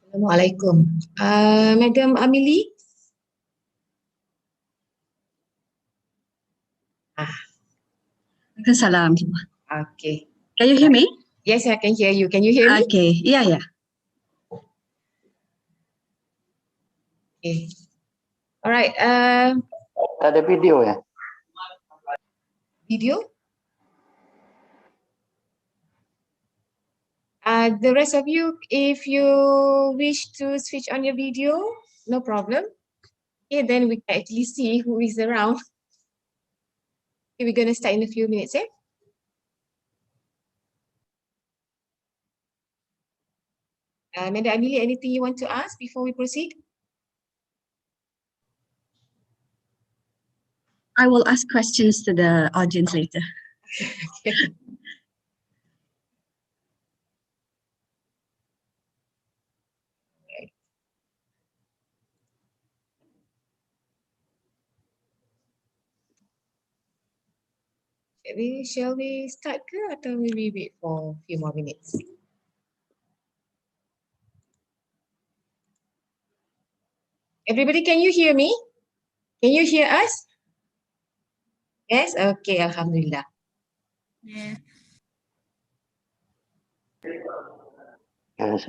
Assalamualaikum. Madam Amelie? Salam. Okay. Can you hear me? Yes, I can hear you. Can you hear me? Okay. Yeah. Okay. All right. Tak ada video ya? Video? The rest of you, if you wish to switch on your video, no problem. Okay, then we can actually see who is around. Okay, we're going to start in a few minutes, eh? Madam Amelie, anything you want to ask before we proceed? I will ask questions to the audience later. Okay. Shall we start ke atau we wait for a few more minutes? Everybody, can you hear me? Can you hear us? Yes? Okay, Alhamdulillah. Yeah. Yes.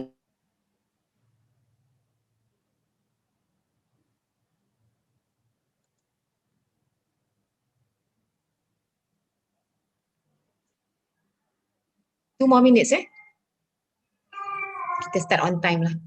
2 more minutes, eh? Kita start on time lah.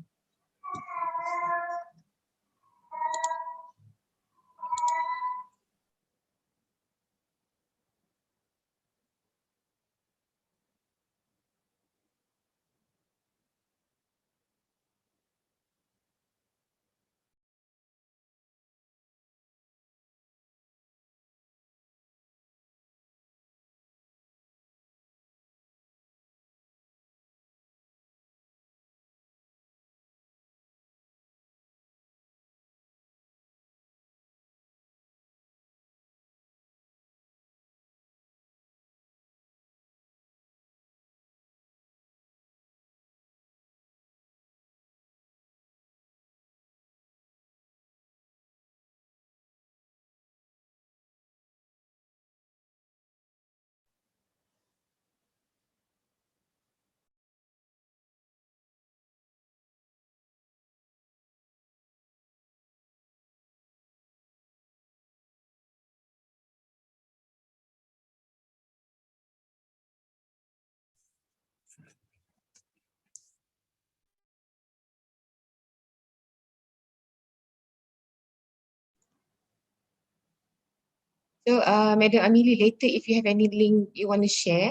So, Madam Amelie, later if you have any link you want to share,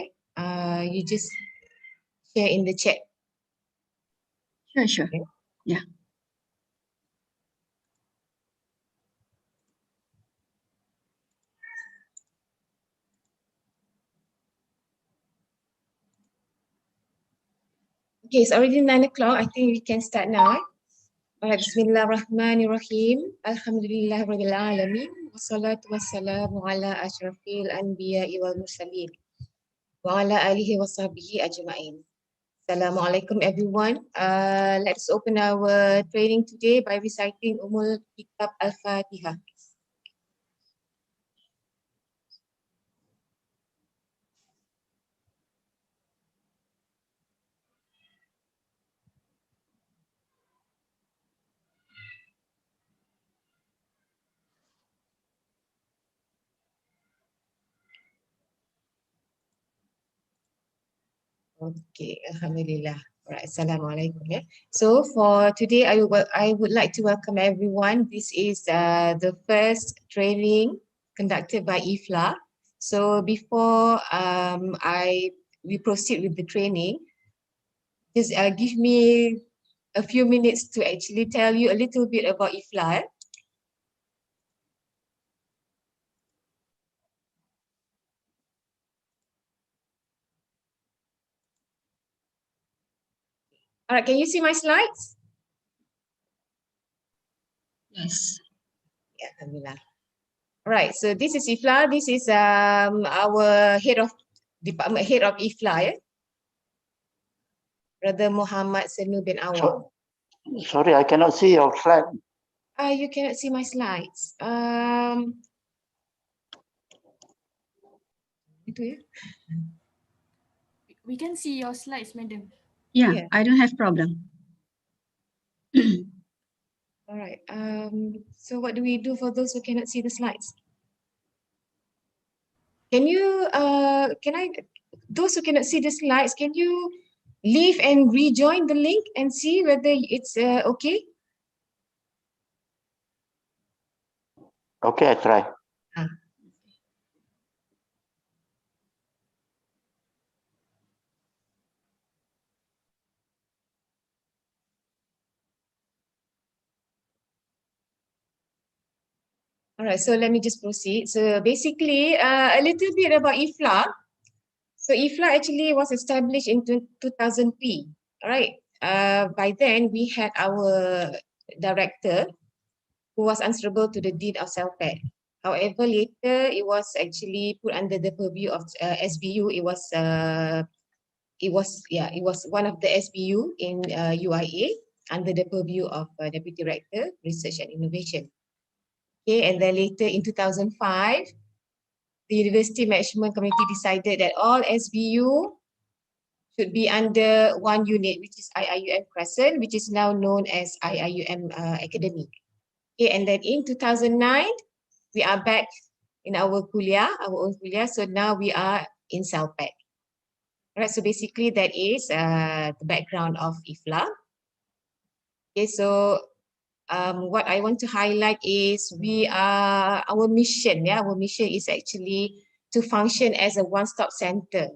you just share in the chat. Sure. Okay. Yeah. Okay, it's already 9 o'clock. I think we can start now. Alright, Bismillahirrahmanirrahim. Alhamdulillahirabbil alamin. Wassalatu wassalamu ala asyrafil anbiya'i wal mursalin. Wa ala alihi wa sahbihi ajma'in. Assalamualaikum everyone. Let's open our training today by reciting Ummul Kitab Al-Fatihah. Okay, Alhamdulillah. Alright, Assalamualaikum. Yeah. So for today, I would like to welcome everyone. This is the first training conducted by IFLA. So before we proceed with the training, just give me a few minutes to actually tell you a little bit about IFLA. Alright, can you see my slides? Yes. Yeah, Alhamdulillah. Right, so this is IFLA. This is our head of IFLA, Brother Muhammad Senu bin Awang. Sorry, I cannot see your slide. You cannot see my slides. Itu ya? We can see your slides, madam. Yeah, Yeah. I don't have problem. All right. So what do we do for those who cannot see the slides? Can you, those who cannot see the slides, can you leave and rejoin the link and see whether it's okay? Okay, I try. All right, so let me just proceed. So basically, a little bit about IFLA. So IFLA actually was established in 2003. All right. By then, we had our director who was answerable to the Dean of CELPAC. However, later it was actually put under the purview of SBU. It was one of the SBU in UIA under the purview of Deputy Director, Research and Innovation. Okay, and then later in 2005, the University Management Committee decided that all SBU should be under one unit, which is IIUM Crescent, which is now known as IIUM Academy. Okay, and then in 2009, we are back in our kuliah, our own kuliah. So now we are in CELPAC. All right, so basically that is the background of IFLA. Okay, so what I want to highlight is our mission. Yeah, our mission is actually to function as a one-stop center.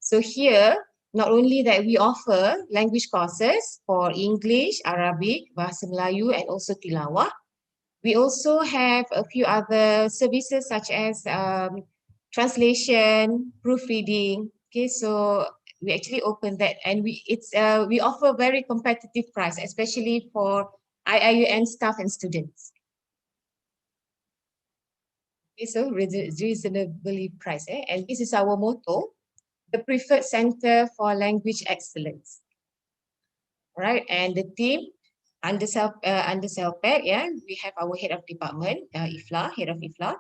So here, not only that we offer language courses for English, Arabic, Bahasa Melayu, and also Tilawah, we also have a few other services such as translation, proofreading. Okay, so we actually open that, and we offer very competitive price, especially for IIUM staff and students. Okay, so reasonably priced, and this is our motto: the preferred center for language excellence. All right, and the team under CELPAC, yeah, we have our head of department, IFLA, head of IFLA,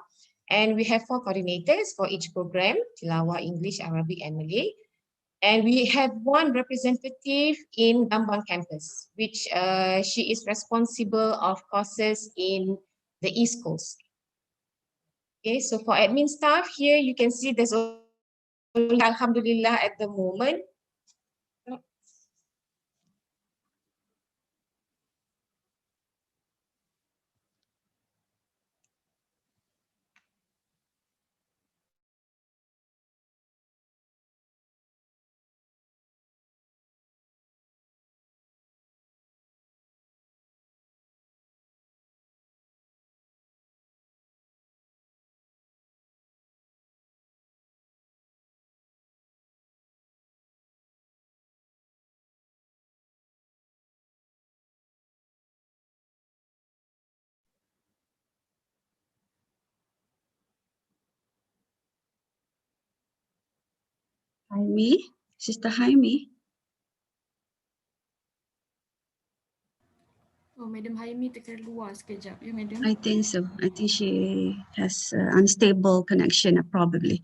and we have 4 coordinators for each program: Tilawah, English, Arabic, and Malay. And we have 1 representative in Dambang campus, which she is responsible of courses in the East Coast. Okay, so for admin staff here, you can see there's only Alhamdulillah at the moment. Jaime, Sister Jaime. Oh, Madam Haimi terkeluar sekejap, ya, Madam? I think so. I think she has unstable connection, probably.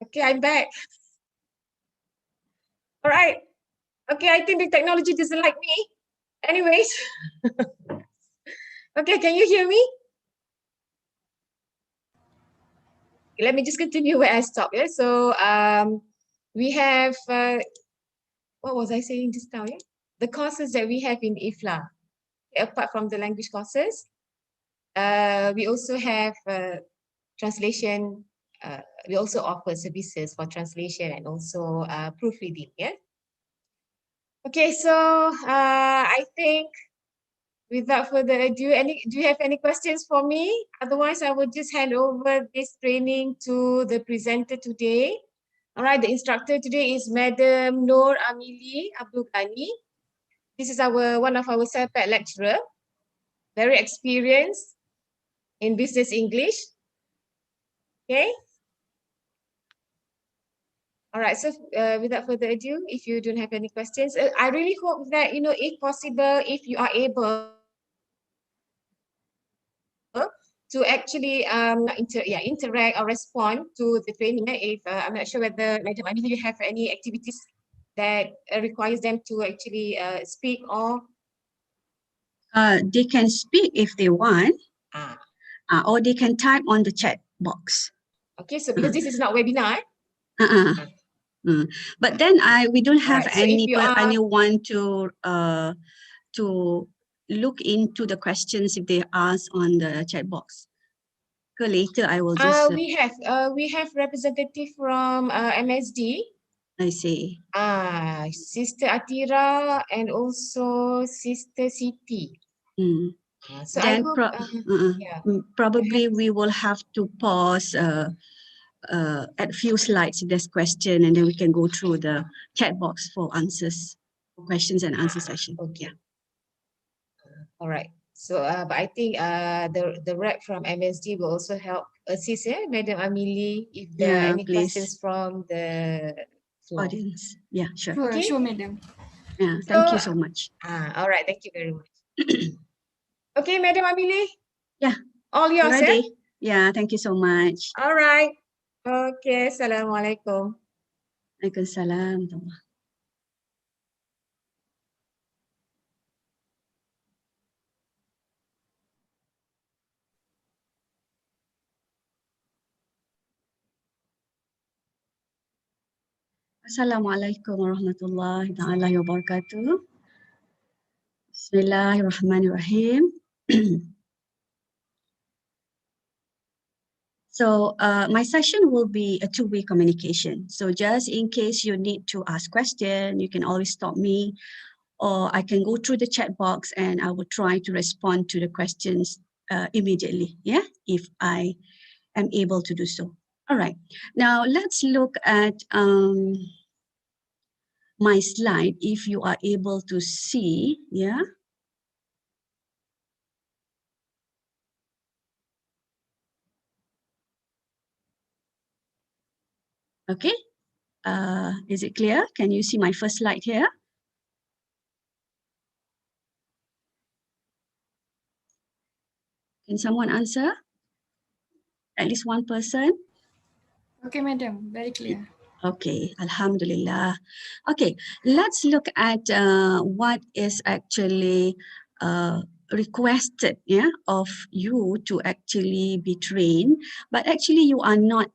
Okay, I'm back. All right. Okay, I think the technology doesn't like me. Anyways. Okay, can you hear me? Let me just continue where I stopped. Yeah? So we have, what was I saying just now? Yeah? The courses that we have in IFLA, apart from the language courses, we also have translation. We also offer services for translation and also proofreading. Yeah. Okay, so I think without further ado, do you have any questions for me? Otherwise, I will just hand over this training to the presenter today. All right, the instructor today is Madam Noor Amili Abdul Ghani. This is one of our CELPAD lecturer, very experienced in business English. Okay. All right, so without further ado, if you don't have any questions, I really hope that, if possible, if you are able to actually interact or respond to the training. If I'm not sure whether Madam Amili, you have any activities that requires them to actually speak or They can speak if they want, ah. Or they can type on the chat box. Okay, so because this is not webinar. But then we don't have Alright, so if you are anyone to look into the questions if they ask on the chat box. Later I will just. We have representative from MSD. I see. Sister Atira and also Sister Siti. So then probably yeah. we will have to pause at a few slides if there's question, and then we can go through the chat box for answers, questions and answer session. Okay. All right. So, but I think the rep from MSD will also help assist, Madam Amili, if there are any questions from the floor. Audience. Yeah, sure. Sure, sure, Madam. Yeah, thank you so much. All right, thank you very much. Okay, Madam Amili. Yeah. All yours, ready? Yeah, thank you so much. All right. Okay, Assalamualaikum. Waalaikumsalam. Assalamualaikum warahmatullahi wabarakatuh. Bismillahirrahmanirrahim. So my session will be a two-way communication. So just in case you need to ask question, you can always stop me, or I can go through the chat box and I will try to respond to the questions immediately, yeah, if I am able to do so. All right, now let's look at my slide, if you are able to see, yeah. Okay, is it clear? Can you see my first slide here? Can someone answer? At least one person? Okay, Madam, very clear. Okay, Alhamdulillah. Okay, let's look at what is actually requested, yeah, of you to actually be trained, but actually you are not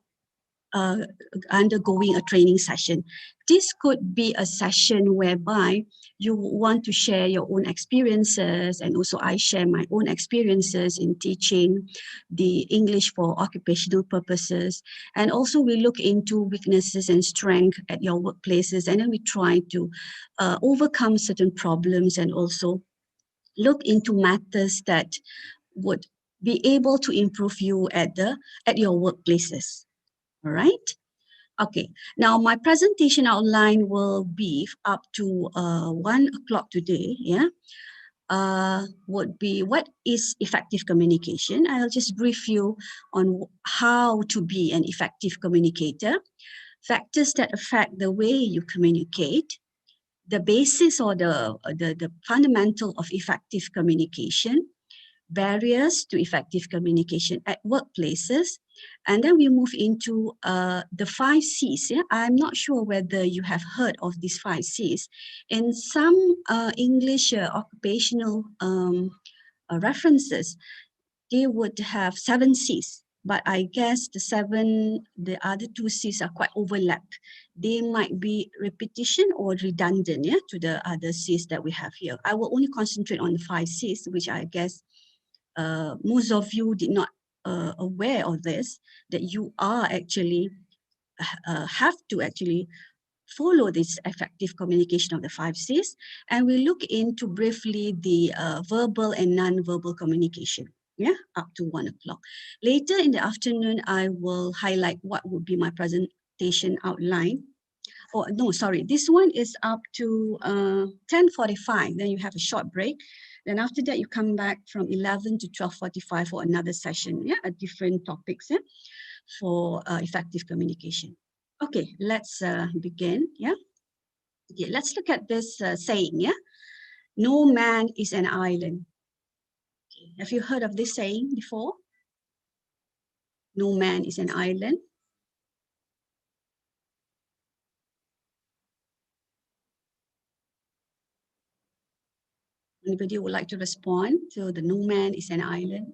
undergoing a training session. This could be a session whereby you want to share your own experiences, and also I share my own experiences in teaching the English for occupational purposes. And also we look into weaknesses and strength at your workplaces, and then we try to overcome certain problems, and also look into matters that would be able to improve you at your workplaces. All right. Okay. Now my presentation outline will be up to 1 o'clock today. Yeah. Would be what is effective communication. I'll just brief you on how to be an effective communicator, factors that affect the way you communicate, the basis or the fundamental of effective communication, barriers to effective communication at workplaces, and then we move into the 5 C's. Yeah? I'm not sure whether you have heard of these 5 C's. In some English occupational references, they would have 7 C's, but I guess the other 2 C's are quite overlapped. They might be repetition or redundant, yeah, to the other C's that we have here. I will only concentrate on the 5 C's, which I guess most of you did not aware of this, that you are actually have to actually follow this effective communication of the 5 Cs, and we look into briefly the verbal and non-verbal communication, yeah, up to 1 o'clock. Later in the afternoon, I will highlight what would be my presentation outline. Oh, no, sorry, this one is up to 10:45, then you have a short break. Then after that, you come back from 11 to 12:45 for another session, yeah, different topics, yeah, for effective communication. Okay, let's begin, yeah. Okay, let's look at this saying, yeah. No man is an island. Okay. Have you heard of this saying before? No man is an island. Anybody would like to respond to the no man is an island?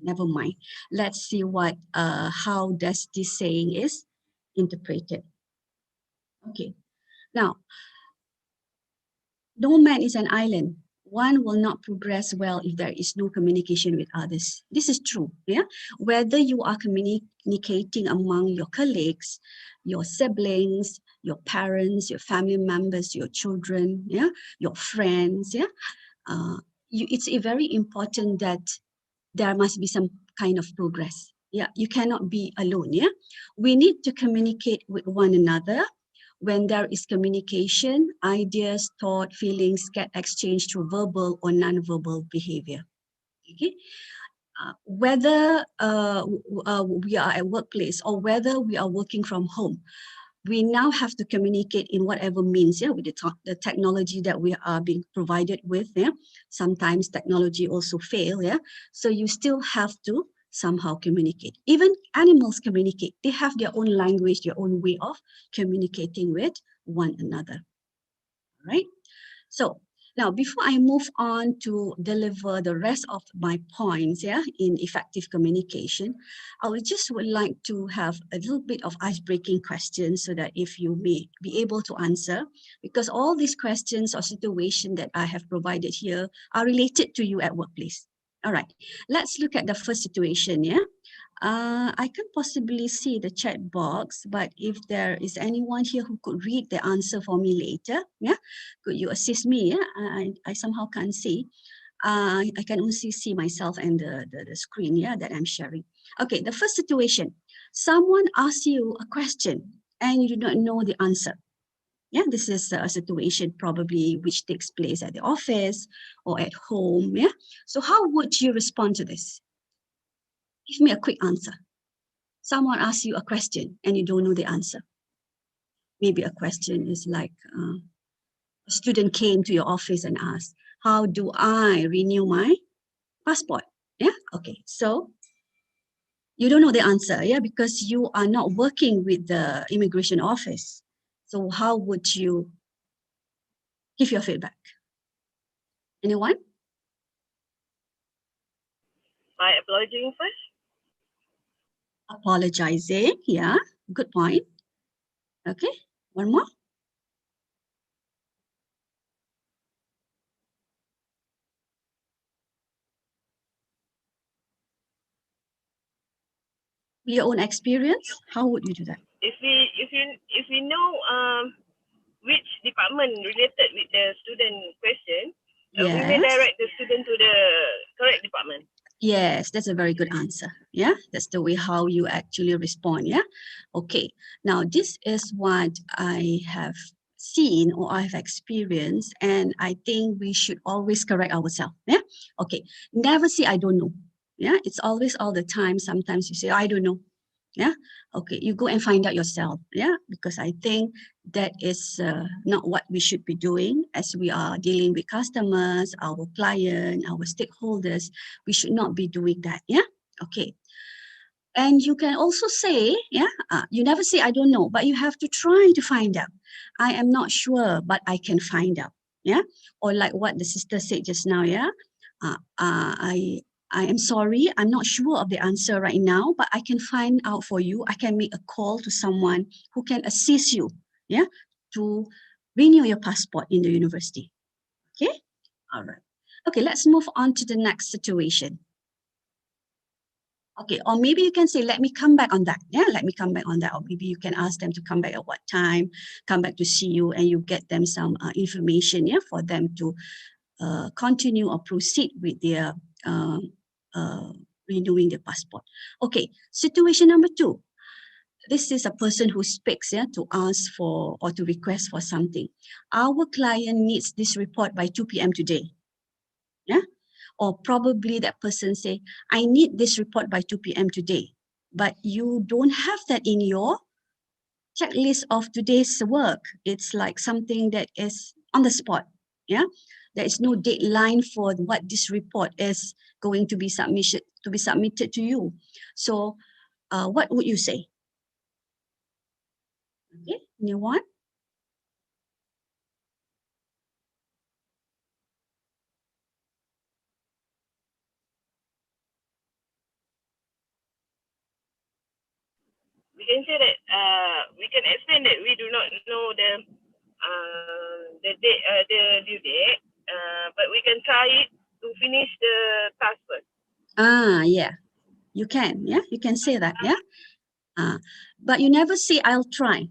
Never mind. Let's see what how does this saying is interpreted. Okay. Now, no man is an island. One will not progress well if there is no communication with others. This is true, yeah? Whether you are communicating among your colleagues, your siblings, your parents, your family members, your children, yeah, your friends, yeah? It's very important that there must be some kind of progress. Yeah, you cannot be alone, yeah? We need to communicate with one another. When there is communication, ideas, thought, feelings get exchanged through verbal or non-verbal behavior. Okay? Whether we are at workplace or whether we are working from home, we now have to communicate in whatever means, yeah, with the technology that we are being provided with. Yeah, sometimes technology also fail. Yeah, so you still have to somehow communicate. Even animals communicate. They have their own language, their own way of communicating with one another. All right. So now, before I move on to deliver the rest of my points, yeah, in effective communication, I would like to have a little bit of ice-breaking questions so that if you may be able to answer, because all these questions or situations that I have provided here are related to you at workplace. All right, let's look at the first situation, yeah. I can possibly see the chat box, but if there is anyone here who could read the answer for me later, yeah, could you assist me? Yeah, I somehow can't see. I can only see myself and the screen, yeah, that I'm sharing. Okay, the first situation, someone asks you a question and you do not know the answer. Yeah, this is a situation probably which takes place at the office or at home, yeah. So how would you respond to this? Give me a quick answer. Someone asks you a question and you don't know the answer. Maybe a question is like, a student came to your office and asked, how do I renew my passport? Yeah, okay. So you don't know the answer, yeah, because you are not working with the immigration office. So how would you give your feedback? Anyone? By apologizing first. Apologizing, yeah, good point. Okay, one more. Your own experience, how would you do that? If we know which department related with the student question, we may Yes. direct the student to the correct department. Yes, that's a very good answer. Yeah, that's the way how you actually respond. Yeah. Okay. Now, this is what I have seen or I have experienced, and I think we should always correct ourselves. Yeah. Okay. Never say I don't know. Yeah. It's always all the time. Sometimes you say I don't know. Yeah. Okay. You go and find out yourself. Yeah. Because I think that is not what we should be doing as we are dealing with customers, our client, our stakeholders. We should not be doing that. Yeah. Okay. And you can also say, yeah, you never say I don't know, but you have to try to find out. I am not sure, but I can find out. Yeah. Or like what the sister said just now. Yeah. I am sorry, I'm not sure of the answer right now, but I can find out for you. I can make a call to someone who can assist you yeah, to renew your passport in the university. Okay, all right. Okay, let's move on to the next situation. Okay, or maybe you can say, let me come back on that. Yeah, let me come back on that. Or maybe you can ask them to come back at what time, come back to see you, and you get them some information, yeah, for them to continue or proceed with their renewing their passport. Okay, situation number 2. This is a person who speaks, yeah, to ask for or to request for something. Our client needs this report by 2 p.m. today. Yeah, or probably that person say, I need this report by 2 p.m. today, but you don't have that in your checklist of today's work. It's like something that is on the spot. Yeah, there is no deadline for what this report is going to be submitted to you. So what would you say? Okay, anyone? We can say that we can explain that we do not know the date, the due date, but we can try it to finish the task first. Yeah, you can. Yeah, you can say that. Yeah, but you never say I'll try.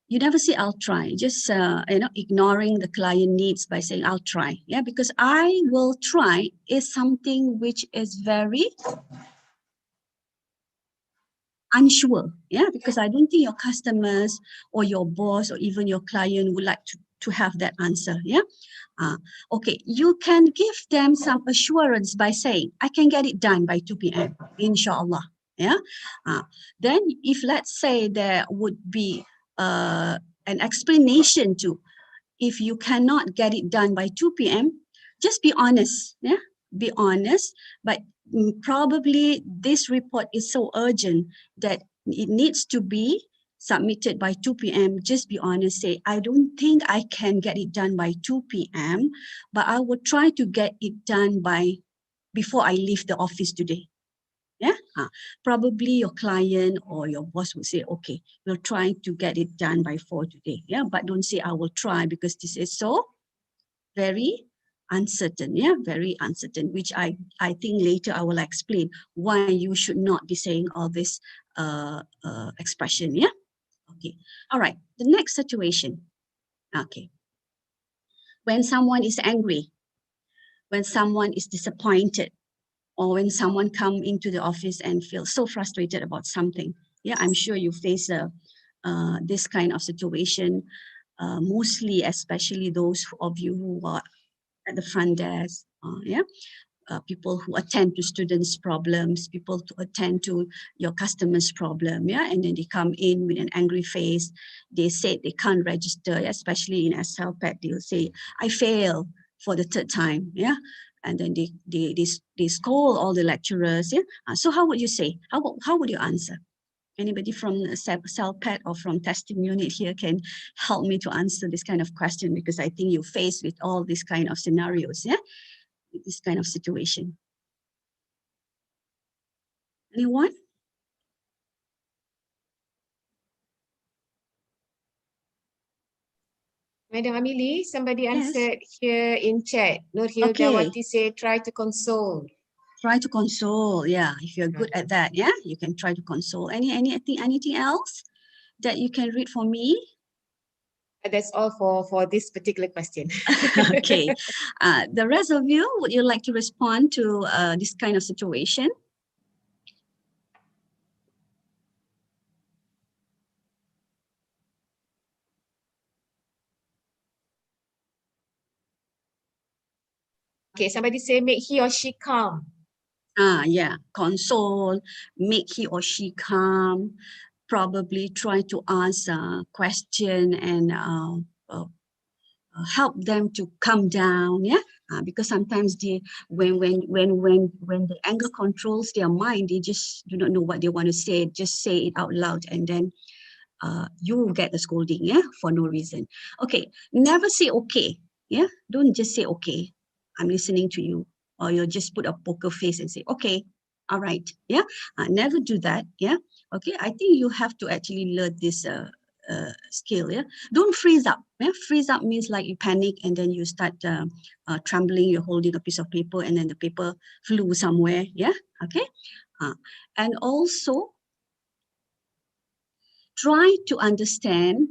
You never say I'll try. Just ignoring the client needs by saying I'll try. Yeah, because I will try is something which is very unsure. Yeah, because I don't think your customers or your boss or even your client would like to have that answer. Yeah. Okay, you can give them some assurance by saying, I can get it done by 2 p.m. Inshallah. Yeah. Then if let's say there would be an explanation to, if you cannot get it done by 2 p.m., just be honest. Yeah, be honest. But probably this report is so urgent that it needs to be submitted by 2 p.m. Just be honest, say, I don't think I can get it done by 2 p.m., but I will try to get it done before I leave the office today. Yeah, probably your client or your boss will say, okay, we'll try to get it done by 4 today. Yeah, but don't say I will try, because this is so very uncertain. Yeah, very uncertain, which I think later I will explain why you should not be saying all this expression. Yeah. Okay. All right. The next situation. Okay. When someone is angry, when someone is disappointed, or when someone come into the office and feel so frustrated about something. Yeah, I'm sure you face this kind of situation, mostly, especially those of you who are at the front desk. People who attend to students' problems, people to attend to your customers' problem, yeah, and then they come in with an angry face. They say they can't register, especially in SLPET. They'll say, I fail for the 3rd time, yeah, and then they scold all the lecturers, yeah. So how would you say? How would you answer? Anybody from CELPET or from testing unit here can help me to answer this kind of question, because I think you face with all these kind of scenarios, yeah, this kind of situation. Anyone? Madam Amili, somebody Yes. answered here in chat. Nur Hildawati say try to console. Try to console. Yeah, if you're good at that, yeah, you can try to console. Anything else that you can read for me? That's all for this particular question. Okay. The rest of you, would you like to respond to this kind of situation? Okay, somebody say make he or she calm. Yeah, console, make he or she calm, probably try to ask a question and help them to calm down, yeah, because sometimes when the anger controls their mind, they just do not know what they want to say. Just say it out loud, and then you will get the scolding, yeah, for no reason. Okay, never say okay, yeah, don't just say okay, I'm listening to you, or you'll just put a poker face and say okay, all right, yeah. Never do that, yeah. Okay, I think you have to actually learn this skill. Yeah, don't freeze up. Yeah, freeze up means like you panic and then you start trembling. You're holding a piece of paper and then the paper flew somewhere. Yeah, okay. And also try to understand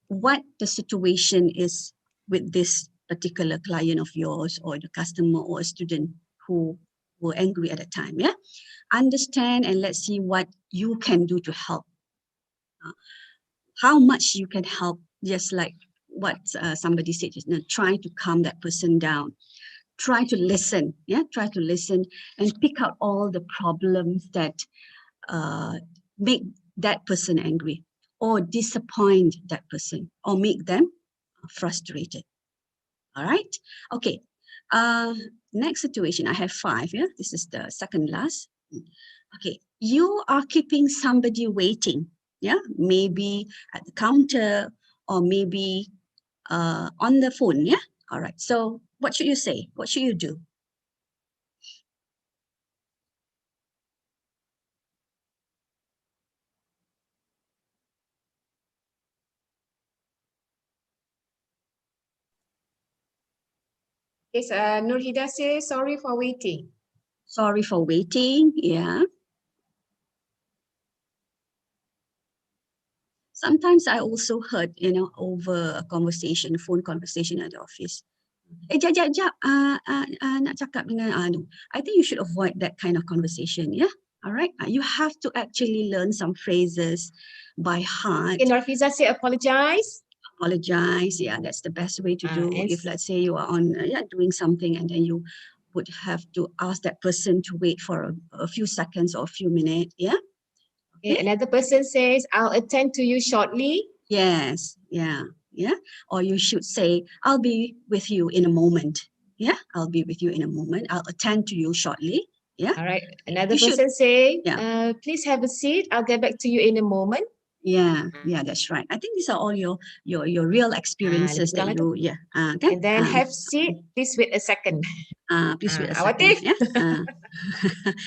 what the situation is with this particular client of yours or the customer or a student who were angry at the time. Yeah, understand and let's see what you can do to help. How much you can help, just like what somebody said, try to calm that person down. Try to listen, yeah, try to listen and pick out all the problems that make that person angry or disappoint that person or make them frustrated. All right, okay. Next situation, I have 5, yeah, this is the second last. Okay, you are keeping somebody waiting, yeah, maybe at the counter or maybe on the phone, yeah. All right, so what should you say? What should you do? Yes, Nurhida says, sorry for waiting. Sorry for waiting, yeah. Sometimes I also heard, over a conversation, phone conversation at the office. Jap, nak cakap dengan anu. I think you should avoid that kind of conversation, yeah? All right, you have to actually learn some phrases by heart. Okay, Nurfiza say apologize. Apologize, yeah, that's the best way to do. and If let's say you are on, doing something and then you would have to ask that person to wait for a few seconds or a few minutes, yeah? Okay, another person says, I'll attend to you shortly. Yes, yeah. Or you should say, I'll be with you in a moment. Yeah, I'll be with you in a moment. I'll attend to you shortly. Yeah. All right, another You should- person say, yeah. please have a seat. I'll get back to you in a moment. Yeah, that's right. I think these are all your real experiences that kurang you, kan? And then have seat, please wait a second. Please wait a Awatif. second. Yeah.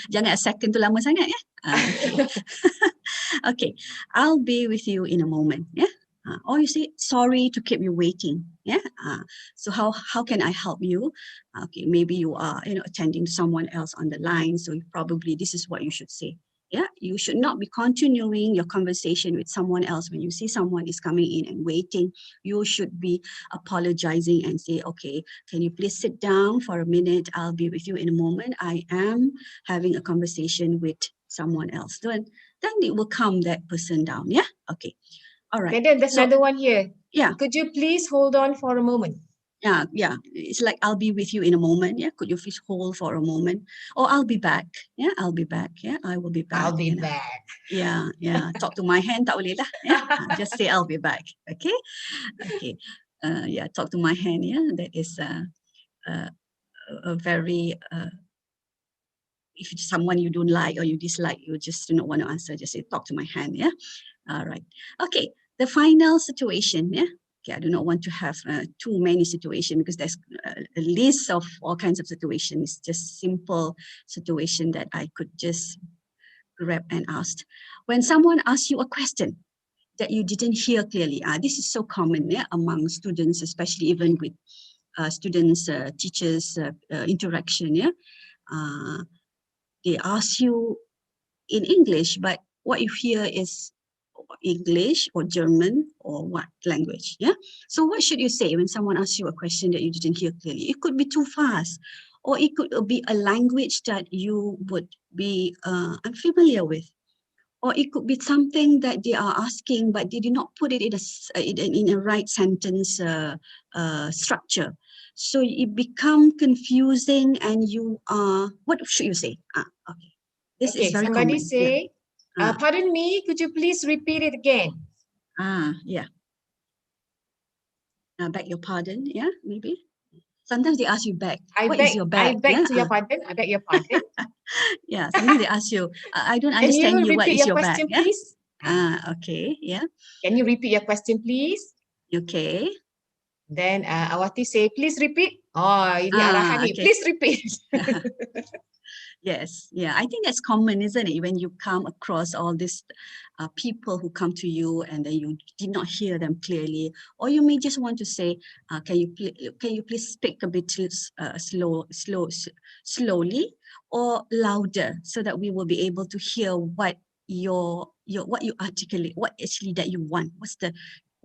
Jangan a second tu lama sangat, ya. Okay. Okay, I'll be with you in a moment. Yeah. Or you say, sorry to keep you waiting. Yeah. So how can I help you? Okay, maybe you are attending to someone else on the line. So probably this is what you should say. Yeah, you should not be continuing your conversation with someone else. When you see someone is coming in and waiting, you should be apologizing and say, okay, can you please sit down for a minute? I'll be with you in a moment. I am having a conversation with someone else. Then it will calm that person down. Yeah. Okay. All right. Madam, there's another one here. Yeah. Could you please hold on for a moment? Yeah. It's like, I'll be with you in a moment. Yeah. Could you please hold for a moment? Or I'll be back. Yeah. I'll be back. Yeah. I will be back. I'll be back. Yeah. Talk to my hand, tak boleh lah. Yeah. Just say I'll be back. Okay. Okay. Yeah. Talk to my hand. Yeah. That is a very if it's someone you don't like or you dislike, you just do not want to answer, just say, talk to my hand, yeah? All right. Okay, the final situation, yeah? Okay, I do not want to have too many situations because there's a list of all kinds of situations. It's just simple situation that I could just grab and ask. When someone asks you a question that you didn't hear clearly, this is so common, yeah, among students, especially even with students, teachers interaction, yeah? They ask you in English, but what you hear is English or German or what language, yeah? So what should you say when someone asks you a question that you didn't hear clearly? It could be too fast, or it could be a language that you would be unfamiliar with, or it could be something that they are asking, but they did not put it in a right sentence structure. So it become confusing and you are, what should you say? Okay. This is very somebody common. say, pardon me, could you please repeat it again? Yeah. Beg your pardon, yeah, maybe. Sometimes they ask you back. What is your bag? I beg to your pardon. I beg your pardon. Yeah, sometimes they ask you, I don't understand you. What is your question, bag? please? Okay, yeah. Can you repeat your question, please? Okay. Then Awati say, please repeat. Oh, ini arahan ni. Okay. Please repeat. Yes, yeah, I think that's common, isn't it? When you come across all these people who come to you and then you did not hear them clearly, or you may just want to say, can you please speak a bit slowly or louder so that we will be able to hear what what you articulate, what actually that you want, what's the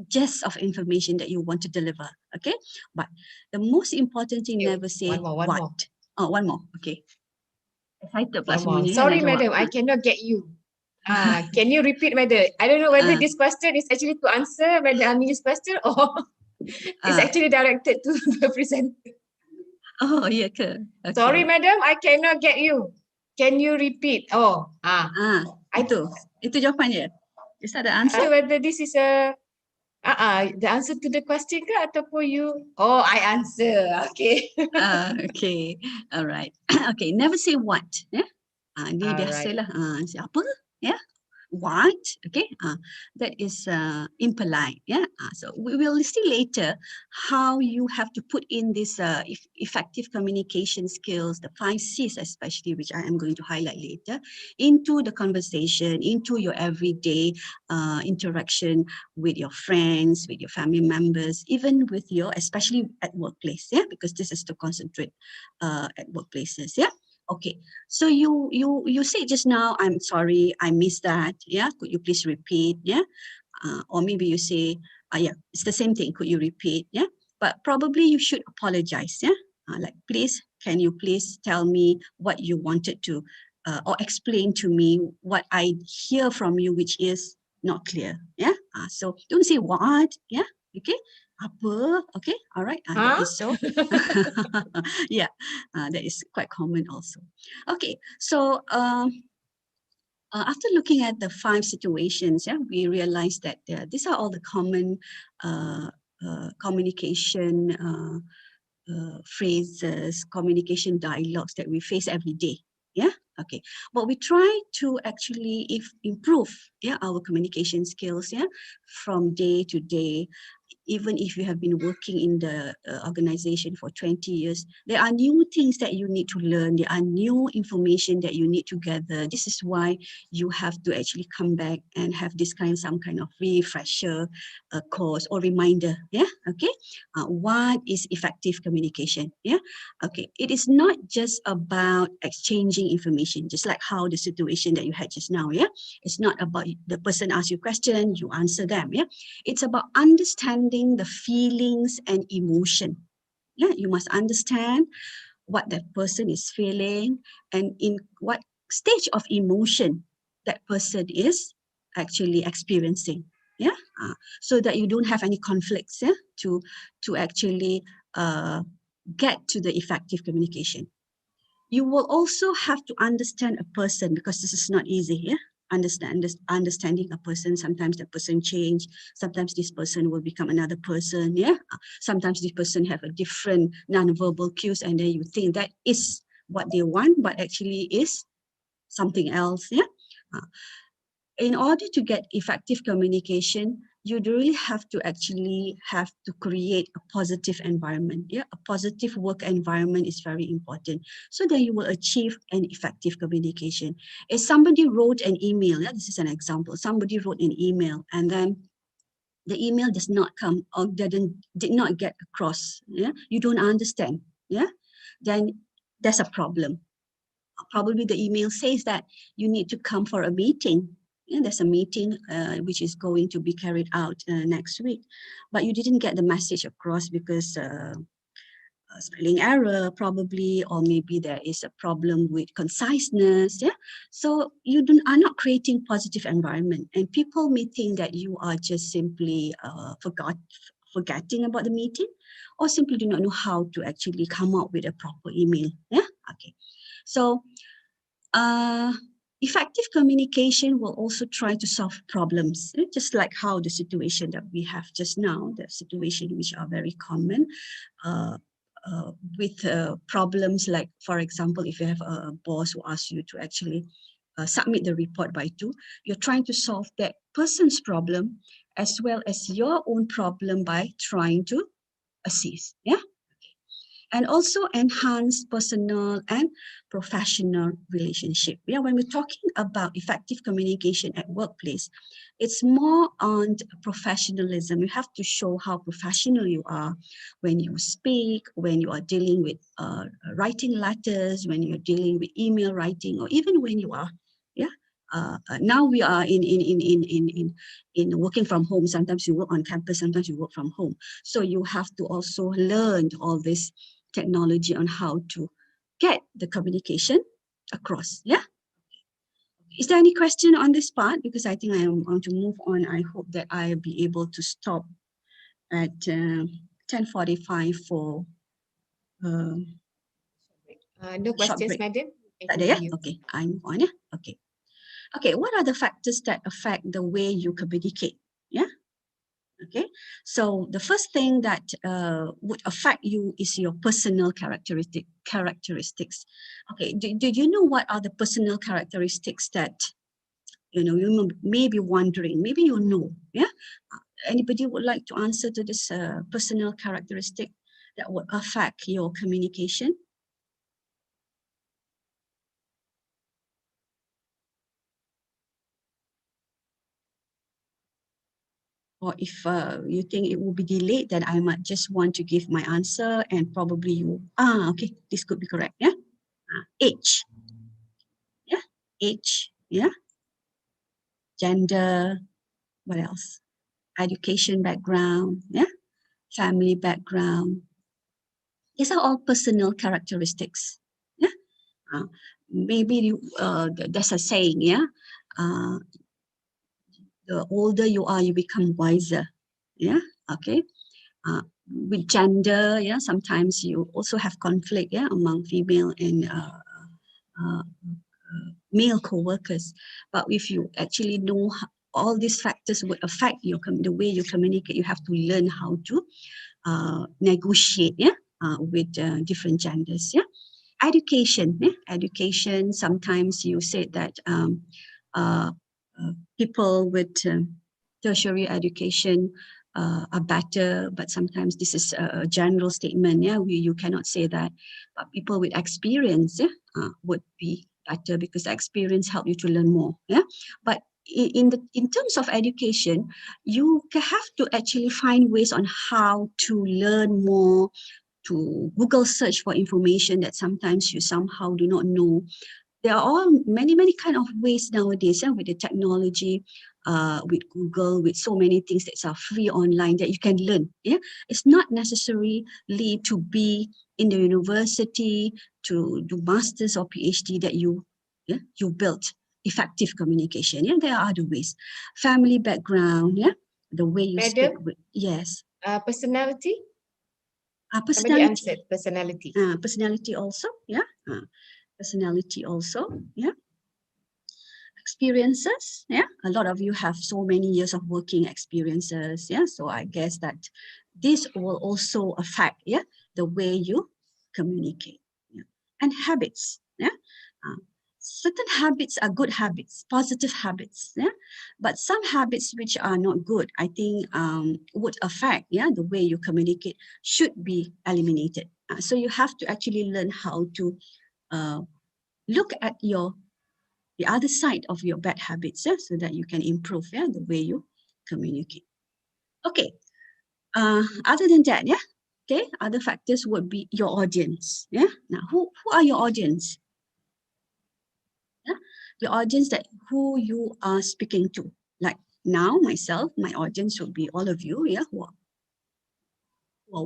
gist of information that you want to deliver. Okay, but the most important thing, Okay, never say one what. more. Oh, one more. Okay. Excited pula One more. semuanya Sorry, nak jawab. madam, I cannot get you. Can you repeat, madam? I don't know whether this question is actually to answer Madam Amini's question or it's actually directed to the presenter. Oh, ya ke? Okay. Sorry, madam, I cannot get you. Can you repeat? Itu jawapannya. Is that the answer? I whether this is the answer to the question ke ataupun you? Oh, I answer. Okay. Okay. All right. Okay. Never say what. Yeah. Ni Alright. biasalah. Siapa? Yeah. What? Okay. That is impolite. Yeah. So we will see later how you have to put in this effective communication skills, the 5 C's especially, which I am going to highlight later, into the conversation, into your everyday interaction with your friends, with your family members, even with your, especially at workplace. Yeah. Because this is to concentrate at workplaces. Yeah. Okay, so you said just now, I'm sorry, I missed that. Yeah, could you please repeat? Yeah, or maybe you say, yeah, it's the same thing. Could you repeat? Yeah, but probably you should apologize. Yeah, like please, can you please tell me what you wanted to, or explain to me what I hear from you, which is not clear. Yeah, so don't say what. Yeah, okay. Apa? Okay, all right. That is so. Yeah, that is quite common also. Okay, so after looking at the 5 situations, yeah, we realized that these are all the common communication phrases, communication dialogues that we face every day. Yeah, okay. But we try to actually improve, yeah, our communication skills, yeah, from day to day. Even if you have been working in the organization for 20 years, there are new things that you need to learn. There are new information that you need to gather. This is why you have to actually come back and have this some kind of refresher course or reminder. Yeah, okay. What is effective communication? Yeah, okay. It is not just about exchanging information, just like how the situation that you had just now. Yeah, it's not about the person asks you a question, you answer them. Yeah, it's about understanding the feelings and emotion. Yeah, you must understand what that person is feeling and in what stage of emotion that person is actually experiencing. Yeah, so that you don't have any conflicts. Yeah, to actually get to the effective communication. You will also have to understand a person, because this is not easy. Yeah, understanding a person. Sometimes the person change, sometimes this person will become another person. Yeah, sometimes this person have a different non-verbal cues and then you think that is what they want, but actually is something else. Yeah, in order to get effective communication, you really have to actually have to create a positive environment. Yeah, a positive work environment is very important, so that you will achieve an effective communication. If somebody wrote an email, yeah, this is an example, somebody wrote an email and then the email does not come or did not get across, yeah, you don't understand, yeah, then there's a problem. Probably the email says that you need to come for a meeting. Yeah, there's a meeting which is going to be carried out next week, but you didn't get the message across because spelling error probably, or maybe there is a problem with conciseness. Yeah, so you are not creating positive environment, and people may think that you are just simply forgetting about the meeting, or simply do not know how to actually come up with a proper email. Yeah, okay. So effective communication will also try to solve problems, just like how the situation that we have just now, the situation which are very common with problems like, for example, if you have a boss who asks you to actually submit the report by 2, you're trying to solve that person's problem as well as your own problem by trying to assist. Yeah. and also enhance personal and professional relationship. Yeah, when we're talking about effective communication at workplace, it's more on professionalism. You have to show how professional you are when you speak, when you are dealing with writing letters, when you're dealing with email writing, or even when you are, now we are in working from home. Sometimes you work on campus, sometimes you work from home. So you have to also learn all this technology on how to get the communication across. Yeah. Is there any question on this part? Because I think I am going to move on. I hope that I'll be able to stop at 10:45 for No short questions, break. madam. Tak ada, ya? Okay, I move on. Yeah. Okay. Okay, what are the factors that affect the way you communicate? Yeah. Okay, so the first thing that would affect you is your personal characteristics. Okay, do you know what are the personal characteristics that you may be wondering? Maybe you know. Yeah, anybody would like to answer to this personal characteristic that would affect your communication? Or if you think it will be delayed, then I might just want to give my answer and probably you, okay, this could be correct, yeah? Age, yeah? Age, yeah? Gender, what else? Education background, yeah? Family background. These are all personal characteristics, yeah? Maybe there's a saying, yeah? The older you are, you become wiser, yeah? Okay. With gender, yeah, sometimes you also have conflict, yeah, among female and male co-workers. But if you actually know how all these factors would affect the way you communicate, you have to learn how to negotiate, yeah, with different genders, yeah. Education, yeah, education. Sometimes you said that people with tertiary education are better, but sometimes this is a general statement. Yeah, you cannot say that. But people with experience, yeah, would be better because experience help you to learn more. Yeah, but in terms of education, you have to actually find ways on how to learn more, to Google search for information that sometimes you somehow do not know. There are all many kind of ways nowadays, yeah, with the technology, with Google, with so many things that are free online that you can learn. Yeah, it's not necessarily to be in the university to do masters or PhD that you built effective communication. Yeah, there are other ways. Family background, yeah, the way you speak. Madam? Yes. Personality? Somebody Personality. answered personality. Personality also, yeah. Personality also, yeah. Experiences, yeah. A lot of you have so many years of working experiences, yeah. So I guess that this will also affect, yeah, the way you communicate, yeah. And habits, yeah. Certain habits are good habits, positive habits, yeah. But some habits which are not good, I think would affect, yeah, the way you communicate, should be eliminated. So you have to actually learn how to look at the other side of your bad habits, yeah, so that you can improve, yeah, the way you communicate. Okay. Other than that, yeah. Okay. Other factors would be your audience. Yeah. Now, who are your audience? Yeah. Your audience, that who you are speaking to. Like now, myself, my audience would be all of you, yeah, who are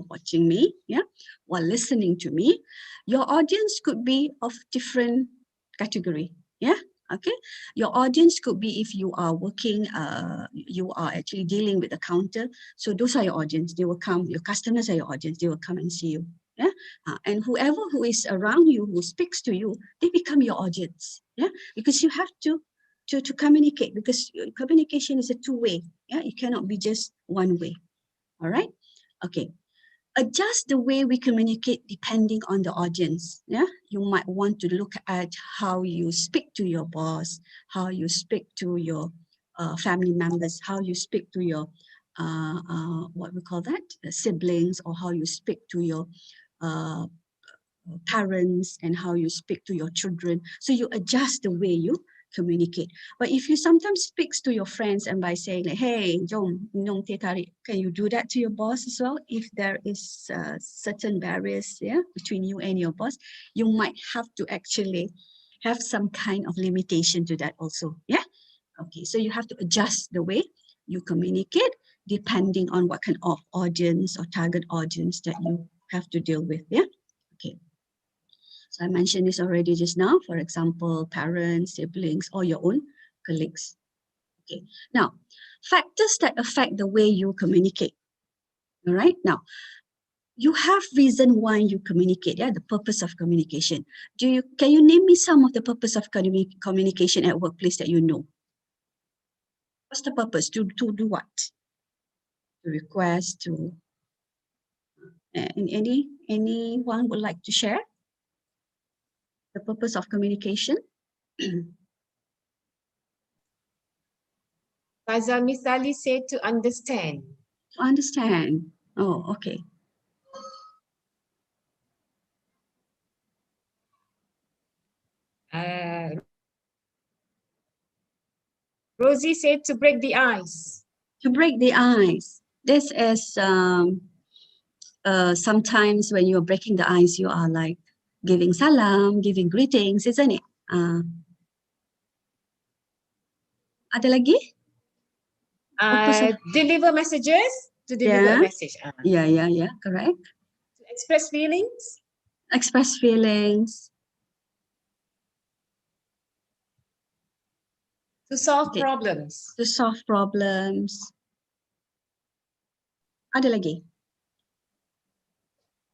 watching me, yeah, who are listening to me. Your audience could be of different category, yeah. Okay, your audience could be if you are working, you are actually dealing with a counter. So those are your audience. They will come. Your customers are your audience. They will come and see you. Yeah, and whoever who is around you, who speaks to you, they become your audience. Yeah, because you have to communicate, because communication is a two-way. Yeah, it cannot be just one way. All right. Okay. Adjust the way we communicate depending on the audience. Yeah, you might want to look at how you speak to your boss, how you speak to your family members, how you speak to your what we call that, siblings, or how you speak to your parents and how you speak to your children. So you adjust the way you communicate. But if you sometimes speak to your friends and by saying like, hey, jom minum teh tarik, can you do that to your boss as well? If there is certain barriers between you and your boss, you might have to actually have some kind of limitation to that also. Yeah. Okay. So you have to adjust the way you communicate depending on what kind of audience or target audience that you have to deal with. Yeah. Okay. So I mentioned this already just now, for example, parents, siblings, or your own colleagues. Okay. Now, factors that affect the way you communicate. All right. Now, you have reason why you communicate. Yeah, the purpose of communication. Can you name me some of the purpose of communication at workplace that you know? What's the purpose? To do what? To request, to anyone would like to share the purpose of communication? Faizal Misali said to understand. To understand. Oh, okay. Rosie said to break the ice. To break the ice. This is sometimes when you're breaking the ice, you are like giving salam, giving greetings, isn't it? Ada lagi? Deliver messages. To deliver a message. Yeah, correct. To express feelings. Express feelings. To solve problems. To solve problems. Ada lagi?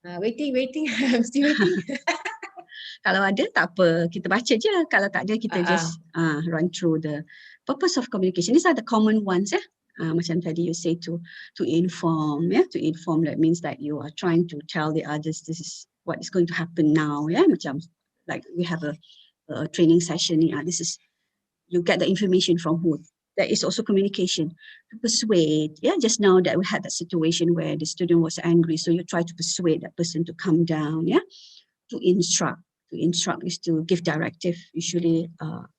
Waiting. I'm still waiting. Kalau ada, tak apa. Kita baca je. Kalau tak ada, kita just run through the purpose of communication. These are the common ones. Macam tadi you say to inform. To inform, that means that you are trying to tell the others this is what is going to happen now. Macam like we have a training session. This is, you get the information from who. That is also communication. To persuade. Just now that we had that situation where the student was angry, so you try to persuade that person to calm down. To instruct. To instruct is to give directive. Usually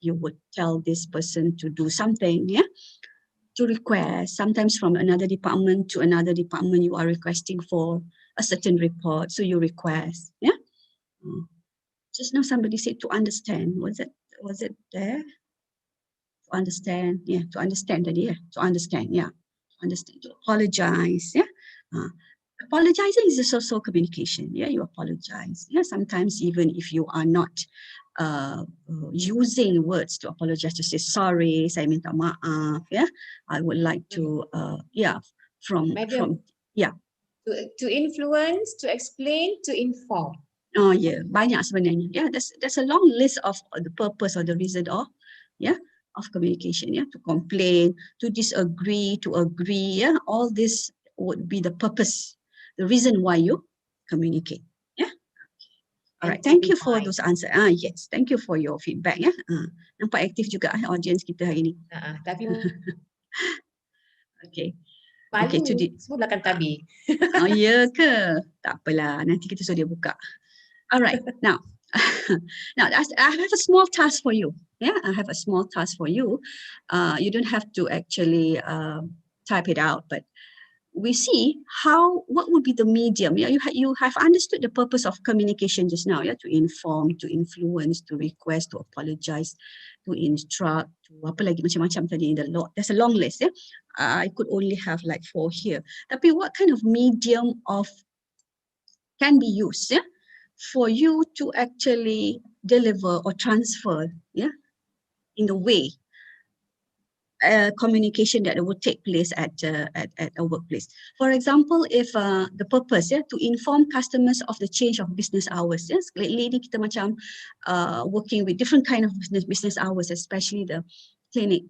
you would tell this person to do something. To request, sometimes from another department to another department, you are requesting for a certain report, so you request. Just now somebody said to understand. Was it there? To understand. To understand tadi. To understand. To understand. To apologize. Apologizing is also communication. You apologize. Sometimes even if you are not using words to apologize, to say sorry, saya minta maaf. I would like to to influence, to explain, to inform. Banyak sebenarnya. There's a long list of the purpose or the reason of communication. To complain, to disagree, to agree. All this would be the purpose, the reason why you communicate. All right, thank you for those answers. Yes, thank you for your feedback. Nampak aktif juga audience kita hari ini. Tapi okay. Malu, semua belakang tabi. Oh ya ke? Tak apalah, nanti kita suruh dia buka. All right, now I have a small task for you. I have a small task for you. You don't have to actually type it out, but we see what would be the medium. You have understood the purpose of communication just now. To inform, to influence, to request, to apologize, to instruct, to apa lagi macam-macam tadi. There's a long list. I could only have like 4 here. Tapi what kind of medium can be used for you to actually deliver or transfer in the way communication that would take place at a workplace. For example, if the purpose to inform customers of the change of business hours. Lately ni kita macam working with different kind of business hours, especially the clinic.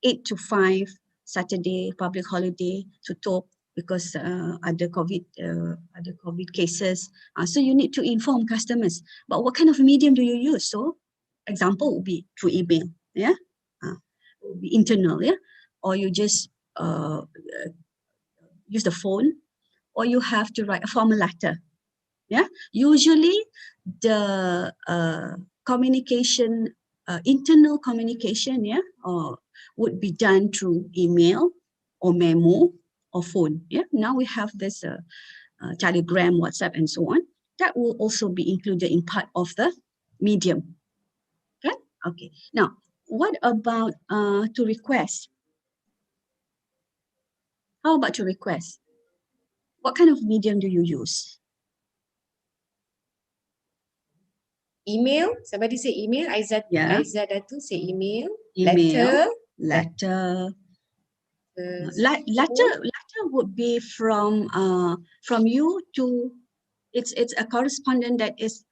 8 to 5 Saturday, public holiday, tutup because ada COVID cases. So you need to inform customers. But what kind of medium do you use? So example would be through email. Would be internal, or you just use the phone or you have to write a formal letter. Yeah, usually the communication, internal communication, yeah, would be done through email or memo or phone. Yeah, now we have this Telegram, WhatsApp, and so on. That will also be included in part of the medium. Okay. Okay. Now, what about to request? How about to request? What kind of medium do you use? Email. Somebody say email. Yeah. Aizah Datu say email. Email, Letter. Letter would be from you to, it's a correspondent that is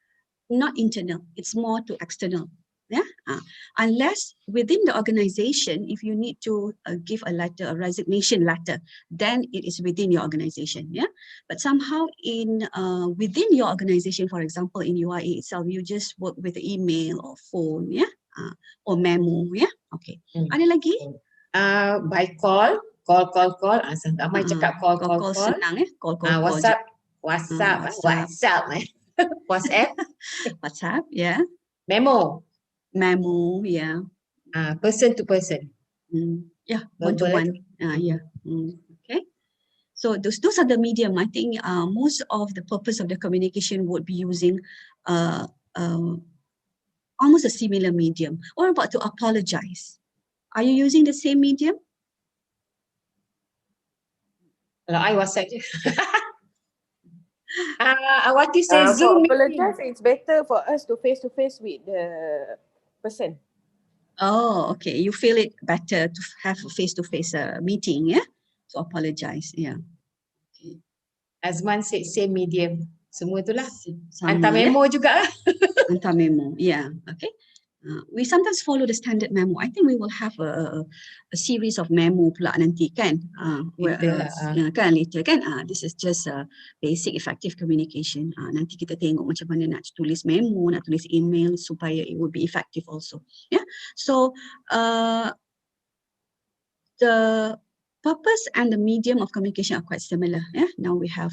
not internal, it's more to external. Yeah, unless within the organization, if you need to give a letter, a resignation letter, then it is within your organization. Yeah, but somehow in within your organization, for example, in UIA itself, you just work with the email or phone, yeah, or memo. Yeah, okay. Ada lagi? By call. Amai cakap call. Senang call. WhatsApp. WhatsApp. WhatsApp. WhatsApp, yeah. Memo. Yeah. Person to person. Yeah, one-to-one. Yeah. Okay. So those are the medium. I think most of the purpose of the communication would be using almost a similar medium. What about to apologize? Are you using the same medium? Kalau I WhatsApp je. Awati say For Zoom meeting. apologize, it's better for us to face with the person. Oh, okay. You feel it better to have a face-to-face meeting, yeah? To apologize, yeah. Okay. Azman said same medium. Semua itulah. Sama, Hantar memo juga lah. Hantar memo, yeah. Okay. We sometimes follow the standard memo. I think we will have a series of memo pula nanti kan. Later, Later kan. This is just a basic effective communication. Nanti kita tengok macam mana nak tulis memo, nak tulis email supaya it will be effective also. Yeah. So the purpose and the medium of communication are quite similar. Yeah. Now we have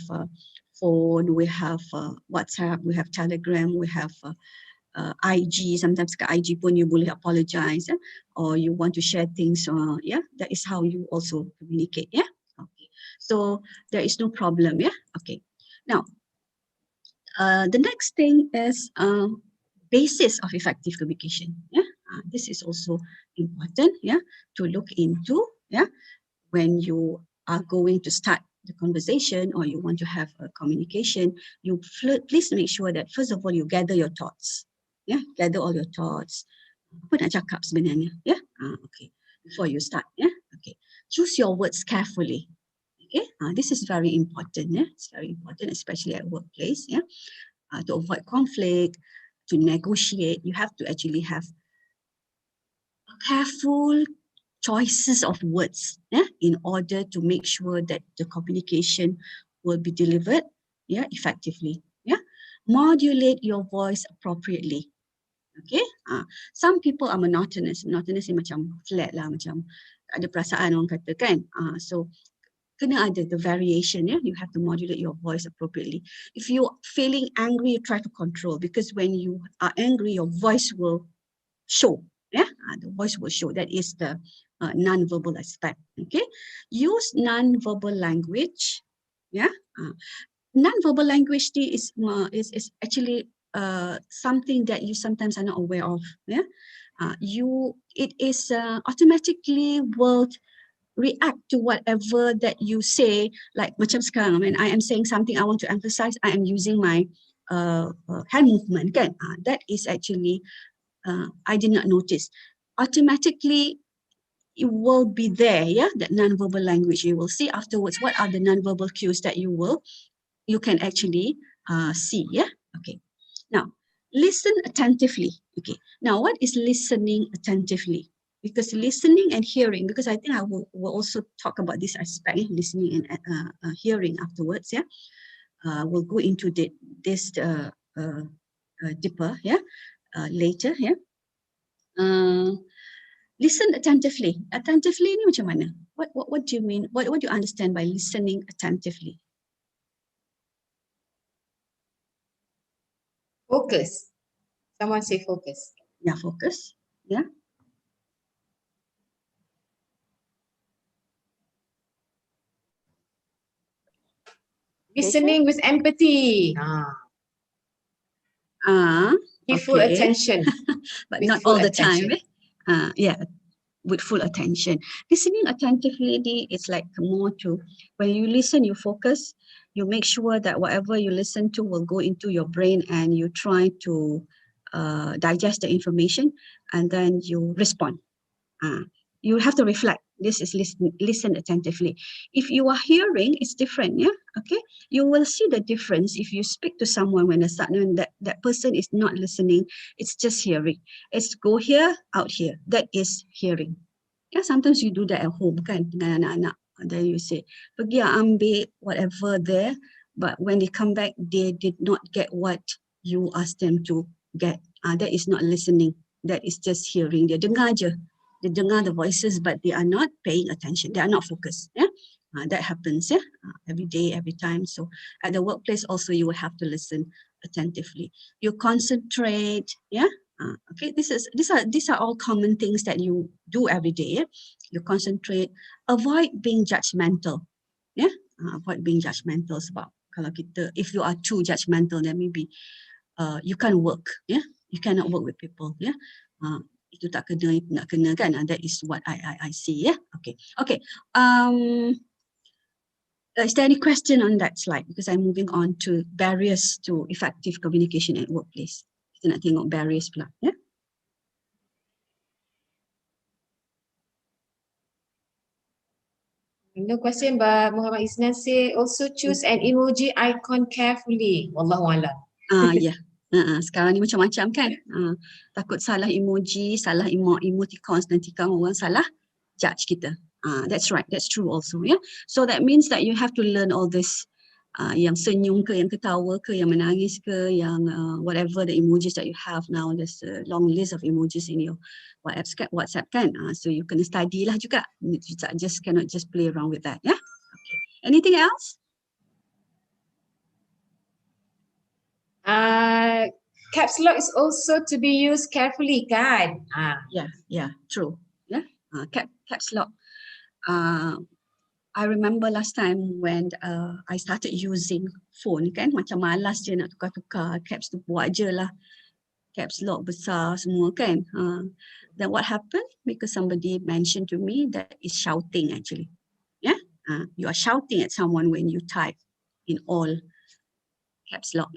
phone, we have WhatsApp, we have Telegram, we have IG. Sometimes kat IG pun you boleh apologize, or you want to share things. Yeah, that is how you also communicate. Yeah. Okay. So there is no problem. Yeah. Okay. Now, the next thing is basis of effective communication. Yeah. This is also important. Yeah, to look into. Yeah, when you are going to start the conversation or you want to have a communication, you please make sure that first of all you gather your thoughts. Yeah, gather all your thoughts. Apa nak cakap sebenarnya? Yeah, okay. Before you start, yeah, okay. Choose your words carefully. Okay, this is very important. Yeah, it's very important, especially at workplace. Yeah, to avoid conflict, to negotiate, you have to actually have careful choices of words. Yeah, in order to make sure that the communication will be delivered, yeah, effectively. Yeah, modulate your voice appropriately. Okay, some people are monotonous. Monotonous ni macam flat lah, macam ada perasaan orang kata kan. So kena ada the variation, yeah. You have to modulate your voice appropriately. If you're feeling angry, you try to control, because when you are angry, your voice will show. Yeah, the voice will show. That is the non-verbal aspect. Okay, use non-verbal language. Yeah, non-verbal language is actually something that you sometimes are not aware of. Yeah, it is automatically will react to whatever that you say. Like macam sekarang, when I am saying something I want to emphasize, I am using my hand movement. Kan? That is actually I did not notice. Automatically, it will be there. Yeah, that non-verbal language. You will see afterwards what are the non-verbal cues that you can actually see. Yeah. Okay. Now, listen attentively. Okay. Now, what is listening attentively? Because listening and hearing, because I think I will also talk about this aspect, listening and hearing afterwards. Yeah. We'll go into this deeper. Yeah. Later. Yeah. Listen attentively. Attentively ni macam mana? What do you mean? What do you understand by listening attentively? Focus. Someone say focus. Yeah, focus. Yeah. Listening with empathy. Give full Okay. attention. But With not full all the attention. time. Yeah, with full attention. Listening attentively, it's like more to, when you listen, you focus, you make sure that whatever you listen to will go into your brain and you try to digest the information and then you respond. You have to reflect. This is listen attentively. If you are hearing, it's different, yeah? Okay. You will see the difference if you speak to someone when that person is not listening, it's just hearing. It's go here, out here. That is hearing. Yeah, sometimes you do that at home, kan, dengan anak-anak. And then you say, pergi ambil whatever there, but when they come back, they did not get what you asked them to get. That is not listening. That is just hearing. Dia dengar je. They dengar the voices, but they are not paying attention. They are not focused. Yeah, that happens. Yeah, every day, every time. So at the workplace, also you will have to listen attentively. You concentrate. Yeah. Okay. These are all common things that you do every day. Yeah? You concentrate. Avoid being judgmental. Yeah. Avoid being judgmental. Sebab kalau kita, if you are too judgmental, then maybe you can't work. Yeah. You cannot work with people. Yeah. Itu tak kena, itu nak kena kan. That is what I see. Yeah. Okay. Okay. Is there any question on that slide? Because I'm moving on to barriers to effective communication at workplace. Kita nak tengok barriers pula. Yeah. No question, but Muhammad Isnan say also choose an emoji icon carefully. Wallahualam. Yeah. Sekarang ni macam-macam kan. Takut salah emoji, salah emoticons, nanti kan orang salah judge kita. That's right. That's true also. Yeah. So that means that you have to learn all this. Yang senyum ke, yang ketawa ke, yang menangis ke, yang whatever the emojis that you have now. There's a long list of emojis in your WhatsApp kan. So you kena study lah juga. You cannot just play around with that. Yeah. Okay. Anything else? Caps lock is also to be used carefully, kan? Yeah, true. Yeah, caps lock. I remember last time when I started using phone kan, macam malas je nak tukar-tukar, caps tu buat je lah. Caps lock besar semua kan. Then what happened? Because somebody mentioned to me that is shouting actually. Yeah, you are shouting at someone when you type in all caps lock.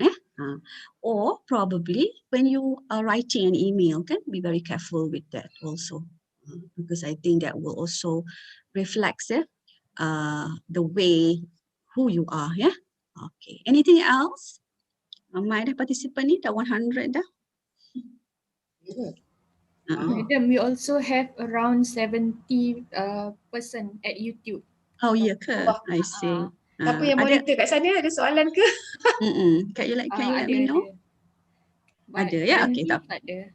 Or probably when you are writing an email, can be very careful with that also, because I think that will also reflect the way who you are. Yeah. Okay. Anything else? Ramai dah participant ni, dah 100 dah. Madam, we also have around 70 person at YouTube. Oh ya ke? I see. Siapa yang monitor kat sana, ada soalan ke? Can you let me know? Ada ya? Okay, tak ada.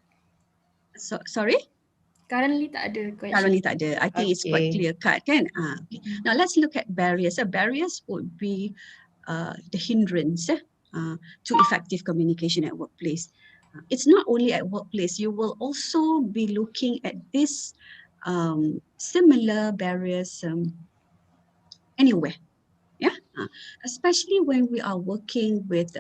Sorry? Currently tak ada question. Currently tak ada. I think it's quite clear cut kan? Okay. Now let's look at barriers. Barriers would be the hindrance to effective communication at workplace. It's not only at workplace. You will also be looking at this similar barriers anywhere. Yeah, especially when we are working with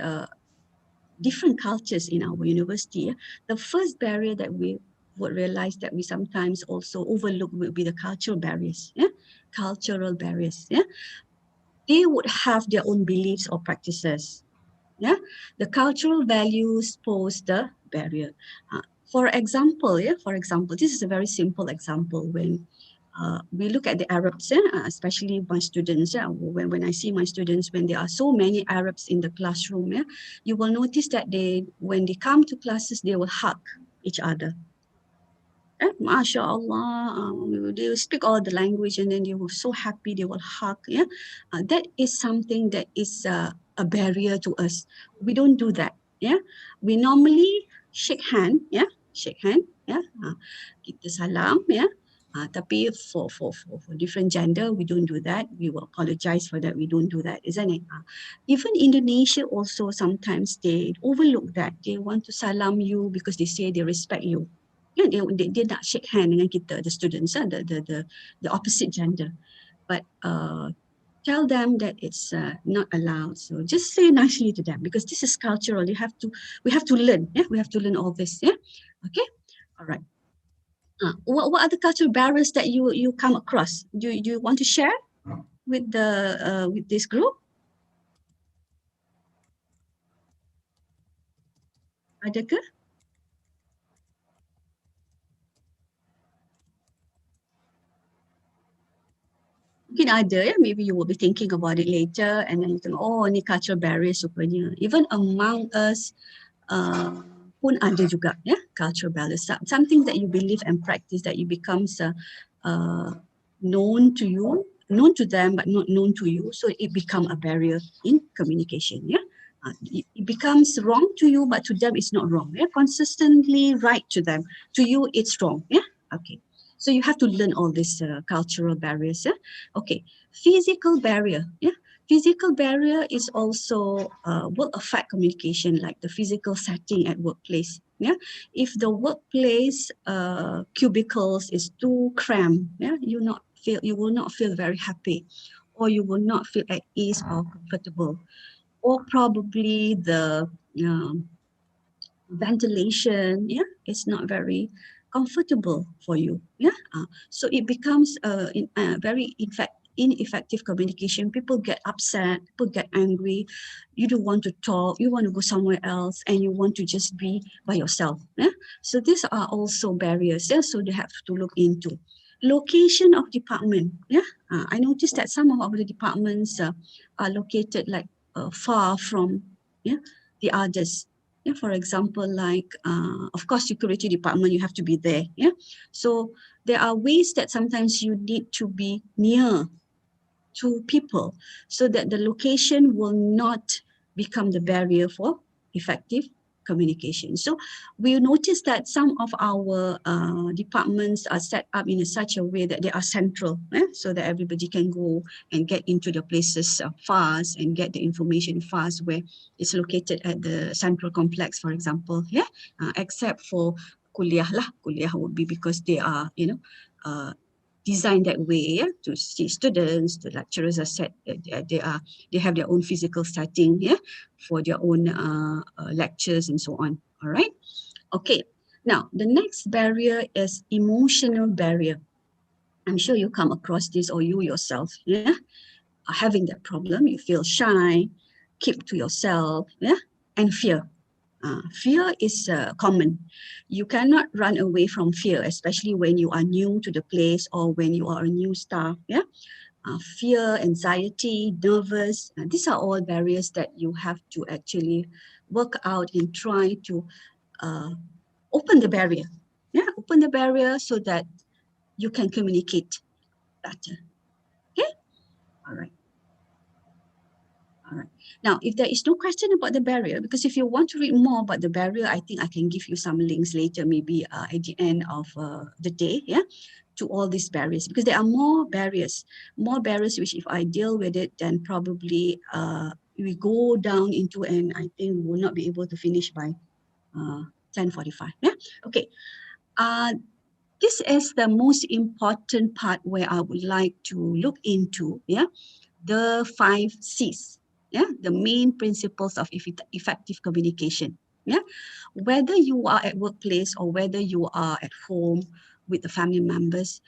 different cultures in our university. The first barrier that we would realize that we sometimes also overlook will be the cultural barriers. Yeah, cultural barriers. Yeah, they would have their own beliefs or practices. Yeah, the cultural values pose the barrier. For example, this is a very simple example when we look at the Arabs, especially my students. When I see my students, when there are so many Arabs in the classroom, you will notice that when they come to classes, they will hug each other. MashaAllah, they will speak all the language and then they were so happy, they will hug. Yeah, that is something that is a barrier to us. We don't do that. Yeah, we normally shake hand. Yeah, shake hand. Yeah, kita salam. Yeah. Tapi for different gender, we don't do that. We will apologize for that. We don't do that, isn't it? Even Indonesia also sometimes they overlook that. They want to salam you because they say they respect you. Yeah, they not shake hand dengan kita, the students, the opposite gender. But tell them that it's not allowed. So just say nicely to them because this is cultural. We have to learn. Yeah, we have to learn all this. Yeah, okay, all right. What are the cultural barriers that you come across? Do you want to share with with this group? Ada ke? Mungkin ada ya, maybe you will be thinking about it later and then you think, oh ni cultural barriers rupanya. Even among us pun ada juga ya, cultural barriers. Something that you believe and practice that you becomes known to you, known to them but not known to you, so it become a barrier in communication. Yeah, it becomes wrong to you but to them it's not wrong. Yeah, consistently right to them, to you it's wrong. Yeah, okay. So you have to learn all these cultural barriers. Yeah, okay. Physical barrier. Yeah, physical barrier is also will affect communication, like the physical setting at workplace. Yeah, if the workplace cubicles is too cramped, yeah, you will not feel very happy, or you will not feel at ease or comfortable, or probably the ventilation, yeah, it's not very comfortable for you. Yeah, so it becomes very ineffective communication. People get upset, people get angry. You don't want to talk, you want to go somewhere else, and you want to just be by yourself. Yeah, so these are also barriers. Yeah, so they have to look into location of department. Yeah, I noticed that some of our departments are located like far from the others. Yeah, for example, like of course, security department, you have to be there. Yeah, so there are ways that sometimes you need to be near to people so that the location will not become the barrier for effective communication. So we notice that some of our departments are set up in such a way that they are central, so that everybody can go and get into the places fast and get the information fast, where it's located at the central complex, for example. Yeah, except for kuliah lah. Kuliah would be because they are, designed that way, yeah, to see students. The lecturers are set, they have their own physical setting, yeah, for their own lectures and so on. All right, okay. Now the next barrier is emotional barrier. I'm sure you come across this, or you yourself, yeah, are having that problem. You feel shy, keep to yourself, yeah, and fear. Fear is common. You cannot run away from fear, especially when you are new to the place or when you are a new staff. Yeah, fear, anxiety, nervous. These are all barriers that you have to actually work out and try to open the barrier. Yeah, open the barrier so that you can communicate better. Okay, all right. All right. Now, if there is no question about the barrier, because if you want to read more about the barrier, I think I can give you some links later, maybe at the end of the day, yeah, to all these barriers, because there are more barriers, which if I deal with it, then probably we go down into, and I think we will not be able to finish by 10:45. Yeah, okay. This is the most important part where I would like to look into, yeah, the 5 C's. Yeah, the main principles of effective communication. Yeah, whether you are at workplace or whether you are at home with the family members,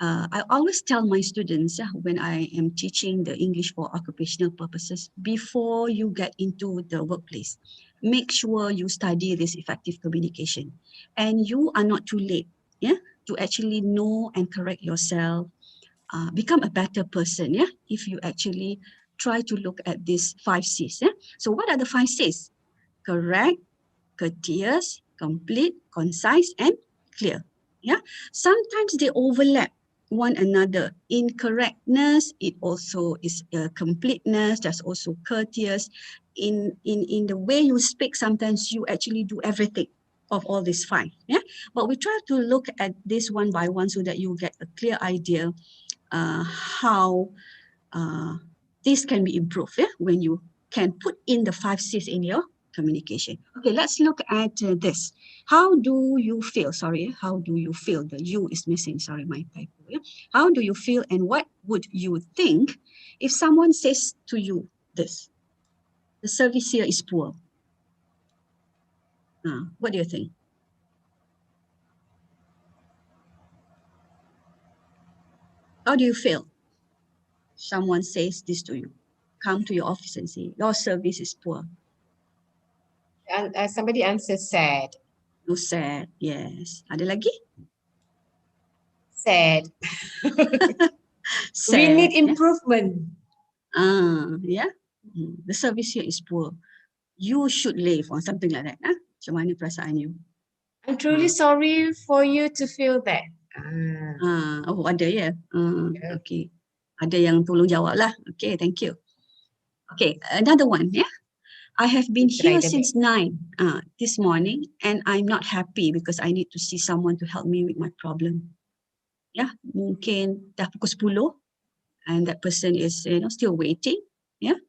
I always tell my students, when I am teaching the English for occupational purposes, before you get into the workplace, make sure you study this effective communication, and you are not too late, yeah, to actually know and correct yourself, become a better person, yeah, if you actually try to look at these 5 C's. Yeah? So what are the 5 C's? Correct, courteous, complete, concise, and clear. Yeah, sometimes they overlap one another. In correctness, it also is completeness. There's also courteous. In the way you speak, sometimes you actually do everything. of all these 5. Yeah, but we try to look at this one by one so that you get a clear idea how this can be improved. Yeah, when you can put in the 5 C's in your communication. Okay, let's look at this. How do you feel? Sorry, how do you feel? The you is missing. Sorry, my typo. Yeah? How do you feel and what would you think if someone says to you this? The service here is poor. What do you think? How do you feel? Someone says this to you. Come to your office and say, your service is poor. And somebody answers sad. No, sad. Yes. Ada lagi? Sad. Sad. We need yeah? improvement. Yeah. The service here is poor. You should leave or something like that. Macam mana perasaan you? I'm truly sorry for you to feel that. Oh, ada ya? Okay. Ada yang tolong jawab lah. Okay, thank you. Okay, another one, yeah? I have been here since 9 this morning and I'm not happy because I need to see someone to help me with my problem. Yeah, mungkin dah pukul 10 and that person is still waiting. Yeah.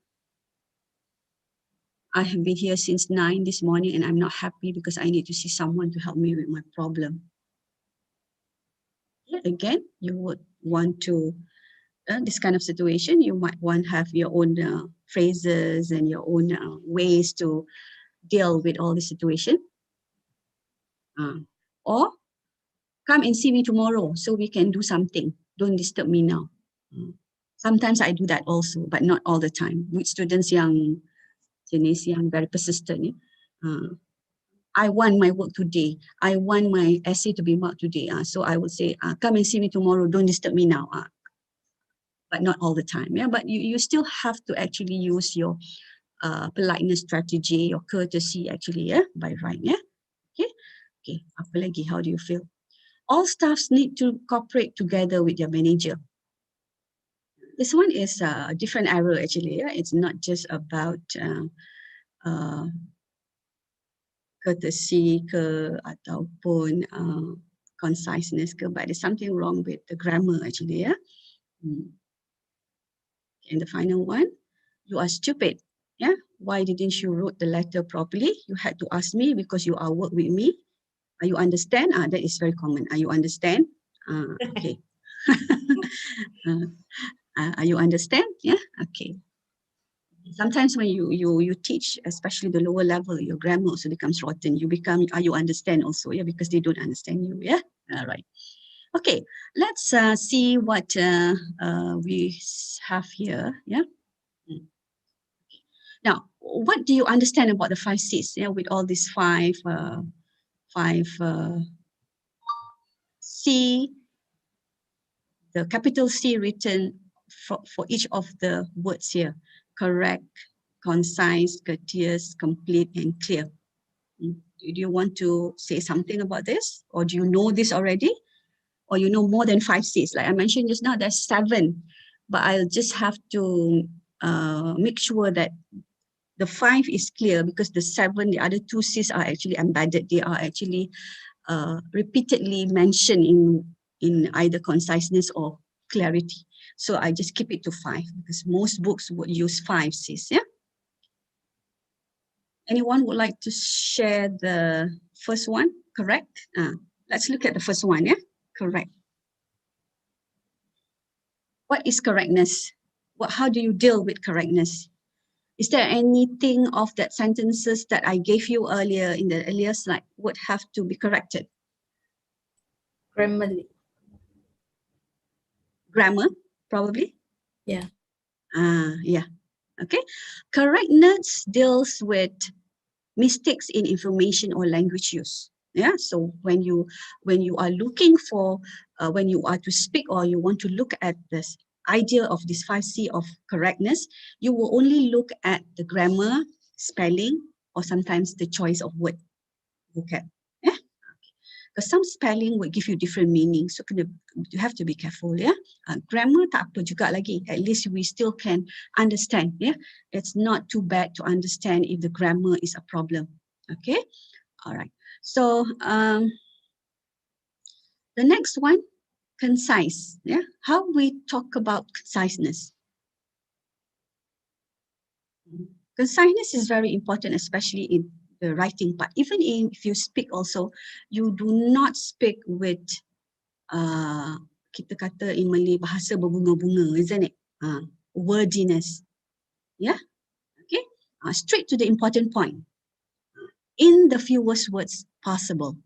I have been here since 9 this morning and I'm not happy because I need to see someone to help me with my problem. Again, you would want to, this kind of situation, you might want to have your own phrases and your own ways to deal with all the situation. Or come and see me tomorrow so we can do something. Don't disturb me now. Sometimes I do that also, but not all the time. With students yang jenis yang very persistent. I want my work today. I want my essay to be marked today. So I would say, come and see me tomorrow. Don't disturb me now. But not all the time. Yeah, but you still have to actually use your politeness strategy, your courtesy actually, yeah, by right. Yeah. Okay. Apa lagi? How do you feel? All staffs need to cooperate together with their manager. This one is a different error actually. Yeah? It's not just about courtesy ke ataupun conciseness ke, but there's something wrong with the grammar actually. Yeah. And the final one, you are stupid. Yeah. Why didn't you write the letter properly? You had to ask me because you are work with me. Are you understand? That is very common. Are you understand? Okay. Are you understand? Yeah. Okay. Sometimes when you teach, especially the lower level, your grammar also becomes rotten. You become, are you understand also? Yeah, because they don't understand you. Yeah. All right. Okay. Let's see what we have here. Yeah. Now, what do you understand about the 5 C's? Yeah, with all these five C, the capital C written for each of the words here. Correct, concise, courteous, complete, and clear. Do you want to say something about this? Or do you know this already? Or you know more than 5 C's? Like I mentioned just now, there's 7. But I'll just have to make sure that the 5 is clear because the 7, the other 2 C's are actually embedded. They are actually repeatedly mentioned in either conciseness or clarity. So I just keep it to 5 because most books would use 5 C's. Yeah. Anyone would like to share the first one? Correct. Let's look at the first one. Yeah. Correct. What is correctness? How do you deal with correctness? Is there anything of that sentences that I gave you earlier in the earlier slide would have to be corrected? Grammar, probably? Yeah. Yeah. Okay. Correctness deals with mistakes in information or language use. Yeah. So when you are looking for, when you are to speak or you want to look at this idea of this 5 C of correctness, you will only look at the grammar, spelling, or sometimes the choice of word vocab. Yeah. Because some spelling will give you different meanings, so you have to be careful. Yeah. Grammar tak apa juga lagi. At least we still can understand. Yeah. It's not too bad to understand if the grammar is a problem. Okay. All right. So the next one, concise. Yeah, how we talk about conciseness. Conciseness is very important, especially in the writing part. Even if you speak also, you do not speak with kita kata in Malay bahasa berbunga-bunga, isn't it? Wordiness. Yeah, okay. Straight to the important point. In the fewest words possible.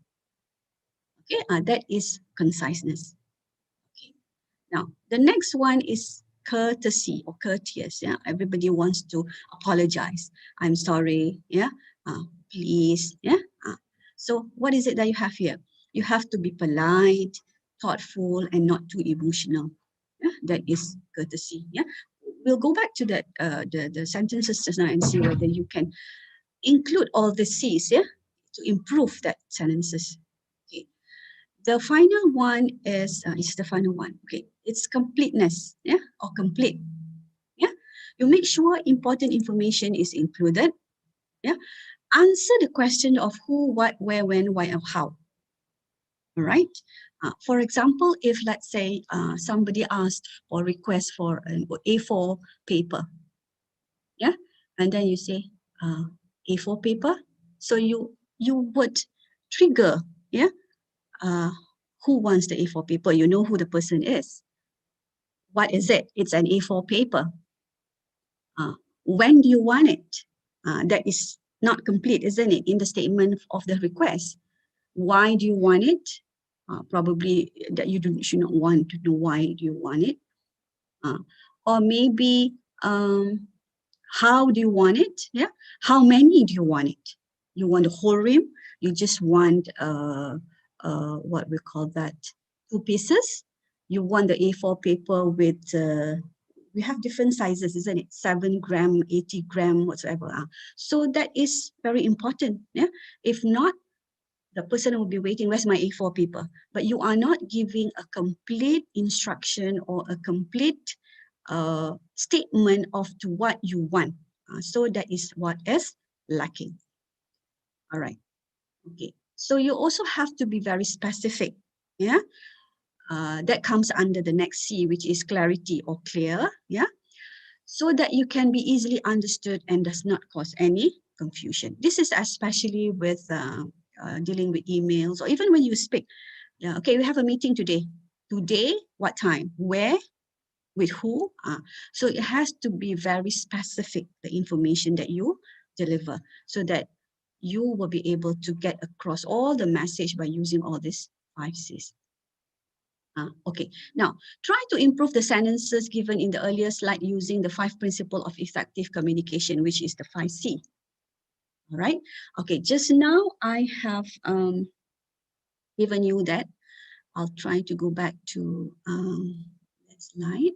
Okay, that is conciseness. Okay. Now, the next one is courtesy or courteous. Yeah, everybody wants to apologize. I'm sorry. Yeah, please. Yeah. So what is it that you have here? You have to be polite, thoughtful, and not too emotional. Yeah, that is courtesy. Yeah, we'll go back to that the sentences just now and see whether you can include all the C's. Yeah, to improve that sentences. Okay. The final one is the final one. Okay, it's completeness. Yeah, or complete. Yeah, you make sure important information is included. Yeah, answer the question of who, what, where, when, why, or how. All right. For example, if let's say somebody asked or request for an A4 paper. Yeah, and then you say A4 paper. So you would trigger. Yeah. Who wants the A4 paper? You know who the person is. What is it? It's an A4 paper. When do you want it? That is not complete, isn't it? In the statement of the request. Why do you want it? Probably that you should not want to know why do you want it. Or maybe how do you want it? Yeah. How many do you want it? You want the whole ream? You just want what we call that, 2 pieces. You want the A4 paper with we have different sizes, isn't it? 7 gram, 80 gram, whatsoever. So that is very important. Yeah. If not, the person will be waiting, where's my A4 paper? But you are not giving a complete instruction or a complete statement of to what you want. So that is what is lacking. All right. Okay. So you also have to be very specific. Yeah. That comes under the next C, which is clarity or clear. Yeah. So that you can be easily understood and does not cause any confusion. This is especially with dealing with emails or even when you speak. Yeah. Okay. We have a meeting today. Today, what time? Where? With who? So it has to be very specific, the information that you deliver, so that you will be able to get across all the message by using all these 5 C's. Okay, now try to improve the sentences given in the earlier slide using the 5 principles of effective communication, which is the 5C. All right, okay, just now I have given you that. I'll try to go back to that slide.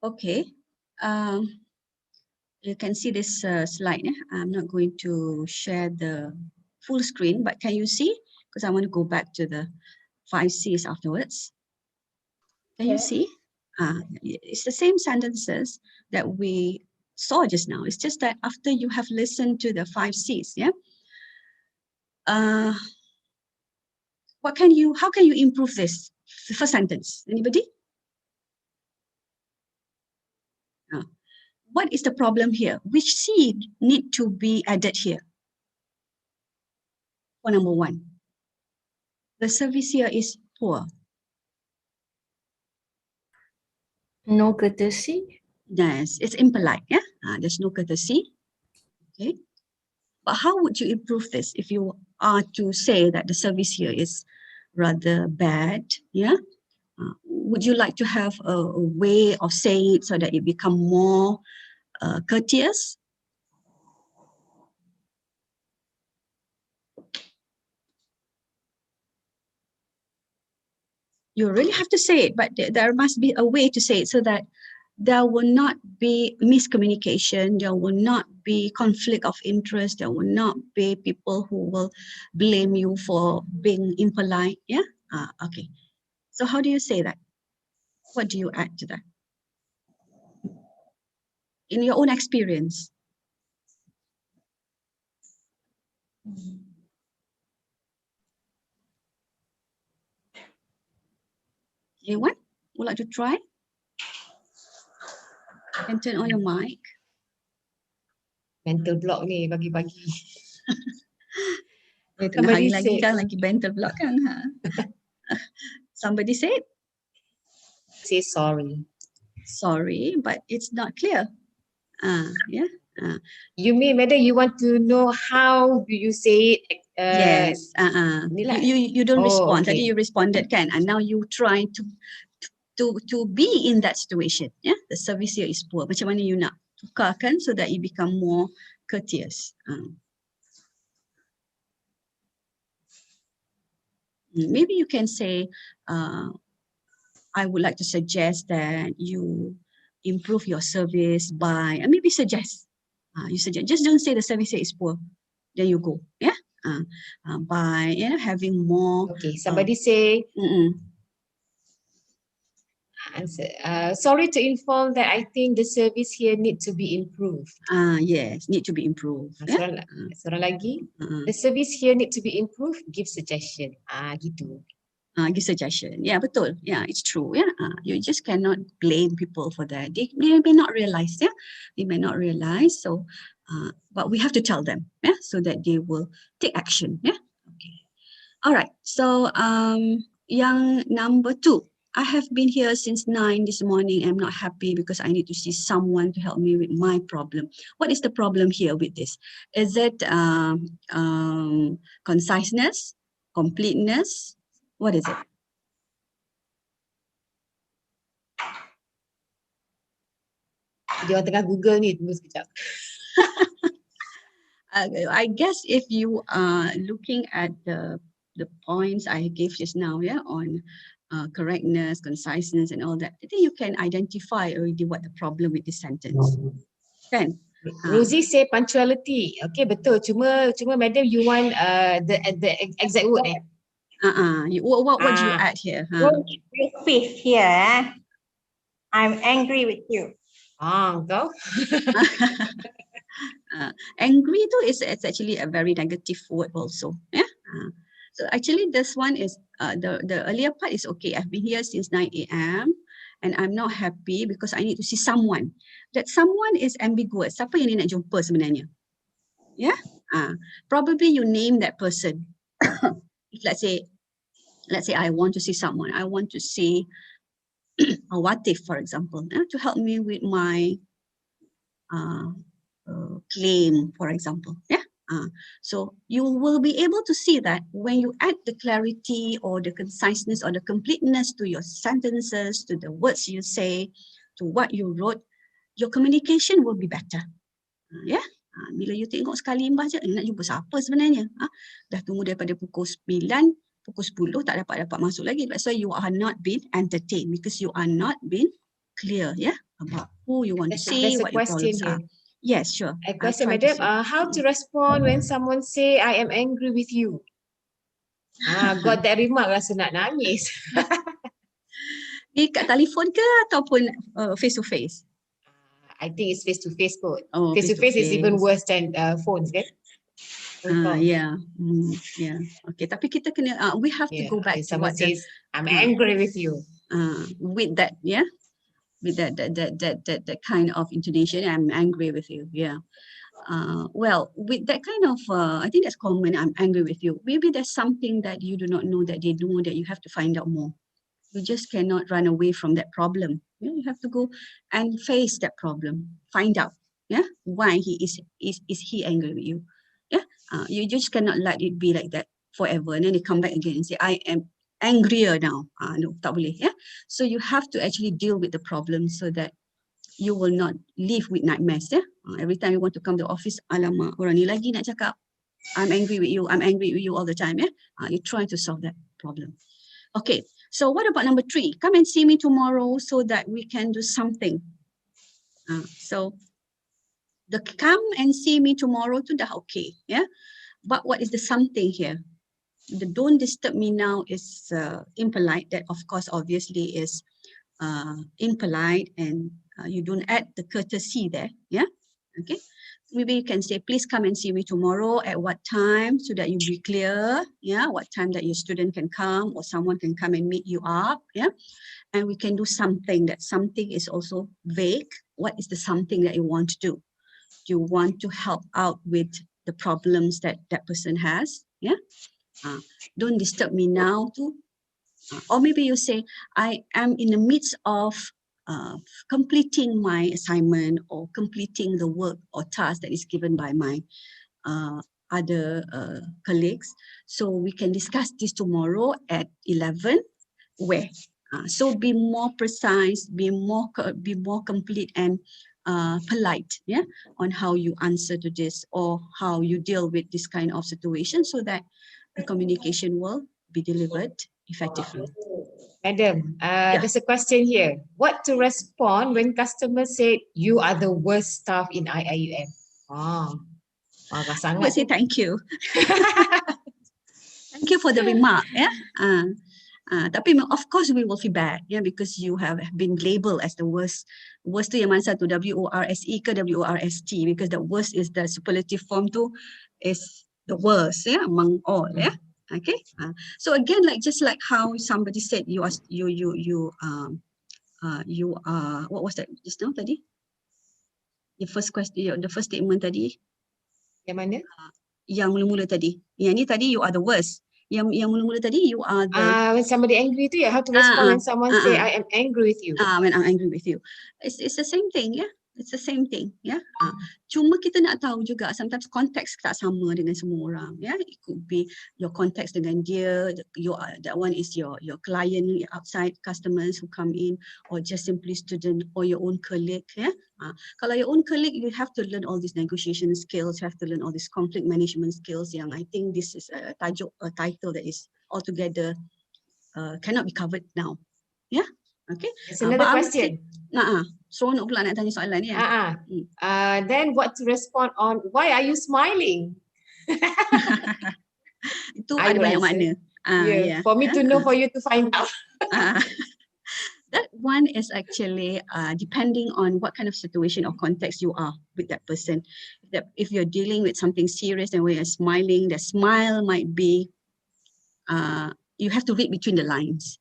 Okay, you can see this slide. I'm not going to share the full screen, but can you see? Because I want to go back to the 5 C's afterwards. Can you see? It's the same sentences that we saw just now. It's just that after you have listened to the 5 C's, yeah? How can you improve this? first sentence. Anybody? What is the problem here? Which C need to be added here? For number 1. The service here is poor. No courtesy. Yes, it's impolite. Yeah, there's no courtesy. Okay, but how would you improve this if you are to say that the service here is rather bad? Yeah, would you like to have a way of saying it so that it become more courteous? You really have to say it, but there must be a way to say it so that there will not be miscommunication, there will not be conflict of interest, there will not be people who will blame you for being impolite. Yeah, okay. So how do you say that? What do you add to that? In your own experience. Anyone would like to try? And turn on your mic. Mental block ni pagi-pagi. Tengah Somebody hari lagi said- kan lagi mental block kan. Somebody said Say sorry. sorry, but it's not clear. Yeah. You mean whether you want to know how do you say it? Yes. ni lah. You don't Oh, respond. Tadi okay. you responded kan, and now you try to be in that situation. Yeah, the service here is poor. Macam mana you nak tukarkan so that you become more courteous? Maybe you can say, I would like to suggest that you improve your service by, maybe suggest. You suggest, just don't say the service here is poor. Then you go. Yeah. By having more. Okay, somebody say, answer. Sorry to inform that I think the service here need to be improved. Yes, need to be improved. Yeah? Seorang lagi, the service here need to be improved, give suggestion. Gitu. Give suggestion. Yeah, betul. Yeah, it's true. Yeah, you just cannot blame people for that. They may not realize. Yeah, they may not realize. So, but we have to tell them. Yeah, so that they will take action. Yeah. Okay. All right. So, yang number 2. I have been here since 9 this morning. I'm not happy because I need to see someone to help me with my problem. What is the problem here with this? Is it conciseness, completeness? What is it? Dia orang tengah Google ni, tunggu sekejap. I guess if you are looking at the points I gave just now, yeah, on correctness, conciseness, and all that, I think you can identify already what the problem with this sentence. Kan? Rosie say punctuality. Okay, betul. Cuma madam, you want the exact word eh? What do you add here? Space here. I'm angry with you. Kau? Angry too is it's actually a very negative word also. Yeah. So actually this one is the earlier part is okay. I've been here since 9 a.m. and I'm not happy because I need to see someone. That someone is ambiguous. Siapa yang dia nak jumpa sebenarnya? Yeah. Probably you name that person. If let's say I want to see someone. I want to see Watif, for example, to help me with my claim, for example. Yeah. So you will be able to see that when you add the clarity or the conciseness or the completeness to your sentences, to the words you say, to what you wrote, your communication will be better. Yeah. Bila you tengok sekali imbas je, nak jumpa siapa sebenarnya? Dah tunggu daripada pukul 9, pukul 10 tak dapat masuk lagi. That's why you are not being entertained because you are not being clear, yeah, about who you want to see, what your problems are. Yes, sure. A question, madam. How to respond when someone say, I am angry with you? Got that remark, rasa nak nangis. Di kat telefon ke ataupun face to face? I think it's face to face kot. Oh, Face to face is even worse than phones, kan? Yeah. Yeah. Okay. Tapi kita kena, we have to Yeah. go back If to someone what the, says, I'm angry with you. with that, yeah, with that kind of intonation. I'm angry with you. Yeah. Well, with that kind of, I think that's common. I'm angry with you. Maybe there's something that you do not know that they know that you have to find out more. You just cannot run away from that problem. You have to go and face that problem. Find out, yeah, why he is he angry with you? Yeah, you just cannot let it be like that forever. And then they come back again and say, I am angrier now. No, tak boleh. Yeah, so you have to actually deal with the problem so that you will not live with nightmares. Yeah, every time you want to come to the office, alamak, orang ni lagi nak cakap, I'm angry with you. I'm angry with you all the time. Yeah, you try to solve that problem. Okay, so what about number 3? Come and see me tomorrow so that we can do something. So the come and see me tomorrow tu dah okay, yeah. But what is the something here? The don't disturb me now is impolite. That of course obviously is impolite, and you don't add the courtesy there, yeah. Okay. Maybe you can say, please come and see me tomorrow at what time, so that you be clear, yeah, what time that your student can come or someone can come and meet you up, yeah. And we can do something. That something is also vague. What is the something that you want to do? You want to help out with the problems that that person has, yeah. Don't disturb me now too. Or maybe you say, I am in the midst of completing my assignment or completing the work or task that is given by my other colleagues. So we can discuss this tomorrow at 11. Where? So be more precise, be more complete and polite, yeah, on how you answer to this or how you deal with this kind of situation, so that the communication will be delivered effectively. Madam, there's a question here. What to respond when customers say you are the worst staff in IIUM? Marah I would sangat. say thank you. Thank you for the remark. Yeah. Tapi of course we will feel bad, yeah, because you have been labelled as the worst. Worst tu yang mana satu, WORSE ke WORST, because the worst is the superlative form tu is the worst, yeah, among all, yeah. Okay. So again, like just like how somebody said, you are what was that just now tadi? The first question, the first statement tadi. Yang mana? Yang mula-mula tadi. Yang ni tadi you are the worst. Yang mula-mula tadi you are the When somebody angry to you, how to respond when someone say I am angry with you? when I'm angry with you. It's the same thing, yeah. It's the same thing, yeah. Cuma kita nak tahu juga sometimes konteks tak sama dengan semua orang, yeah. It could be your context dengan dia, that one is your client, your outside customers who come in, or just simply student or your own colleague, yeah. Kalau your own colleague, you have to learn all these negotiation skills, you have to learn all these conflict management skills. Yang I think this is a title that is altogether cannot be covered now, yeah. Okay. There's another question. Seronok pula nak tanya soalan ni. Then what to respond on? Why are you smiling? Itu I ada will banyak answer. makna. Yeah. For me to know, for you to find out. That one is actually depending on what kind of situation or context you are with that person. If you're dealing with something serious and when you're smiling, the smile might be, you have to read between the lines.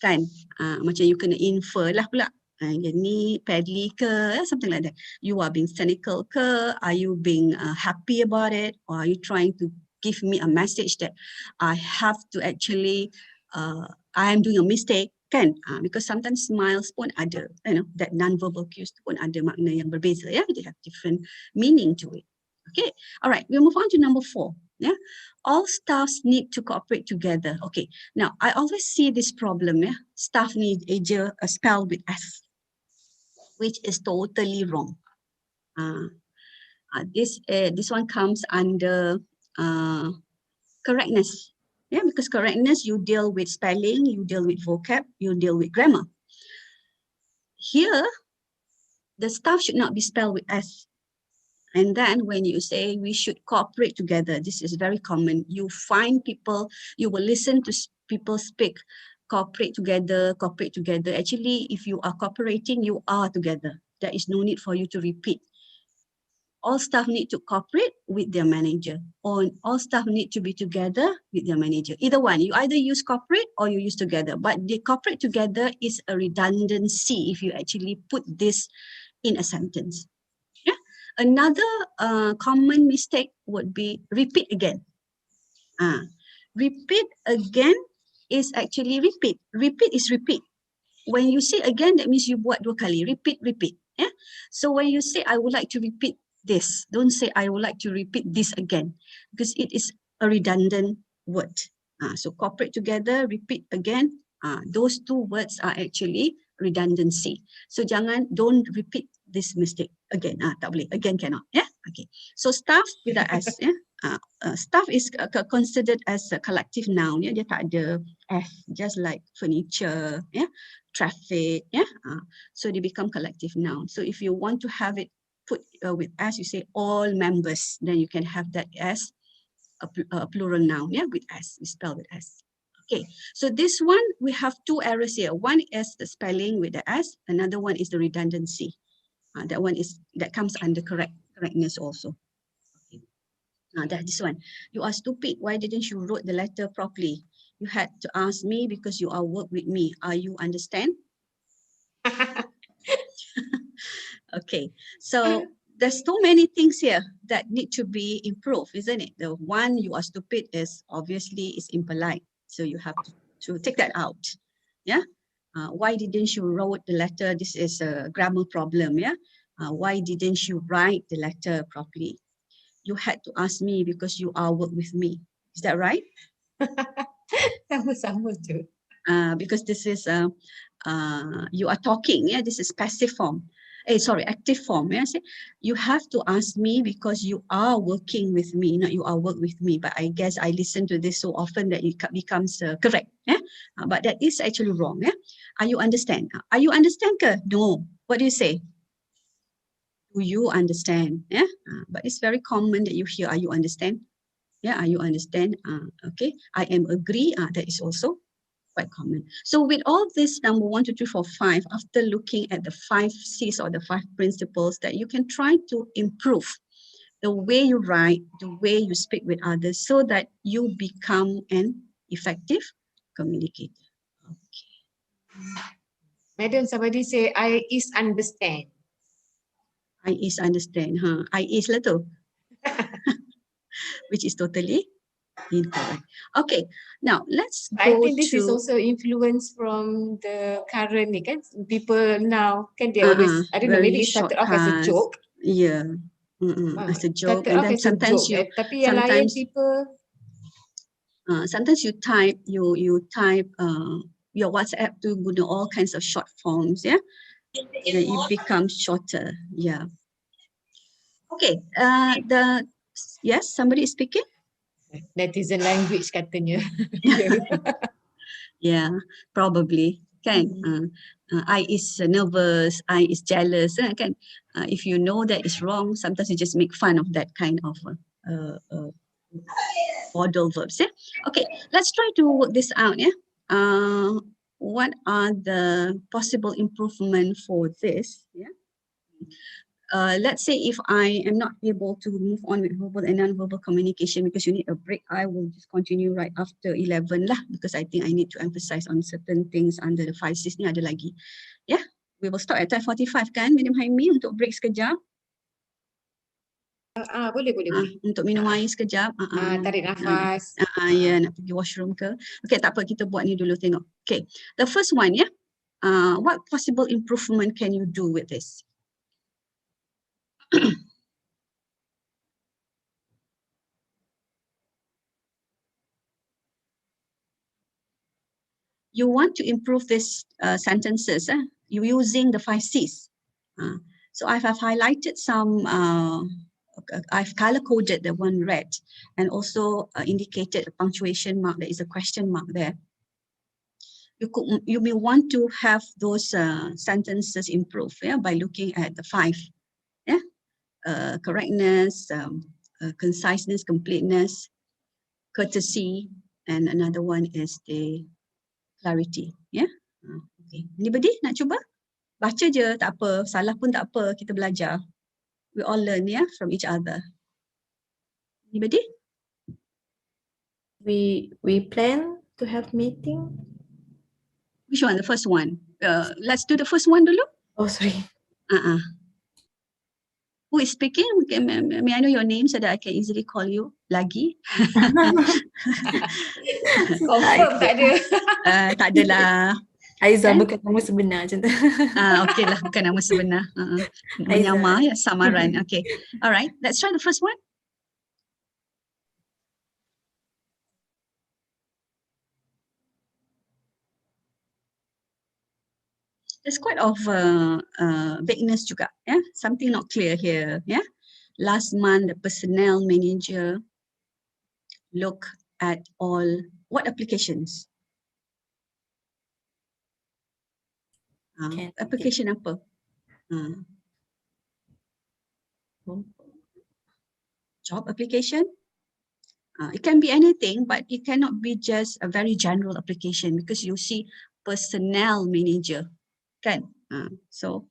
Kan? Macam you kena infer lah pula. Yang ni pedly ke, something like that. You are being cynical ke? Are you being happy about it? Or are you trying to give me a message that I have to actually, I am doing a mistake? Kan? Because sometimes smiles pun ada, you know, that non-verbal cues pun ada makna yang berbeza, yeah? They have different meaning to it. Okay, all right, we'll move on to number 4. Yeah, all staffs need to cooperate together. Okay, now I always see this problem. Yeah, staff need eja spelled with S, which is totally wrong. This one comes under correctness. Yeah, because correctness, you deal with spelling, you deal with vocab, you deal with grammar. Here, the staff should not be spelled with S. And then when you say we should cooperate together, this is very common. You find people, you will listen to people speak, cooperate together, cooperate together. Actually, if you are cooperating, you are together. There is no need for you to repeat all staff need to cooperate with their manager, or all staff need to be together with their manager. Either one, you either use cooperate or you use together, but the cooperate together is a redundancy if you actually put this in a sentence. Yeah. Another common mistake would be repeat again. Repeat again is actually repeat. Repeat is repeat. When you say again, that means you buat dua kali. Repeat, repeat. Yeah. So when you say, I would like to repeat this, don't say, I would like to repeat this again, because it is a redundant word. So cooperate together, repeat again. Those two words are actually redundancy. So don't repeat this mistake again. Tak boleh. Again cannot. Yeah. Okay. So staff with a S. Yeah. Staff is considered as a collective noun. Yeah. Dia tak ada S, just like furniture. Yeah. Traffic. Yeah. So they become collective noun. So if you want to have it put with S, you say all members, then you can have that as a plural noun, yeah, with S, we spell with S. Okay, so this one, we have two errors here. One is the spelling with the S, another one is the redundancy. That comes under correctness also. Okay. That this one, you are stupid, why didn't you wrote the letter properly? You had to ask me because you are work with me. Are you understand? Okay, so there's too many things here that need to be improved, isn't it? The one, you are stupid, is obviously is impolite. So you have to take that out. Yeah. Why didn't you wrote the letter? This is a grammar problem. Yeah. Why didn't you write the letter properly? You had to ask me because you are work with me. Is that right? Sama-sama tu. Because this is you are talking. Yeah. This is passive form. Active form. Yeah, say you have to ask me because you are working with me, not you are work with me. But I guess I listen to this so often that it becomes correct. Yeah, but that is actually wrong. Yeah, are you understand? Are you understand? Ke? No. What do you say? Do you understand? Yeah, but it's very common that you hear. Are you understand? Yeah, are you understand? Okay, I am agree. That is also quite common. So with all this number 1, 2, 3, 4, 5, after looking at the 5 C's or the 5 principles, that you can try to improve the way you write, the way you speak with others, so that you become an effective communicator. Okay. Madam, somebody say, I is understand. I is understand. I is lah tu. Which is totally incorrect. Okay, now let's go I think this is to also influence from the current ni kan, people now can they always, I don't know, very maybe it started off as a shortcuts. joke. Yeah, as a joke, Started and off then as a sometimes joke, you tapi yang lain people, sometimes you type your WhatsApp to guna all kinds of short forms, yeah, and then it becomes shorter. Yeah. Okay. Yes, somebody is speaking. netizen language katanya. Yeah, probably. Kan? I is nervous, I is jealous. Kan? If you know that is wrong, sometimes you just make fun of that kind of modal verbs. Yeah. Okay, let's try to work this out. Yeah. What are the possible improvement for this? Yeah. Let's say if I am not able to move on with verbal and non-verbal communication because you need a break, I will just continue right after 11 lah, because I think I need to emphasize on certain things under the 5 C's ni ada lagi. Yeah, we will start at 10:45 kan, Madam Haimi, untuk break sekejap. Boleh. Untuk minum air sekejap. Tarik nafas. Ya, nak pergi washroom ke. Okay, tak apa, kita buat ni dulu tengok. Okay, the first one, yeah. What possible improvement can you do with this? You want to improve this sentences, you're using the 5 C's. So I have highlighted some, I've color-coded the one red and also indicated a punctuation mark, there is a question mark there. You may want to have those sentences improved, yeah, by looking at the 5, yeah, correctness, conciseness, completeness, courtesy, and another one is the clarity. Yeah. Okay. Anybody nak cuba? Baca je, tak apa. Salah pun tak apa. Kita belajar. We all learn, yeah, from each other. Anybody? We plan to have meeting. Which one? The first one. Let's do the first one dulu. Oh, sorry. Who is speaking? May I know your name so that I can easily call you lagi? Confirm tak ada. Tak adalah. Aiza Kan? bukan nama sebenar macam tu. Okey lah, bukan nama sebenar. Menyamar ya, samaran. Okay. Alright, let's try the first one. There's quite of vagueness juga, yeah. Something not clear here, yeah. Last month, the personnel manager look at all what applications? Application apa? Job application. It can be anything, but it cannot be just a very general application because you see personnel manager. Kan? So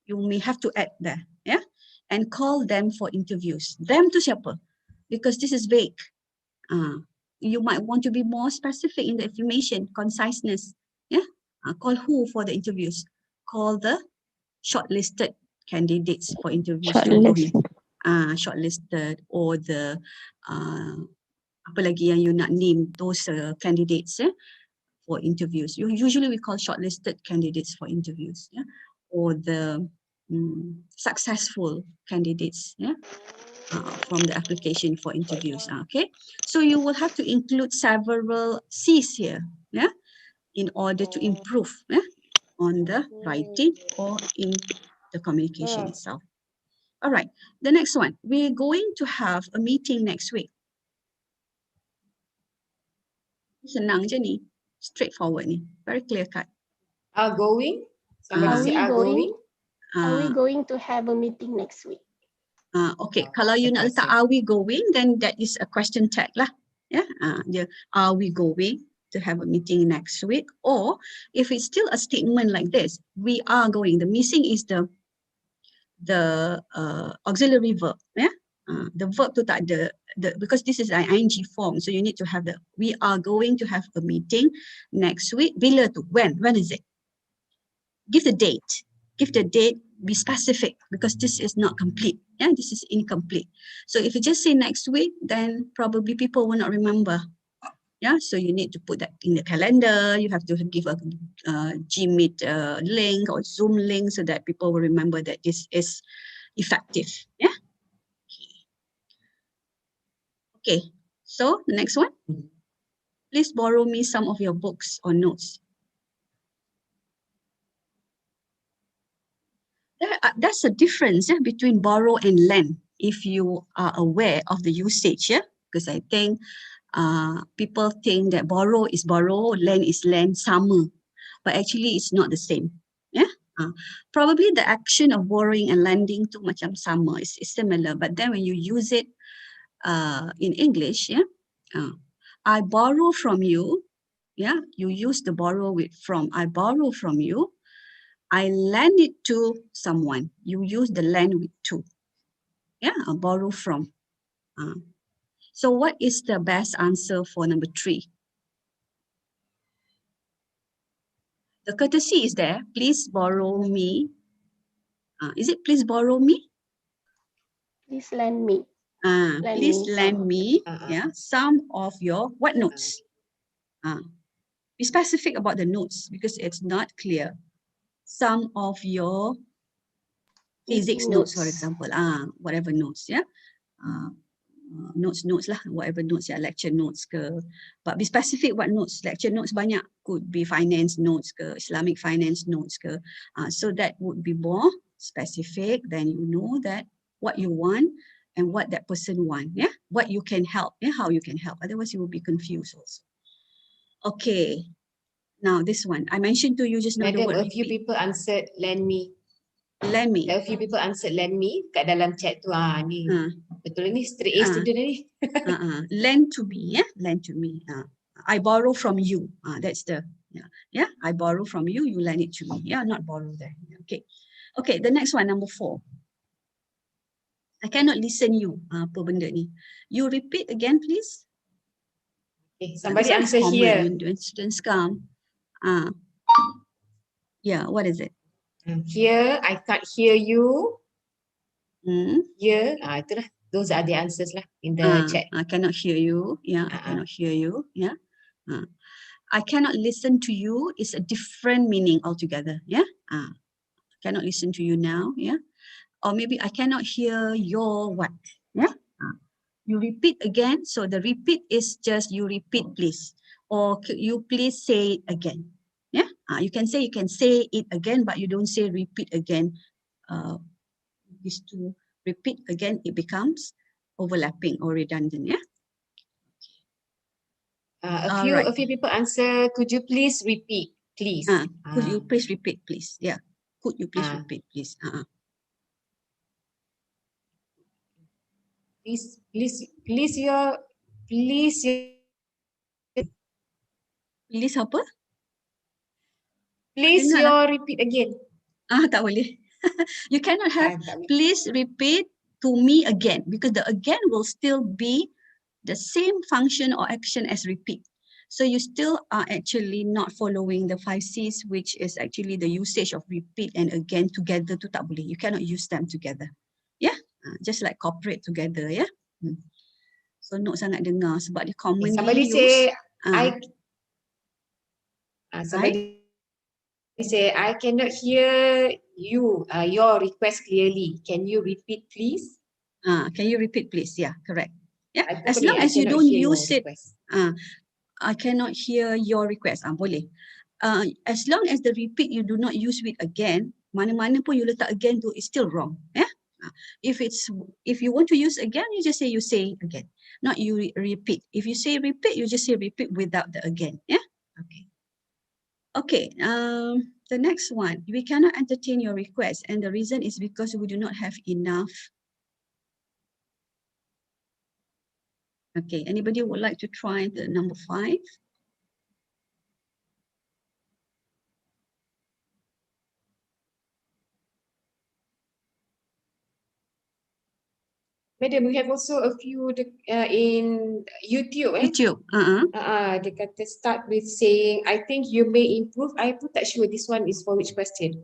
you may have to add there, yeah, and call them for interviews. Them tu siapa? Because this is vague. You might want to be more specific in the information, conciseness, yeah. Call who for the interviews? Call the shortlisted candidates for interviews. Shortlisted or the apa lagi yang you nak name those candidates, yeah, for interviews. Usually we call shortlisted candidates for interviews, yeah, or the successful candidates, yeah, from the application for interviews. Okay, so you will have to include several C's here, yeah, in order to improve, yeah, on the writing or in the communication itself. All right, the next one, we're going to have a meeting next week. Senang je ni. Straightforward ni, very clear cut. Are going? Somebody say are going? Are we going to have a meeting next week? Okay, kalau you nak letak are we going, then that is a question tag lah. Yeah, are we going to have a meeting next week? Or if it's still a statement like this, we are going. The missing is the auxiliary verb. Yeah, the verb tu tak ada. Because this is an ing form, so you need to have the we are going to have a meeting next week. Bila tu? When is it? Give the date. Give the date, be specific because this is not complete. Yeah, this is incomplete. So if you just say next week, then probably people will not remember. Yeah, so you need to put that in the calendar. You have to give a Gmeet link or Zoom link so that people will remember that this is effective. Yeah. Okay, so the next one. Please borrow me some of your books or notes. There's a difference between borrow and lend if you are aware of the usage, yeah? Because I think people think that borrow is borrow, lend is lend, sama. But actually it's not the same, yeah? Probably the action of borrowing and lending tu macam sama, is similar. But then when you use it in English, yeah, I borrow from you, yeah, you use the borrow with from. I borrow from you. I lend it to someone. You use the lend with to. Yeah, I borrow from. So what is the best answer for number 3? The courtesy is there. Please borrow me. Is it please borrow me? Please lend me. Please lend me, yeah, some of your what notes? Be specific about the notes because it's not clear. Some of your physics notes, for example, whatever notes, yeah, notes lah, whatever notes, yeah, lecture notes ke. But be specific what notes. Lecture notes banyak, could be finance notes ke, Islamic finance notes ke. So that would be more specific. Then you know that what you want and what that person want, yeah, what you can help, yeah, how you can help. Otherwise you will be confused also. Okay, now this one I mentioned to you just now. Madam, a few people answered lend me. Lend me. A few people answered lend me kat dalam chat tu. Ni betul ni straight A student ni. Lend to me, yeah, lend to me. I borrow from you. That's the yeah. I borrow from you. You lend it to me. Yeah, not borrow there. Okay, okay. The next one, number 4. I cannot listen you. Apa benda ni? You repeat again, please. Okay, somebody This one is answer common here. when students come. Yeah, what is it? Here, I can't hear you. Hmm. Here, itulah. Those are the answers lah in the chat. I cannot hear you. Yeah, I cannot hear you. Yeah. I cannot listen to you is a different meaning altogether. Yeah. Cannot listen to you now. Yeah. Or maybe I cannot hear your what. Yeah. You repeat again. So the repeat is just you repeat please. Or you please say it again. Yeah. You can say it again, but you don't say repeat again. Is to repeat again, it becomes overlapping or redundant. Yeah. A few people answer, could you please repeat, please? Could you please repeat, please? Yeah. Could you please repeat, please? Please apa? Please your repeat again. Tak boleh. You cannot have please repeat to me again, because the again will still be the same function or action as repeat. So you still are actually not following the 5 C's, which is actually the usage of repeat and again together tu tak boleh. You cannot use them together. Yeah, just like cooperate together. Yeah. So not sangat dengar sebab dia commonly somebody use. Say somebody say I cannot hear you your request clearly. Can you repeat, please? Can you repeat, please? Yeah, correct. Yeah, as Pokoknya, long as you don't use it. request. I cannot hear your request. Boleh. As long as the repeat you do not use with again, mana-mana pun you letak again tu is still wrong. Yeah. If you want to use again, you just say again. Not you repeat. If you say repeat, you just say repeat without the again. Yeah. Okay. Okay. The next one, we cannot entertain your request, and the reason is because we do not have enough. Okay, anybody would like to try the number 5? Madam, we have also a few in YouTube. YouTube. They kata start with saying, I think you may improve. I pun tak sure this one is for which question.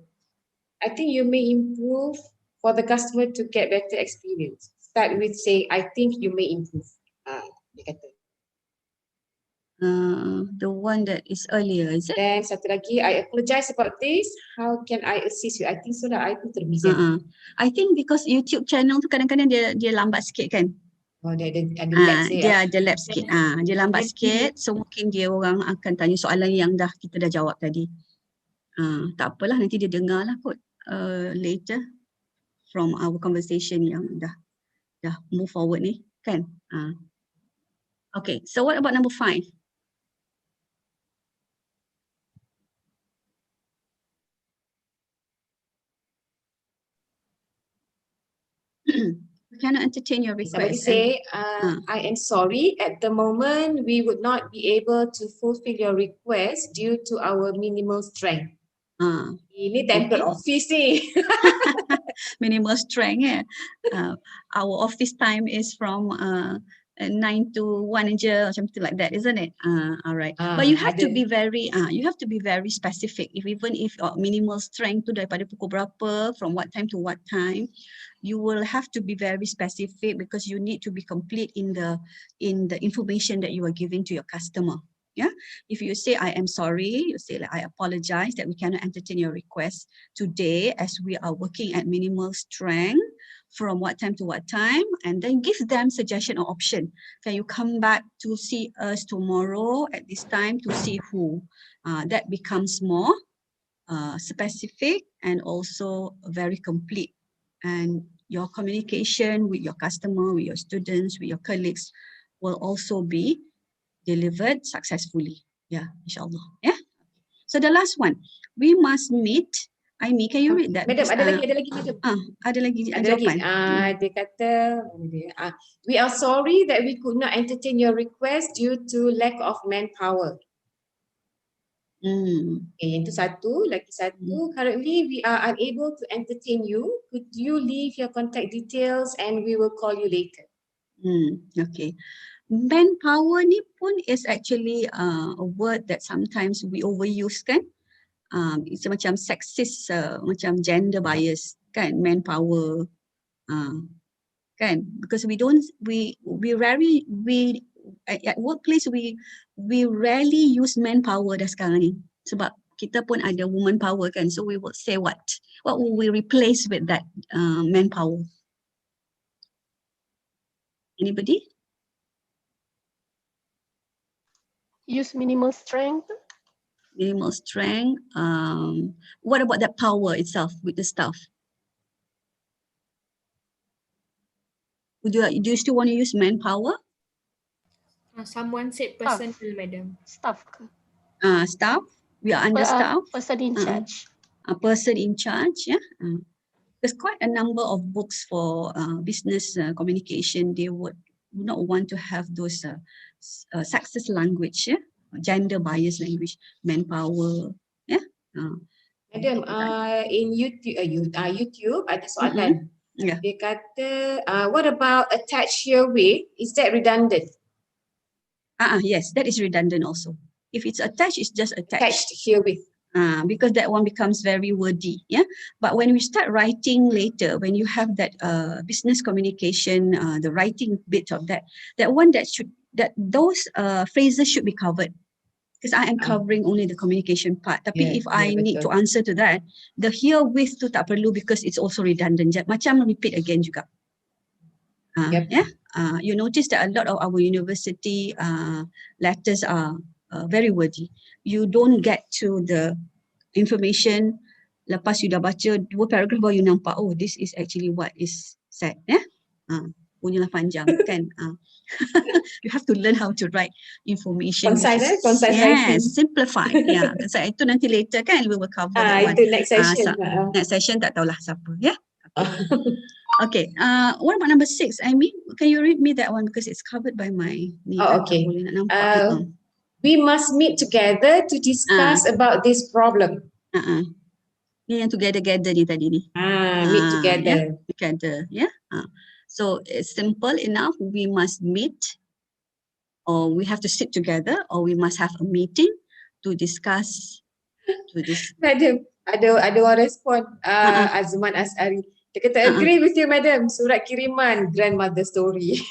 I think you may improve for the customer to get better experience. Start with saying, I think you may improve. Dia kata. The one that is earlier, is it? Then satu lagi, I apologize about this. How can I assist you? I think so that I pun terbisa. I think because YouTube channel tu kadang-kadang dia lambat sikit kan? Oh, dia ada lag sikit. Dia ada lag sikit. Dia lambat sikit. So mungkin dia orang akan tanya soalan yang kita dah jawab tadi. Tak apalah, nanti dia dengar lah kot later from our conversation yang dah move forward ni kan. Okay, so what about number 5? We cannot entertain your request. Somebody say, I am sorry, at the moment we would not be able to fulfill your request due to our minimal strength. Ini template office ni. Minimal strength our office time is from 9 to 1 je, macam tu like that, isn't it? Alright. But you have to be very specific. Even if minimal strength tu daripada pukul berapa, from what time to what time, you will have to be very specific because you need to be complete in the information that you are giving to your customer. Yeah, if you say I am sorry, you say like I apologize that we cannot entertain your request today as we are working at minimal strength from what time to what time, and then give them suggestion or option. Can you come back to see us tomorrow at this time to see who? That becomes more specific and also very complete, and your communication with your customer, with your students, with your colleagues will also be delivered successfully. Yeah, inshallah. Yeah. So the last one, we must meet. Aimi, can you read that? Madam, ada lagi. Ada lagi jawapan. Dia kata, we are sorry that we could not entertain your request due to lack of manpower. Okay, yang itu satu, lagi satu. Currently, we are unable to entertain you. Could you leave your contact details and we will call you later? Okay. Manpower ni pun is actually a word that sometimes we overuse kan. It's macam sexist, macam gender bias kan, manpower. Kan, because we rarely, at workplace we rarely use manpower dah sekarang ni, sebab kita pun ada woman power kan, so we would say what will we replace with that manpower? Anybody? Use minimal strength. Minimal strength. What about that power itself with the staff? Do you still want to use manpower? Someone said Staff. personnel, madam. Staff. Staff. We are under staff. Person in charge. A person in charge. Yeah. There's quite a number of books for business communication. They would not want to have those sexist language, yeah? Gender bias language, manpower. Yeah. Madam, in YouTube ada soalan. Yeah. Dia kata, what about attach herewith? Is that redundant? Yes, that is redundant also. If it's attached, it's just attached. Attached herewith. Because that one becomes very wordy, yeah. But when we start writing later, when you have that business communication, the writing bit of that one those phrases should be covered. Because I am covering only the communication part. Tapi if I need to answer to that, the herewith tu tak perlu because it's also redundant. Macam repeat again juga. Yeah. You notice that a lot of our university letters are very wordy. You don't get to the information lepas you dah baca 2 paragraph baru you nampak, oh, this is actually what is said. Yeah. Punyalah panjang kan. You have to learn how to write information. Concise writing. Simplify. Yeah. So itu nanti later kan we will cover that one. Itu next session. Next session tak tahulah siapa. Yeah. Okay. What about number 6? Amy, can you read me that one because it's covered by my. Okay. We must meet together to discuss about this problem. Ni yang together ni tadi ni. Meet together. Yeah? Together. Yeah. So it's simple enough. We must meet, or we have to sit together, or we must have a meeting to discuss. Madam, ada orang respon, Azman Asari. Dia kata, agree with you, madam. Surat kiriman, grandmother story.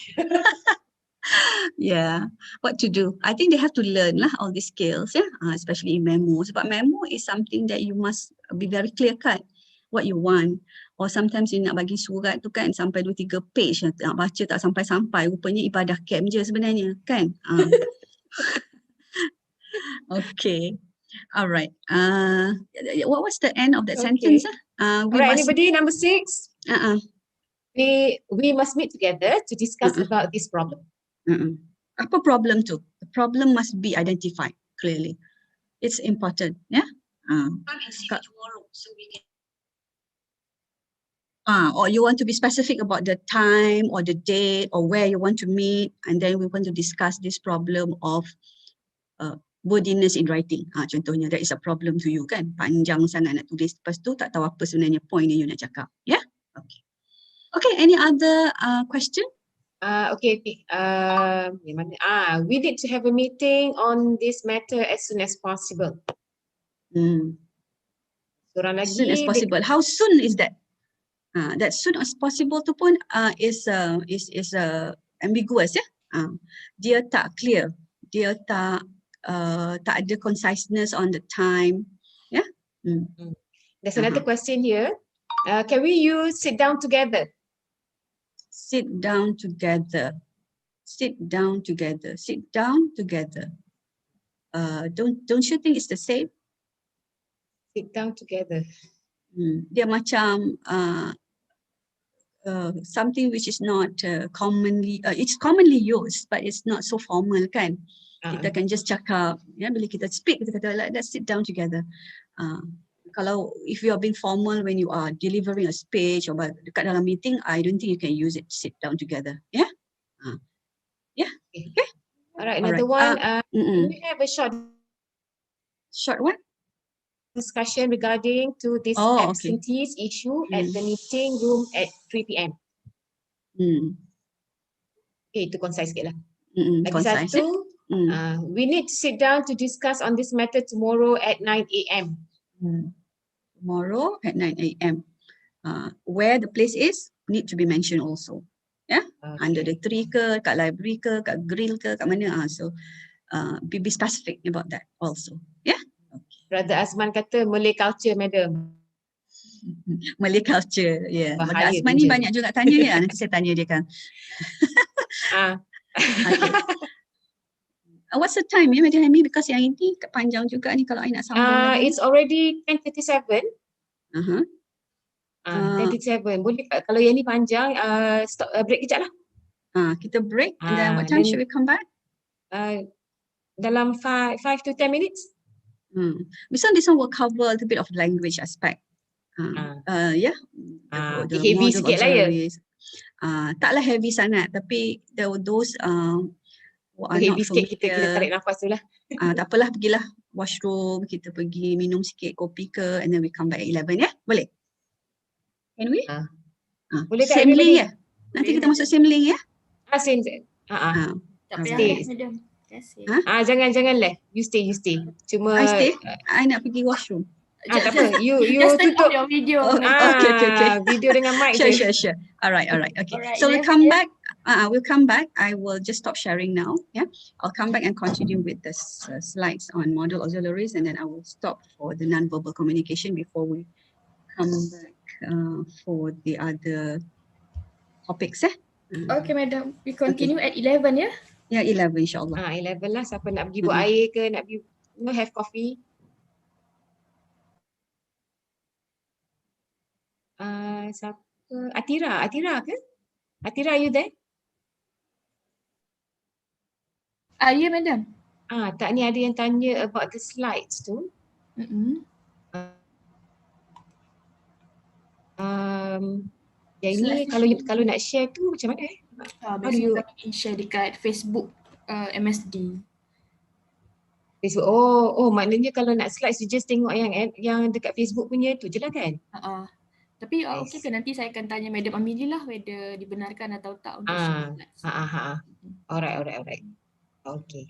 Yeah, what to do? I think they have to learn lah all these skills, yeah, especially in memo. Sebab memo is something that you must be very clear cut what you want. Or sometimes you nak bagi surat tu kan sampai 2-3 page, nak baca tak sampai-sampai. Rupanya ibadah camp je sebenarnya kan. Okay. All right. What was the end of that sentence? Alright, anybody? Number 6? We must meet together to discuss about this problem. Apa problem tu? The problem must be identified clearly. It's important, yeah? Or you want to be specific about the time or the date or where you want to meet, and then we want to discuss this problem of wordiness in writing. Contohnya, that is a problem to you kan? Panjang sangat nak tulis, lepas tu tak tahu apa sebenarnya point yang you nak cakap. Yeah? Okay, any other question? Okay. We need to have a meeting on this matter as soon as possible. Seorang lagi. As soon as possible. How soon is that? That soon as possible tu pun is ambiguous, ya. Dia tak clear. Dia tak ada conciseness on the time. Yeah. There's another question here. Can we use sit down together? Sit down together. Sit down together. Sit down together. Don't you think it's the same? Sit down together. Dia macam something which is not commonly, it's commonly used, but it's not so formal kan. Kita can just cakap, ya, bila kita speak, kita kata, let's sit down together. Kalau if you are being formal when you are delivering a speech or dekat dalam meeting, I don't think you can use it, sit down together. Yeah? Yeah? Okay? Alright, another one. We have a short Short one? Discussion regarding to this Oh, okay. absentees issue at the meeting room at 3 p.m. Okay, itu concise sikit lah. Lagi Concise, satu, we need to sit down to discuss on this matter tomorrow at 9 a.m. Tomorrow at 9 a.m. Where the place is need to be mentioned also. Yeah, under the tree ke, kat library ke, kat grill ke, kat mana. So be specific about that also. Yeah. Brother Azman kata Malay culture, madam. Malay culture, yeah. Brother Bahaya Azman tu ni je. banyak juga tanya ni. Nanti saya tanya dia kan. Okay. What's the time ya, Madam Hemi? Because yang ini panjang juga ni kalau I nak sambung lagi. It's already 10:37. 10:37. Boleh kalau yang ni panjang, stop, break kejap lah. Kita break and then what time should we come back? Dalam 5 to 10 minutes. This one will cover a little bit of language aspect. Yeah. The heavy model sikit lah ya. auxiliaries. Taklah heavy sangat, tapi there were those who are not Heavy sikit kita familiar. tarik nafas tu lah. Tak apalah, pergilah washroom, kita pergi minum sikit kopi ke, and then we come back at 11 ya. Boleh? Can we? Boleh tak same link everybody? ya? Nanti kita masuk same link ya? Same. Tak payah Stay. lah, madam. Terima kasih. Jangan lah. You stay. Cuma I stay? I nak pergi washroom. tak apa. You Just turn tutup off your video. Okay. video dengan mic Sure. je. Alright. Okay. Alright, So we'll then, come yeah. back. We'll come back. I will just stop sharing now. Yeah. I'll come back and continue with the slides on model auxiliaries, and then I will stop for the non-verbal communication before we come back for the other topics. Okay, madam. We continue at 11 ya? Yeah, 11 insyaAllah. 11 lah. Siapa nak pergi buat air ke, nak pergi have coffee. Siapa? Atira ke? Atira, are you there? Ya, madam. Tak, ni ada yang tanya about the slides tu. Yang ni kalau nak share tu macam mana? Biasanya kami share dekat Facebook MSD. Facebook. Oh, maknanya kalau nak slides you just tengok yang dekat Facebook punya tu je lah kan? Tapi okey ke nanti saya akan tanya Madam Amelie lah whether dibenarkan atau tak untuk share slides. Alright. Okay.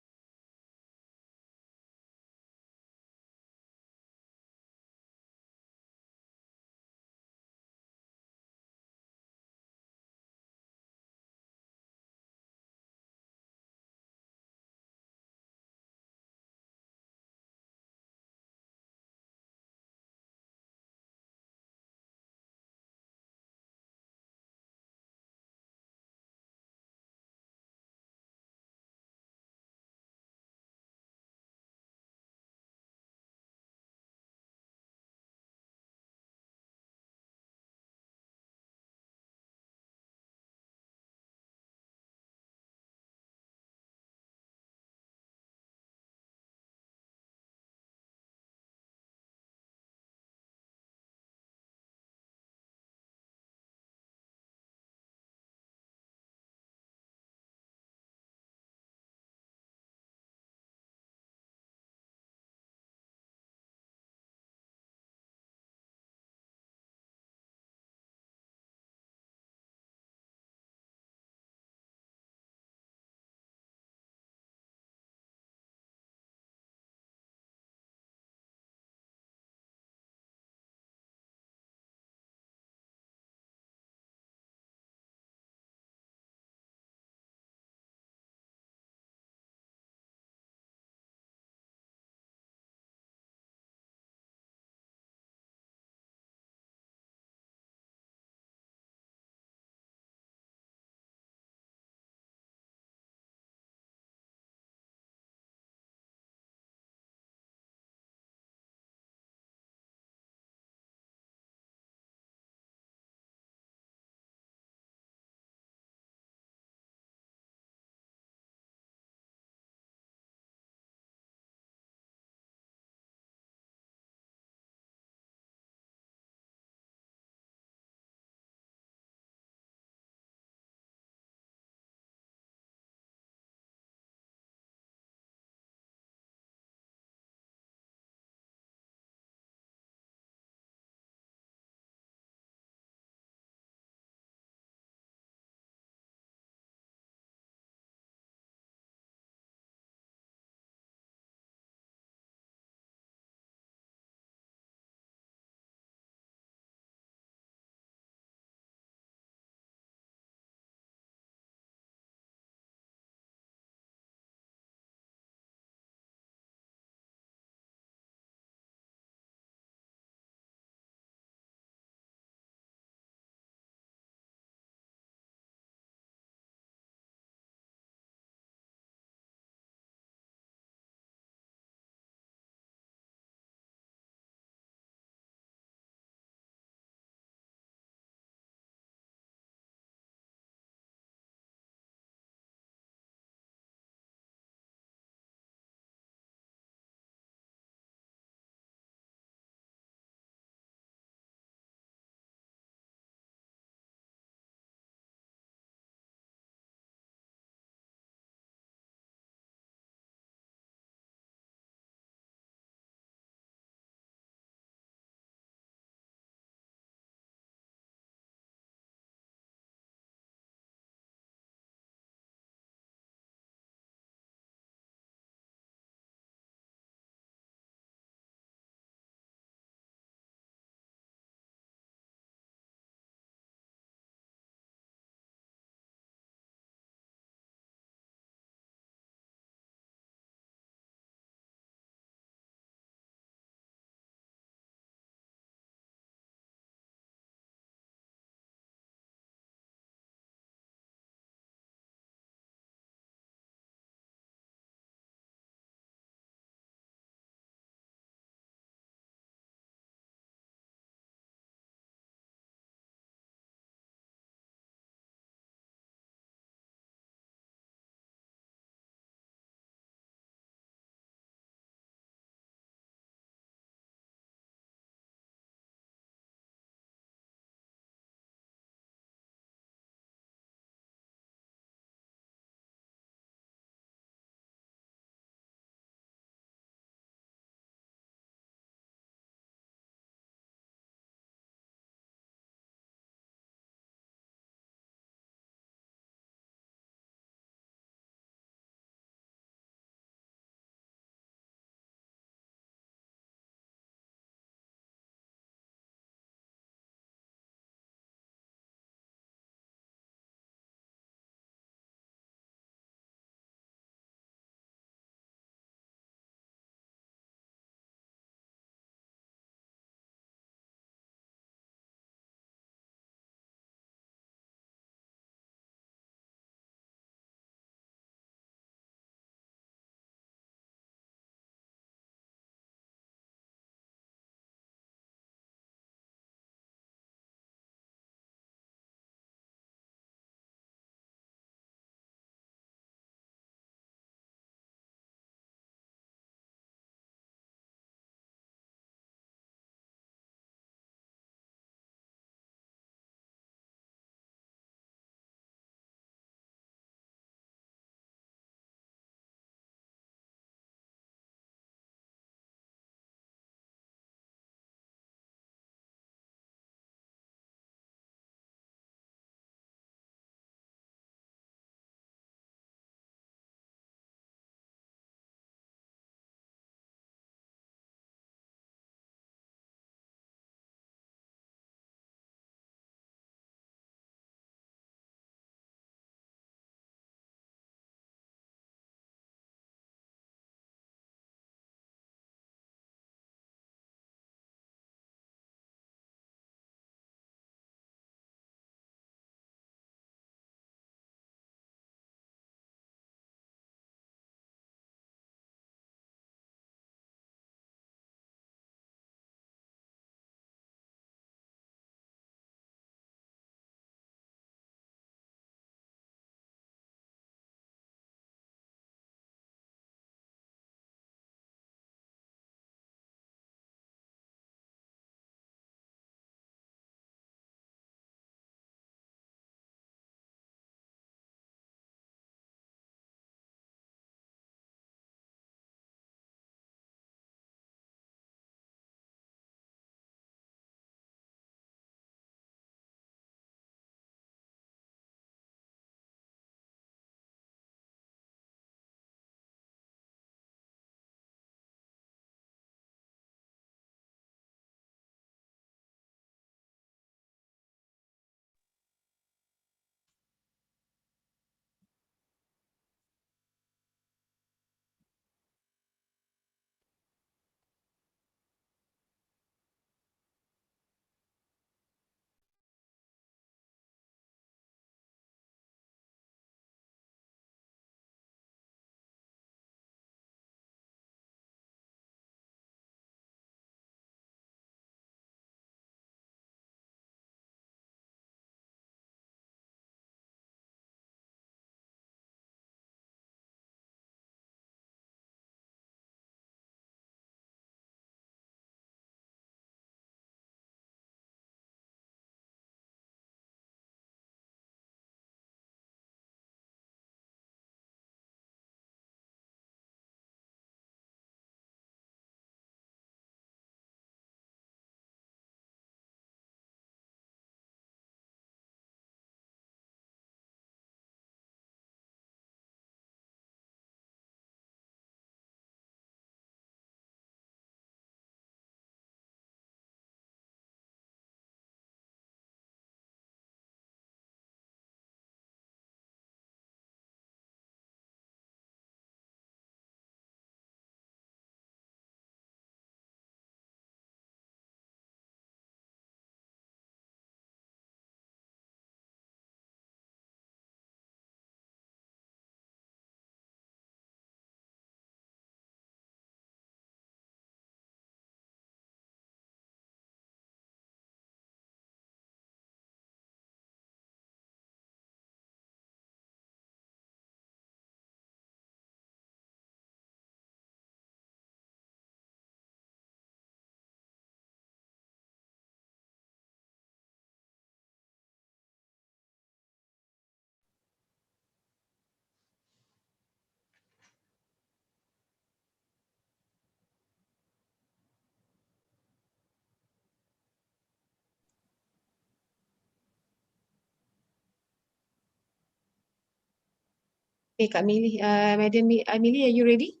Okay, Kak Millie, Madam Amelie, are you ready?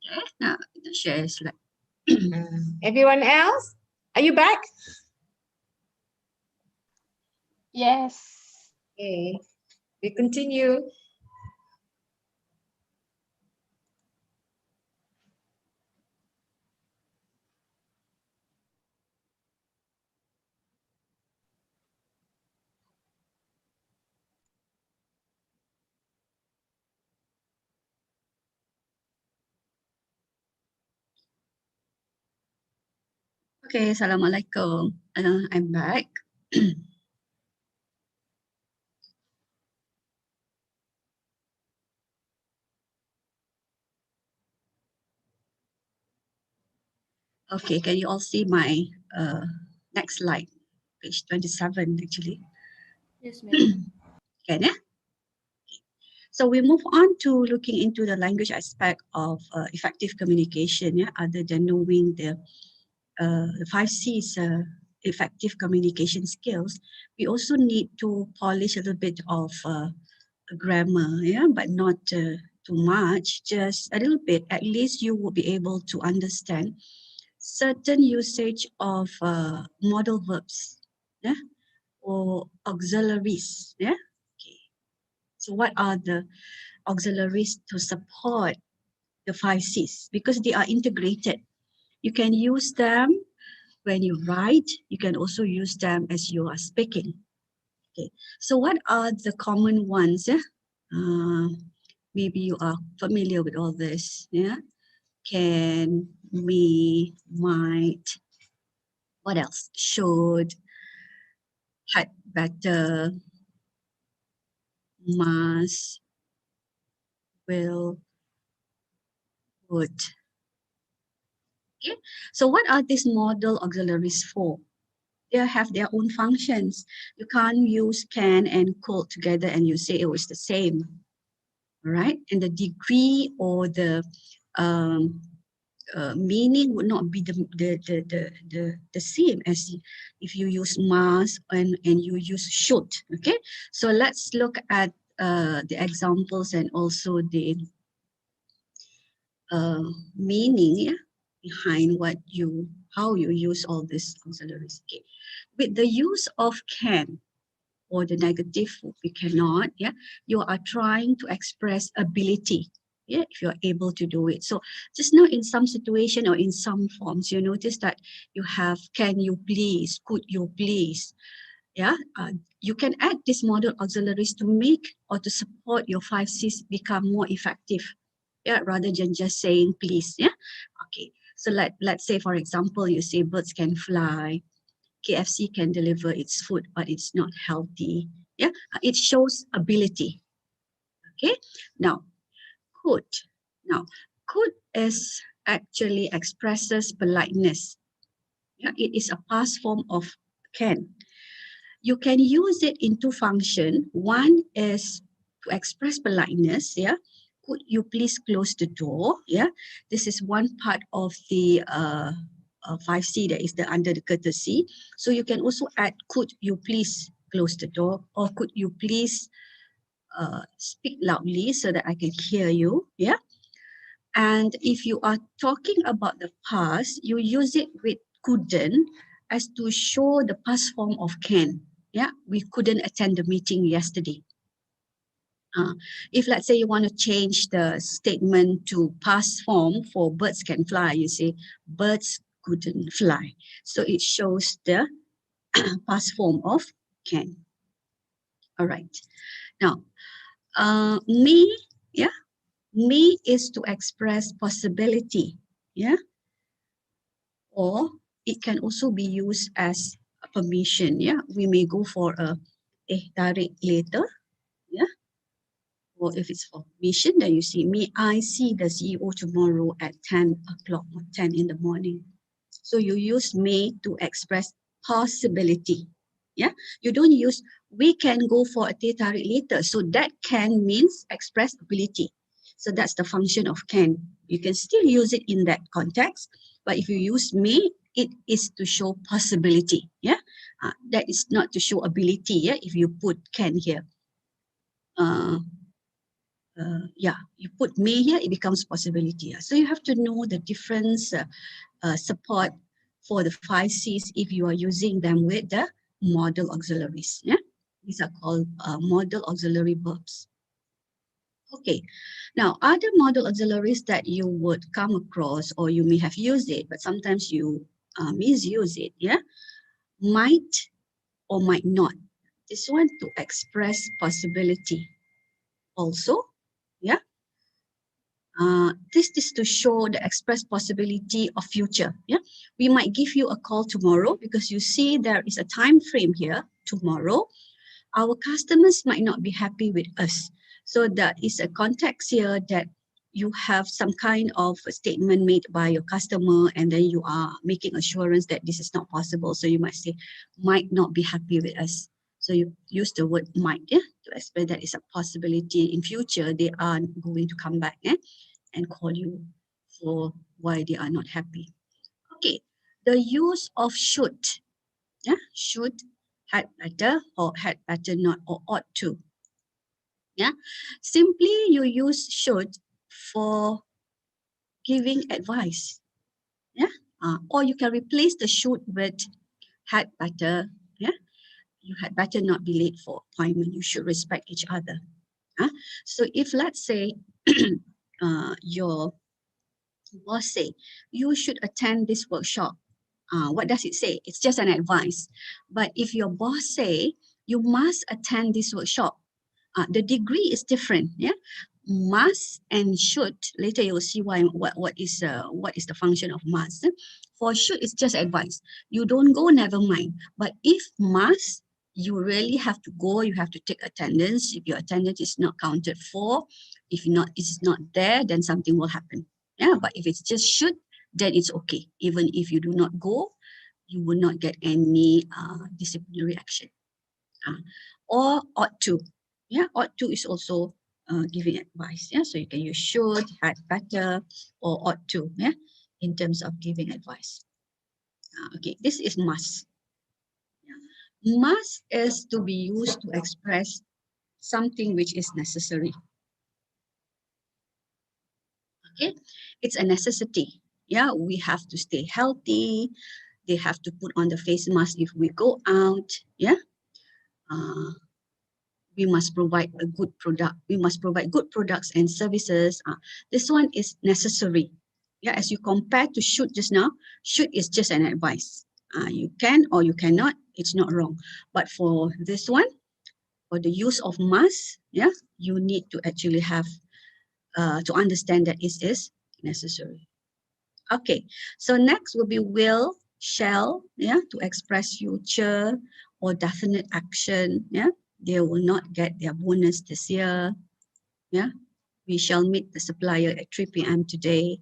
Okay, now kita share slide. Everyone else, are you back? Yes. Okay, we continue. Okay, Assalamualaikum. I'm back. Okay, can you all see my next slide? Page 27 actually. Yes, madam. Can ya? So we move on to looking into the language aspect of effective communication, yeah, other than knowing the 5C's effective communication skills. We also need to polish a little bit of grammar, yeah, but not too much, just a little bit. At least you will be able to understand certain usage of modal verbs, yeah, or auxiliaries, yeah. Okay. So what are the auxiliaries to support the 5C's? Because they are integrated. You can use them when you write. You can also use them as you are speaking. Okay. So what are the common ones? Yeah? Maybe you are familiar with all this. Yeah. Can, we, might. What else? Should, had, better, must, will, would. Okay. So what are these modal auxiliaries for? They have their own functions. You can't use can and could together and you say it was the same. Right? And the degree or the meaning would not be the same as if you use must and you use should. Okay, so let's look at the examples and also the meaning, yeah, behind how you use all these auxiliaries. Okay, with the use of can or the negative, we cannot, yeah, you are trying to express ability, yeah, if you're able to do it. So just now in some situation or in some forms, you notice that you have can you please, could you please, yeah, you can add these modal auxiliaries to make or to support your 5C's become more effective, yeah, rather than just saying please, yeah. Okay, so let's say for example, you say birds can fly, KFC can deliver its food, but it's not healthy. Yeah, it shows ability. Okay, now could. Now could is actually expresses politeness. Yeah, it is a past form of can. You can use it in two functions. One is to express politeness. Yeah, could you please close the door? Yeah, this is one part of the 5C, that is the under the courtesy. So you can also add could you please close the door, or could you please speak loudly so that I can hear you. Yeah. And if you are talking about the past, you use it with couldn't as to show the past form of can. Yeah, we couldn't attend the meeting yesterday. If let's say you want to change the statement to past form for birds can fly, you say birds couldn't fly. So it shows the past form of can. All right. Now, may, yeah, may is to express possibility, yeah, or it can also be used as a permission, yeah. We may go for a tarik later, yeah. Or if it's for mission, then you see, may I see the CEO tomorrow at 10 o'clock or 10 in the morning. So you use may to express possibility. Yeah, you don't use we can go for a teh tarik later. So that can means express ability. So that's the function of can. You can still use it in that context, but if you use may, it is to show possibility. Yeah, that is not to show ability. Yeah, if you put can here. you put may here, it becomes possibility. So you have to know the difference support for the 5 C's if you are using them with the modal auxiliaries. Yeah, these are called modal auxiliary verbs. Okay, now other modal auxiliaries that you would come across, or you may have used it, but sometimes you misuse it. Yeah, might or might not. This one to express possibility. Also, yeah. This is to show the express possibility of future. Yeah, we might give you a call tomorrow because you see there is a time frame here. Tomorrow, our customers might not be happy with us. So that is a context here that you have some kind of a statement made by your customer, and then you are making assurance that this is not possible. So you might say, might not be happy with us. So you use the word might, yeah, to explain that it's a possibility in future they are going to come back, and call you for why they are not happy. Okay, the use of should, yeah, should, had better, or had better not, or ought to. Yeah, simply you use should for giving advice. Yeah, or you can replace the should with had better. Yeah, you had better not be late for appointment. You should respect each other. So if let's say your boss say you should attend this workshop, what does it say? It's just an advice. But if your boss say you must attend this workshop, the degree is different. Yeah, must and should. Later you will see why. What is the function of must? For should, it's just advice. You don't go, never mind. But if must, you really have to go. You have to take attendance. If your attendance is not counted for, if not, it's not there, then something will happen. Yeah, but if it's just should, then it's okay. Even if you do not go, you will not get any disciplinary action. Or ought to. Yeah, ought to is also giving advice. Yeah, so you can use should, had better, or ought to. Yeah, in terms of giving advice. Okay, this is must. Yeah. Must is to be used to express something which is necessary. Okay, it's a necessity. Yeah, we have to stay healthy. They have to put on the face mask if we go out. Yeah. We must provide a good product. We must provide good products and services. This one is necessary. Yeah, as you compare to should just now, should is just an advice. You can or you cannot, it's not wrong. But for this one, for the use of must, yeah, you need to actually have to understand that it is necessary. Okay, so next will be will, shall, yeah, to express future or definite action. Yeah, they will not get their bonus this year. Yeah, we shall meet the supplier at 3 p.m. today.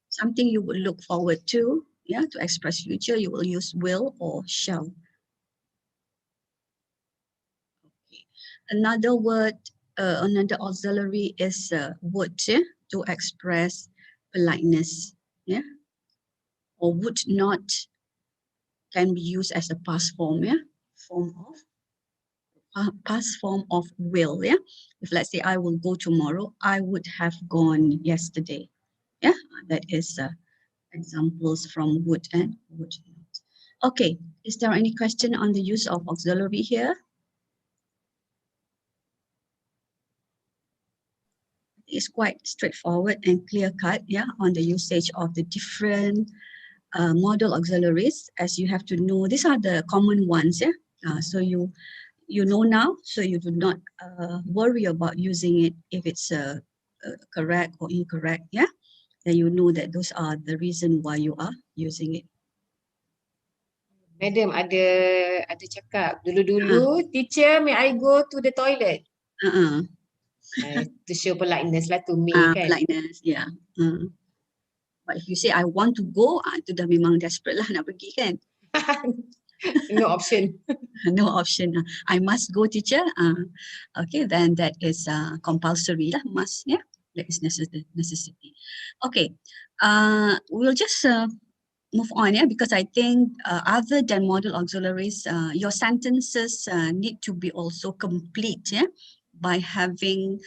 Something you would look forward to. Yeah, to express future, you will use will or shall. Okay. Another word, another auxiliary is would, yeah, to express politeness. Yeah, or would not can be used as a past form, yeah, past form of will. Yeah, if let's say I will go tomorrow, I would have gone yesterday. Yeah, that is examples from would and would not. Okay, is there any question on the use of auxiliary here? It's quite straightforward and clear cut, yeah, on the usage of the different modal auxiliaries. As you have to know, these are the common ones, yeah. So you know now, so you do not worry about using it if it's correct or incorrect, yeah. Then you know that those are the reason why you are using it. Madam ada cakap dulu-dulu, teacher, may I go to the toilet? To show politeness lah, to me kan. Politeness, yeah. But if you say I want to go, itu dah memang desperate lah nak pergi kan. No option. No option. I must go, teacher. Okay, then that is compulsory lah, must, yeah. That is necessity. Okay, we'll just move on, yeah, because I think other than model auxiliaries, your sentences need to be also complete, yeah, by having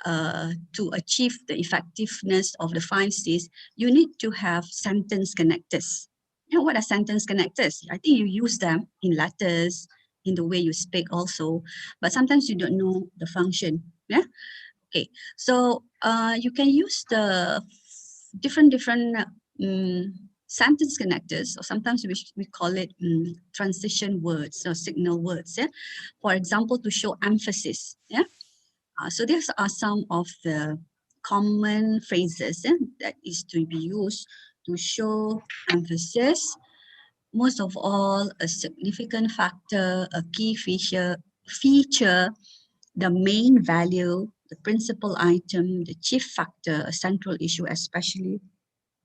to achieve the effectiveness of the 5 Cs, you need to have sentence connectors. Now, what are sentence connectors? I think you use them in letters, in the way you speak also, but sometimes you don't know the function, yeah? Okay, so you can use the different sentence connectors, or sometimes we call it transition words or signal words, yeah? For example, to show emphasis, yeah? So these are some of the common phrases that is to be used to show emphasis. Most of all, a significant factor, a key feature, the main value, the principal item, the chief factor, a central issue, especially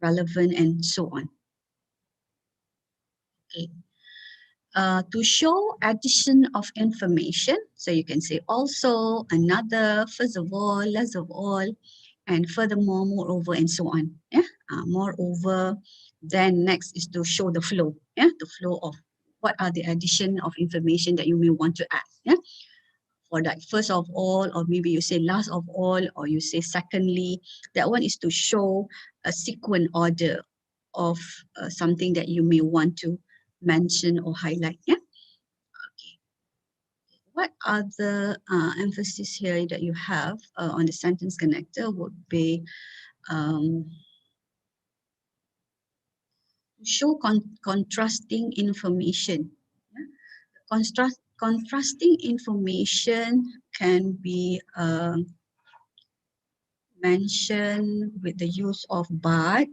relevant, and so on. Okay. To show addition of information, so you can say also, another, first of all, less of all, and furthermore, moreover, and so on. Yeah, moreover, then next is to show the flow. Yeah, the flow of what are the addition of information that you may want to add. Yeah, for that first of all, or maybe you say last of all, or you say secondly. That one is to show a sequence order of something that you may want to mention or highlight. Yeah. Okay. What other emphasis here that you have on the sentence connector would be show contrasting information. Yeah? Contrasting information can be mentioned with the use of but,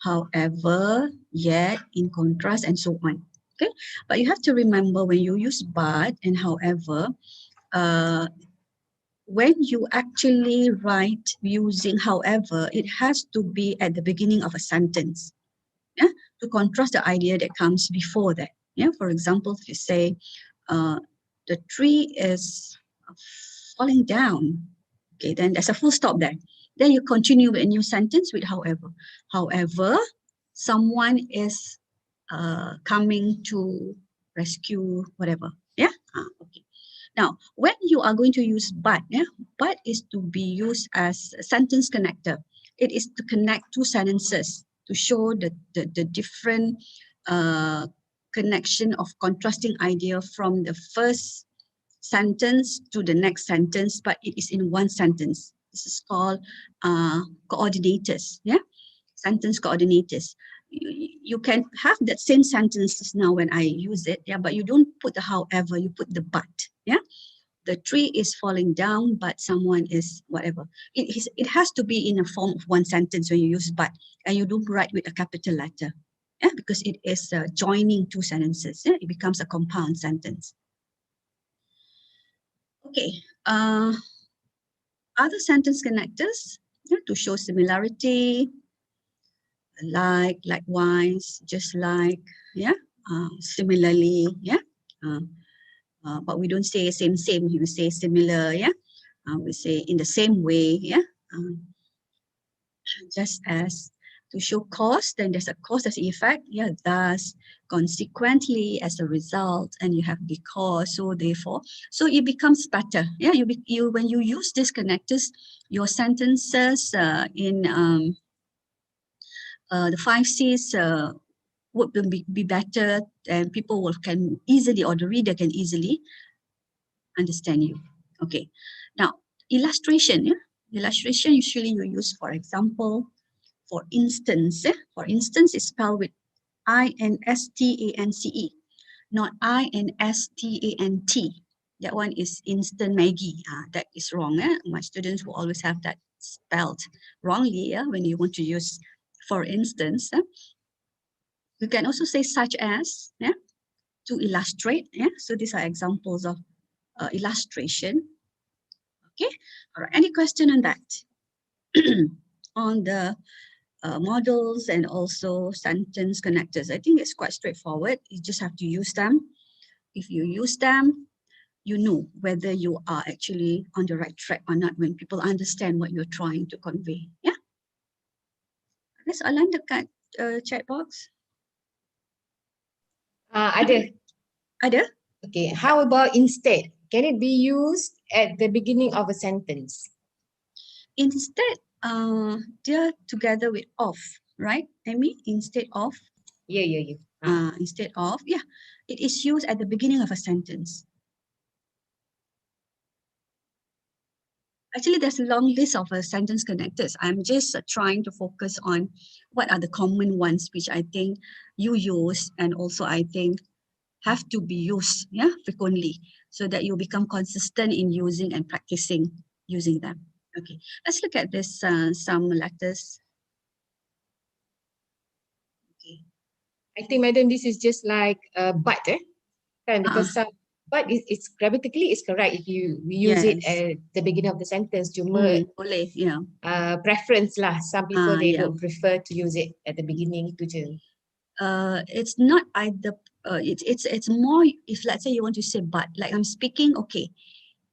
however, yet, in contrast, and so on. Okay, but you have to remember when you use but and however, when you actually write using however, it has to be at the beginning of a sentence, yeah, to contrast the idea that comes before that. Yeah, for example, if you say the tree is falling down, okay, then there's a full stop there. Then you continue with a new sentence with however. However, someone is coming to rescue whatever. Yeah. Okay. Now, when you are going to use but, yeah, but is to be used as a sentence connector. It is to connect two sentences to show the different connection of contrasting idea from the first sentence to the next sentence, but it is in one sentence. This is called coordinators, yeah? Sentence coordinators. You can have that same sentences now when I use it, yeah, but you don't put the however, you put the but, yeah? The tree is falling down, but someone is whatever. It has to be in a form of one sentence when you use but, and you don't write with a capital letter, yeah, because it is joining two sentences, yeah? It becomes a compound sentence. Okay, other sentence connectors, yeah, to show similarity, like, likewise, just like, yeah, similarly, yeah. But we don't say same, we say similar, yeah. We say in the same way, yeah. Just as, to show cause, then there's a cause, there's effect, yeah, thus, consequently, as a result, and you have because, so therefore, so it becomes better, yeah. When you use these connectors, your sentences in the 5 Cs would be better, and people can easily, or the reader can easily understand you. Okay, now illustration, yeah. Illustration usually you use, for example, for instance, for instance is spelled with I-N-S-T-A-N-C-E, not I-N-S-T-A-N-T. That one is instant Maggie. That is wrong. My students will always have that spelled wrongly, when you want to use for instance. You can also say such as, yeah, to illustrate. Yeah, so these are examples of illustration. Okay, all right. Any question on that? On the models and also sentence connectors. I think it's quite straightforward. You just have to use them. If you use them, you know whether you are actually on the right track or not when people understand what you're trying to convey. Yeah. Let's align the chat box. Ada. Ada? Okay, how about instead? Can it be used at the beginning of a sentence? Instead, they're together with of, right? Amy, instead of, Yeah. instead of, yeah, it is used at the beginning of a sentence. Actually, there's a long list of sentence connectors. I'm just trying to focus on what are the common ones which I think you use, and also I think have to be used, yeah, frequently, so that you become consistent in using and practicing using them. Okay, let's look at this some letters. Okay. I think, madam, this is just like but, kan? Because but it's grammatically it's correct if we use it Yes. at the beginning of the sentence. Cuma Boleh, yeah. Preference lah. Some people they Yeah. would prefer to use it at the beginning tu je. It's not either. It's more if let's say you want to say but, like I'm speaking, okay.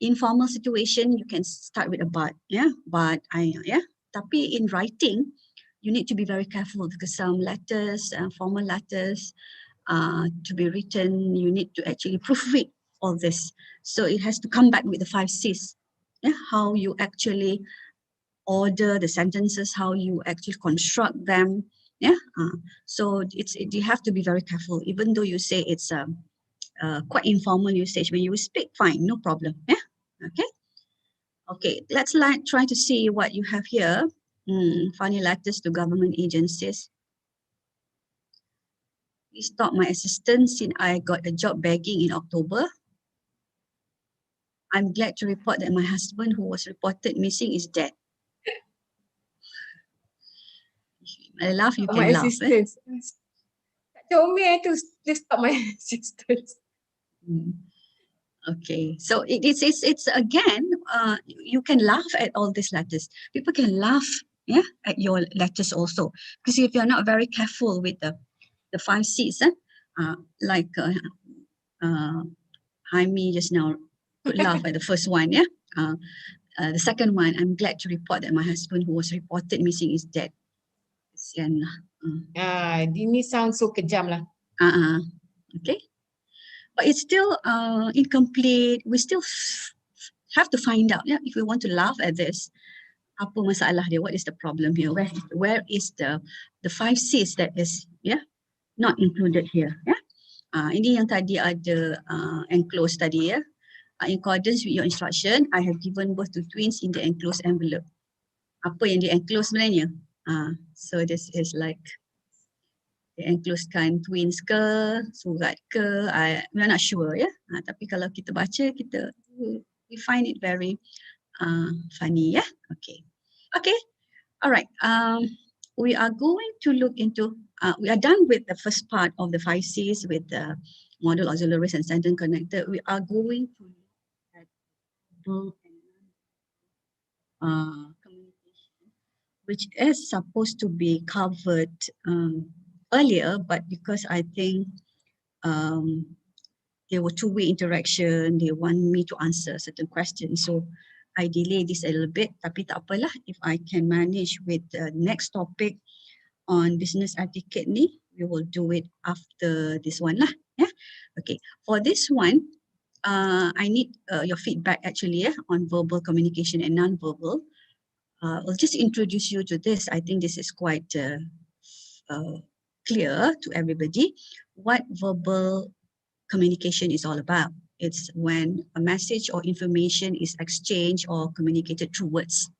Informal situation, you can start with a but, yeah. But Tapi in writing, you need to be very careful because some letters, formal letters, to be written, you need to actually proofread all this. So it has to come back with the 5 C's. Yeah, how you actually order the sentences, how you actually construct them. Yeah, so you have to be very careful. Even though you say it's quite informal usage, when you speak, fine, no problem. Yeah, okay. Okay, let's try to see what you have here. Funny letters to government agencies. Please stop my assistance since I got a job begging in October. I'm glad to report that my husband who was reported missing is dead. I laugh, you My can laugh. assistance. Comel tu, please stop my assistance. Okay, so it's again, you can laugh at all these letters. People can laugh, yeah, at your letters also, because if you're not very careful with the 5 C's, like Jaime just now could laugh at the first one, yeah. The second one, I'm glad to report that my husband who was reported missing is dead. Kesian lah. Ini sounds so kejam lah. Okay. But it's still incomplete. We still have to find out, yeah, if we want to laugh at this. Apa masalah dia? What is the problem here? Where is the 5 C's that is, yeah, not included here, yeah? Ini yang tadi ada enclosed tadi, ya. In accordance with your instruction, I have given birth to twins in the enclosed envelope. Apa yang di enclose sebenarnya? So this is like the enclosed kan twins ke, surat ke, we're not sure, ya. Tapi kalau kita baca, we find it very funny, ya. Okay. Okay. All right. We are going to look into, we are done with the first part of the 5 C's with the model auxiliaries and sentence connector. We are going to look at verbal and communication, which is supposed to be covered earlier, but because I think there were two-way interaction, they want me to answer certain questions, so I delay this a little bit. Tapi tak apalah, if I can manage with the next topic on business etiquette ni, we will do it after this one lah. Yeah. Okay. For this one, I need your feedback actually, on verbal communication and non-verbal. I'll just introduce you to this. I think this is quite clear to everybody what verbal communication is all about. It's when a message or information is exchanged or communicated through words.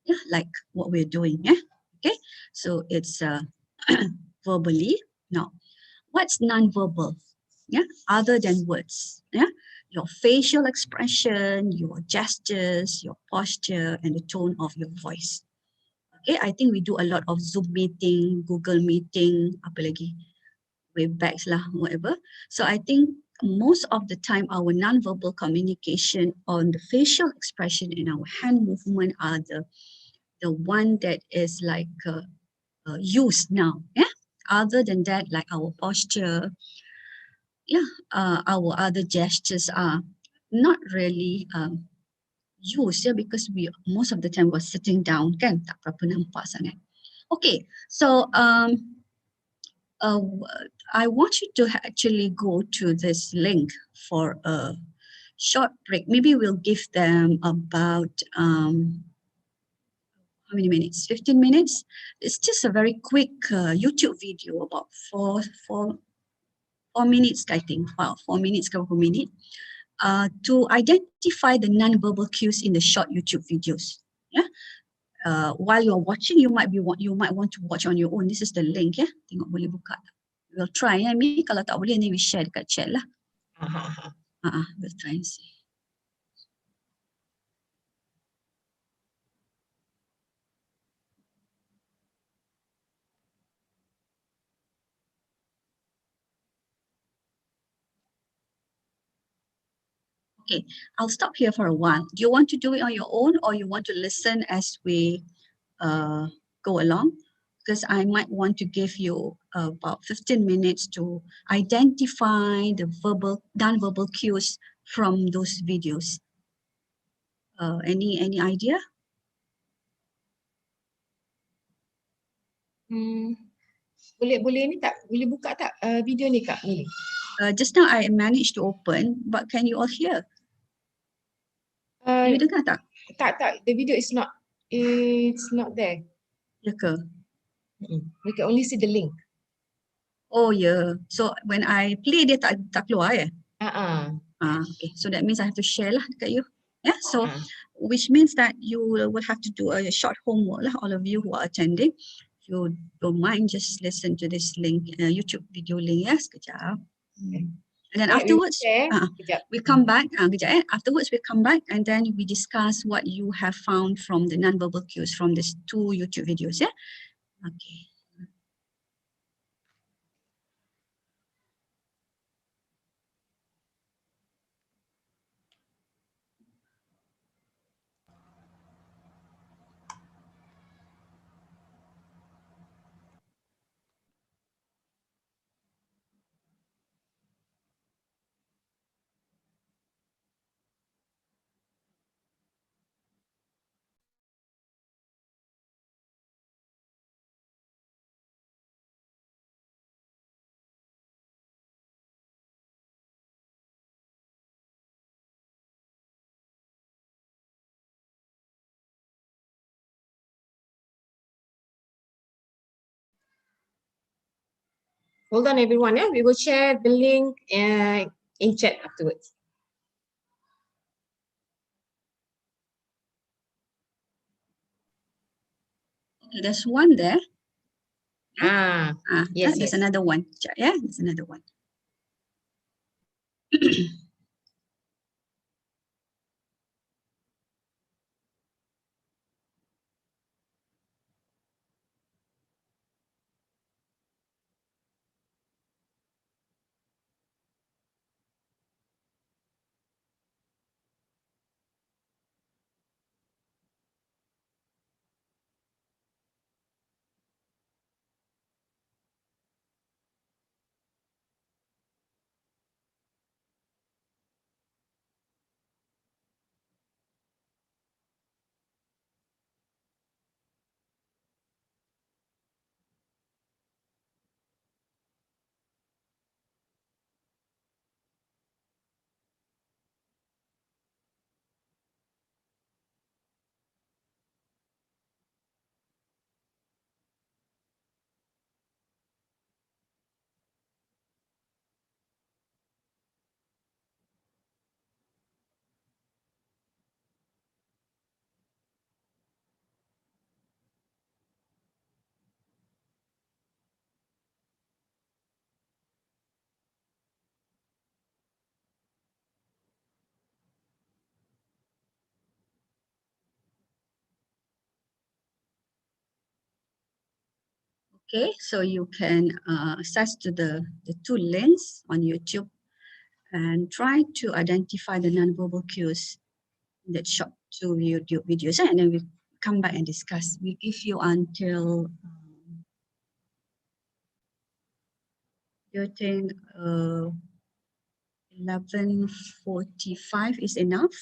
Yeah, like what we're doing. Yeah. Okay. So it's verbally. Now, what's non-verbal? Yeah, other than words. Yeah, your facial expression, your gestures, your posture, and the tone of your voice. Okay, I think we do a lot of Zoom meeting, Google meeting, apa lagi, Webex lah, whatever. So I think most of the time our non-verbal communication on the facial expression and our hand movement are the one that is like used now. Yeah. Other than that, like our posture, yeah, our other gestures are not really used, yeah, because we most of the time was sitting down, kan, tak berapa nampak sangat. Okay, so I want you to actually go to this link for a short break. Maybe we'll give them about how many minutes? 15 minutes. It's just a very quick YouTube video about four minutes, I think. Wow, 4 minutes, couple minute. To identify the non-verbal cues in the short YouTube videos. Yeah. While you're watching, you might want to watch on your own. This is the link. Yeah. Tengok boleh buka. We'll try. Ya, Mi. Kalau tak boleh, then we share dekat chat lah. We'll try and see. Okay, I'll stop here for a while. Do you want to do it on your own or you want to listen as we go along? Because I might want to give you about 15 minutes to identify the non-verbal cues from those videos. Any idea? Boleh ni tak? Boleh buka tak video ni Kak Mili? Just now I managed to open, but can you all hear? You dengar tak? Tak. The video is not. It's not there. Ya ke? We can only see the link. Oh yeah. So when I play dia tak keluar ya? Okay. So that means I have to share lah dekat you. Yeah. So which means that you will have to do a short homework lah, all of you who are attending. If you don't mind, just listen to this link, YouTube video link ya, sekejap. And then afterwards, we come back. Afterwards, we come back and then we discuss what you have found from the non-verbal cues from these 2 YouTube videos. Yeah. Okay. Hold on everyone, we will share the link in chat afterwards. Okay, there's one there. Yes, there's another one. Yeah, there's another one. Okay, so you can access to the 2 links on YouTube and try to identify the non-verbal cues in that short 2 YouTube videos, and then we come back and discuss. We give you until you think 11:45 is enough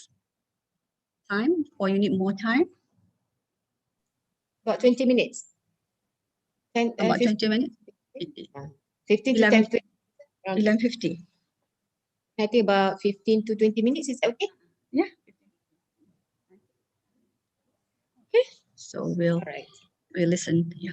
time, or you need more time? About 20 minutes. About 20 minutes? 15 to 10, 20, around 11:50. I think about 15 to 20 minutes. Is that okay? Yeah. Okay. So we'll All right. listen. Yeah.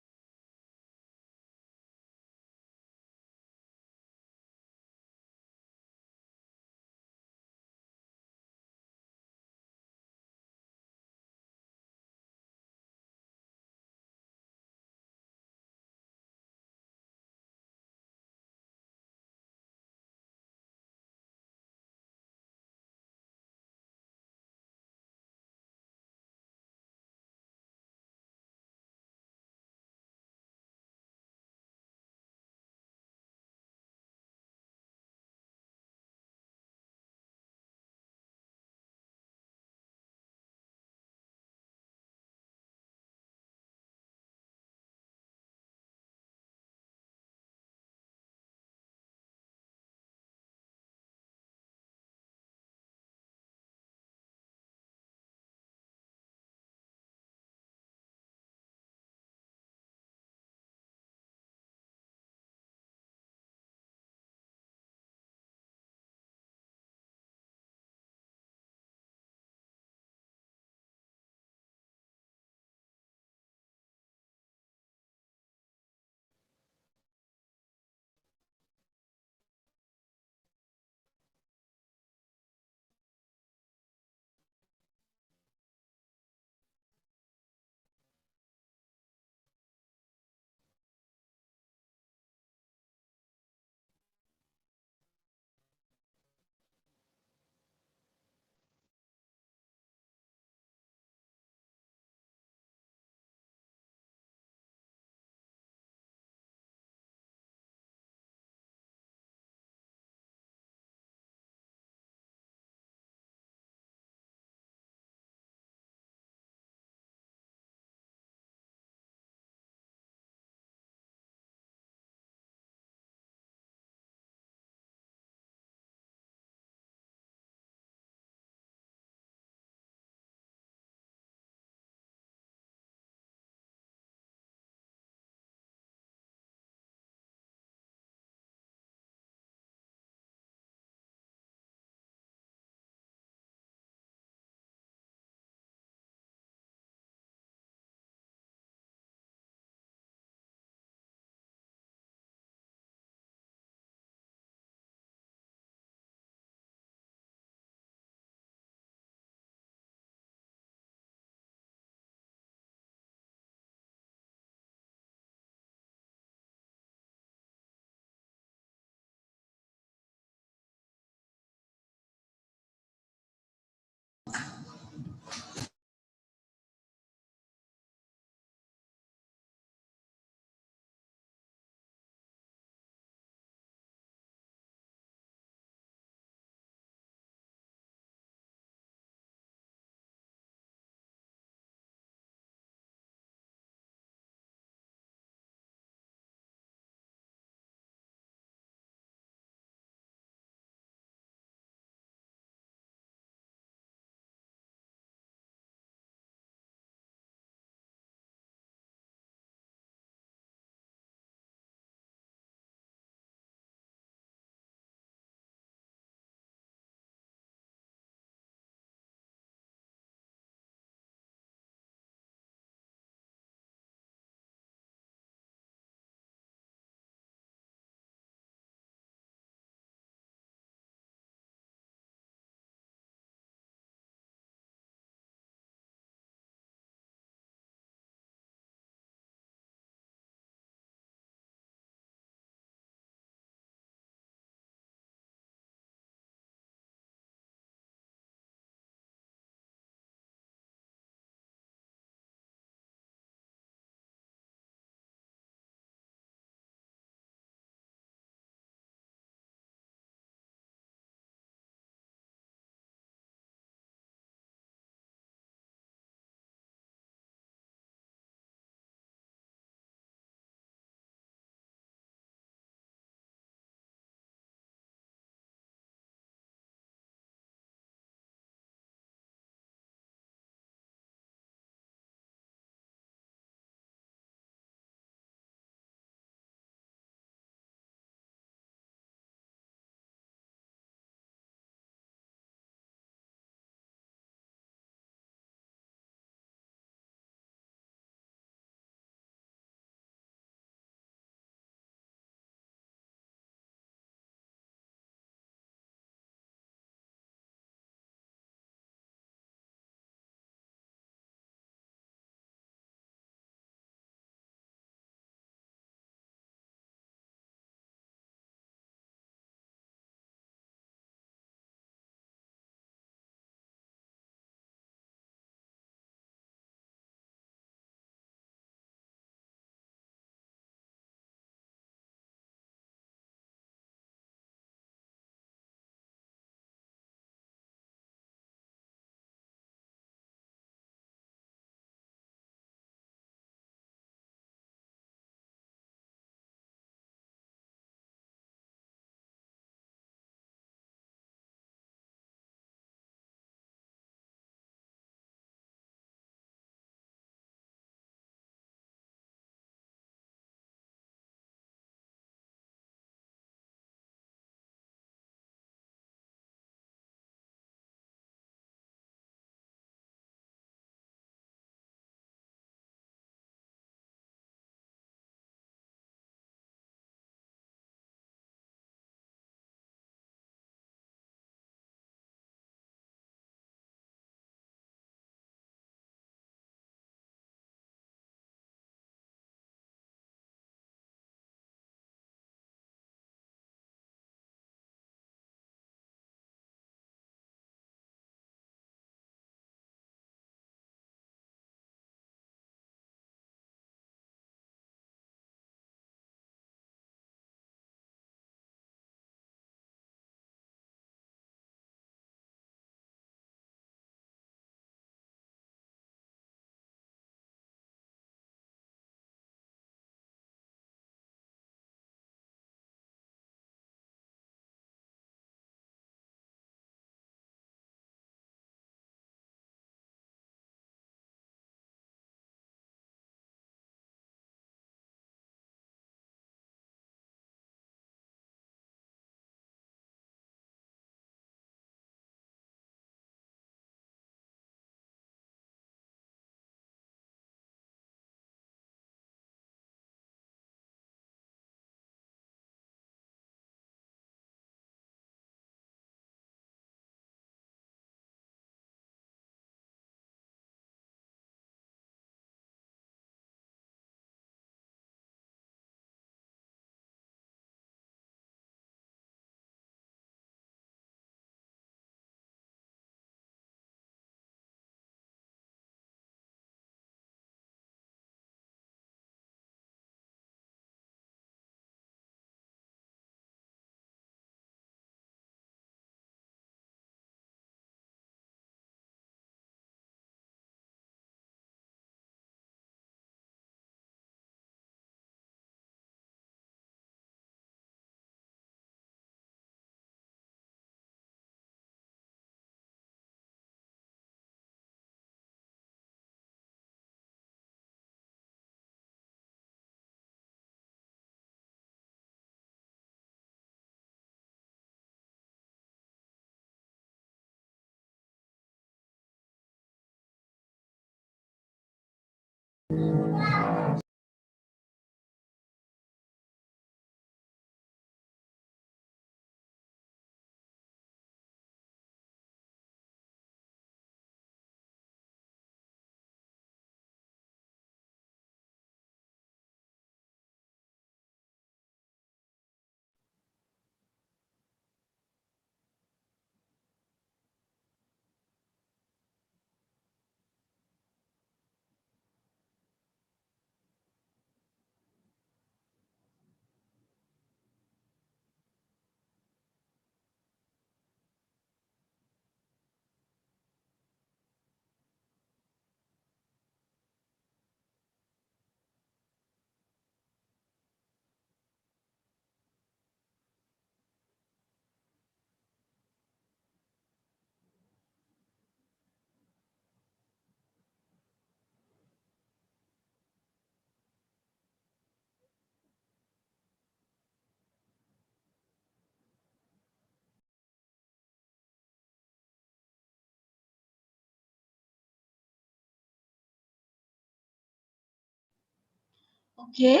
Okay,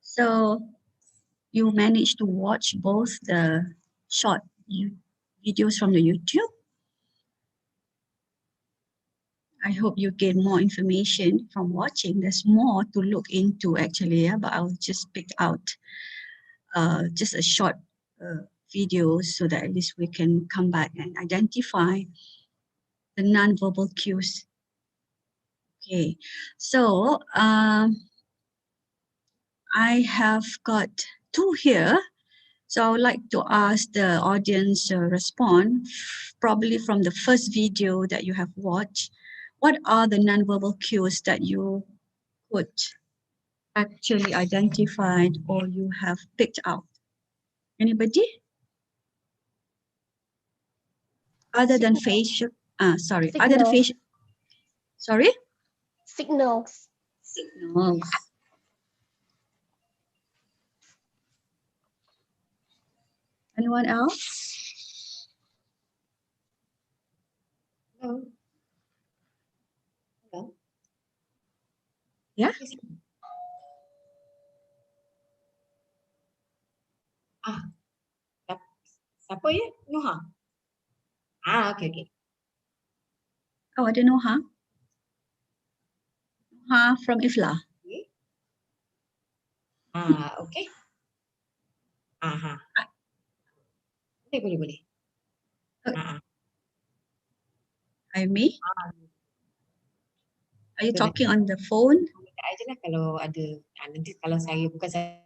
so you managed to watch both the short videos from the YouTube. I hope you get more information from watching. There's more to look into actually, yeah, but I'll just pick out just a short video so that at least we can come back and identify the non-verbal cues. Okay, so I have got two here. So I would like to ask the audience respond, probably from the first video that you have watched. What are the nonverbal cues that you could actually identified or you have picked out? Anybody? Other than facial, sorry, other than facial, sorry? Signals. Signals. Anyone else? Hello. Hello. Yeah? Siapa ya? Noha. Okay. Oh, I don't know, huh? From IFLA. Okay. Boleh. Amy? Are you talking on the phone? Aja lah kalau ada. Nanti kalau saya bukan saya.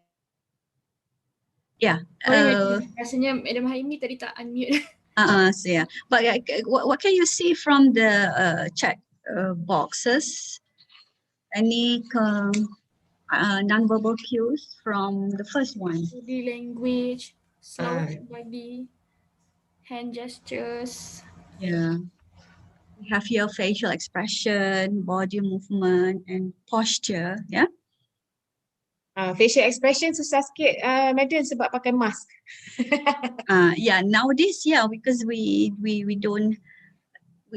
Yeah. Rasanya Madam Haimi tadi tak unmute. So yeah. But what can you see from the chat boxes? Any non-verbal cues from the first one? Body language, slouch body, hand gestures. Yeah. We have here facial expression, body movement, and posture. Yeah. Facial expression susah sikit, Madam, sebab pakai mask. Yeah. Nowadays, yeah, because we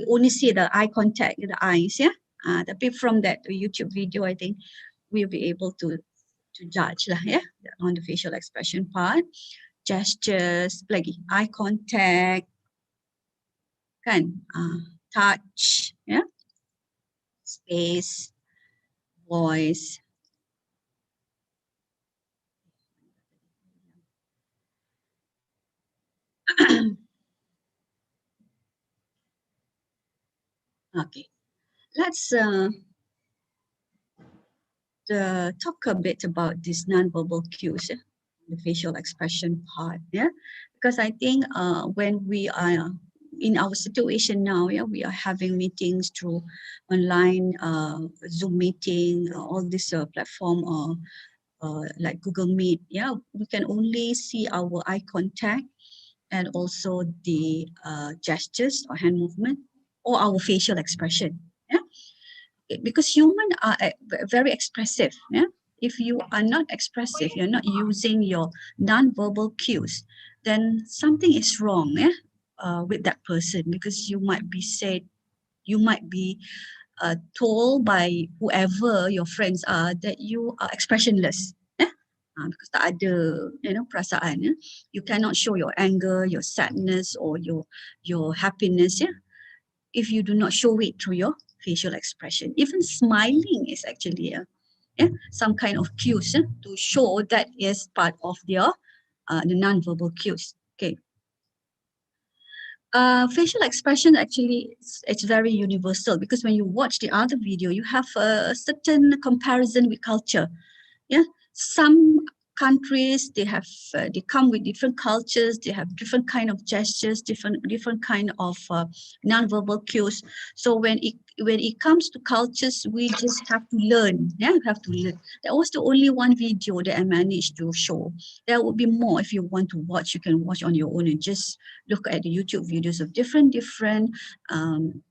only see the eye contact, the eyes. Yeah. Tapi from that YouTube video, I think we'll be able to judge lah, yeah, on the facial expression part. Gestures, lagi eye contact, kan, touch, yeah, space, voice. Okay, let's talk a bit about this non-verbal cues, yeah? The facial expression part, yeah, because I think when we are in our situation now, yeah, we are having meetings through online, Zoom meeting, all this platform, like Google Meet, yeah, we can only see our eye contact and also the gestures or hand movement or our facial expression, yeah, because humans are very expressive, yeah. If you are not expressive, you're not using your non-verbal cues, then something is wrong, yeah, with that person, because you might be told by whoever your friends are that you are expressionless, because tak ada, perasaan, yeah? You cannot show your anger, your sadness, or your happiness, yeah, if you do not show it through your facial expression. Even smiling is actually some kind of cues, to show that is part of the non-verbal cues. Okay. Facial expression actually it's very universal, because when you watch the other video, you have a certain comparison with culture. Yeah, some countries they come with different cultures, they have different kind of gestures, different kind of non-verbal cues. So when it comes to cultures, we just have to learn. Yeah, we have to learn. That was the only one video that I managed to show. There will be more. If you want to watch, you can watch on your own and just look at the YouTube videos of different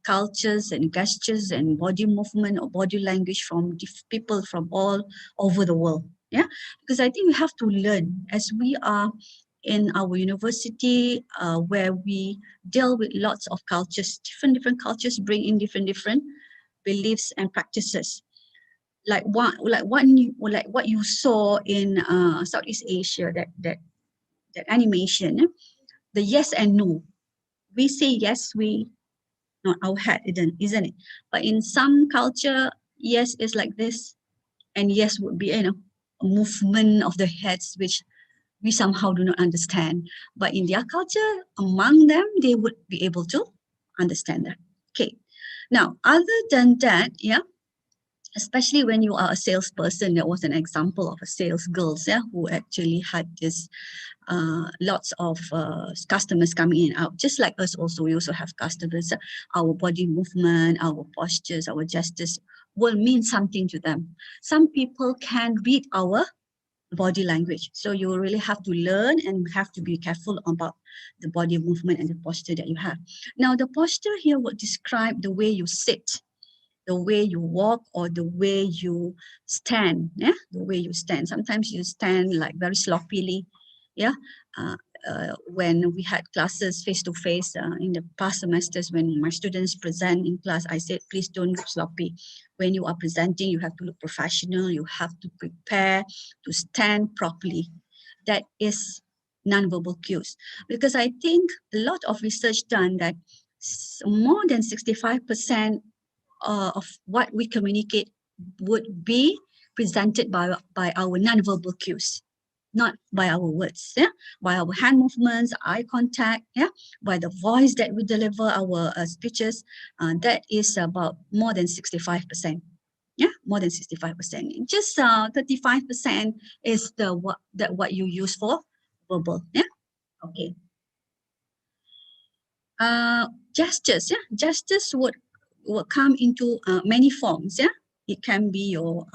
cultures and gestures and body movement or body language from people from all over the world. Yeah, because I think we have to learn as we are in our university, where we deal with lots of cultures, different cultures bring in different beliefs and practices. like what you saw in Southeast Asia, that animation, the yes and no. We say yes, we not our head, isn't it? But in some culture, yes is like this, and yes would be, a movement of the heads, which we somehow do not understand. But in their culture, among them, they would be able to understand that. Okay. Now, other than that, yeah, especially when you are a salesperson, there was an example of a sales girl, yeah, who actually had this lots of customers coming in and out, just like us also. We also have customers. Our body movement, our postures, our gestures will mean something to them. Some people can read our body language, so you really have to learn and have to be careful about the body movement and the posture that you have. Now, the posture here will describe the way you sit, the way you walk, or the way you stand. Yeah, the way you stand. Sometimes you stand like very sloppily. Yeah, when we had classes face to face in the past semesters, when my students present in class, I said, please don't look sloppy. When you are presenting, you have to look professional. You have to prepare to stand properly. That is nonverbal cues, because I think a lot of research done that more than 65% of what we communicate would be presented by our nonverbal cues, not by our words, yeah, by our hand movements, eye contact, yeah, by the voice that we deliver our speeches. That is about more than 65%. Yeah, more than 65%. Just 35% is what you use for verbal. Yeah, okay. Gestures, yeah, gestures would come into many forms. Yeah, it can be your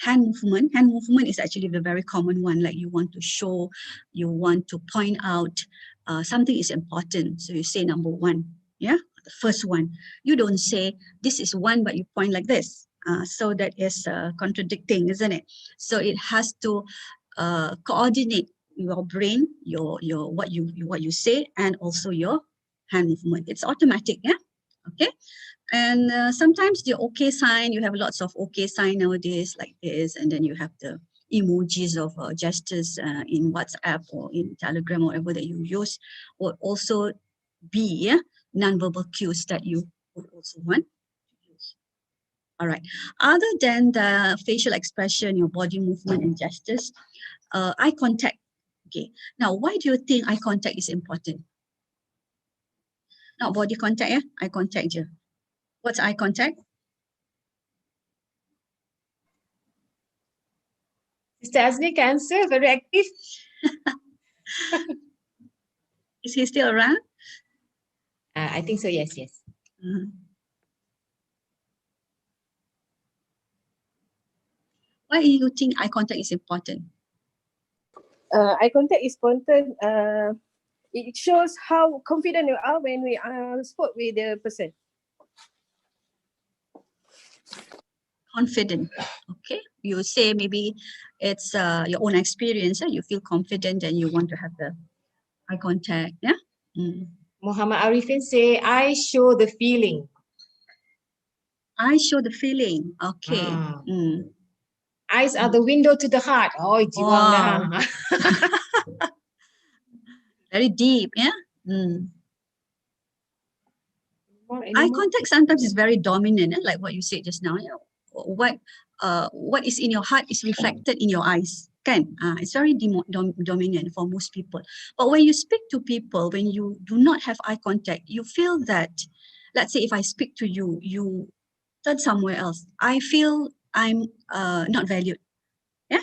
hand movement. Hand movement is actually the very common one, like you want to show, you want to point out something is important. So you say number one, yeah, the first one. You don't say this is one, but you point like this. So that is contradicting, isn't it? So it has to coordinate your brain, your what you say, and also your hand movement. It's automatic, yeah. Okay. And sometimes the okay sign, you have lots of okay sign nowadays like this, and then you have the emojis of gestures in WhatsApp or in Telegram or whatever that you use, would also be, yeah, non-verbal cues that you would also want to use. All right. Other than the facial expression, your body movement and gestures, eye contact. Okay. Now, why do you think eye contact is important? Not body contact, yeah? Eye contact je. What's eye contact? Mr. Azmi can answer, very active. Is he still around? I think so, yes. Why do you think eye contact is important? Eye contact is important. It shows how confident you are when we spoke with the person. Confident, okay. You say maybe it's your own experience. You feel confident and you want to have the eye contact, yeah. Muhammad Arifin say, I show the feeling. I show the feeling, okay. Eyes are the window to the heart. Oh, jiwang dah. Very deep, yeah. Eye contact sometimes is very dominant, like what you said just now. Yeah? What is in your heart is reflected in your eyes. Kan? It's very dominant for most people. But when you speak to people, when you do not have eye contact, you feel that, let's say if I speak to you, you turn somewhere else. I feel I'm not valued. Yeah?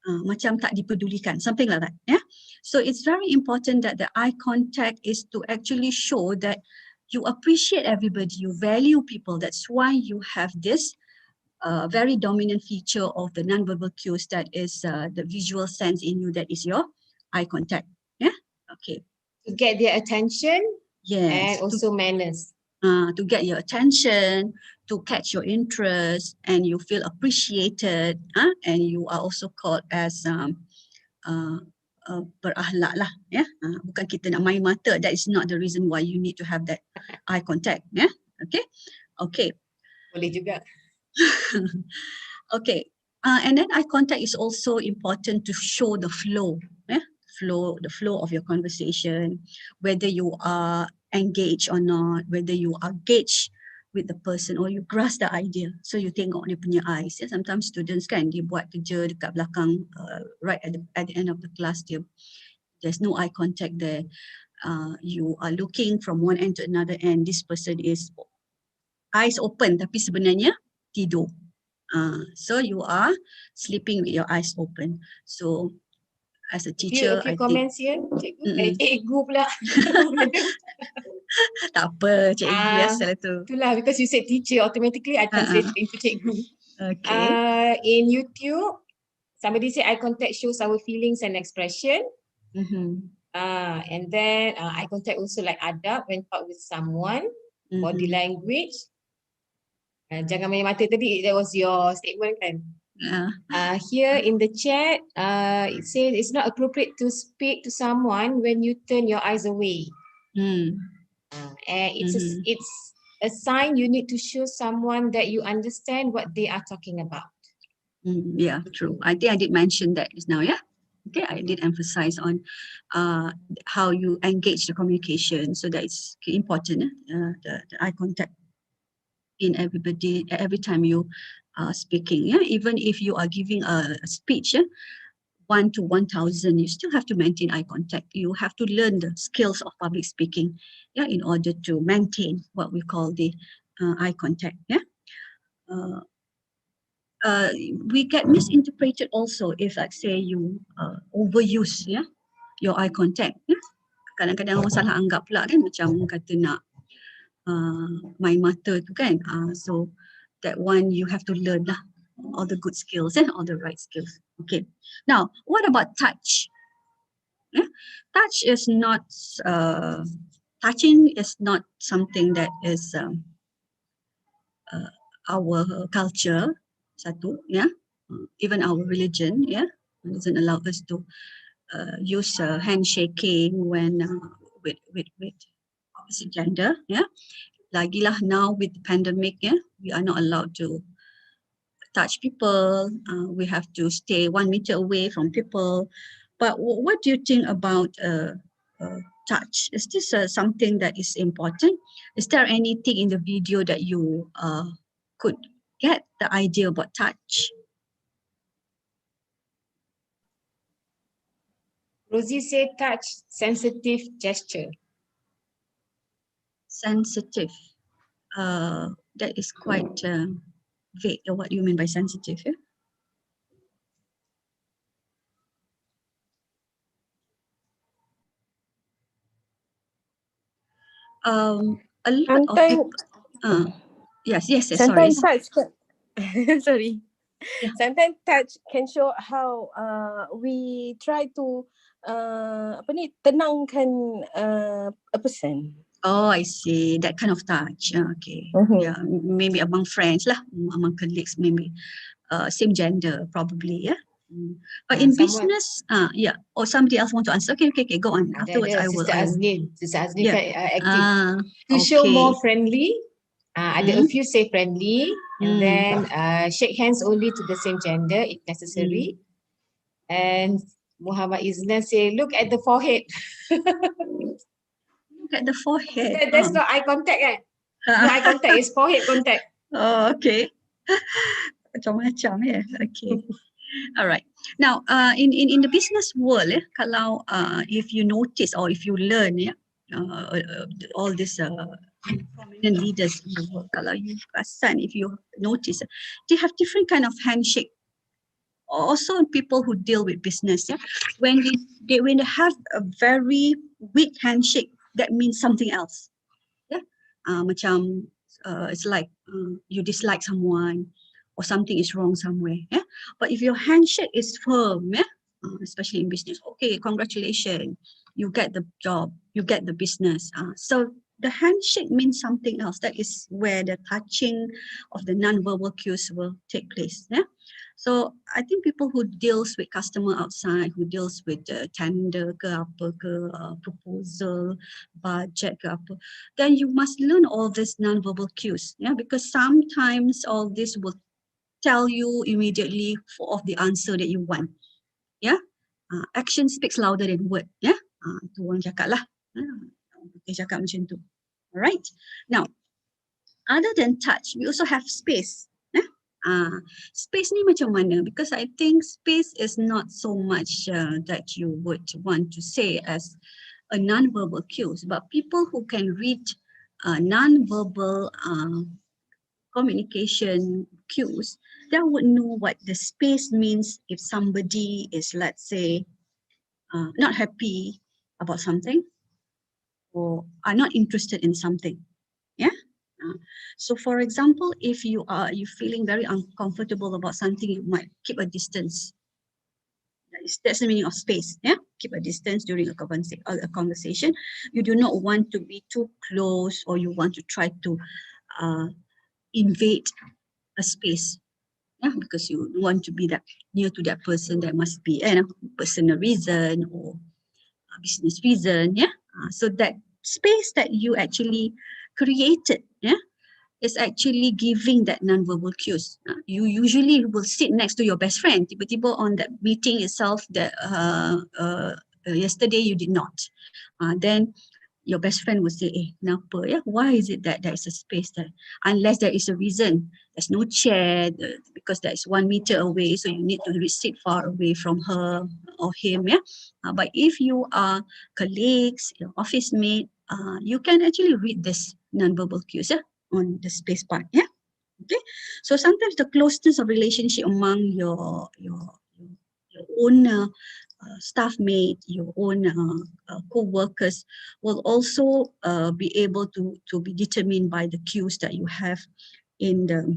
Macam tak dipedulikan, something like that. Yeah. So it's very important that the eye contact is to actually show that you appreciate everybody, you value people. That's why you have this very dominant feature of the nonverbal cues, that is the visual sense in you, that is your eye contact. Yeah. Okay. To get their attention. Yes. And also manners. To get your attention, to catch your interest, and you feel appreciated, and you are also called as berakhlak lah, yeah. Bukan kita nak main mata. That is not the reason why you need to have that eye contact, yeah. Okay, okay. Boleh juga. Okay. And then eye contact is also important to show the flow, the flow of your conversation, whether you are engaged or not, whether you are engaged with the person or you grasp the idea. So you tengok dia punya eyes. Sometimes students kan, dia buat kerja dekat belakang, right at the end of the class, there's no eye contact there. You are looking from one end to another end. This person is eyes open tapi sebenarnya tidur. So you are sleeping with your eyes open. So as a teacher, A few I think comments here. Cikgu pula. tak apa, cikgu biasalah tu. Itulah, because you said teacher, automatically I translate into cikgu. Okay. In YouTube, somebody said eye contact shows our feelings and expression. And then eye contact also like adab when talk with someone. Body language. Jangan main mata tadi, that was your statement kan? Here in the chat, it says it's not appropriate to speak to someone when you turn your eyes away. And it's a sign you need to show someone that you understand what they are talking about. Yeah, true. I think I did mention that just now, yeah? Okay, I did emphasize on how you engage the communication. So that is important, the eye contact in everybody, every time you are speaking. Yeah, even if you are giving a speech, 1 to 1,000, you still have to maintain eye contact. You have to learn the skills of public speaking, yeah, in order to maintain what we call the eye contact. Yeah. We get misinterpreted also if, like, say, you overuse, yeah, your eye contact. Yeah? Kadang-kadang orang salah anggap pula kan, macam kata nak main mata tu kan. So that one you have to learn lah, all the good skills and all the right skills. Okay. Now, what about touch? Yeah? Touch is not touching is not something that is our culture. Satu, yeah, even our religion, yeah, doesn't allow us to use handshaking when with opposite gender, yeah. Lagilah now with the pandemic, yeah, we are not allowed to touch people. We have to stay 1 meter away from people. But what do you think about touch? Is this something that is important? Is there anything in the video that you could get the idea about touch? Rosie said touch, sensitive gesture. Sensitive. That is quite vague. What do you mean by sensitive? Yeah? A lot of people. Yes. Sorry. Sometimes touch sorry. Yeah. Sometimes touch can show how we try to tenangkan a person. Oh, I see. That kind of touch. Okay. Yeah, maybe among friends lah, among colleagues, maybe same gender probably. Yeah. But in business, yeah. Or somebody else want to answer? Okay. Go on. Afterwards, I will. Sister Aznin Yeah. active. To show more friendly. Ada a few say friendly, and then shake hands only to the same gender if necessary. And Muhammad Izlan say, look at the forehead. Look at the forehead. That's not eye contact kan? No eye contact, it's forehead contact. Oh, okay. Macam-macam, yeah. Okay. All right. Now, in the business world, kalau if you notice or if you learn, all this prominent leaders in the world, kalau you perasan, if you notice, they have different kind of handshake. Also, people who deal with business, yeah, when they have a very weak handshake, that means something else. Yeah, macam it's like you dislike someone or something is wrong somewhere. Yeah, but if your handshake is firm, yeah, especially in business, okay, congratulations, you get the job, you get the business. So the handshake means something else. That is where the touching of the non-verbal cues will take place. Yeah. So I think people who deals with customer outside, who deals with tender ke apa ke, proposal, budget ke apa, then you must learn all these non-verbal cues, yeah, because sometimes all this will tell you immediately of the answer that you want, yeah. Action speaks louder than word, yeah. Tu orang cakap lah, kita cakap macam tu. Alright. Now, other than touch, we also have space. Space ni macam mana? Because I think space is not so much that you would want to say as a non-verbal cues, but people who can read non-verbal communication cues, they would know what the space means if somebody is, let's say, not happy about something or are not interested in something. Yeah. So for example, if you feeling very uncomfortable about something, you might keep a distance. That's the meaning of space. Yeah, keep a distance during a conversation. You do not want to be too close, or you want to try to invade a space. Yeah, because you want to be that near to that person. There must be personal reason or business reason. Yeah, so that space that you actually created, yeah, is actually giving that non-verbal cues. You usually will sit next to your best friend. Tiba-tiba on that meeting itself that yesterday you did not. Then your best friend will say, kenapa? Yeah? Why is it that there is a space there? Unless there is a reason. There's no chair because there is 1 meter away, so you need to sit far away from her or him. Yeah. But if you are colleagues, your office mate, you can actually read this non-verbal cues. Yeah? On the space part, yeah. Okay, so sometimes the closeness of relationship among your own staff mate, your own co-workers will also be able to be determined by the cues that you have in the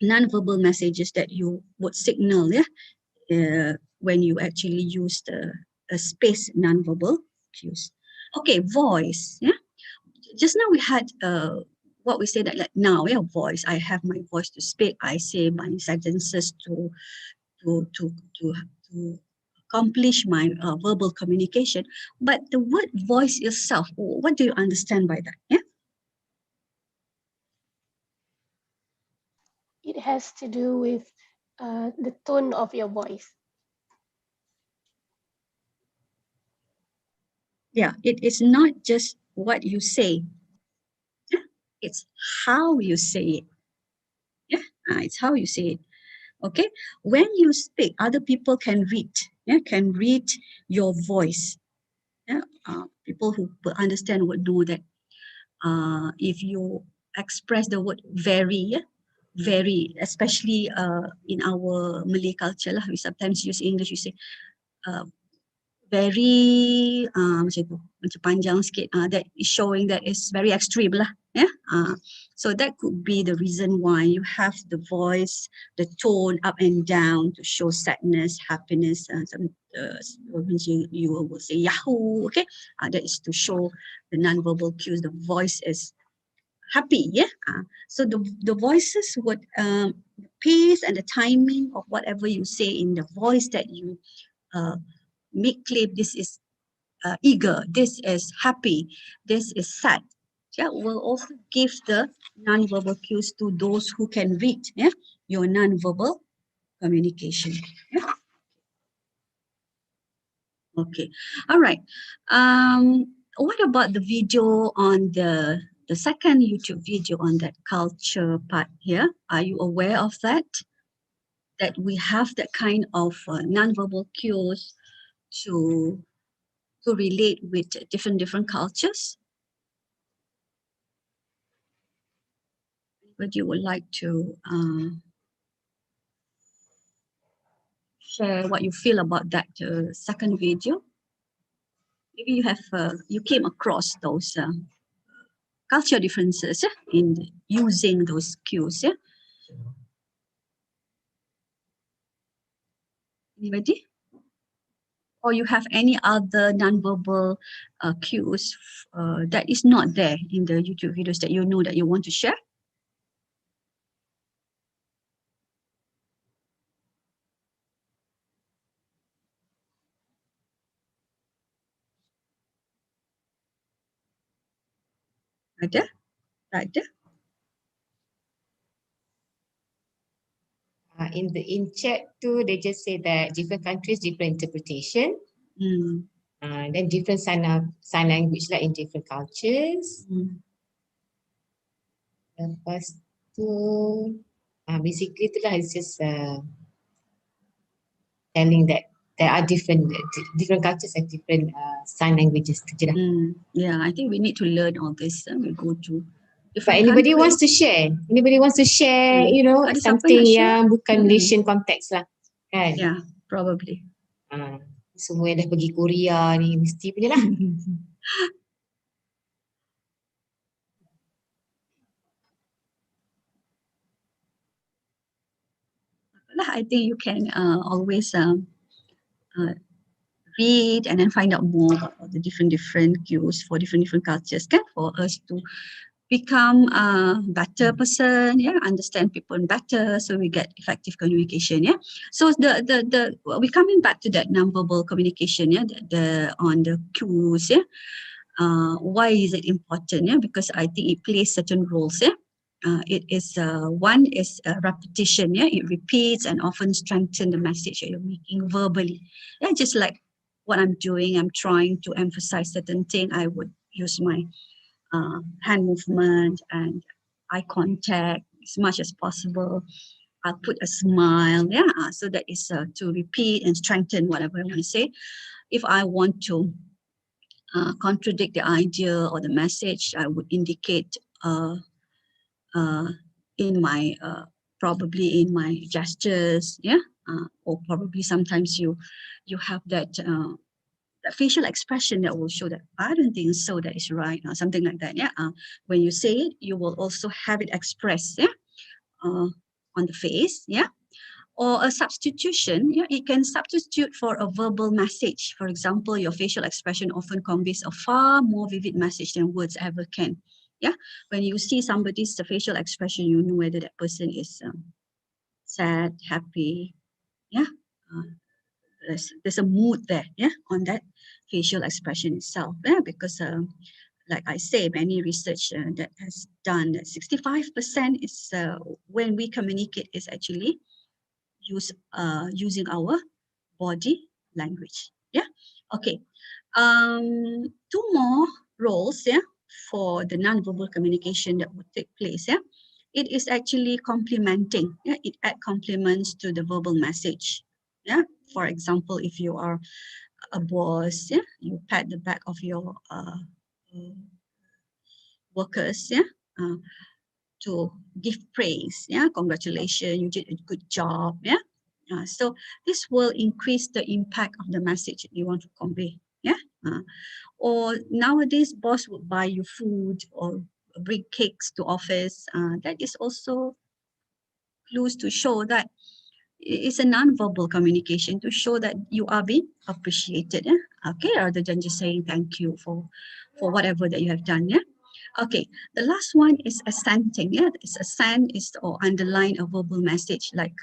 non-verbal messages that you would signal, yeah, when you actually use the space non-verbal cues. Okay, voice, yeah. Just now we had what we say that like now, yeah, voice. I have my voice to speak. I say my sentences to accomplish my verbal communication. But the word voice itself, what do you understand by that? Yeah. It has to do with the tone of your voice. Yeah, it is not just what you say. Yeah? It's how you say it. Yeah, it's how you say it. Okay, when you speak, other people can read. Yeah, can read your voice. Yeah, people who will understand would know that if you express the word very, yeah, very, especially in our Malay culture lah, we sometimes use English. We say very macam tu, macam panjang sikit. That is showing that it's very extreme lah. Yeah. So that could be the reason why you have the voice, the tone up and down to show sadness, happiness. You will say Yahoo. Okay. That is to show the non-verbal cues. The voice is happy. Yeah. So the voices would pace and the timing of whatever you say in the voice that you make clear. This is eager, this is happy, this is sad. Yeah, will also give the non-verbal cues to those who can read, yeah, your non-verbal communication. Yeah. Okay, all right. What about the video on the second YouTube video on that culture part here? Are you aware of that? That we have that kind of non-verbal cues to relate with different cultures? But you would like to share what you feel about that second video? Maybe you have you came across those culture differences in using those cues. Yeah. Anybody? Or you have any other non-verbal cues that is not there in the YouTube videos that you know that you want to share? Ada? Tak ada? In chat too, they just say that different countries, different interpretation. Then different sign language like in different cultures. Lepas tu, basically itulah, it's just telling that there are different cultures and different sign languages. Yeah, I think we need to learn all this. We go to But different anybody countries. wants to share? Anybody wants to share, you know, Ada siapa something nak share? yang bukan Malaysian context lah. Kan? Yeah, probably. Semua yang dah pergi Korea ni mesti punya lah. I think you can always read and then find out more about the different cues for different cultures, kan? For us to become a better person, yeah, understand people better, so we get effective communication, yeah. So we coming back to that non-verbal communication, yeah, on the cues, yeah. Why is it important? Yeah, because I think it plays certain roles, yeah. It is one is repetition, yeah. It repeats and often strengthens the message that you're making verbally, yeah. Just like what I'm doing, I'm trying to emphasize certain thing. I would use my hand movement and eye contact as much as possible. I'll put a smile, yeah. So that is to repeat and strengthen whatever I want to say. If I want to contradict the idea or the message, I would indicate in my probably in my gestures, yeah. Or probably sometimes you have that facial expression that will show that I don't think so, that is right, or something like that, yeah. When you say it, you will also have it expressed, yeah, on the face, yeah. Or a substitution, yeah, it can substitute for a verbal message. For example, your facial expression often conveys a far more vivid message than words ever can, yeah. When you see somebody's facial expression, you know whether that person is sad, happy, yeah. There's a mood there, yeah, on that facial expression itself, yeah, because like I say, many research that has done that 65% is when we communicate is actually using our body language, yeah. Okay, two more roles, yeah, for the non-verbal communication that would take place, yeah. It is actually complementing, yeah. It adds complements to the verbal message, yeah. For example, if you are a boss, yeah, you pat the back of your workers, yeah, to give praise, yeah, congratulations, you did a good job, yeah. So this will increase the impact of the message you want to convey, yeah. Or nowadays, boss would buy you food or bring cakes to office. That is also clues to show that it's a non-verbal communication to show that you are being appreciated, yeah? Okay, rather than just saying thank you for whatever that you have done, yeah. Okay, the last one is assenting, yeah. It's assent is or underline a verbal message, like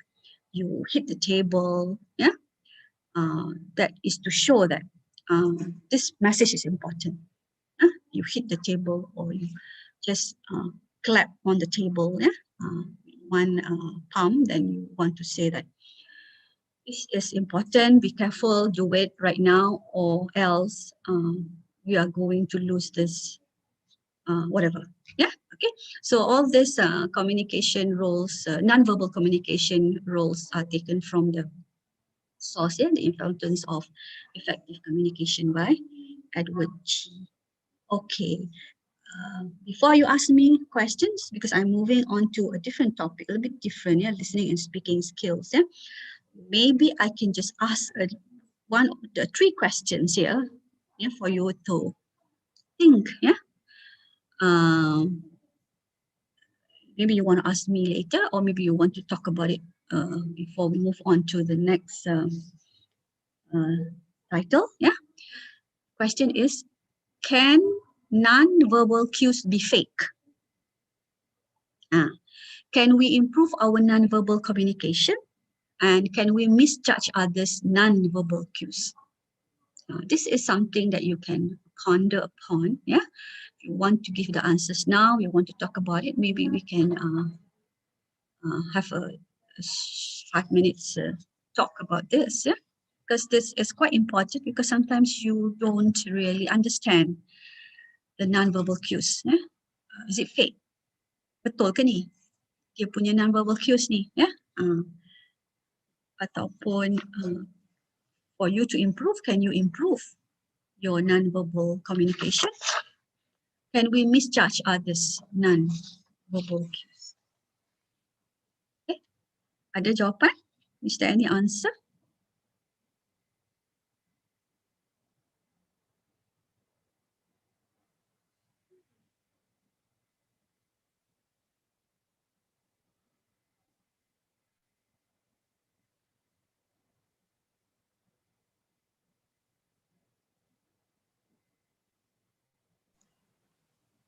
you hit the table, yeah. That is to show that this message is important. You hit the table or you just clap on the table, yeah. One palm, then you want to say that this is important, be careful, do it right now, or else we are going to lose this whatever, yeah. Okay, so all these communication roles, non-verbal communication roles are taken from the source, yeah, the importance of effective communication by Edward G. Okay, before you ask me questions, because I'm moving on to a different topic, a little bit different, yeah, listening and speaking skills, yeah. Maybe I can just ask three questions here, yeah, for you to think, yeah. Maybe you want to ask me later, or maybe you want to talk about it before we move on to the next title, yeah. Question is, can non-verbal cues be fake? Can we improve our non-verbal communication? And can we misjudge others' non-verbal cues? This is something that you can ponder upon. Yeah, if you want to give the answers now, you want to talk about it, maybe we can have a 5 minutes talk about this. Yeah, because this is quite important, because sometimes you don't really understand the non-verbal cues. Yeah, is it fake? Betul ke ni? Dia punya non-verbal cues ni, ya? Ataupun for you to improve, can you improve your non-verbal communication? Can we misjudge others' non-verbal cues? Okay, ada jawapan? Is there any answer?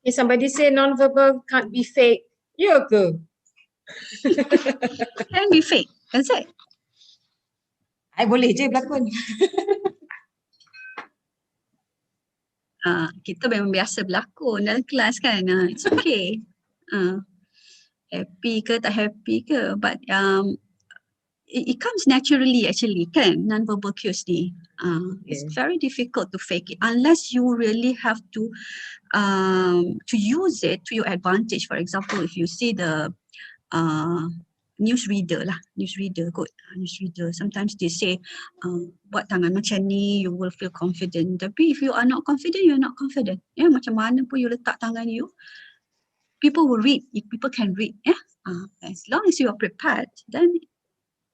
If somebody say non-verbal can't be fake, ya ke? Can be fake, is it? I boleh je berlakon. Kita memang biasa berlakon dalam kelas kan. It's okay. Happy ke tak happy ke, but it comes naturally actually kan, non-verbal cues ni. It's very difficult to fake it unless you really have to use it to your advantage. For example, if you see the newsreader kot, newsreader, sometimes they say buat tangan macam ni, you will feel confident. Tapi if you are not confident, you are not confident. Ya, macam mana pun you letak tangan you, people will read. If people can read, as long as you are prepared, then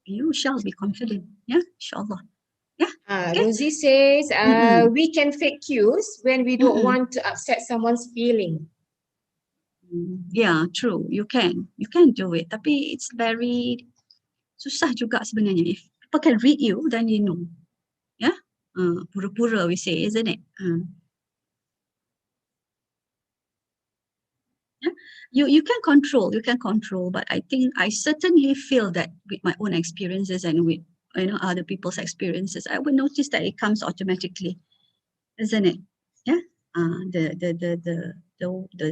you shall be confident. Yeah, inshallah. Yeah. Okay. Rosie says we can fake cues when we don't want to upset someone's feeling. Yeah, true. You can do it. Tapi it's very susah juga sebenarnya. If people can read you, then you know. Yeah. Pura-pura we say, isn't it? Yeah. You can control, but I think I certainly feel that with my own experiences and with other people's experiences, I would notice that it comes automatically, isn't it? Yeah. The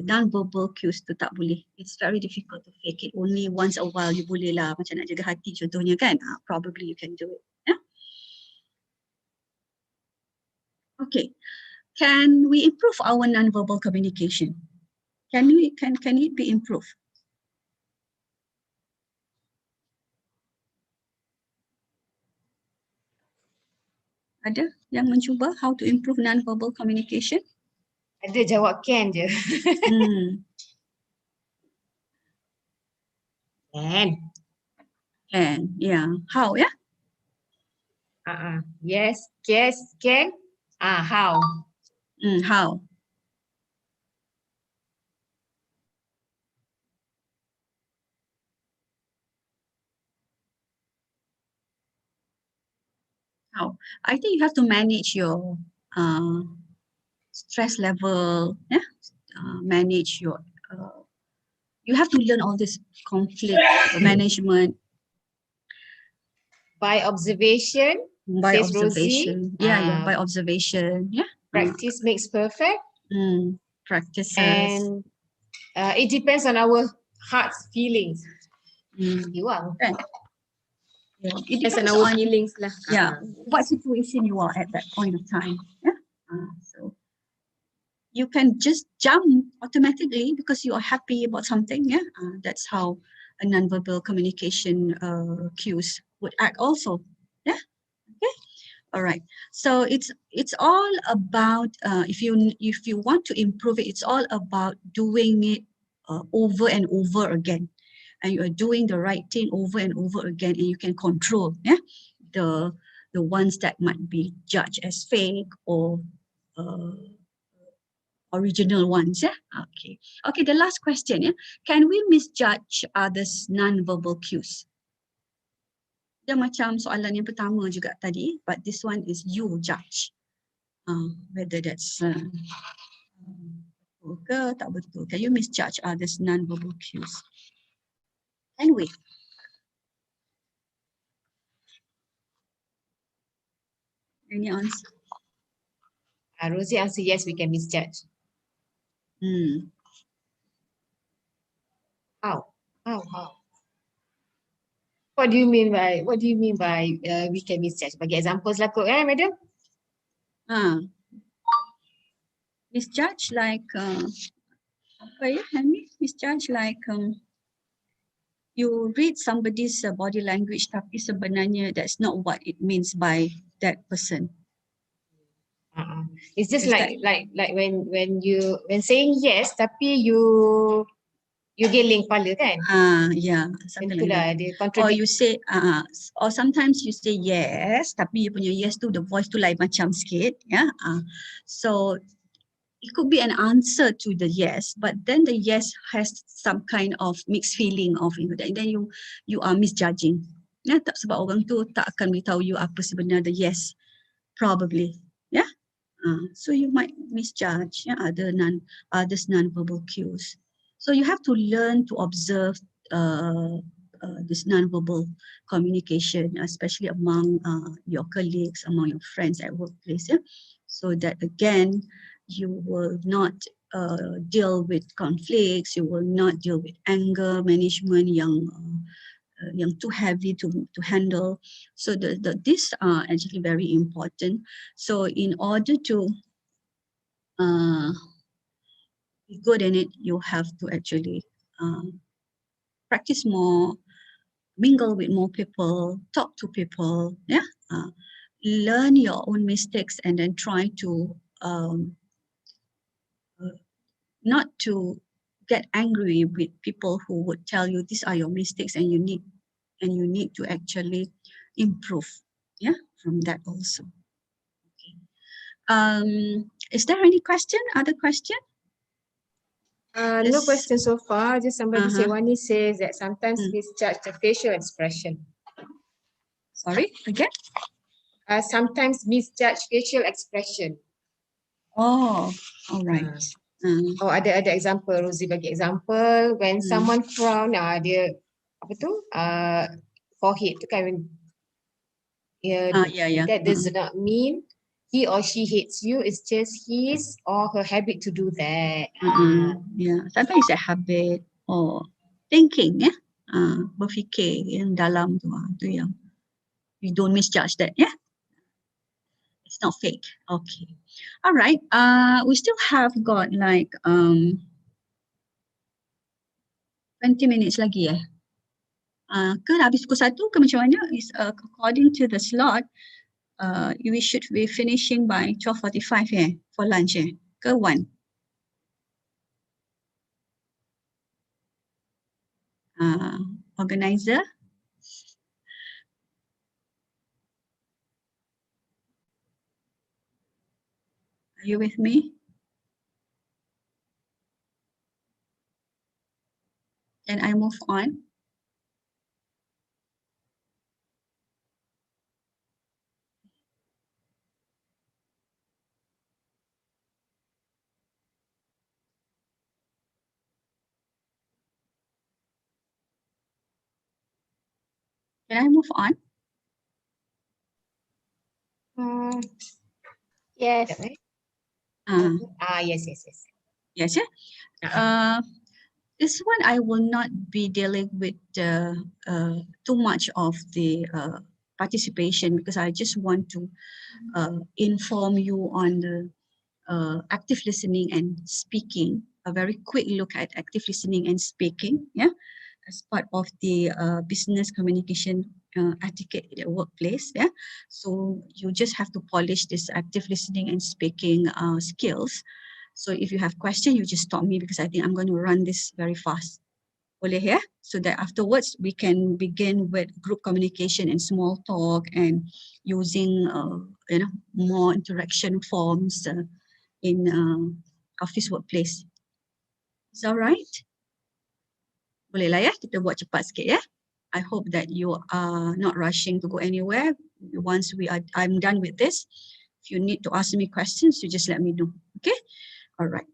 non-verbal cues tu tak boleh. It's very difficult to fake it. Only once a while you boleh lah, macam nak jaga hati contohnya kan. Probably you can do it. Yeah. Okay. Can we improve our non-verbal communication? Can it be improved? Ada yang mencuba how to improve non-verbal communication? Ada, jawab can je. Can, yeah. How, yeah? Yes, can. How? How? How? I think you have to manage your stress level, yeah? Manage your, you have to learn all this conflict management. By observation, By says observation. Rosie. Yeah, by observation, yeah. Practice makes perfect. Practices. And it depends on our heart's feelings. Right. Yeah. It Depends depends on our on feelings lah. what situation you are at that point of time. Yeah. So you can just jump automatically because you are happy about something. Yeah. That's how a non-verbal communication cues would act also. Yeah. Okay. All right. So it's all about if you want to improve it, it's all about doing it over and over again. And you are doing the right thing over and over again, and you can control the ones that might be judged as fake or original ones. Okay, the last question. Can we misjudge others' non-verbal cues? Dia macam soalan yang pertama juga tadi, but this one is you judge whether that's betul ke tak betul. Can you misjudge others' non-verbal cues? Anyway, any answer? Rosie answer yes, we can misjudge. How? How? What do you mean by we can misjudge? Bagi examples lah kot, madam? Misjudge like apa ya, Henry? Misjudge like you read somebody's body language tapi sebenarnya that's not what it means by that person. It's just Is like when saying yes tapi you geling kepala kan? Yeah, something like Itulah that. dia Or contradict. you say or sometimes you say yes tapi you punya yes tu the voice tu lain macam sikit, yeah. So it could be an answer to the yes, but then the yes has some kind of mixed feeling of, you know, and then you are misjudging. Ya, tak, sebab orang tu tak akan beritahu you apa sebenarnya the yes, probably. Yeah. So you might misjudge others non-verbal cues. So you have to learn to observe this non-verbal communication, especially among your colleagues, among your friends at workplace. Yeah? So that again, you will not deal with conflicts, you will not deal with anger management yang too heavy to handle. So these are actually very important. So in order to be good in it, you have to actually practice more, mingle with more people, talk to people, yeah. Learn your own mistakes and then try to not to get angry with people who would tell you these are your mistakes and you need to actually improve, yeah, from that also. Okay. Is there any question? Other question? No question so far. Just somebody say, Wani says that sometimes misjudge the facial expression. Sorry, again? Sometimes misjudge facial expression. Oh, all right. Oh, ada example. Rosie bagi example. When someone frown, dia apa tu? Forehead tu kan. Yeah. That does not mean he or she hates you. It's just his or her habit to do that. Yeah, sometimes it's a habit or thinking, yeah. Berfikir yang dalam tu, tu yang you don't misjudge that, yeah. It's not fake. Okay. All right. We still have got like 20 minutes lagi ke habis pukul 1 ke macam mana? Is according to the slot, we should be finishing by 12:45 for lunch ke 1? Organizer? Are you with me? Can I move on? Can I move on? Yes. Yes. Yes, yeah. This one I will not be dealing with too much of the participation because I just want to inform you on the active listening and speaking. A very quick look at active listening and speaking, yeah, as part of the business communication etiquette at the workplace, yeah. So you just have to polish this active listening and speaking skills. So if you have question, you just stop me because I think I'm going to run this very fast. Boleh ya? So that afterwards we can begin with group communication and small talk and using more interaction forms in office workplace. Is that right? Boleh lah ya, kita buat cepat sikit ya. I hope that you are not rushing to go anywhere. Once I'm done with this, if you need to ask me questions, you just let me know. Okay? All right.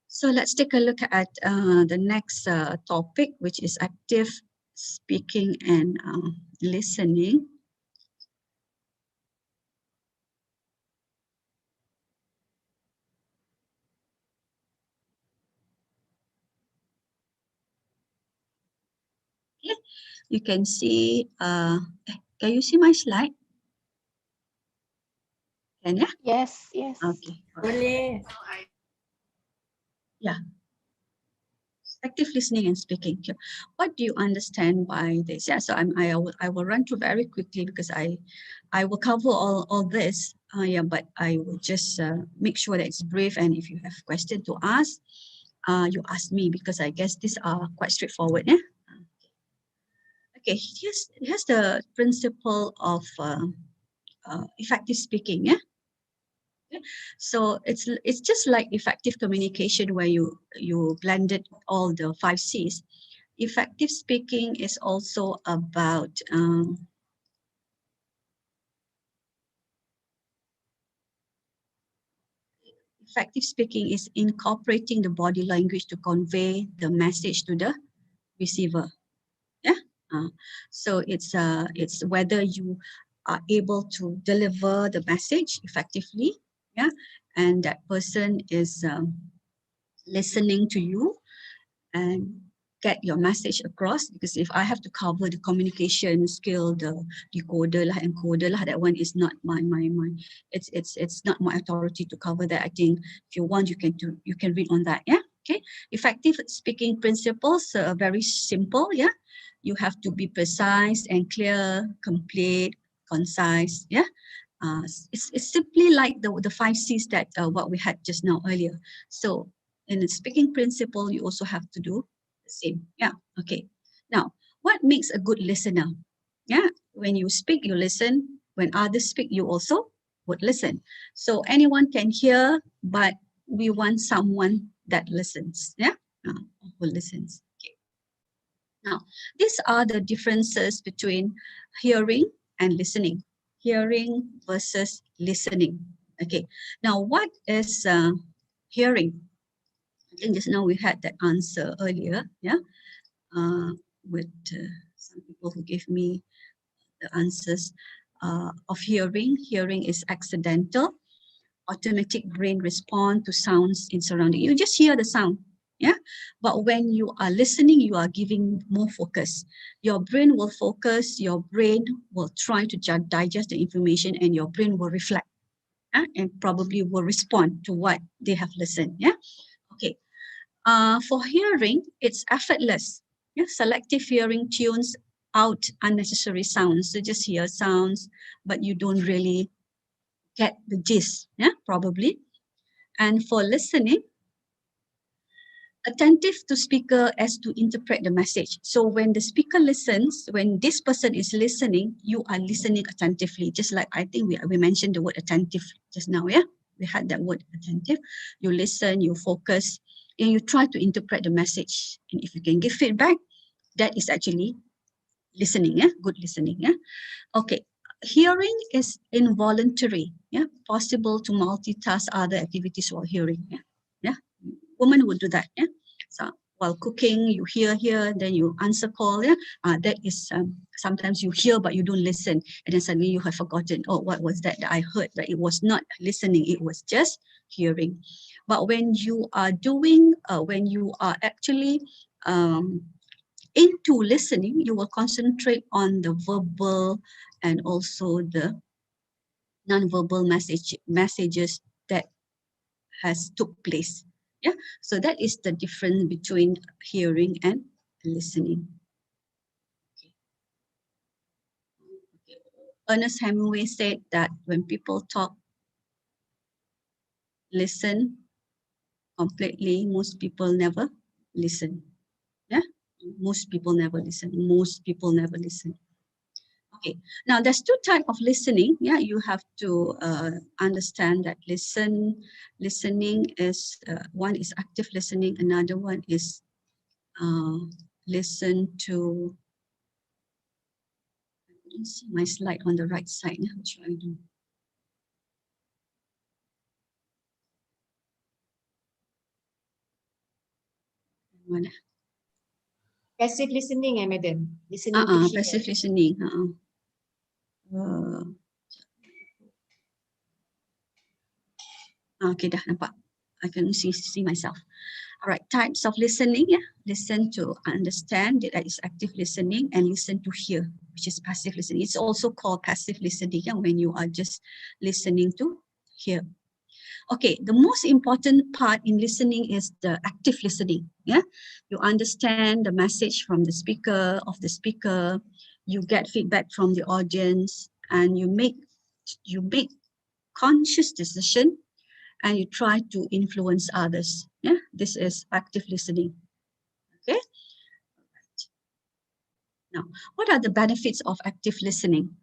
So let's take a look at the next topic, which is active speaking and listening. Okay, you can see, can you see my slide? Can ya? Yes, yes. Okay. Boleh. Yeah. Active listening and speaking. Okay. What do you understand by this? Yeah, so I will run through very quickly because I will cover all this. Yeah, but I will just make sure that it's brief, and if you have question to ask, you ask me, because I guess these are quite straightforward. Yeah. Okay. Here's the principle of effective speaking. Yeah. So it's just like effective communication, where you blended all the 5 C's. Effective speaking is also about effective speaking is incorporating the body language to convey the message to the receiver. Yeah. So it's whether you are able to deliver the message effectively. Yeah. And that person is listening to you and get your message across. Because if I have to cover the communication skill, the decoder lah, encoder lah, that one is not my it's not my authority to cover that. I think if you want, you can read on that. Yeah. Okay. Effective speaking principles are very simple. Yeah. You have to be precise and clear, complete, concise. Yeah. It's simply like the 5 C's that what we had just now earlier. So in the speaking principle, you also have to do the same. Yeah. Okay. Now, what makes a good listener? Yeah. When you speak, you listen. When others speak, you also would listen. So anyone can hear, but we want someone that listens. Yeah. Who listens. Okay. Now, these are the differences between hearing and listening. Hearing versus listening. Okay. Now, what is hearing? I think just now we had that answer earlier, yeah, with some people who gave me the answers of hearing. Hearing is accidental, automatic brain response to sounds in surrounding. You just hear the sound, yeah. But when you are listening, you are giving more focus. Your brain will focus. Your brain will try to digest the information, and your brain will reflect, and probably will respond to what they have listened. Yeah. Okay. For hearing, it's effortless. Yeah, selective hearing tunes out unnecessary sounds. So just hear sounds, but you don't really get the gist. Yeah, probably. And for listening, attentive to speaker as to interpret the message. So when the speaker listens, when this person is listening, you are listening attentively. Just like I think we mentioned the word attentive just now. Yeah, we had that word attentive. You listen, you focus, and you try to interpret the message. And if you can give feedback, that is actually listening. Yeah, good listening. Yeah. Okay. Hearing is involuntary. Yeah, possible to multitask other activities while hearing. Yeah, yeah. Women would do that. Yeah. So while cooking, you hear here, then you answer call. Yeah. That is sometimes you hear but you don't listen, and then suddenly you have forgotten. Oh, what was that I heard? But it was not listening. It was just hearing. But when you are doing, when you are actually into listening, you will concentrate on the verbal and also the non-verbal messages that has took place. Yeah, so that is the difference between hearing and listening. Okay. Ernest Hemingway said that when people talk, listen completely, most people never listen. Yeah, most people never listen. Most people never listen. Okay, now there's 2 types of listening. Yeah, you have to understand that listening is one is active listening, another one is listen to. I couldn't see my slide on the right side. What should I do? Mana? Passive listening, madam. Listening to hear. Passive listening. Okay, dah nampak. I can see myself. All right, types of listening, yeah. Listen to understand, that is active listening, and listen to hear, which is passive listening. It's also called passive listening, yeah, when you are just listening to hear. Okay, the most important part in listening is the active listening, yeah. You understand the message from the speaker, you get feedback from the audience, and you make conscious decision, and you try to influence others. Yeah, this is active listening. Okay. Now, what are the benefits of active listening?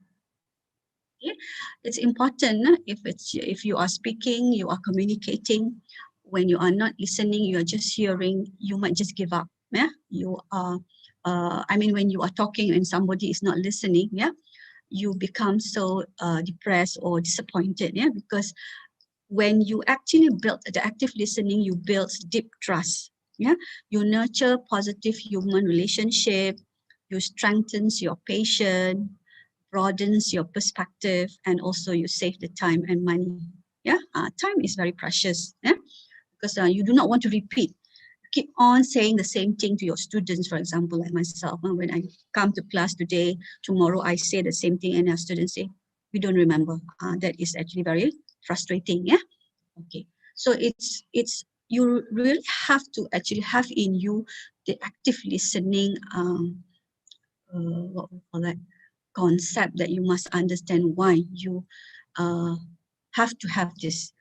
Okay. It's important if you are speaking, you are communicating. When you are not listening, you are just hearing, you might just give up. Yeah, you are. I mean, when you are talking and somebody is not listening, yeah, you become so depressed or disappointed. Yeah, because when you actually build the active listening, you build deep trust. Yeah, you nurture positive human relationship, you strengthens your patience, broadens your perspective, and also you save the time and money. Yeah, time is very precious. Yeah, because you do not want to repeat. Keep on saying the same thing to your students, for example, like myself. When I come to class today, tomorrow I say the same thing, and our students say, we don't remember. That is actually very frustrating. Yeah. Okay. So it's you really have to actually have in you the active listening. What we call that concept, that you must understand why you have to have this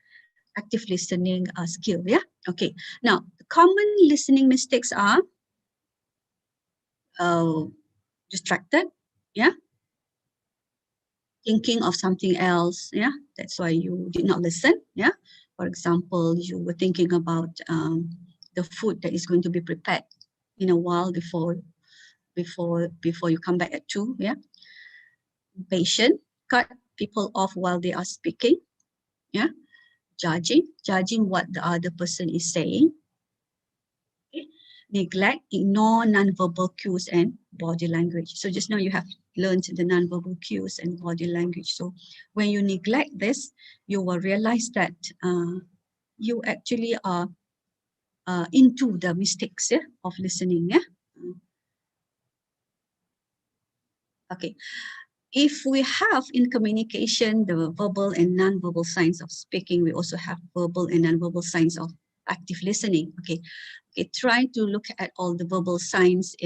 active listening skill. Yeah. Okay. Now, the common listening mistakes are distracted. Yeah. Thinking of something else. Yeah. That's why you did not listen. Yeah. For example, you were thinking about the food that is going to be prepared in a while before you come back at 2. Yeah. Patient, cut people off while they are speaking. Yeah. Judging what the other person is saying. Okay. Neglect, ignore non-verbal cues and body language. So just now you have learned the non-verbal cues and body language. So when you neglect this, you will realize that you actually are into the mistakes, yeah, of listening. Yeah. Okay. If we have in communication the verbal and non-verbal signs of speaking, we also have verbal and non-verbal signs of active listening. Okay. Okay, try to look at all the verbal signs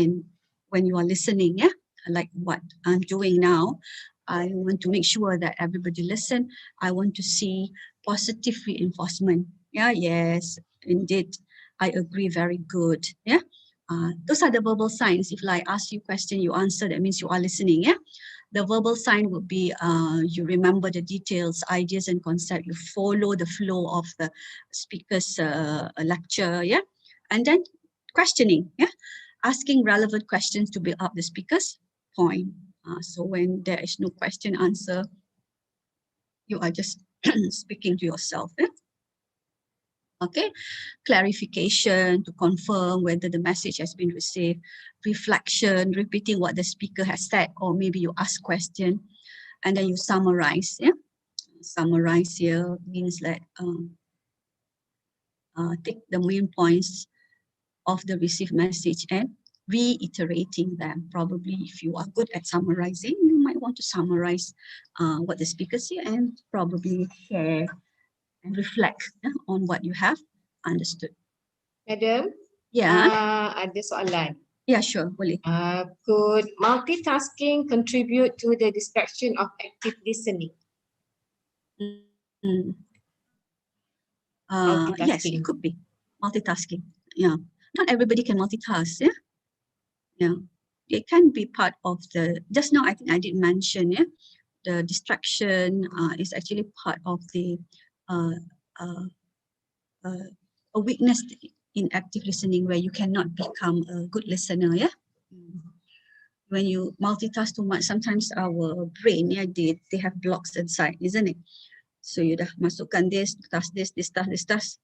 when you are listening, yeah, like what I'm doing now. I want to make sure that everybody listen. I want to see positive reinforcement. Yeah, yes, indeed, I agree, very good. Yeah, those are the verbal signs. If I ask you a question, you answer, that means you are listening. Yeah, the verbal sign would be you remember the details, ideas, and concept. You follow the flow of the speaker's lecture. Yeah. And then questioning, yeah, asking relevant questions to build up the speaker's point. So when there is no question answer, you are just speaking to yourself. Yeah? Okay, clarification to confirm whether the message has been received, reflection, repeating what the speaker has said, or maybe you ask question, and then you summarize. Yeah, summarize here means that take the main points of the received message and reiterating them. Probably if you are good at summarizing, you might want to summarize what the speaker said and probably share and reflect on what you have understood. Madam, Yeah. ada soalan. Yeah, sure, boleh. Could multitasking contribute to the distraction of active listening? Yes, it could be multitasking. Yeah, not everybody can multitask. Yeah, yeah, it can be part of the. Just now, I think I did mention. Yeah, the distraction is actually part of the a weakness in active listening, where you cannot become a good listener. Yeah. When you multitask too much, sometimes our brain, yeah, they have blocks inside, isn't it? So you dah masukkan this task, this task,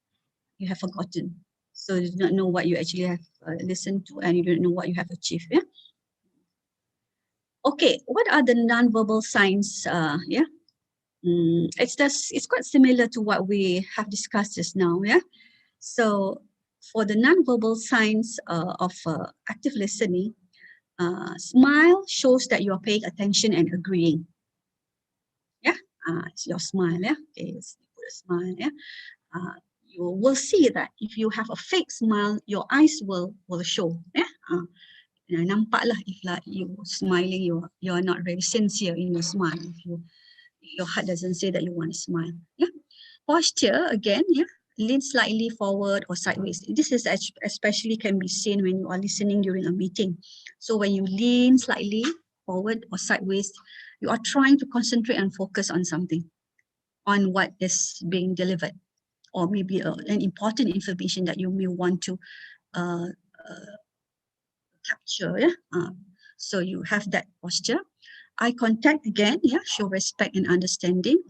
you have forgotten. So you do not know what you actually have listened to, and you don't know what you have achieved. Yeah. Okay, what are the non-verbal signs? It's quite similar to what we have discussed just now. Yeah. So for the non-verbal signs of active listening, smile shows that you are paying attention and agreeing. Yeah, it's your smile. Yeah, okay, let's put a smile. Yeah, you will see that if you have a fake smile, your eyes will show. Yeah, nampak lah if like you smiling, you are not very sincere in your smile. If your heart doesn't say that you want to smile. Yeah, posture again. Yeah, lean slightly forward or sideways. This is especially can be seen when you are listening during a meeting. So when you lean slightly forward or sideways, you are trying to concentrate and focus on something, on what is being delivered, or maybe an important information that you may want to capture. Yeah? So you have that posture. Eye contact again, yeah, show respect and understanding.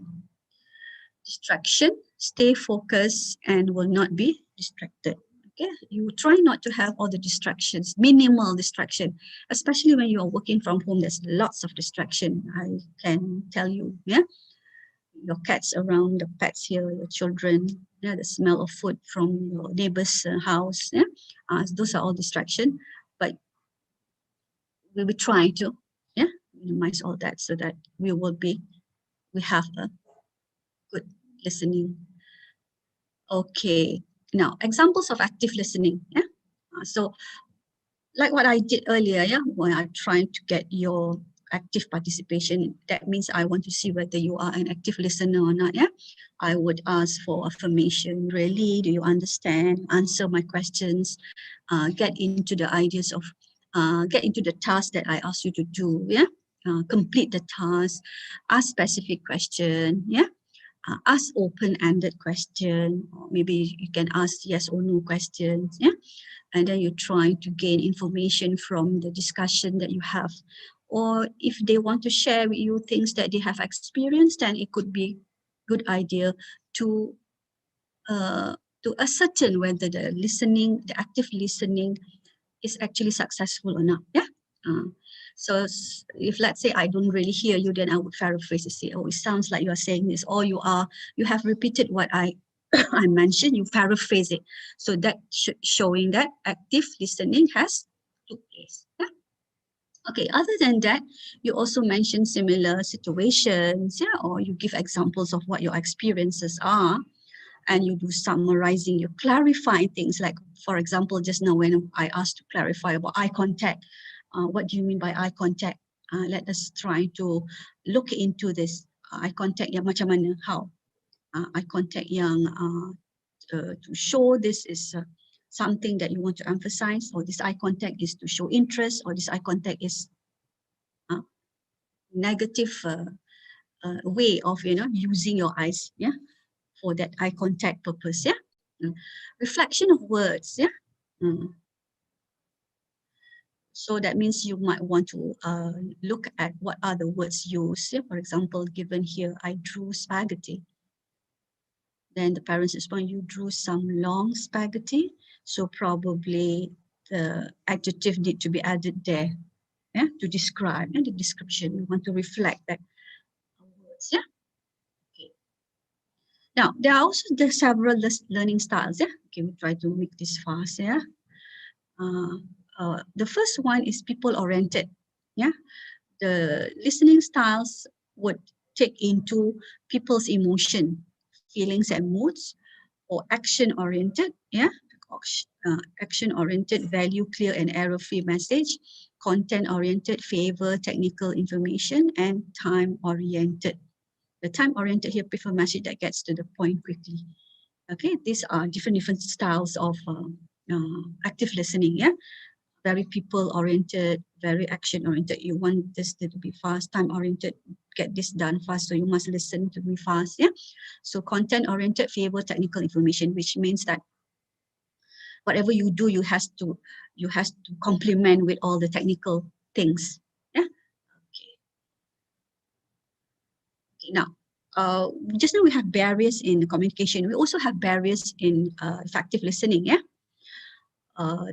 Distraction, stay focused and will not be distracted. Okay, you try not to have all the distractions, minimal distraction, especially when you are working from home. There's lots of distraction, I can tell you. Yeah, your cats around, the pets here, your children, yeah, the smell of food from your neighbor's house. Yeah, those are all distraction, but we will try to minimize all that so that we have a good listening. Okay, now examples of active listening. Yeah, so like what I did earlier, yeah, when I'm trying to get your active participation, that means I want to see whether you are an active listener or not. Yeah, I would ask for affirmation. Really, do you understand? Answer my questions. Get into the ideas of, get into the task that I asked you to do. Yeah, complete the task. Ask specific question. Yeah. Ask open-ended question, or maybe you can ask yes or no questions, yeah, and then you try to gain information from the discussion that you have. Or if they want to share with you things that they have experienced, then it could be good idea to ascertain whether the active listening is actually successful or not. Yeah. So if let's say I don't really hear you, then I would paraphrase and say, oh, it sounds like you are saying this, or you have repeated what I I mentioned, you paraphrase it. So that showing that active listening has took place. Yeah? Okay, other than that, you also mention similar situations, yeah, or you give examples of what your experiences are, and you do summarizing, you clarify things. Like, for example, just now when I asked to clarify about eye contact, what do you mean by eye contact? Let us try to look into this eye contact yang macam mana, how? Eye contact yang to show this is something that you want to emphasize, or this eye contact is to show interest, or this eye contact is negative way of using your eyes, yeah, for that eye contact purpose. Yeah. Reflection of words. Yeah. So that means you might want to look at what are the words used. Yeah? For example, given here, I drew spaghetti. Then the parents respond, you drew some long spaghetti. So probably the adjective need to be added there, yeah, to describe, and the description, we want to reflect that words. Yeah. Okay. Now, there are also the several learning styles. Yeah. Okay, we try to make this fast. Yeah. The first one is people-oriented. Yeah, the listening styles would take into people's emotion, feelings and moods, or action-oriented. Yeah, action-oriented, value clear and error-free message. Content-oriented, favor technical information, and time-oriented. The time-oriented here prefer message that gets to the point quickly. Okay, these are different styles of active listening. Yeah. Very people-oriented, very action-oriented. You want this to be fast, time-oriented, get this done fast, so you must listen to me fast. Yeah. So content-oriented, favor technical information, which means that whatever you do, you has to complement with all the technical things. Yeah. Okay. Now, just now we have barriers in communication. We also have barriers in effective listening. Yeah.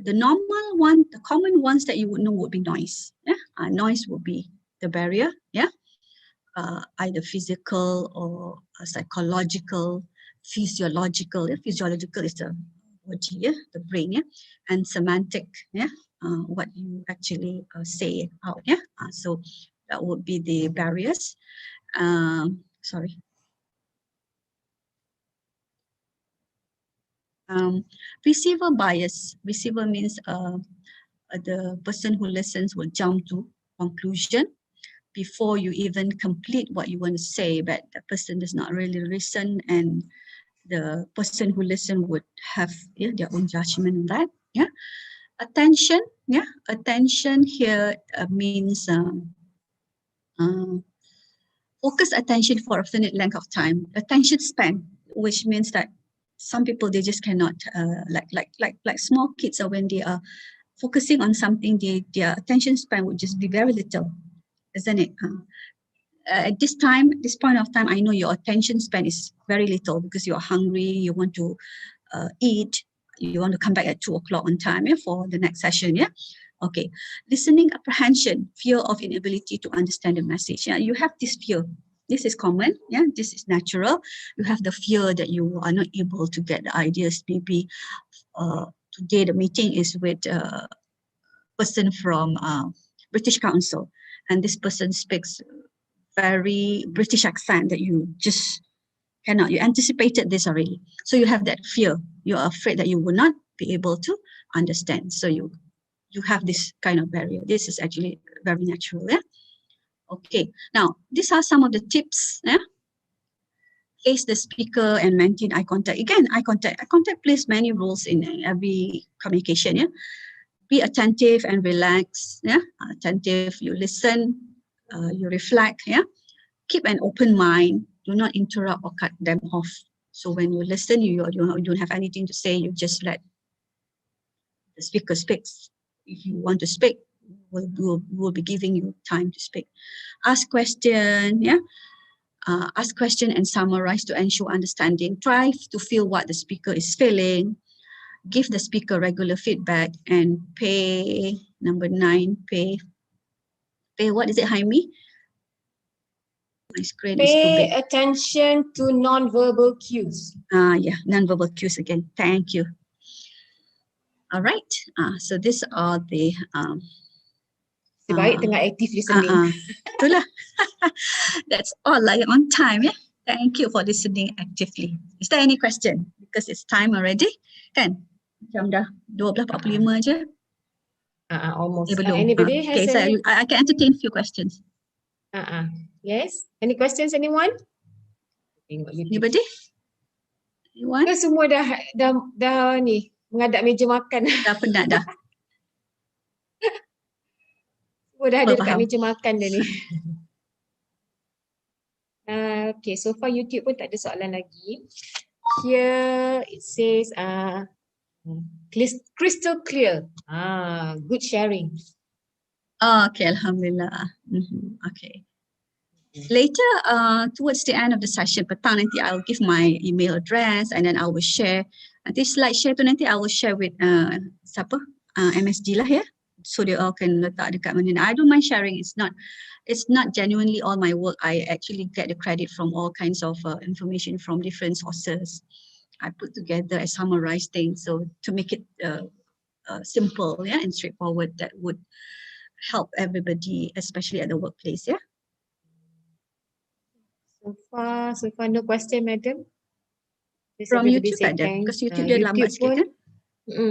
The normal one, the common ones that you would know would be noise. Yeah, noise would be the barrier. Yeah, either physical or psychological, physiological. Yeah? Physiological is the body, yeah, the brain, yeah, and semantic, yeah, what you actually say out, yeah. So that would be the barriers. Sorry. Receiver bias. Receiver means the person who listens will jump to conclusion before you even complete what you want to say, but the person does not really listen, and the person who listen would have, yeah, their own judgment on that. Yeah. Attention. Yeah. Attention here means focus attention for a finite length of time. Attention span, which means that some people, they just cannot like small kids, or when they are focusing on something, their attention span would just be very little, isn't it? At this point of time, I know your attention span is very little because you're hungry, you want to eat, you want to come back at 2 o'clock on time, yeah, for the next session, yeah. Okay, listening apprehension, fear of inability to understand the message. Yeah, you have this fear. This is common. Yeah, this is natural. You have the fear that you are not able to get the ideas. Maybe today the meeting is with a person from British Council, and this person speaks very British accent that you just cannot. You anticipated this already, so you have that fear. You are afraid that you will not be able to understand. So you have this kind of barrier. This is actually very natural. Yeah. Okay. Now, these are some of the tips. Yeah. Face the speaker and maintain eye contact. Again, eye contact. Eye contact plays many roles in every communication. Yeah. Be attentive and relax. Yeah. Attentive. You listen. You reflect. Yeah. Keep an open mind. Do not interrupt or cut them off. So when you listen, you don't have anything to say. You just let the speaker speak. If you want to speak, we'll be giving you time to speak. Ask question, yeah. Ask question and summarize to ensure understanding. Try to feel what the speaker is feeling. Give the speaker regular feedback and pay. Number 9, pay. What is it, Jaime? My screen is too big. Pay attention to non-verbal cues. Yeah, non-verbal cues again. Thank you. All right. So these are the Sebaik tengah active listening. Itulah. That's all lah, on time, yeah. Thank you for listening actively. Is there any question? Because it's time already, kan? Jam dah 12.45 je. Almost. Belum. Anybody Okay, has so any? I can entertain few questions. Yes. Any questions, anyone? Tengok YouTube. Anybody? Anyone? Ke semua dah ni menghadap meja makan. Dah penat dah. Semua dah ada dekat Faham. meja makan dah ni. Okay, so far YouTube pun tak ada soalan lagi. Here it says crystal clear. Good sharing. Okay, Alhamdulillah. Okay. Later, towards the end of the session, petang nanti I will give my email address and then I will share. Nanti slide share tu nanti I will share with siapa? MSG lah ya. So they all can letak dekat mana. I don't mind sharing. It's not genuinely all my work. I actually get the credit from all kinds of information from different sources. I put together, I summarize things. So to make it simple, yeah, and straightforward, that would help everybody, especially at the workplace, yeah. So far no question, madam. Just From everybody YouTube say tak ada, thanks. because YouTube dia lambat sikit pun, kan?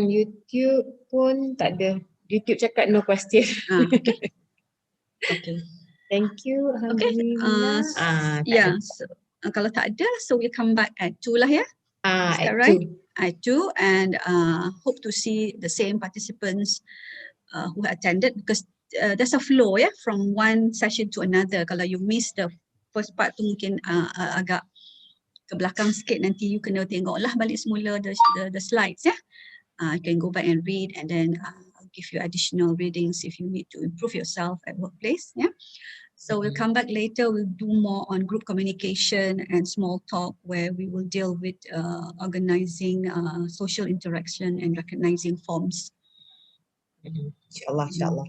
YouTube pun tak ada. YouTube cakap no question. Okay. Okay. Thank you. Okay. Yeah. So, kalau tak ada, so we'll come back at 2 lah ya. Is that right? At 2, and hope to see the same participants who attended, because there's a flow, yeah, from one session to another. Kalau you miss the first part tu mungkin agak ke belakang sikit, nanti you kena tengok lah balik semula the slides, yeah. You can go back and read, and then I'll give you additional readings if you need to improve yourself at workplace, yeah. So we'll come back later. We'll do more on group communication and small talk, where we will deal with organizing social interaction and recognizing forms. InsyaAllah.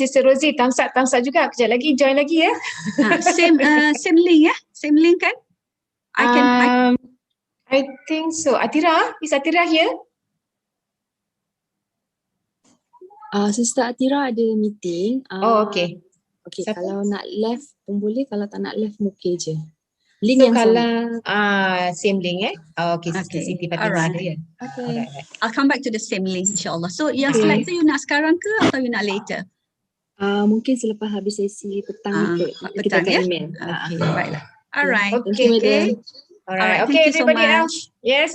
Sister Rosie, thumbs up juga. Kejap lagi join lagi ya. Same link ya? Same link kan? I think so. Atira, is Atira here? Sister Atira ada meeting. Oh, okay. Okay, Siapa? kalau nak left pun boleh, kalau tak nak left okay je. Link So yang sama. kalau same link okay, Sister Okay, Siti Fatimah ada alright. ya. Okay. Alright. I'll come back to the same link insyaAllah. So yang Okay. slide tu you nak sekarang ke atau you nak later? Mungkin selepas habis sesi petang ni kot, kita petang akan ya? email. Okay, baiklah. Alright. Thank you, madam. Alright. Thank Okay, you so everybody much. else. Yes,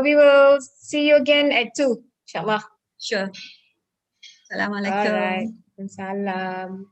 we will see you again at 2, insyaAllah. Sure. Assalamualaikum. Alright. Salam.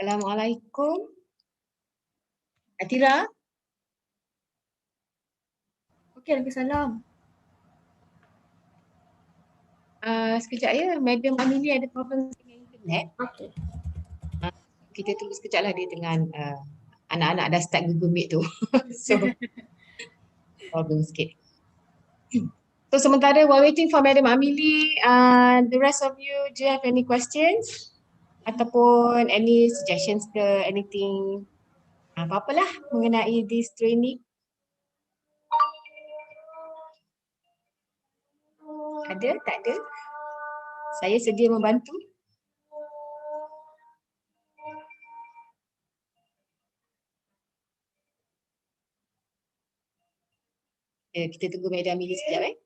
Assalamualaikum. Atira? Okey, Waalaikumsalam. Sekejap ya, Madam Amelia ada problem dengan internet. Okey. Kita tunggu sekejap lah dia dengan anak-anak dah start Google Meet tu. So, problem sikit. So sementara while waiting for Madam Amelie, the rest of you, do you have any questions? Ataupun any suggestions ke anything? Apa-apalah mengenai this training. Ada? Tak ada? Saya sedia membantu. Kita tunggu Madam Amelie sekejap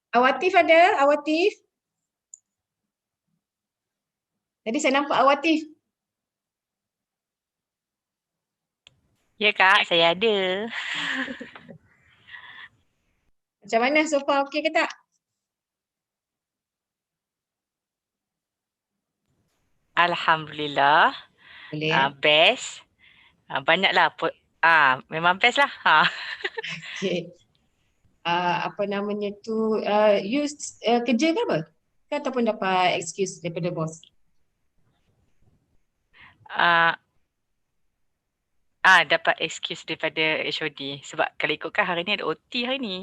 Awatif ada? Awatif? Tadi saya nampak Awatif. Ya Kak, saya ada. Macam mana so far, okey ke tak? Alhamdulillah. Boleh Best. Banyaklah. Memang best lah. Okay. Apa namanya tu, you kerja ke apa? ke ataupun dapat excuse daripada bos? Dapat excuse daripada HOD sebab kalau ikutkan hari ni ada OT hari ni.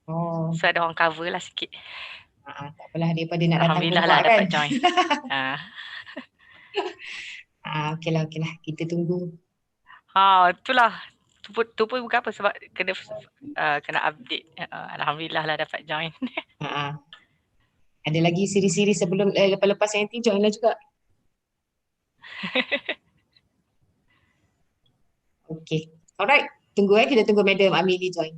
Oh, So ada orang cover lah sikit. tak apalah daripada nak datang Alhamdulillah rumah lah kan. dapat join. Okey lah, kita tunggu. Itulah. Tu pun bukan apa sebab kena update. Alhamdulillah lah dapat join. Ada lagi siri-siri sebelum lepas-lepas yang nanti join lah juga. Okay. Alright. Tunggu kita tunggu Madam Amelie join.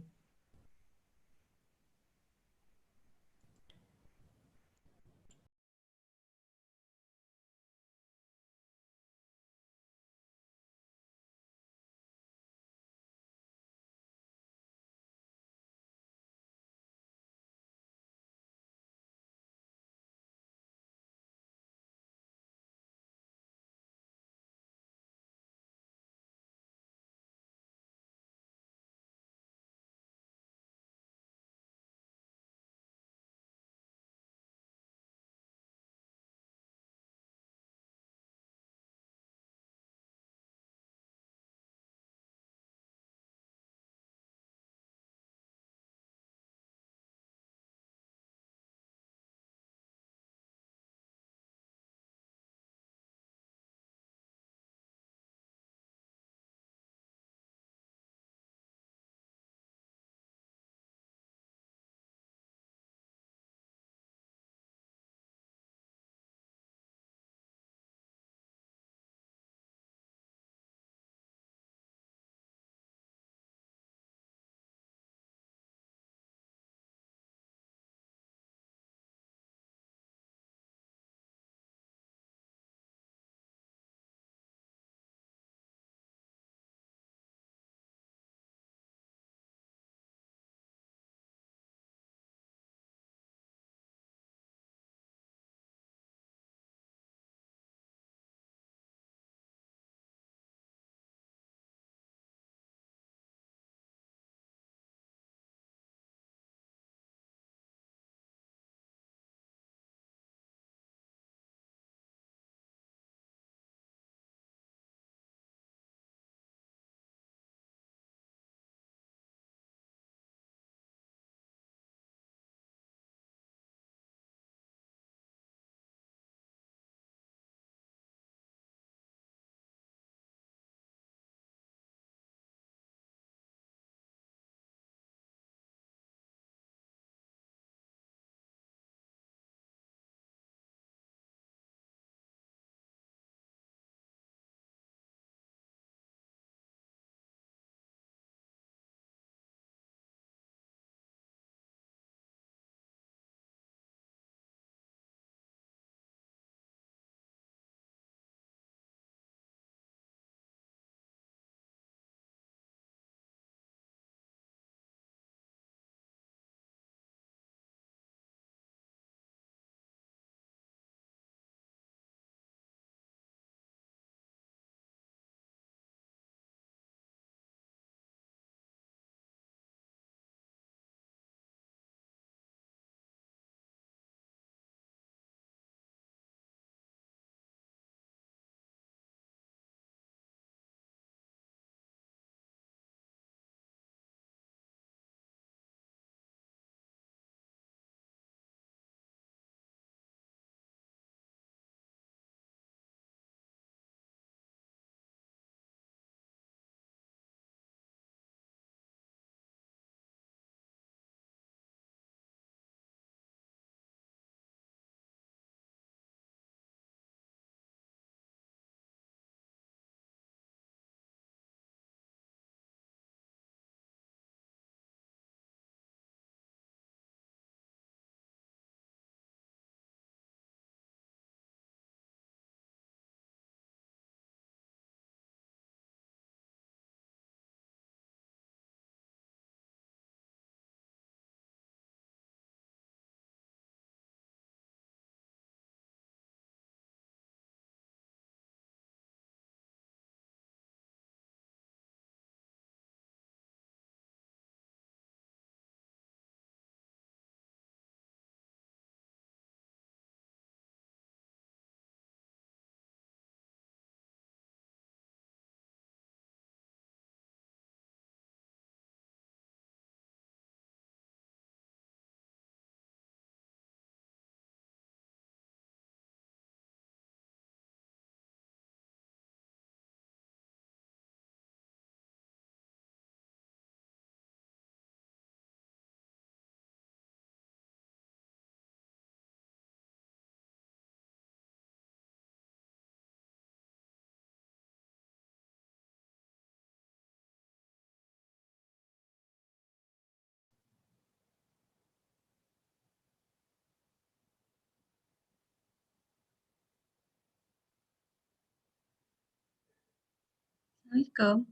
Assalamualaikum.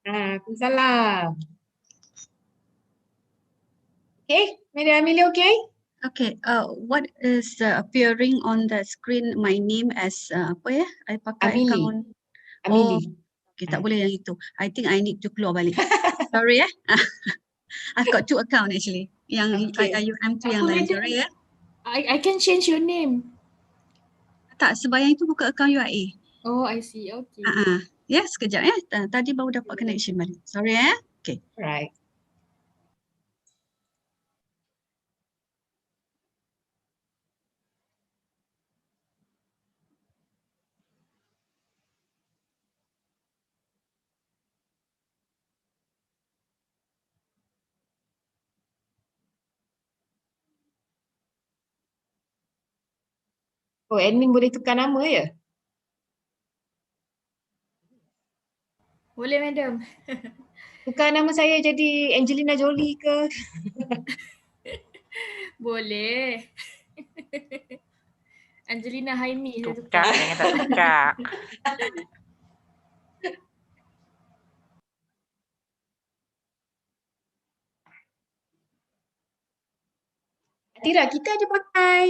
Waalaikumsalam. Okay, Madam Amelia, okay? Okay, what is appearing on the screen? My name as apa ya? I pakai Amelie. account. Amelie. Okay, tak boleh yang itu. I think I need to keluar balik. Sorry ya. I've got 2 account actually. Yang Okay. IUM tu yang Apa, lain. madam? Sorry ya. I can change your name. Tak, sebayang itu buka account UIA. Oh, I see. Okay. Ya, sekejap ya. Tadi baru dapat connection balik. Sorry ya. Okay. Right. Oh, admin boleh tukar nama ya? Boleh, madam. Tukar nama saya jadi Angelina Jolie ke? Boleh. Angelina Haimi saya Tukar, tukar. jangan tak tukar. Tira, kita ada pakai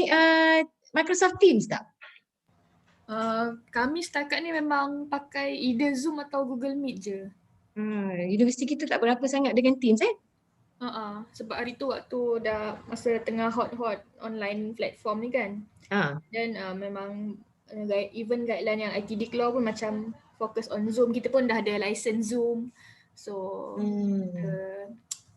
Microsoft Teams tak? Kami setakat ni memang pakai either Zoom atau Google Meet je. Universiti kita tak berapa sangat dengan Teams Sebab hari tu waktu dah masa tengah hot-hot online platform ni kan. Dan memang even guideline yang ITD keluar pun macam fokus on Zoom. Kita pun dah ada license Zoom. So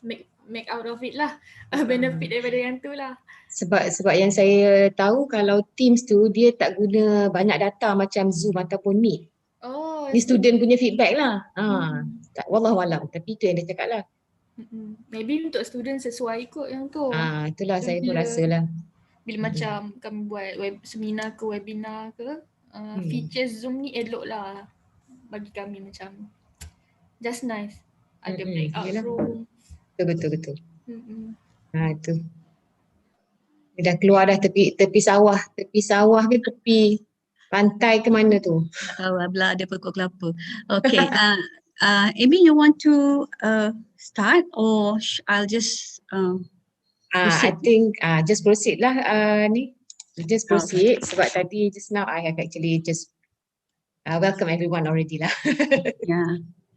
make out of it lah. Benefit daripada yang tu lah. Sebab yang saya tahu kalau Teams tu dia tak guna banyak data macam Zoom ataupun Meet. Oh, Ni student punya feedback lah. Tak, wallahualam. Tapi itu yang dia cakap lah. Maybe untuk student sesuai kot yang tu. Itulah saya pun Bila- rasa lah. Bila macam kami buat seminar ke webinar ke, features Zoom ni elok lah bagi kami macam just nice. Ada breakout Yelah. room. Betul. Itu. Dia dah keluar dah tepi sawah ke tepi pantai ke mana tu? Belah ada pokok kelapa. Okay. Amy, you want to start or I'll just I think just proceed lah ni. Just proceed sebab tadi just now I have actually just welcome everyone already lah.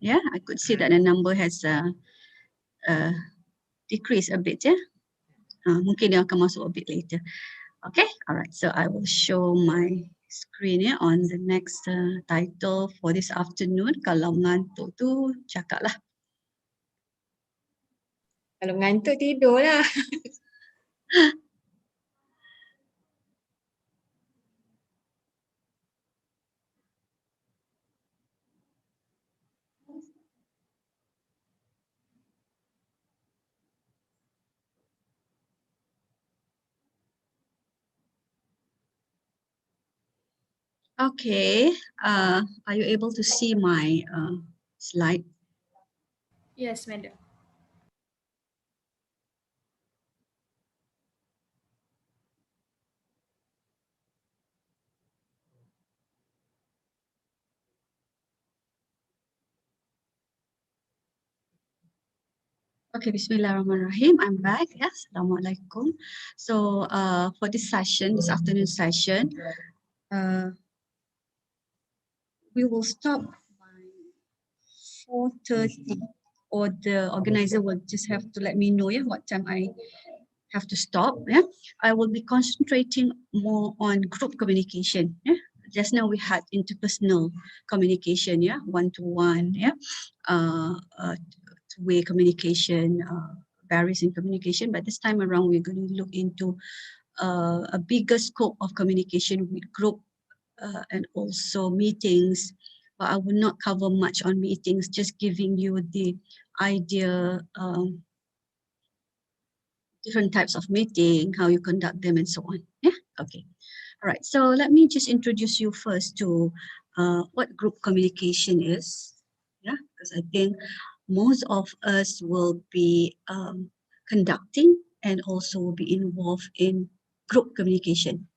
Yeah, I could see that the number has decreased a bit, yeah. Mungkin dia akan masuk a bit later. Okay, alright. So I will show my screen on the next title for this afternoon. Kalau ngantuk tu cakap lah. Kalau ngantuk tidur lah. Okay, are you able to see my slide? Yes, madam. Okay, Bismillahirrahmanirrahim. I'm back. Yes, Assalamualaikum. So for this session, this afternoon session, we will stop by 4:30, or the organizer will just have to let me know what time I have to stop. I will be concentrating more on group communication. Just now we had interpersonal communication, one-to-one, two-way communication, barriers in communication. But this time around, we're going to look into a bigger scope of communication with group and also meetings. But I will not cover much on meetings, just giving you the idea, different types of meeting, how you conduct them and so on. Okay. All right, so let me just introduce you first to what group communication is. Because I think most of us will be conducting and also will be involved in group communication.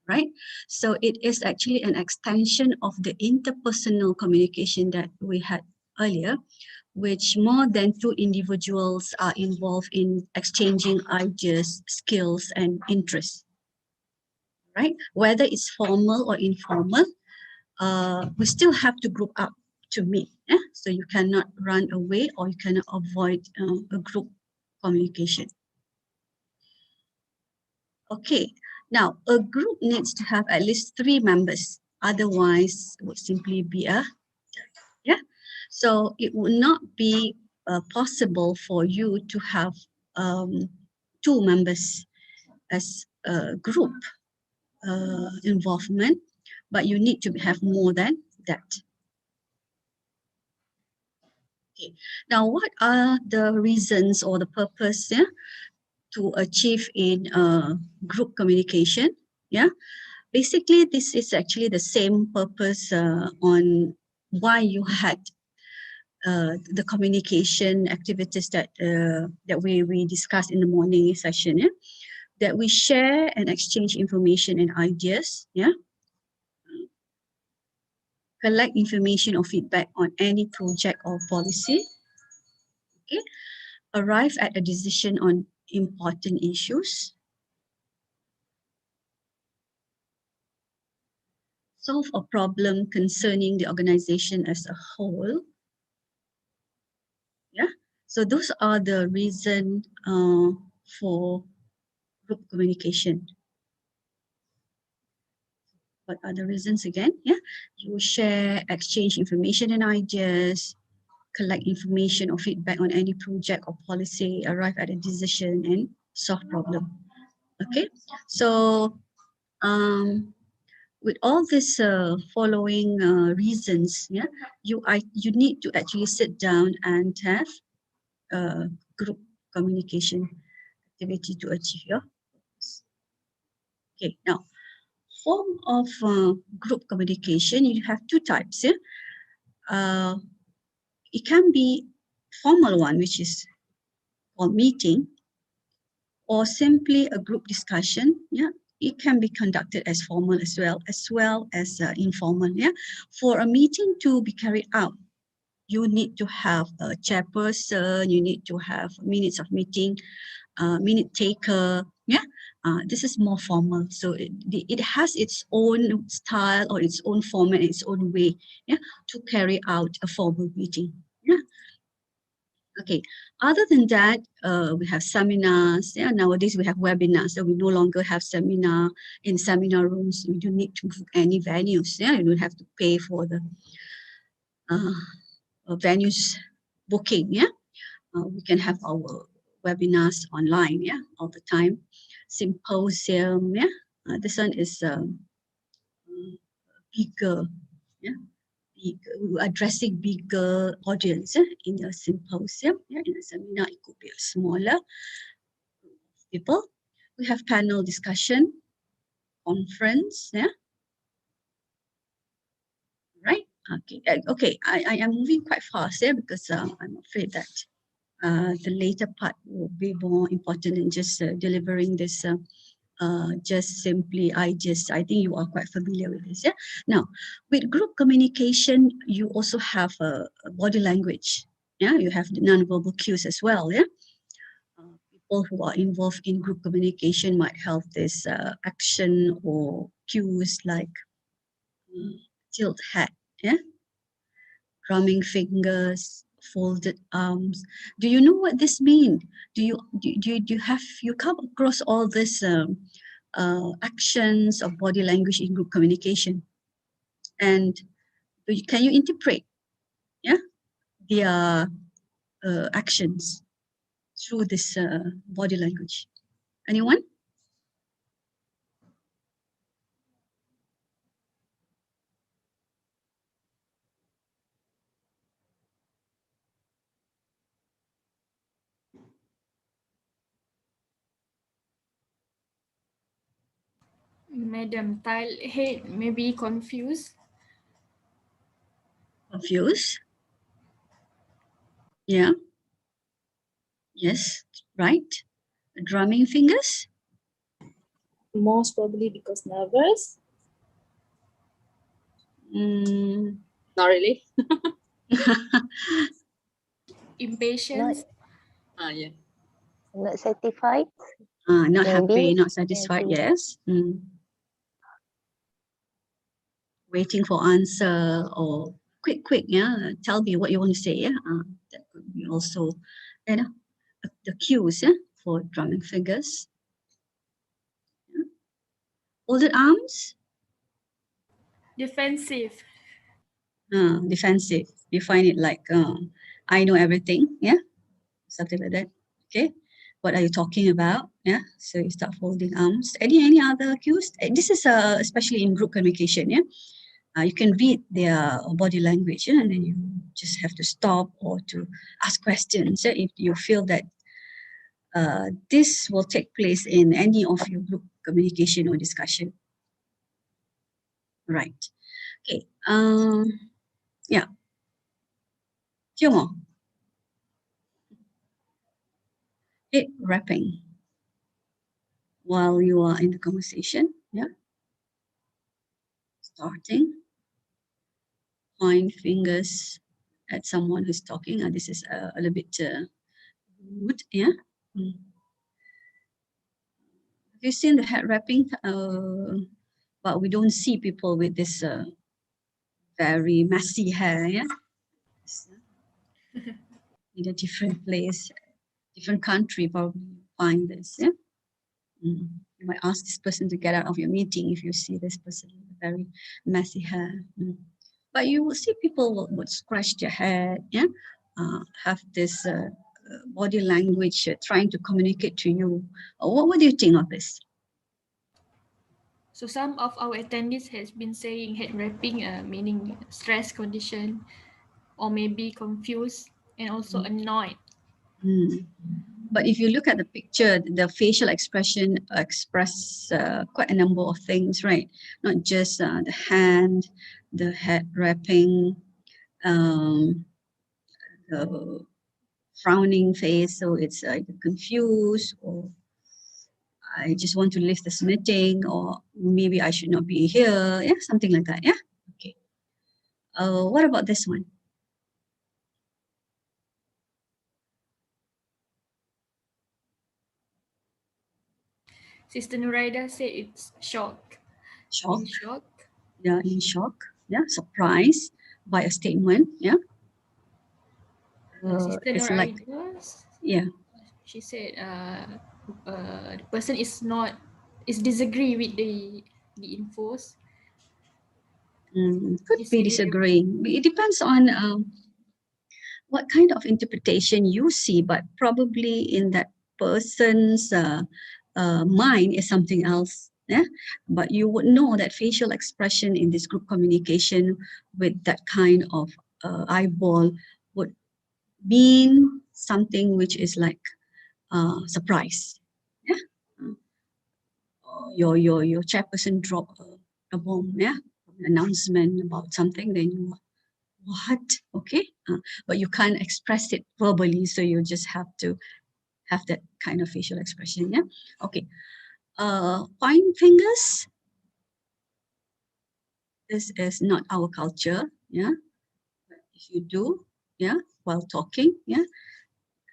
right? So it is actually an extension of the interpersonal communication that we had earlier, which more than two individuals are involved in exchanging ideas, skills, and interests, right? Whether it's formal or informal, we still have to group up to meet. So you cannot run away or you cannot avoid a group communication. Okay, now a group needs to have at least 3 members. Otherwise, it would simply be a, so it would not be possible for you to have 2 members as a group involvement, but you need to have more than that. Okay. Now, what are the reasons or the purpose to achieve in group communication? Basically, this is actually the same purpose on why you had the communication activities that we discussed in the morning session. That we share and exchange information and ideas. Collect information or feedback on any project or policy. Okay. Arrive at a decision on important issues. Solve a problem concerning the organization as a whole. So those are the reasons for group communication. What are the reasons again? You share, exchange information and ideas, collect information or feedback on any project or policy, arrive at a decision, and solve problem. Okay, so with all these following reasons, you need to actually sit down and have group communication activity to achieve your purpose. Okay, now form of group communication, you have 2 types. It can be formal one, which is called meeting, or simply a group discussion. It can be conducted as formal as well as informal. For a meeting to be carried out, you need to have a chairperson, you need to have minutes of meeting, minute taker. This is more formal. So it has its own style or its own format, its own way to carry out a formal meeting. Okay, other than that, we have seminars. Nowadays we have webinars, so we no longer have seminar in seminar rooms. We don't need to book any venues. You don't have to pay for the venues booking. We can have our webinars online. All the time. Symposium. This one is bigger. Addressing bigger audience in a symposium. In a seminar, it could be a smaller group of people. We have panel discussion, conference. Right? Okay. I am moving quite fast because I'm afraid that the later part will be more important than just delivering this. Just simply, I think you are quite familiar with this. Now, with group communication, you also have a body language. You have the non-verbal cues as well. People who are involved in group communication might have this action or cues like tilt head, drumming fingers, folded arms. Do you know what this means? Do you come across all this actions of body language in group communication? And can you interpret their actions through this body language? Anyone? Madam, tiled head, maybe confused. Confused? Yeah. Yes, right. Drumming fingers? Most probably because nervous. Not really. Impatience. Yeah. Not satisfied. Not happy, Maybe. not satisfied. Maybe. Yes. Waiting for answer or quick. Yeah. Tell me what you want to say. Yeah. That could be also, the cues. Yeah, for drumming fingers. Yeah. Folded arms. Defensive. Defensive. You find it like I know everything. Yeah. Something like that. Okay. What are you talking about? Yeah. So you start folding arms. Any other cues? This is especially in group communication. Yeah. You can read their body language, and then you just have to stop or to ask questions if you feel that this will take place in any of your group communication or discussion. Right. Okay. Yeah. Few more. Okay, wrapping while you are in the conversation. Yeah. Starting. Point fingers at someone who's talking. This is a little bit rude. Yeah. Have you seen the head wrapping? But we don't see people with this very messy hair. Yeah. In a different place, different country, probably find this. Yeah. You might ask this person to get out of your meeting if you see this person with very messy hair. But you will see people would scratch their head, yeah, have this body language trying to communicate to you. What do you think of this? So some of our attendees has been saying head wrapping, meaning stress condition, or maybe confused and also annoyed. But if you look at the picture, the facial expression express quite a number of things, right? Not just the hand, the head wrapping, the frowning face, so it's either confused or I just want to leave this meeting, or maybe I should not be here. Yeah, something like that. Yeah. Okay. What about this one? Sister Nuraida said it's shock. Shock. In shock. Yeah, in shock. Yeah, surprised by a statement. Yeah. Sister It's Nuraida, like, yeah. She said the person is disagree with the infos. Could be disagreeing. It depends on what kind of interpretation you see, but probably in that person's mind is something else. Yeah, but you would know that facial expression in this group communication with that kind of eyeball would mean something which is like surprise. Yeah, your chairperson drop a bomb. Yeah, announcement about something, then you what? Okay, but you can't express it verbally, so you just have to have that kind of facial expression. Yeah. Okay. Point fingers. This is not our culture. Yeah. But if you do, yeah, while talking, yeah,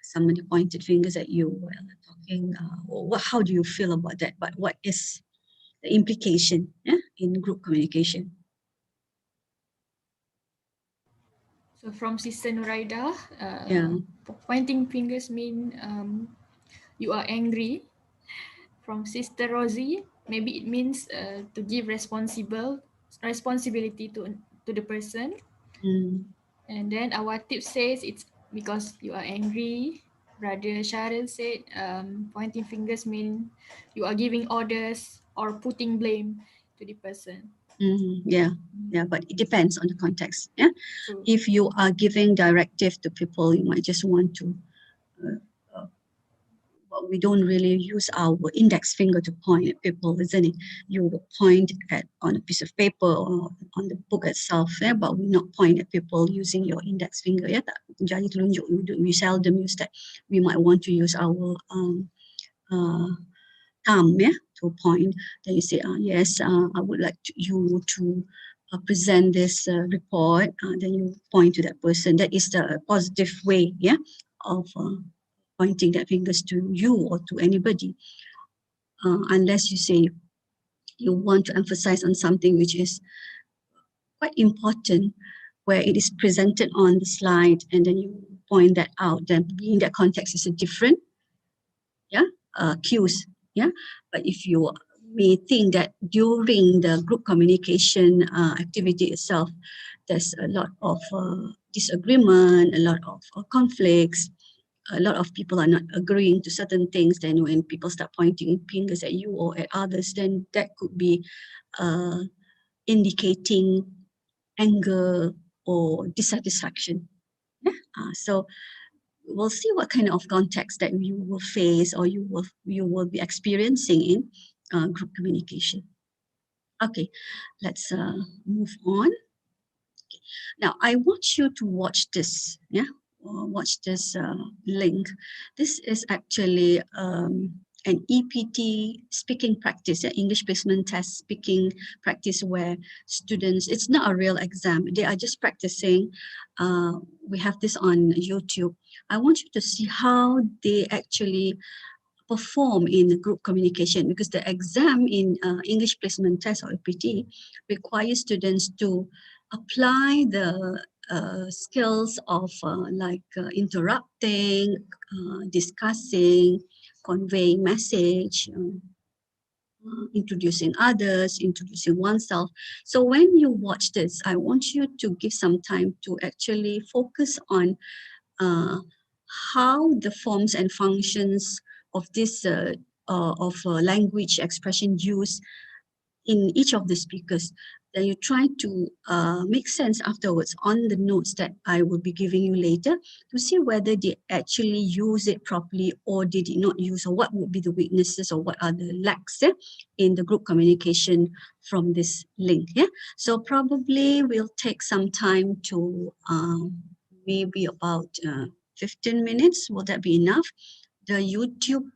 somebody pointed fingers at you while talking. How do you feel about that? But what is the implication? Yeah, in group communication. So from Sister Nuraida, Yeah. pointing fingers mean you are angry. From Sister Rosie, maybe it means to give responsibility to the person. And then our tip says it's because you are angry. Brother Sharon said pointing fingers mean you are giving orders or putting blame to the person. Yeah, but it depends on the context. Yeah, if you are giving directive to people, you might just want to. But we don't really use our index finger to point at people, isn't it? You will point on a piece of paper or on the book itself, yeah, but we not point at people using your index finger. Yeah, jari telunjuk. We seldom use that. We might want to use our thumb, yeah, to a point, then you say, yes, I would like you to present this report. Then you point to that person. That is the positive way, yeah, of pointing that fingers to you or to anybody. Unless you say you want to emphasize on something which is quite important, where it is presented on the slide, and then you point that out. Then in that context is a different, cues, But if you may think that during the group communication activity itself, there's a lot of disagreement, a lot of conflicts, a lot of people are not agreeing to certain things, then when people start pointing fingers at you or at others, then that could be indicating anger or dissatisfaction. So we'll see what kind of context that you will face or you will be experiencing in group communication. Okay, let's move on. Now, I want you to watch this, watch this link. This is actually an EPT speaking practice, English placement test speaking practice, where students, it's not a real exam, they are just practicing. We have this on YouTube. I want you to see how they actually perform in group communication, because the exam in English placement test or EPT requires students to apply the skills of interrupting, discussing, conveying message, introducing others, introducing oneself. So when you watch this, I want you to give some time to actually focus on how the forms and functions of this language expression used in each of the speakers. Then you try to make sense afterwards on the notes that I will be giving you later, to see whether they actually use it properly or they did not use, or what would be the weaknesses or what are the lacks in the group communication from this link. So probably we'll take some time to maybe about 15 minutes. Will that be enough? The YouTube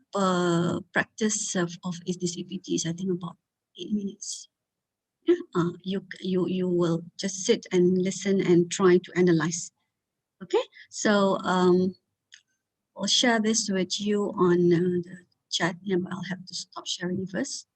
practice of this EPT is, I think, about 8 minutes. You will just sit and listen and try to analyze. Okay, so I'll share this with you on the chat, but I'll have to stop sharing first.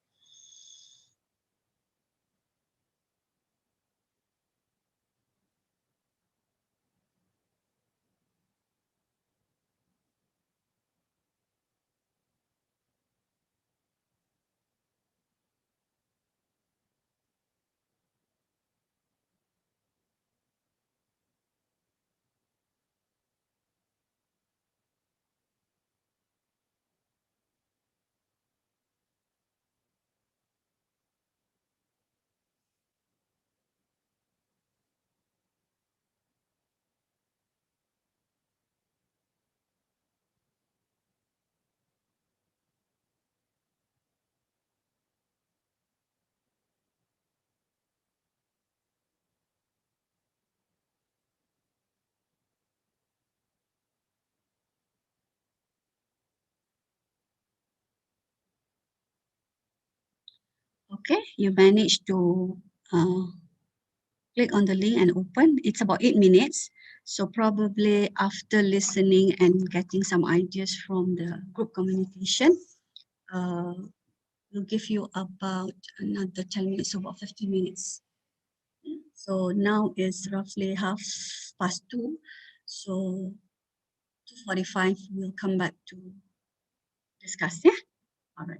Okay, you managed to click on the link and open. It's about 8 minutes. So probably after listening and getting some ideas from the group communication, we'll give you about another 10 minutes, so about 15 minutes. So now is roughly 2:30. So 2:45, we'll come back to discuss. All right.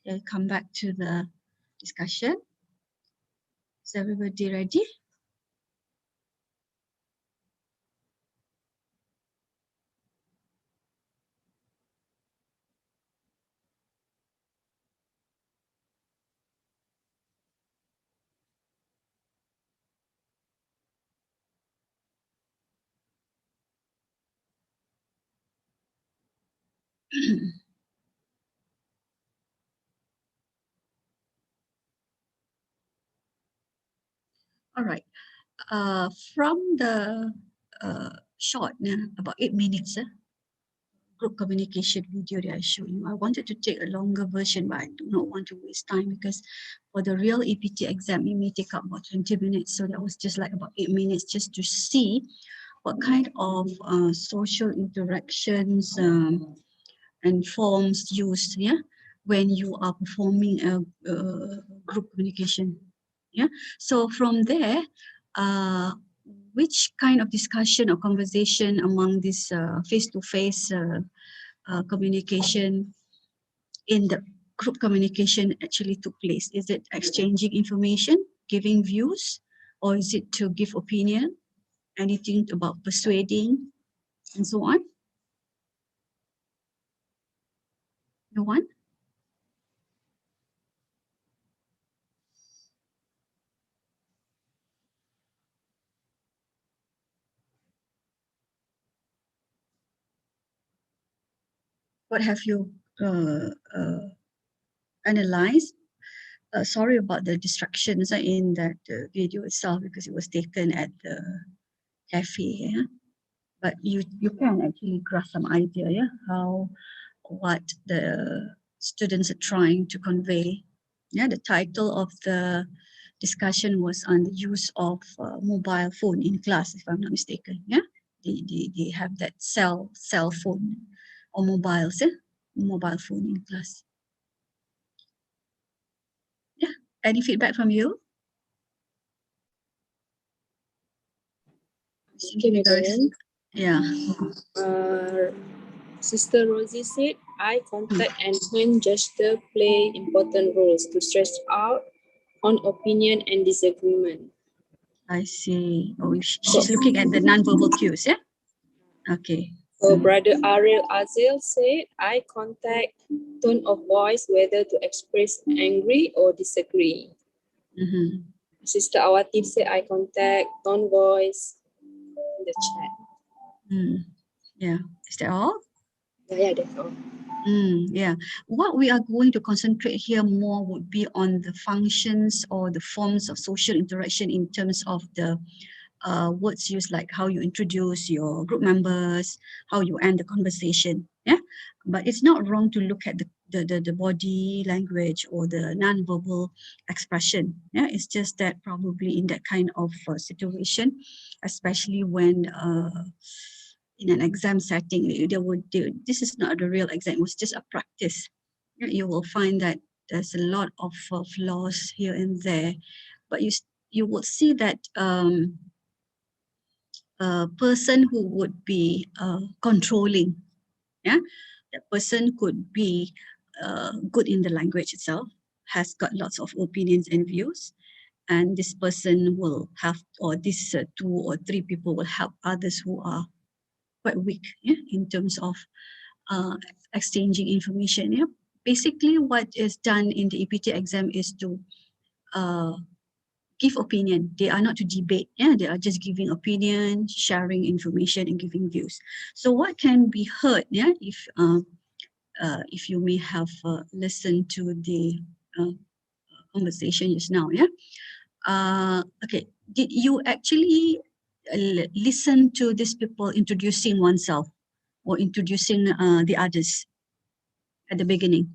I'll come back to the discussion. Is everybody ready? All right. From the short, about 8 minutes, group communication video that I showed you, I wanted to take a longer version, but I do not want to waste time because for the real APT exam, it may take up about 20 minutes. So that was just like about 8 minutes just to see what kind of social interactions and forms used, when you are performing a group communication. So from there, which kind of discussion or conversation among this face-to-face communication in the group communication actually took place? Is it exchanging information, giving views, or is it to give opinion, anything about persuading, and so on? No one? What have you analyzed? Sorry about the distractions in that video itself because it was taken at the cafe. But you can actually grasp some idea, what the students are trying to convey. The title of the discussion was on the use of mobile phone in class, if I'm not mistaken. They have that cell phone or mobiles, mobile phone in class. Any feedback from you? Yeah. Sister Rosie said, eye contact and hand gesture play important roles to stress out on opinion and disagreement. I see. Oh, she's looking at the non-verbal cues, yeah? Okay. So Brother Ariel Azil said, eye contact, tone of voice, whether to express angry or disagree. Sister Awatif said, eye contact, tone voice in the chat. Yeah. Is that all? Yeah, that's all. Yeah. What we are going to concentrate here more would be on the functions or the forms of social interaction in terms of the words used, like how you introduce your group members, how you end the conversation. But it's not wrong to look at the body language or the non-verbal expression. It's just that probably in that kind of situation, especially when in an exam setting, this is not the real exam, it was just a practice. You will find that there's a lot of flaws here and there, but you will see that a person who would be controlling, that person could be good in the language itself, has got lots of opinions and views, and this person will have, or these 2 or 3 people will help others who are quite weak in terms of exchanging information. Basically, what is done in the APT exam is to give opinion. They are not to debate. They are just giving opinion, sharing information, and giving views. So what can be heard? If you may have listened to the conversation just now. Okay. Did you actually listen to these people introducing oneself or introducing the others at the beginning?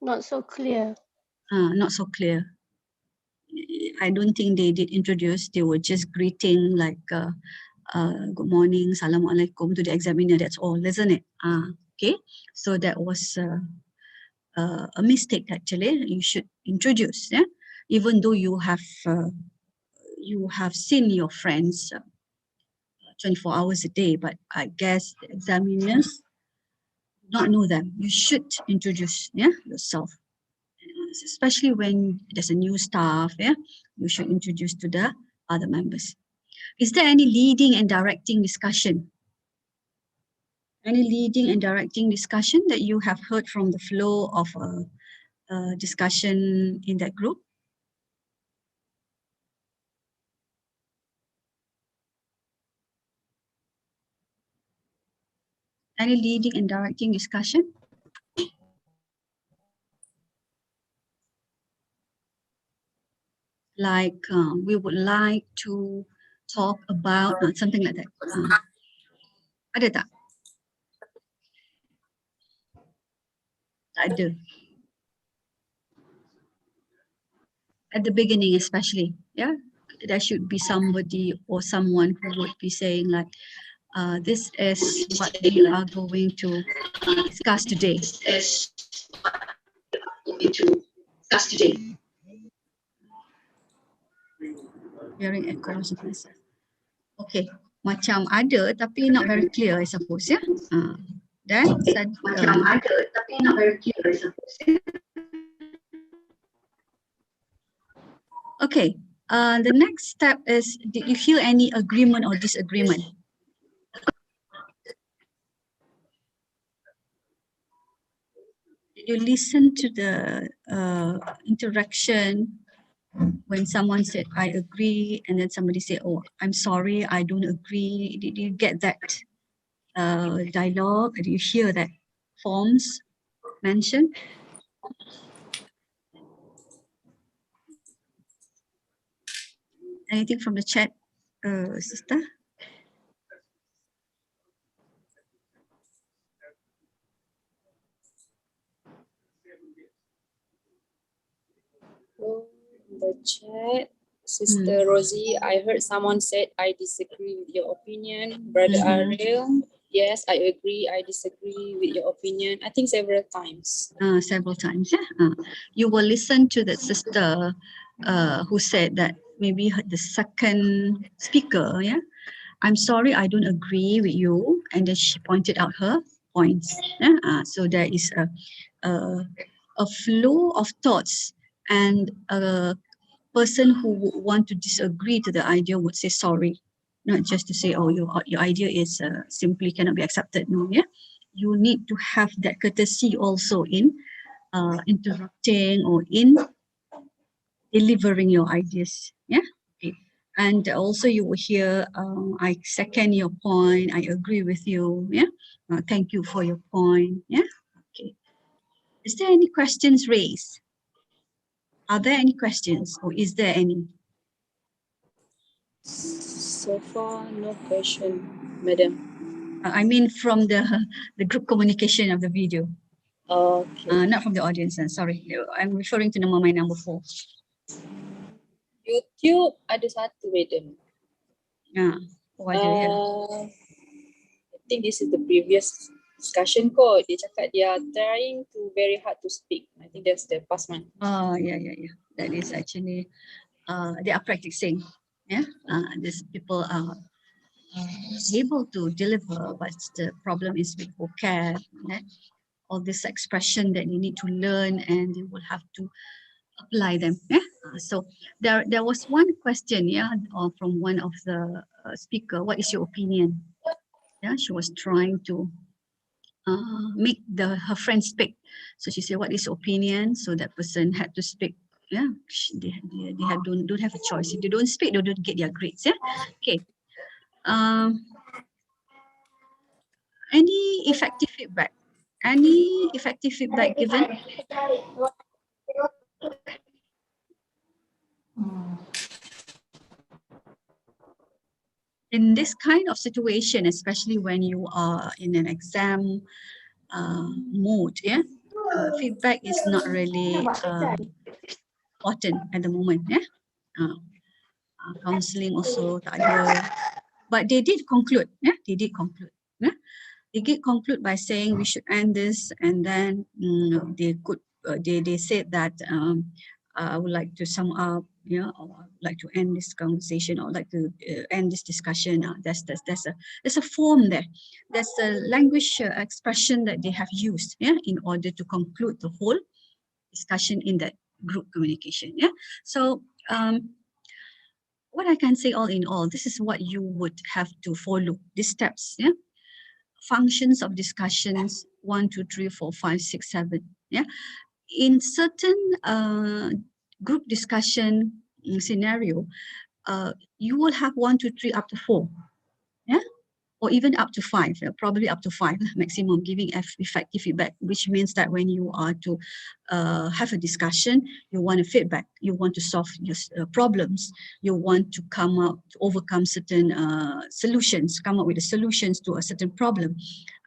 Not so clear. Not so clear. I don't think they did introduce. They were just greeting like good morning, Assalamualaikum to the examiner. That's all, isn't it? Okay. So that was a mistake actually. You should introduce. Even though you have seen your friends 24 hours a day, but I guess the examiners not know them, you should introduce yourself, especially when there's a new staff. You should introduce to the other members. Is there any leading and directing discussion? Any leading and directing discussion that you have heard from the flow of a discussion in that group? Any leading and directing discussion? Like we would like to talk about something like that. Ada tak? Tak ada. At the beginning especially, there should be somebody or someone who would be saying like, this is what we are going to discuss today. Hearing echoes of myself. Okay, macam ada tapi not very clear, I suppose. Dan macam ada tapi not very clear, I suppose. Okay, the next step is, did you feel any agreement or disagreement? Did you listen to the interaction when someone said, I agree, and then somebody said, oh, I'm sorry, I don't agree? Did you get that dialogue? Did you hear that forms mentioned? Anything from the chat, sister? The chat, Sister Rosie, I heard someone said, I disagree with your opinion. Brother Ariel, yes, I agree, I disagree with your opinion. I think several times. Several times, you will listen to the sister who said that maybe the second speaker, I'm sorry, I don't agree with you. And then she pointed out her points. So there is a flow of thoughts, and a person who would want to disagree to the idea would say sorry, not just to say, oh, your idea is simply cannot be accepted. No, you need to have that courtesy also in interrupting or in delivering your ideas. Okay. And also you will hear, I second your point, I agree with you. Thank you for your point. Okay. Is there any questions raised? Are there any questions, or is there any? So far, no question, Madam. I mean from the group communication of the video. Okay. Not from the audience, sorry. I'm referring to number 4. YouTube ada satu, Madam. I think this is the previous discussion code. Dia cakap dia trying to very hard to speak. I think that's the past one. Yeah. That is actually they are practicing. These people are able to deliver, but the problem is with vocab. All this expression that you need to learn, and you will have to apply them. So there was one question, from one of the speaker. What is your opinion? She was trying to make her friend speak. So she said, what is your opinion? So that person had to speak. They don't have a choice. If they don't speak, they don't get their grades. Okay. Any effective feedback? Any effective feedback given? In this kind of situation, especially when you are in an exam mode, feedback is not really important at the moment. Counseling also tak ada, but they did conclude. They did conclude. They did conclude by saying we should end this, and then they said that I would like to sum up, yeah, or I would like to end this conversation, or like to end this discussion. There's a form there. There's a language expression that they have used, yeah, in order to conclude the whole discussion in that group communication. Yeah. So what I can say all in all, this is what you would have to follow, these steps. Yeah. Functions of discussions 1, 2, 3, 4, 5, 6, 7. Yeah. In certain group discussion scenario, you will have 1, 2, 3 up to 4. Yeah. Or even up to 5, probably up to 5 maximum, giving effective feedback, which means that when you are to have a discussion, you want a feedback, you want to solve your problems, you want to come out to overcome certain solutions, come up with the solutions to a certain problem.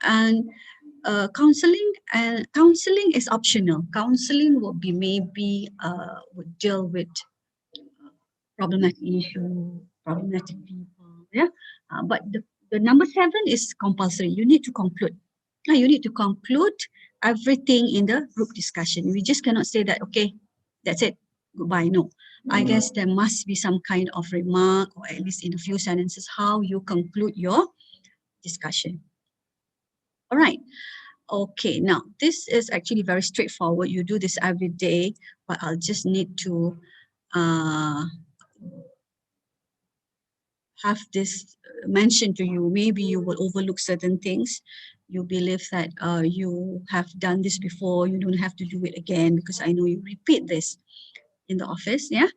And counseling is optional. Counseling will be maybe would deal with problematic issue, problematic people. Yeah, but the number 7 is compulsory. You need to conclude. You need to conclude everything in the group discussion. We just cannot say that, okay, that's it, goodbye. No, I guess there must be some kind of remark, or at least in a few sentences, how you conclude your discussion. All right. Okay, now this is actually very straightforward. You do this every day, but I'll just need to have this mentioned to you. Maybe you will overlook certain things. You believe that you have done this before, you don't have to do it again, because I know you repeat this in the office. Yeah,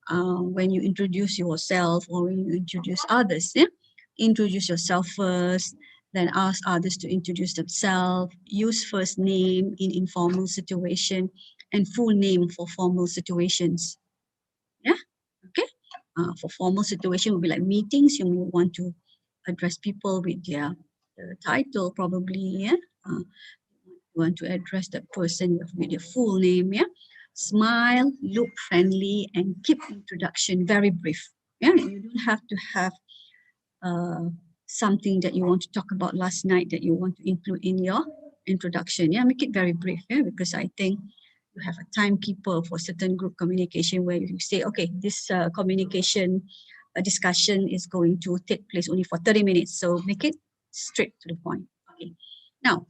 when you introduce yourself or when you introduce others. Yeah, introduce yourself first, then ask others to introduce themselves. Use first name in informal situation and full name for formal situations. Yeah, okay. For formal situation will be like meetings. You may want to address people with their title, probably. Yeah, you want to address that person with their full name. Yeah, smile, look friendly, and keep introduction very brief. Yeah, you don't have to have something that you want to talk about last night that you want to include in your introduction. Yeah, make it very brief. Yeah, because I think you have a timekeeper for certain group communication where you say, okay, this communication discussion is going to take place only for 30 minutes. So make it straight to the point. Okay. Now,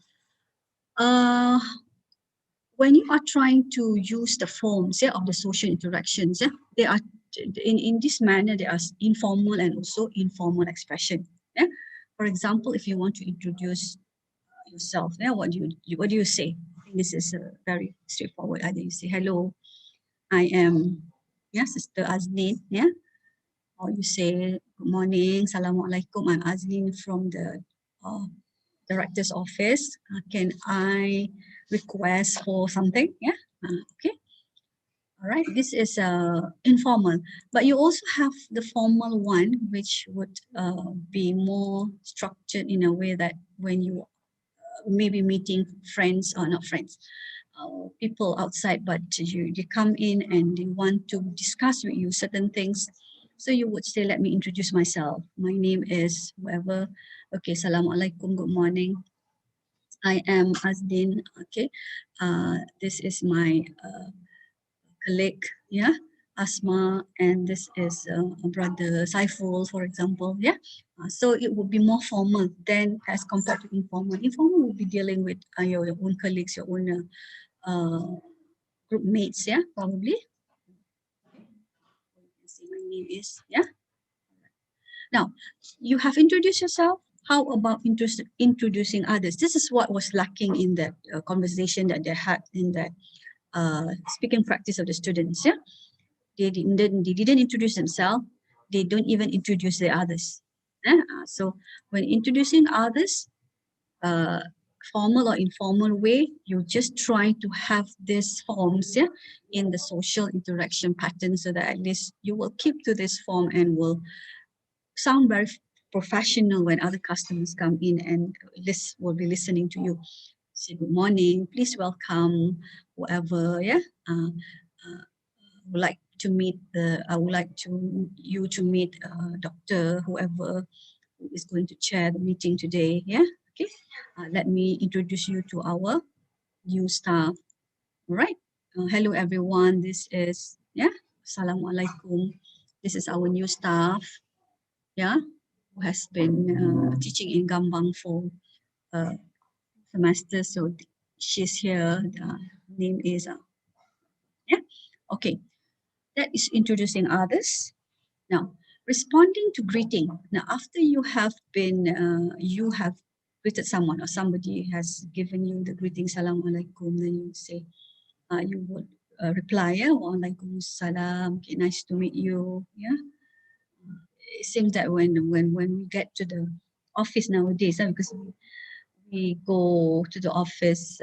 when you are trying to use the forms, yeah, of the social interactions, yeah, they are in this manner, there are informal and also informal expression. Yeah. For example, if you want to introduce yourself, yeah, what do you say? This is very straightforward. Either you say, hello, I am, yeah, Sister Azlin, yeah, or you say, good morning, Assalamualaikum, I'm Azlin from the director's office. Can I request for something? Yeah, okay. All right, this is informal, but you also have the formal one, which would be more structured in a way that when you maybe meeting friends or not friends, people outside, but they come in and they want to discuss with you certain things. So you would say, let me introduce myself. My name is whoever. Okay, Assalamualaikum, good morning. I am Azlin. Okay, this is my colleague, yeah, Asma, and this is brother Saiful, for example. Yeah, so it would be more formal than as compared to informal. Informal will be dealing with your own colleagues, your own group mates. Yeah, probably. My name is, yeah. Now you have introduced yourself. How about introducing others? This is what was lacking in that conversation that they had in that speaking practice of the students. Yeah, they didn't introduce themselves. They don't even introduce the others. So when introducing others, formal or informal way, you just try to have these forms, yeah, in the social interaction pattern, so that at least you will keep to this form and will sound very professional when other customers come in and this will be listening to you. Say good morning, please welcome whoever, yeah. Would like to meet I would like you to meet Dr. whoever is going to chair the meeting today. Yeah, okay. Let me introduce you to our new staff. All right. hello everyone. This is, Assalamualaikum. This is our new staff, who has been teaching in Gambang for semester. So she's here. The name is, okay. That is introducing others. Now, responding to greeting. Now, after you have been, you have greeted someone or somebody has given you the greeting, Assalamualaikum, then you say, you would reply, Waalaikumsalam, okay, nice to meet you, It seems that when we get to the office nowadays, because we go to the office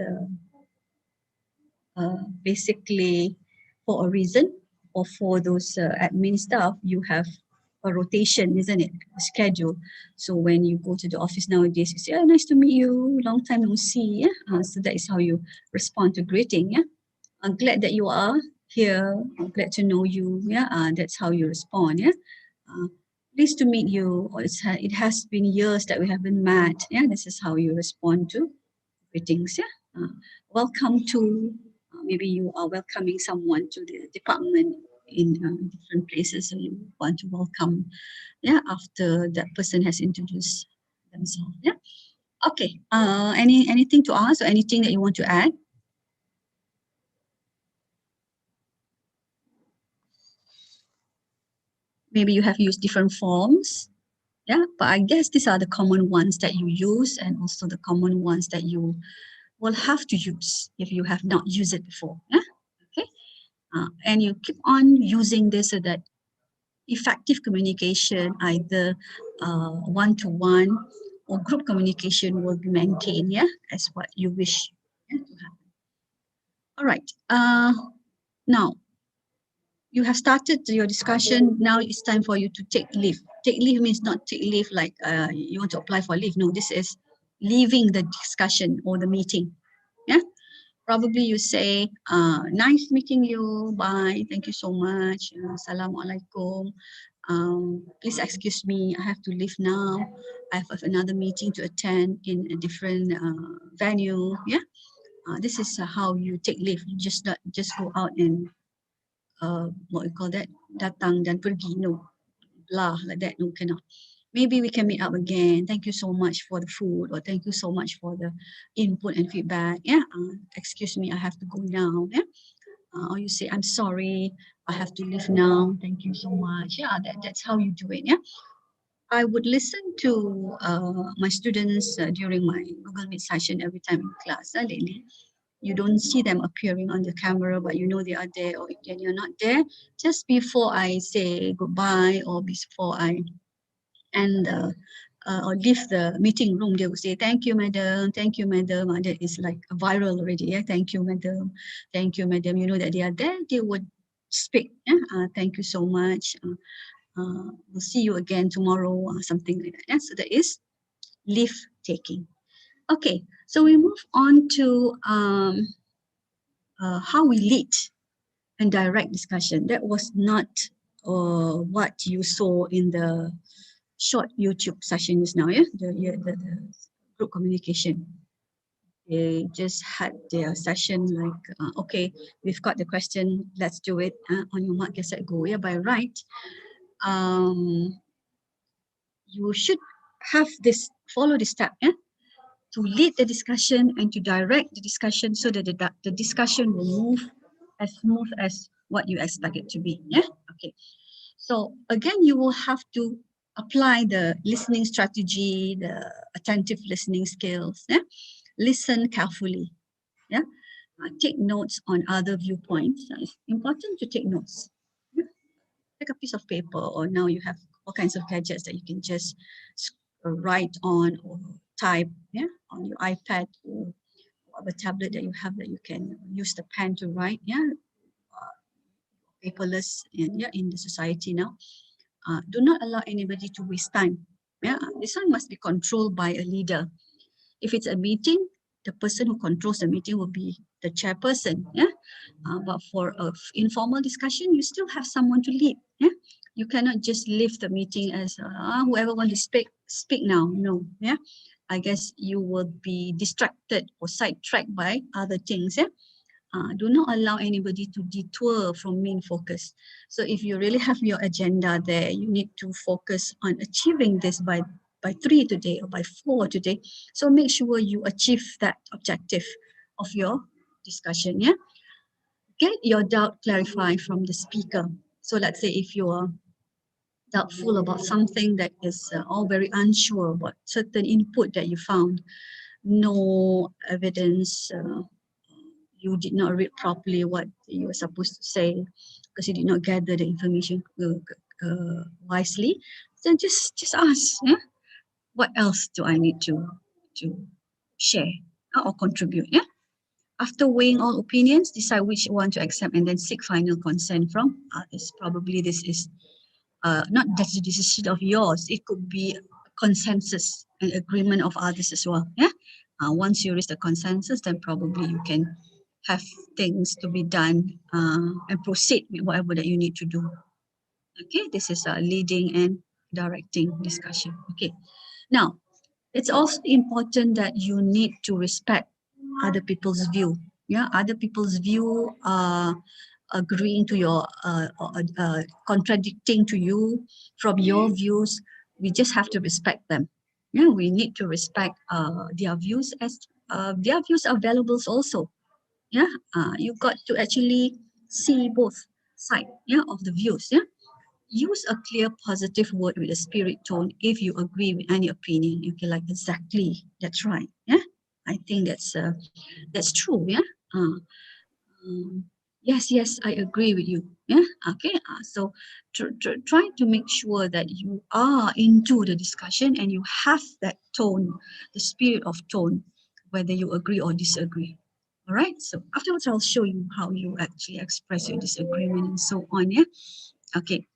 basically for a reason, or for those admin staff, you have a rotation, isn't it? A schedule. So when you go to the office nowadays, you say, oh, nice to meet you, long time no see. So that is how you respond to greeting. I'm glad that you are here. I'm glad to know you. That's how you respond. Pleased to meet you. Or it has been years that we haven't met. This is how you respond to greetings. Welcome to. Maybe you are welcoming someone to the department in different places, so you want to welcome, after that person has introduced themselves. Okay. Anything to ask or anything that you want to add? Maybe you have used different forms, but I guess these are the common ones that you use, and also the common ones that you will have to use if you have not used it before. Okay. And you keep on using this so that effective communication, either one-to-one or group communication, will be maintained, as what you wish to happen. All right. Now, you have started your discussion. Now it's time for you to take leave. Take leave means not take leave like you want to apply for leave. No, this is leaving the discussion or the meeting. Probably you say, nice meeting you, bye, thank you so much, Assalamualaikum. Please excuse me, I have to leave now. I have another meeting to attend in a different venue. This is how you take leave. You just go out and what we call that, datang dan pergi, no, blah, like that, no, cannot. Maybe we can meet up again. Thank you so much for the food, or thank you so much for the input and feedback. Excuse me, I have to go now. Or you say, I'm sorry, I have to leave now. Thank you so much. That's how you do it. I would listen to my students during my Google Meet session every time in class. Lately, you don't see them appearing on the camera, but you know they are there. Or if they're not there, just before I say goodbye or before I or leave the meeting room, they would say, thank you, madam, thank you, madam. That is like viral already. Thank you, madam, thank you, madam. You know that they are there, they would speak. Thank you so much. We'll see you again tomorrow, something like that. So that is leave taking. Okay, so we move on to how we lead and direct discussion. That was not what you saw in the short YouTube session just now, the group communication. They just had their session like, okay, we've got the question, let's do it. On your mark, get set, go. By right, you should have this, follow this step, to lead the discussion and to direct the discussion so that the discussion will move as smooth as what you expect it to be. Okay. So again, you will have to apply the listening strategy, the attentive listening skills. Listen carefully. Take notes on other viewpoints. It's important to take notes. Take a piece of paper, or now you have all kinds of gadgets that you can just write on or type on your iPad or whatever tablet that you have, that you can use the pen to write. Paperless in the society now. Do not allow anybody to waste time. This one must be controlled by a leader. If it's a meeting, the person who controls the meeting will be the chairperson. But for an informal discussion, you still have someone to lead. You cannot just leave the meeting as whoever wants to speak now. No. I guess you will be distracted or sidetracked by other things. Do not allow anybody to detour from main focus. So if you really have your agenda there, you need to focus on achieving this by 3 today or by 4 today. So make sure you achieve that objective of your discussion. Yeah. Get your doubt clarified from the speaker. So let's say if you are doubtful about something that is all very unsure about certain input that you found, no evidence, you did not read properly what you were supposed to say because you did not gather the information wisely, then just ask, yeah? What else do I need to share or contribute? Yeah. After weighing all opinions, decide which one to accept and then seek final consent from others. Probably this is not just a decision of yours, it could be a consensus and agreement of others as well. Yeah. Once you reach the consensus, then probably you can have things to be done and proceed with whatever that you need to do. Okay, this is leading and directing discussion. Okay, now it's also important that you need to respect other people's view. Yeah, other people's view agreeing to your contradicting to you from your views. We just have to respect them. Yeah, we need to respect their views as their views are valuable also. Yeah, you got to actually see both sides, yeah, of the views. Yeah, use a clear positive word with a spirit tone if you agree with any opinion. Okay, like exactly, that's right. Yeah, I think that's true. Yeah. Yes, I agree with you. Yeah. Okay. So try to make sure that you are into the discussion and you have that tone, the spirit of tone, whether you agree or disagree. All right. So afterwards, I'll show you how you actually express your disagreement and so on. Yeah. Okay.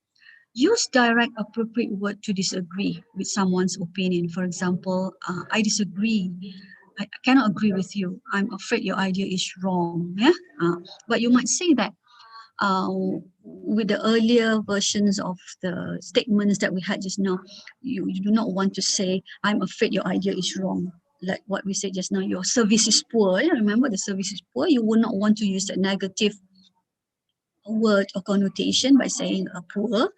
Use direct, appropriate word to disagree with someone's opinion. For example, I disagree. I cannot agree with you. I'm afraid your idea is wrong. Yeah. But you might say that with the earlier versions of the statements that we had just now, you do not want to say, I'm afraid your idea is wrong. Like what we said just now, your service is poor. Yeah? Remember, the service is poor. You would not want to use that negative word or connotation by saying poor.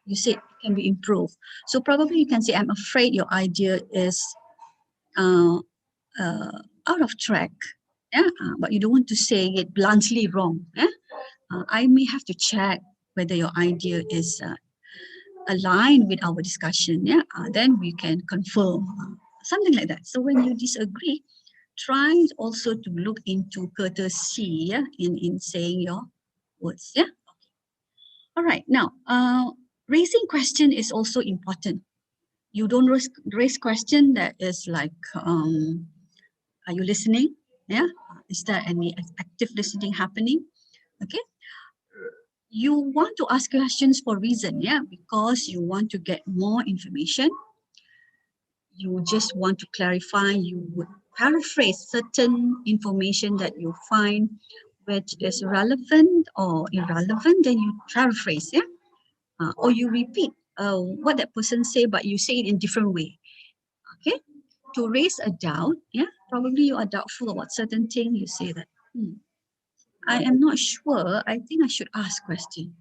You said it can be improved. So probably you can say, I'm afraid your idea is out of track. Yeah, but you don't want to say it bluntly wrong. Yeah? I may have to check whether your idea is aligned with our discussion. Yeah, then we can confirm something like that. So when you disagree, try also to look into courtesy. Yeah, in saying your words. Yeah. All right. Now, raising question is also important. You don't raise question that is like, are you listening? Yeah. Is there any active listening happening? Okay. You want to ask questions for reason, yeah, because you want to get more information. You just want to clarify. You would paraphrase certain information that you find which is relevant or irrelevant. Then you paraphrase, yeah, or you repeat what that person say, but you say it in different way. Okay, to raise a doubt, yeah, probably you are doubtful about certain thing. You say that, I am not sure. I think I should ask question.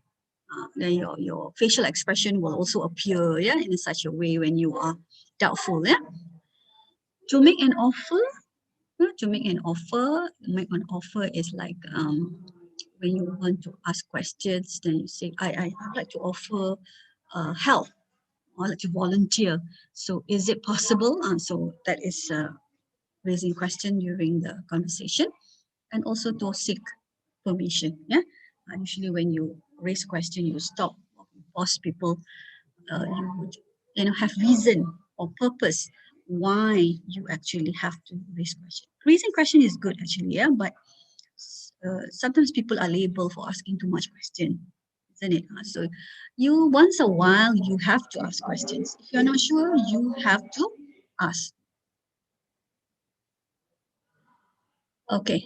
Then your facial expression will also appear, yeah, in such a way when you are doubtful, yeah. To make an offer, make an offer is like when you want to ask questions, then you say, I'd like to offer help, or I'd like to volunteer. So is it possible? So that is raising question during the conversation, and also to seek permission. Yeah, usually when you raise question, you stop, pause people. You would, have reason or purpose why you actually have to raise question. Raising question is good actually, yeah, but sometimes people are labeled for asking too much question, isn't it? So you once a while you have to ask questions. If you're not sure, you have to ask. Okay.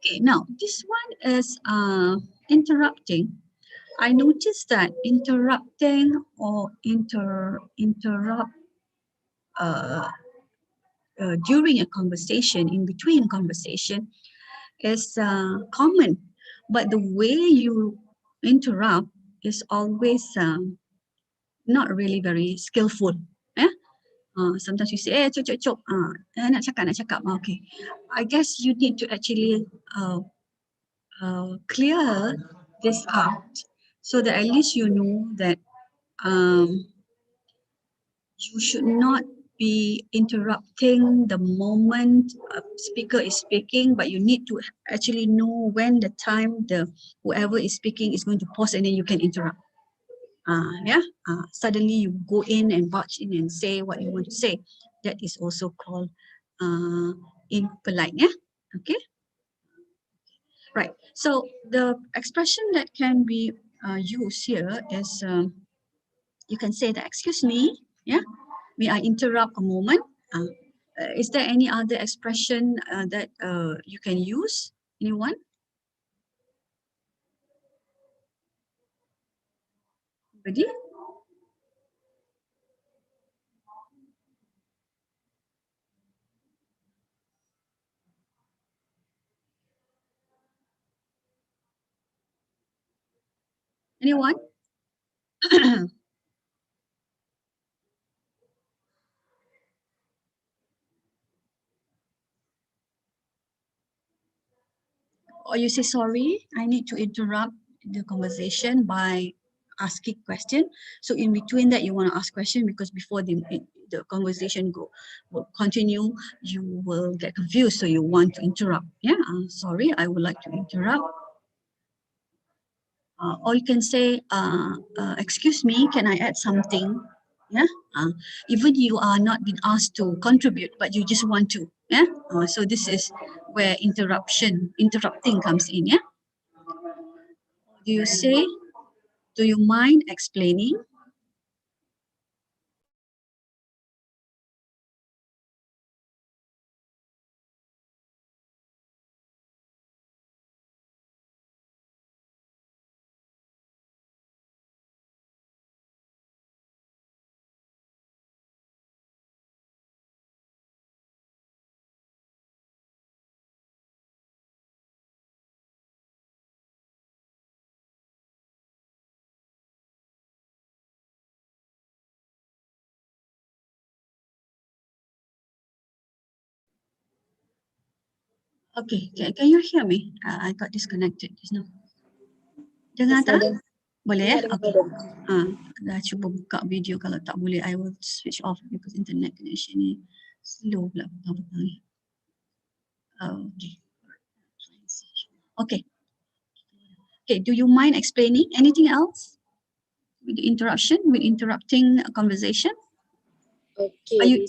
Okay, now this one is interrupting. I noticed that interrupting or interrupt during a conversation, in between conversation, is common, but the way you interrupt is always not really very skillful. Sometimes you say, cok, cok, cok. Nak cakap. Okay. I guess you need to actually clear this out so that at least you know that you should not be interrupting the moment a speaker is speaking, but you need to actually know when the time whoever is speaking is going to pause and then you can interrupt. Suddenly you go in and barge in and say what you want to say. That is also called impolite. Okay. Right. So the expression that can be used here is you can say that, excuse me, may I interrupt a moment? Is there any other expression that you can use? Anyone? Ready? Anyone? Or you say, sorry, I need to interrupt the conversation by asking question. So in between that, you want to ask question because before the conversation will continue, you will get confused. So you want to interrupt. Sorry, I would like to interrupt. Or you can say, excuse me, can I add something? Even you are not being asked to contribute, but you just want to. So this is where interrupting comes in. Do you say, do you mind explaining? Okay, can you hear me? I got disconnected just now. Dengar tak? Boleh Okay. Dah cuba buka video, kalau tak boleh I will switch off because internet connection ni slow pula petang-petang ni. Okay. Okay. Okay, do you mind explaining anything else with the interruption, with interrupting a conversation? Okay.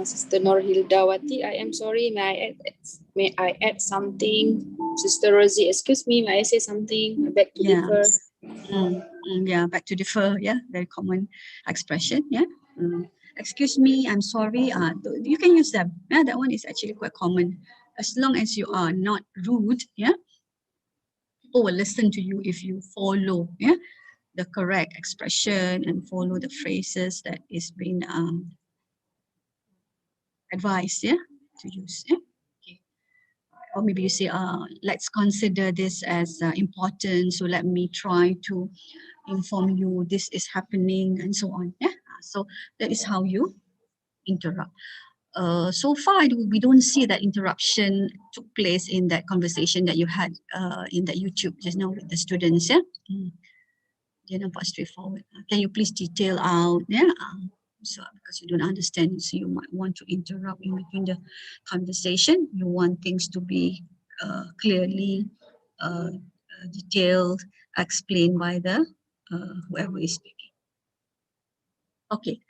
Sister Norhildawati, I am sorry. May I add something? Sister Rosie, excuse me. May I say something? Back to differ. Back to differ. Very common expression. Excuse me. I'm sorry. You can use them. That one is actually quite common. As long as you are not rude. People will listen to you if you follow. The correct expression and follow the phrases that is being advised to use. Okay. Or maybe you say, let's consider this as important, so let me try to inform you this is happening and so on. So that is how you interrupt. So far we don't see that interruption took place in that conversation that you had in that YouTube just now with the students. Dia nampak straightforward. Can you please detail out? So because you don't understand, so you might want to interrupt in between the conversation. You want things to be clearly detailed, explained by the whoever is speaking. Okay.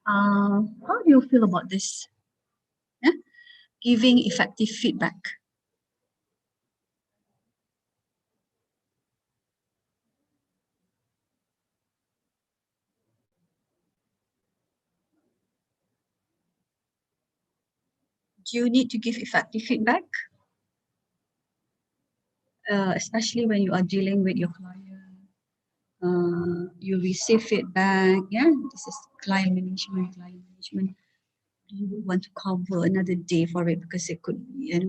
How do you feel about this? Giving effective feedback. Do you need to give effective feedback? especially when you are dealing with your client. You receive feedback. Yeah, this is client management. You would want to cover another day for it because it could be,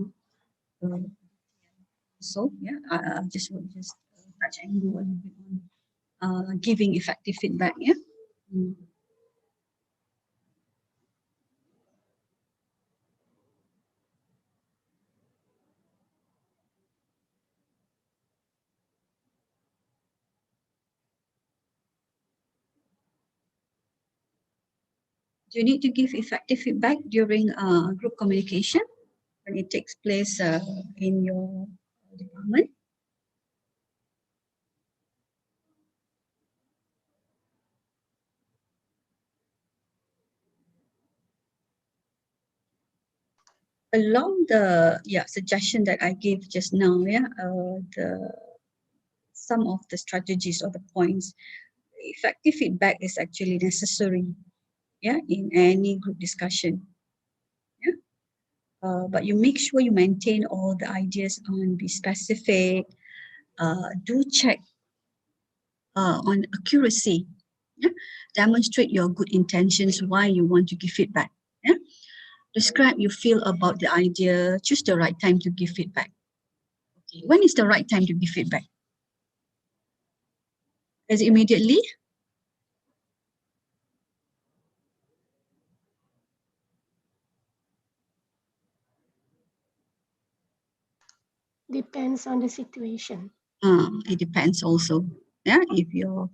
so yeah, I just would just touch and go a little bit on giving effective feedback. Yeah. Mm. Do you need to give effective feedback during group communication when it takes place in your department? Along the suggestion that I gave just now, some of the strategies or the points, effective feedback is actually necessary, in any group discussion. But you make sure you maintain all the ideas on, be specific, do check on accuracy, demonstrate your good intentions, why you want to give feedback. Describe you feel about the idea, choose the right time to give feedback. Okay. When is the right time to give feedback? Is it immediately? Depends on the situation. It depends also. Yeah, if your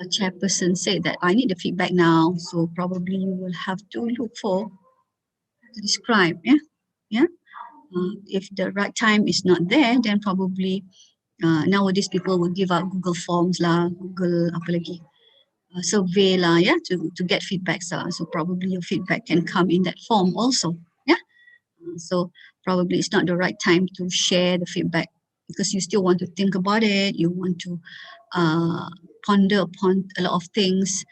chairperson said that I need the feedback now, so probably you will have to look for to describe. If the right time is not there, then probably nowadays people will give out Google Forms lah, Google apa lagi, survey lah, to get feedbacks lah. So probably your feedback can come in that form also. So probably it's not the right time to share the feedback because you still want to think about it. You want to ponder upon a lot of things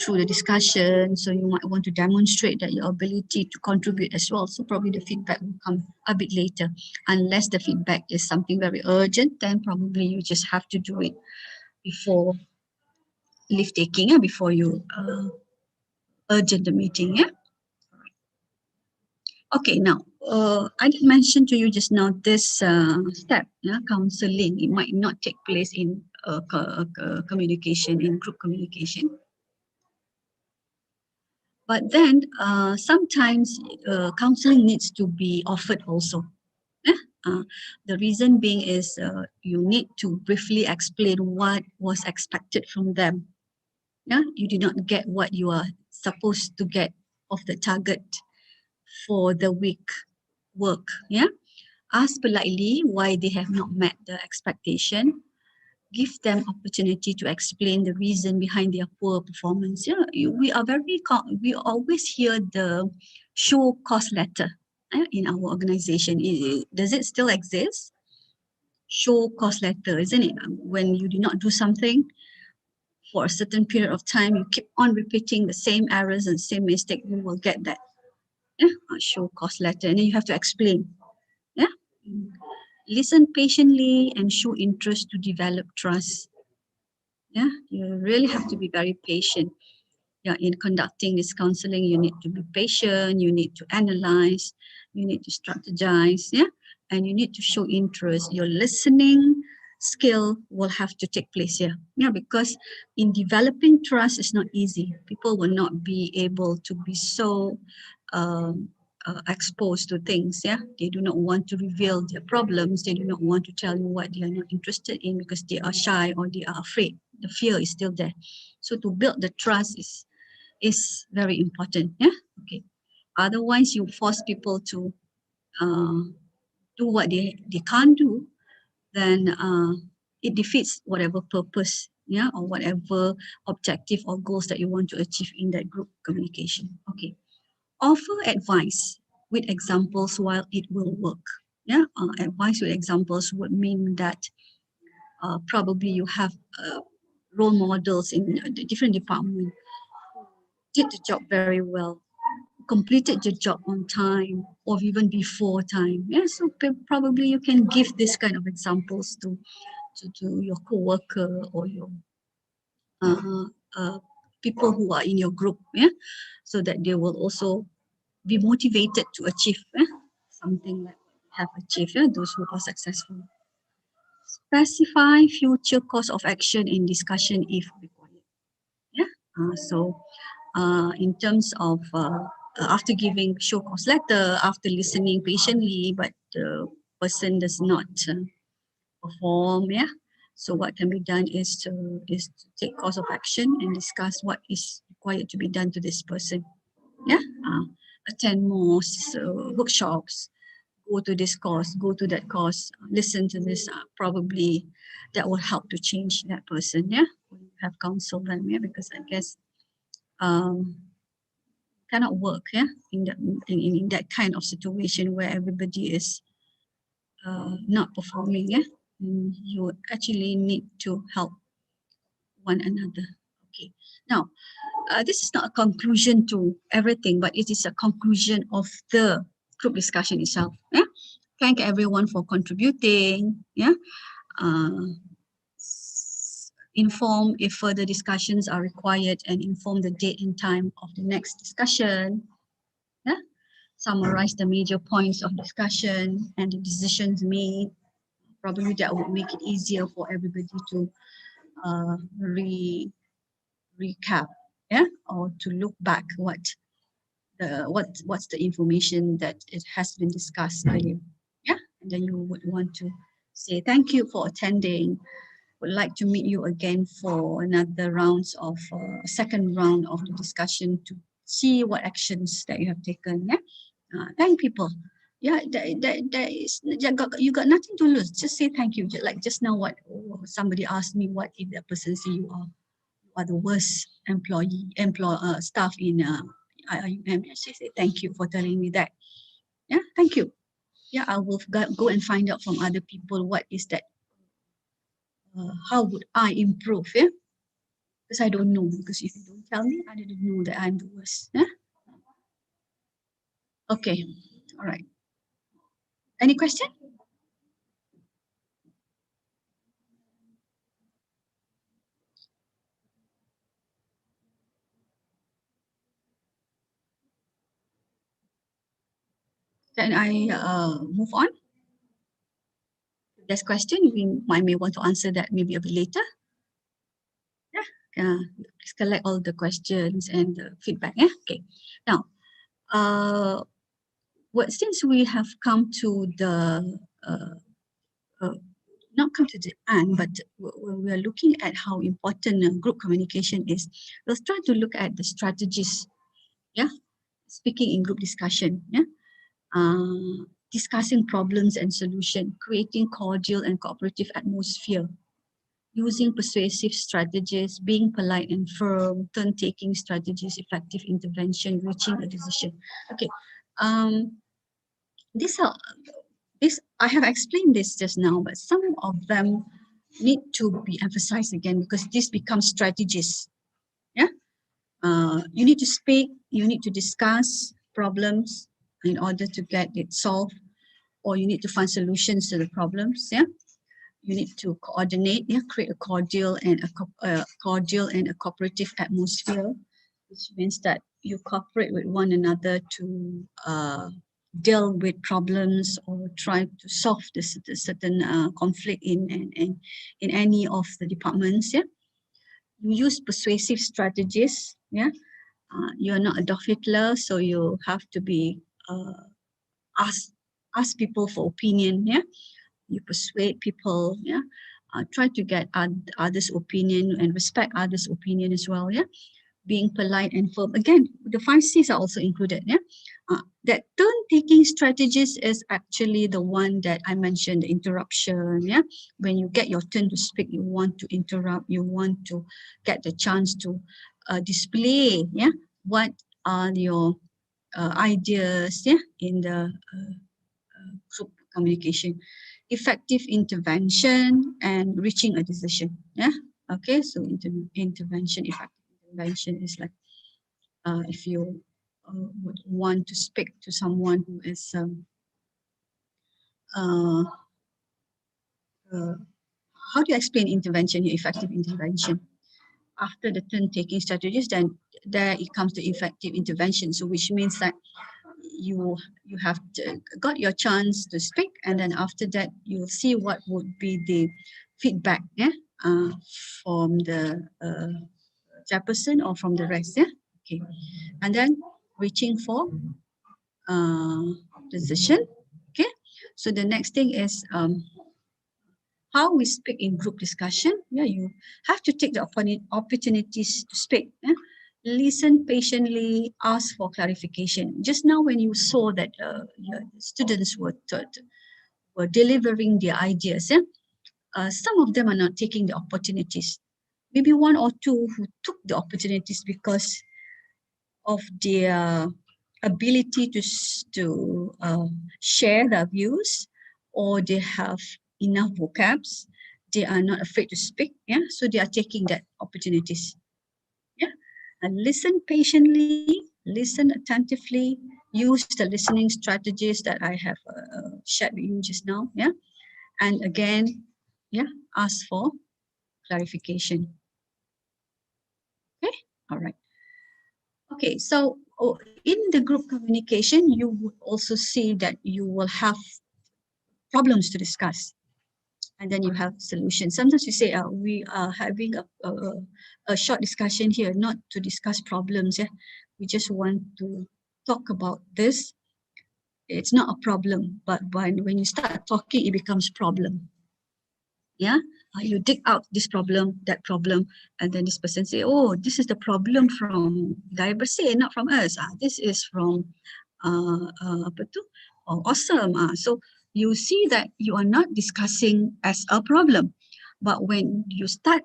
through the discussion. So you might want to demonstrate that your ability to contribute as well. So probably the feedback will come a bit later. Unless the feedback is something very urgent, then probably you just have to do it before leave taking, before you urgent the meeting. Okay, now I did mention to you just now this step, counseling. It might not take place in communication, in group communication. But then sometimes counseling needs to be offered also. The reason being is you need to briefly explain what was expected from them. You did not get what you are supposed to get of the target for the week work. Ask politely why they have not met the expectation. Give them opportunity to explain the reason behind their poor performance. We always hear the show cause letter in our organization. Does it still exist? Show cause letter, isn't it? When you do not do something for a certain period of time, you keep on repeating the same errors and same mistake, you will get that. Show cause letter, and then you have to explain. Listen patiently and show interest to develop trust. You really have to be very patient. In conducting this counseling, you need to be patient, you need to analyze, you need to strategize, and you need to show interest. Your listening skill will have to take place here. Because in developing trust is not easy. People will not be able to be so exposed to things. They do not want to reveal their problems. They do not want to tell you what they are not interested in because they are shy or they are afraid. The fear is still there. So to build the trust is very important. Okay. Otherwise you force people to do what they can't do, then it defeats whatever purpose or whatever objective or goals that you want to achieve in that group communication. Okay. Offer advice with examples while it will work. Advice with examples would mean that probably you have role models in the different departments who did the job very well. completed your job on time or even before time. Yeah, so probably you can give this kind of examples to your co-worker or your people who are in your group, yeah, so that they will also be motivated to achieve something like have achieved, those who are successful. Specify future course of action in discussion if required. Yeah, in terms of after giving show cause letter, after listening patiently, but the person does not perform, yeah. So what can be done is to take course of action and discuss what is required to be done to this person. Yeah, attend more workshops, go to this course, go to that course, listen to this. Probably that will help to change that person. Yeah, we have counseled them. Yeah, because I guess cannot work. Yeah, in that kind of situation where everybody is not performing. Yeah, you actually need to help one another. Okay, now this is not a conclusion to everything, but it is a conclusion of the group discussion itself. Yeah, thank everyone for contributing. Yeah, inform if further discussions are required and inform the date and time of the next discussion. Yeah, summarize the major points of discussion and the decisions made. Probably that would make it easier for everybody to recap, yeah, or to look back what's the information that it has been discussed earlier. Yeah, and then you would want to say thank you for attending. Would like to meet you again for another rounds of second round of the discussion to see what actions that you have taken. Yeah, thank people. Yeah, you got nothing to lose. Just say thank you. Like just now, what somebody asked me, what if that person say you are the worst staff in IIUM. I say thank you for telling me that. Yeah, thank you. Yeah, I will go and find out from other people what is that. How would I improve? Yeah, because I don't know. Because if you don't tell me, I didn't know that I'm the worst. Yeah. Okay. All right. Any question? Can I move on? If there's question, I may want to answer that maybe a bit later. Yeah. Please collect all the questions and the feedback. Yeah. Okay. Now, since we have come to the not come to the end, but we are looking at how important group communication is. We'll try to look at the strategies. Yeah, speaking in group discussion. Yeah, discussing problems and solution, creating cordial and cooperative atmosphere, using persuasive strategies, being polite and firm, turn-taking strategies, effective intervention, reaching a decision. Okay, I have explained this just now, but some of them need to be emphasized again because this becomes strategies. Yeah, you need to speak, you need to discuss problems in order to get it solved, or you need to find solutions to the problems. Yeah, you need to coordinate. Yeah, create a cordial and a cooperative atmosphere, which means that you cooperate with one another to deal with problems or try to solve the certain conflict in any of the departments. Yeah, you use persuasive strategies. Yeah, you're not Adolf Hitler, so you have to be ask people for opinion. Yeah, you persuade people. Yeah, try to get others' opinion and respect others' opinion as well. Yeah, being polite and firm. Again, the 5 C's are also included. Yeah, that turn-taking strategies is actually the one that I mentioned, the interruption. Yeah, when you get your turn to speak, you want to interrupt, you want to get the chance to display. Yeah, what are your ideas? Yeah, in the group communication, effective intervention and reaching a decision. Yeah, okay, so intervention, effective intervention is like if you would want to speak to someone who is how do you explain intervention, effective intervention? After the turn-taking strategies, then there it comes to effective intervention. So which means that you have got your chance to speak, and then after that you will see what would be the feedback, from the chairperson or from the rest, okay, and then reaching for decision. Okay, so the next thing is how we speak in group discussion. You have to take the opportunities to speak. Listen patiently, ask for clarification. Just now when you saw that your students were delivering their ideas, some of them are not taking the opportunities. Maybe one or two who took the opportunities because of their ability to share their views, or they have enough vocabs, they are not afraid to speak, so they are taking that opportunities. And listen patiently, listen attentively, use the listening strategies that I have shared with you just now, and again, ask for clarification. Okay, all right. Okay, so in the group communication, you would also see that you will have problems to discuss, and then you have solutions. Sometimes you say, we are having a short discussion here, not to discuss problems. We just want to talk about this. It's not a problem, but when you start talking, it becomes problem. You dig out this problem, that problem, and then this person say, oh, this is the problem from Gaya Bersih, not from us. This is from awesome. So you see that you are not discussing as a problem, but when you start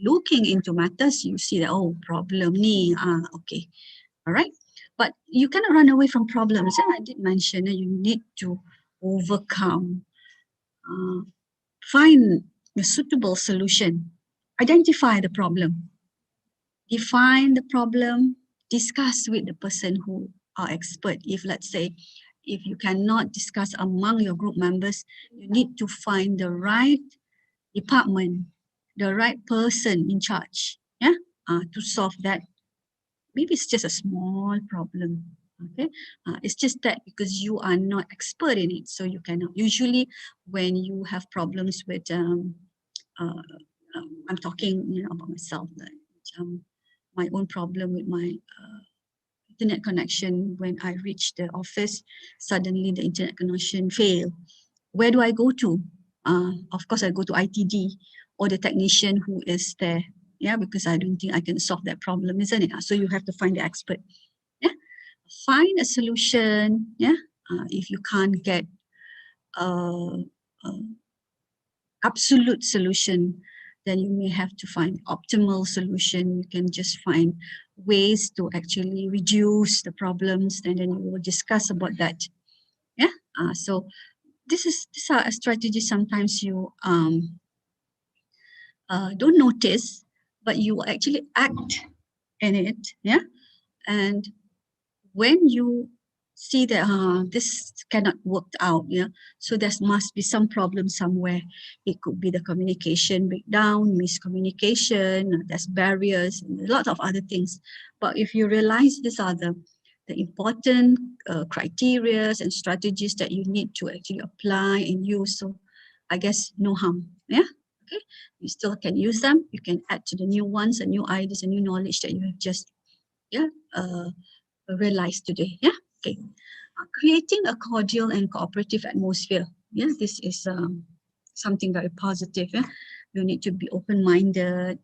looking into matters, you see that, oh, problem ni, okay, all right. But you cannot run away from problems. I did mention that you need to overcome, find a suitable solution, identify the problem, define the problem, discuss with the person who are expert. If let's say, if you cannot discuss among your group members, you need to find the right department, the right person in charge, to solve that. Maybe it's just a small problem. Okay, it's just that because you are not expert in it, so you cannot. Usually, when you have problems with, I'm talking, about myself, like my own problem with my internet connection. When I reach the office, suddenly the internet connection failed. Where do I go to? Of course, I go to ITD or the technician who is there. Because I don't think I can solve that problem, isn't it? So you have to find the expert. Find a solution. If you can't get absolute solution, then you may have to find optimal solution. You can just find ways to actually reduce the problems, and then you will discuss about that. So these are a strategy sometimes you don't notice, but you will actually act in it. And when you see that this cannot work out, so there must be some problem somewhere. It could be the communication breakdown, miscommunication, there's barriers, and a lot of other things. But if you realize these are the important criteria and strategies that you need to actually apply and use, so I guess no harm. Okay, you still can use them. You can add to the new ones, and new ideas, and new knowledge that you have just realized today. Okay, creating a cordial and cooperative atmosphere. This is something very positive. You need to be open-minded.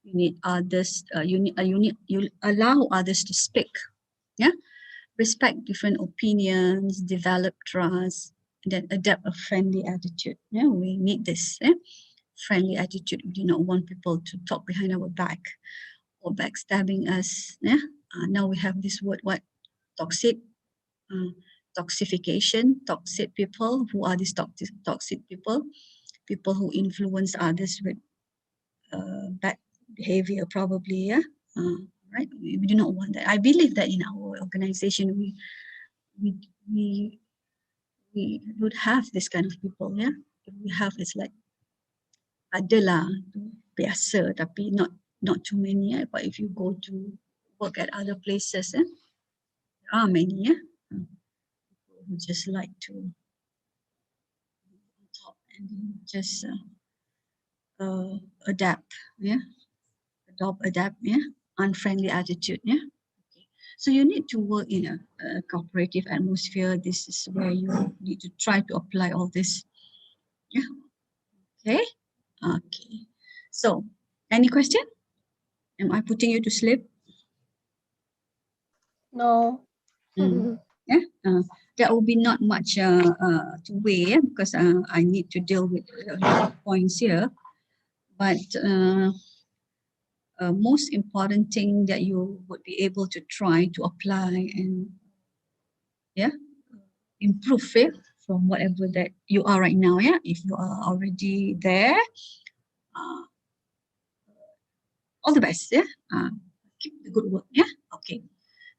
You need others. You allow others to speak. Respect different opinions, develop trust, and then adapt a friendly attitude. We need this. Friendly attitude. We do not want people to talk behind our back or backstabbing us. Now we have this word, what? Toxic, toxification, toxic people. Who are these toxic people? People who influence others with bad behavior, probably. Right? We do not want that. I believe that in our our organization, we we we would have this kind of people, yeah. If we have, it's like adalah biasa, tapi not too many, yeah. But if you go to work at other places, there are many, yeah. People who just like to talk and just adapt, yeah. Adapt, yeah. Unfriendly attitude, yeah. So you need to work in a cooperative atmosphere. This is where you need to try to apply all this. Yeah. Okay. Okay. So, any question? Am I putting you to sleep? No. Yeah. There will be not much to weigh, because I need to deal with a lot of points here. But most important thing that you would be able to try to apply and improve it from whatever that you are right now. Yeah, if you are already there, all the best. Yeah, keep the good work. Yeah, okay.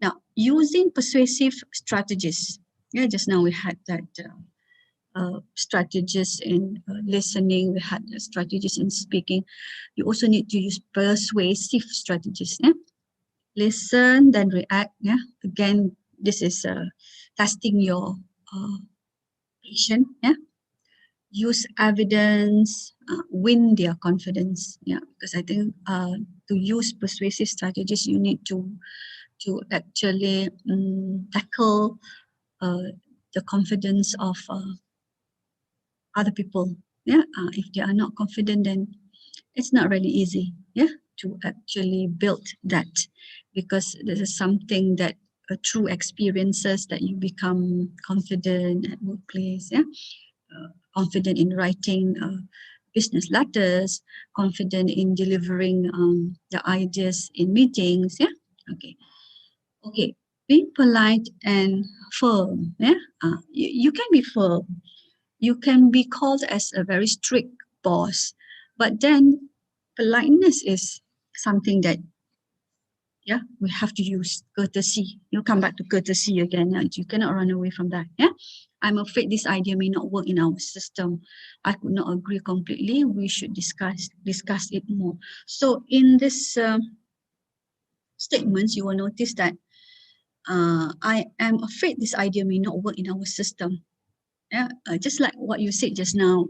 Now, using persuasive strategies. Yeah, just now we had that strategies in listening. We had strategies in speaking. You also need to use persuasive strategies. Yeah, listen, then react. Yeah, again, this is testing your patient. Yeah, use evidence, win their confidence. Yeah, because I think to use persuasive strategies, you need to actually tackle the confidence of other people. Yeah, if they are not confident, then it's not really easy. Yeah, to actually build that, because this is something that through experiences that you become confident at workplace. Yeah, confident in writing business letters, confident in delivering the ideas in meetings. Yeah, okay. Okay, being polite and firm. Yeah, you can be firm. You can be called as a very strict boss, but then politeness is something that, yeah, we have to use courtesy. You come back to courtesy again. You cannot run away from that. Yeah, I'm afraid this idea may not work in our system. I could not agree completely. We should discuss it more. So in this statements, you will notice that I am afraid this idea may not work in our system. Yeah, just like what you said just now,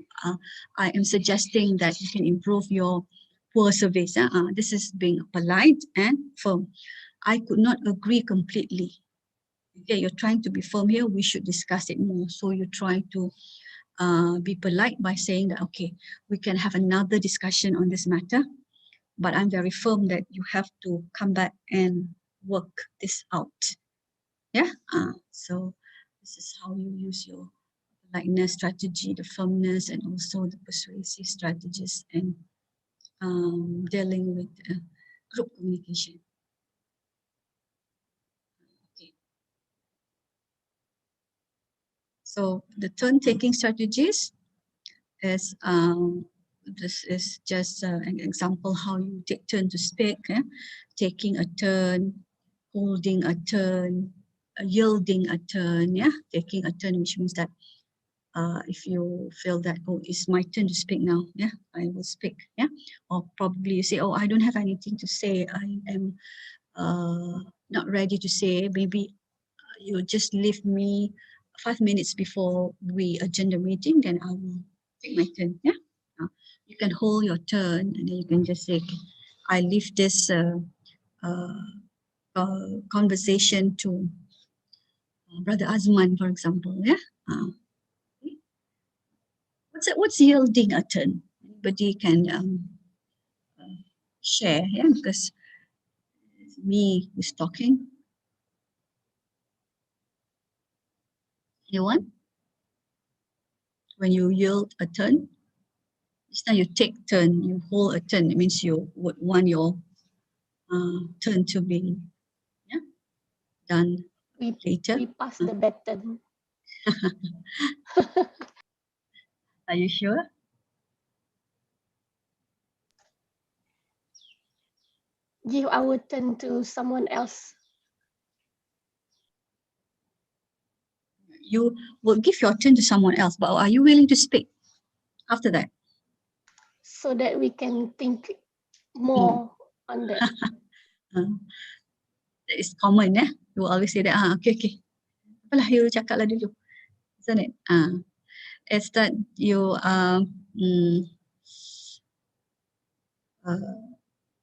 I am suggesting that you can improve your poor service. This is being polite and firm. I could not agree completely. Okay, you're trying to be firm here. We should discuss it more. So you try to be polite by saying that, okay, we can have another discussion on this matter, but I'm very firm that you have to come back and work this out. Yeah, so this is how you use your politeness strategy, the firmness, and also the persuasive strategies, and dealing with group communication. Okay. So the turn-taking strategies is this is just an example how you take turn to speak. Taking a turn, holding a turn, yielding a turn. Yeah, taking a turn, which means that if you feel that, oh, it's my turn to speak now, yeah, I will speak. Yeah, or probably you say, oh, I don't have anything to say, I am not ready to say. Maybe you just leave me 5 minutes before we adjourn the meeting, then I will take my turn. Yeah, you can hold your turn, and then you can just say, I leave this conversation to Brother Azman, for example. Yeah. What's yielding a turn? Anybody can share, yeah, because it's me who's talking. Anyone? When you yield a turn, it's not you take turn, you hold a turn. It means you would want your turn to be done later. We pass the baton. Are you sure? Give our turn to someone else. you will give your turn to someone else, but are you willing to speak after that? So that we can think more on that. That is common, yeah. You will always say that. Okay. Apalah, you cakap lah dulu, isn't it? It's that you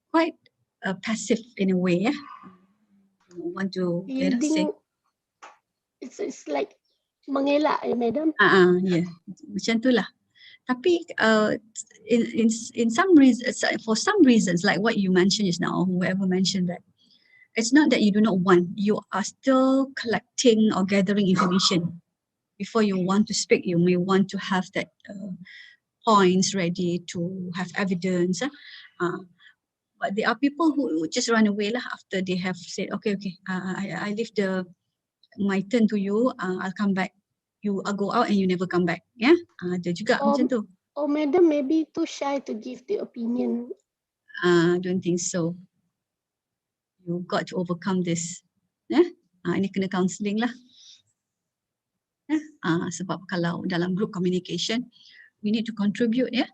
quite passive in a way, yeah. You want to say. It's like mengelak, madam. Yeah, macam tu lah. Tapi in some reasons, for some reasons, like what you mentioned just now, whoever mentioned that, it's not that you do not want. You are still collecting or gathering information before you want to speak. You may want to have that points ready to have evidence. But there are people who just run away lah after they have said, okay, I leave my turn to you. I'll come back. You go out and you never come back. Yeah, ada juga macam tu. Oh, madam, maybe too shy to give the opinion. I don't think so. You got to overcome this. Ini kena counselling lah. Sebab kalau dalam group communication, we need to contribute, yeah.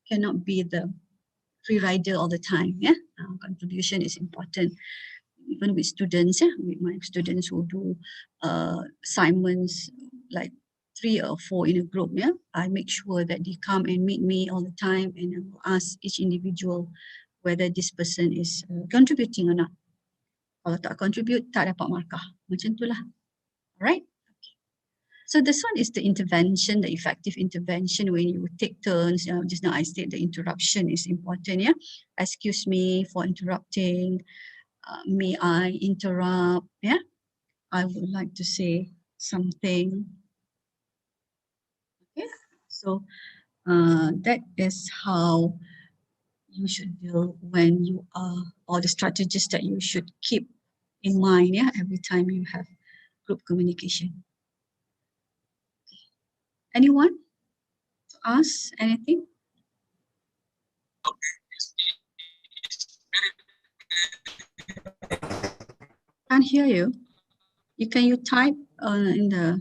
Cannot be the free rider all the time, yeah. Contribution is important. Even with students, yeah, with my students who do assignments like 3 or 4 in a group, yeah, I make sure that they come and meet me all the time, and I will ask each individual whether this person is contributing or not. Kalau tak contribute, tak dapat markah. Macam tu lah. Alright? Okay. So this one is the intervention, the effective intervention when you take turns. Just now I said the interruption is important, yeah. Excuse me for interrupting. May I interrupt? Yeah, I would like to say something. Okay, so that is how you should deal when you are, or the strategies that you should keep in mind, yeah, every time you have group communication. Okay. Anyone to ask anything? Can't hear you. Can you type in the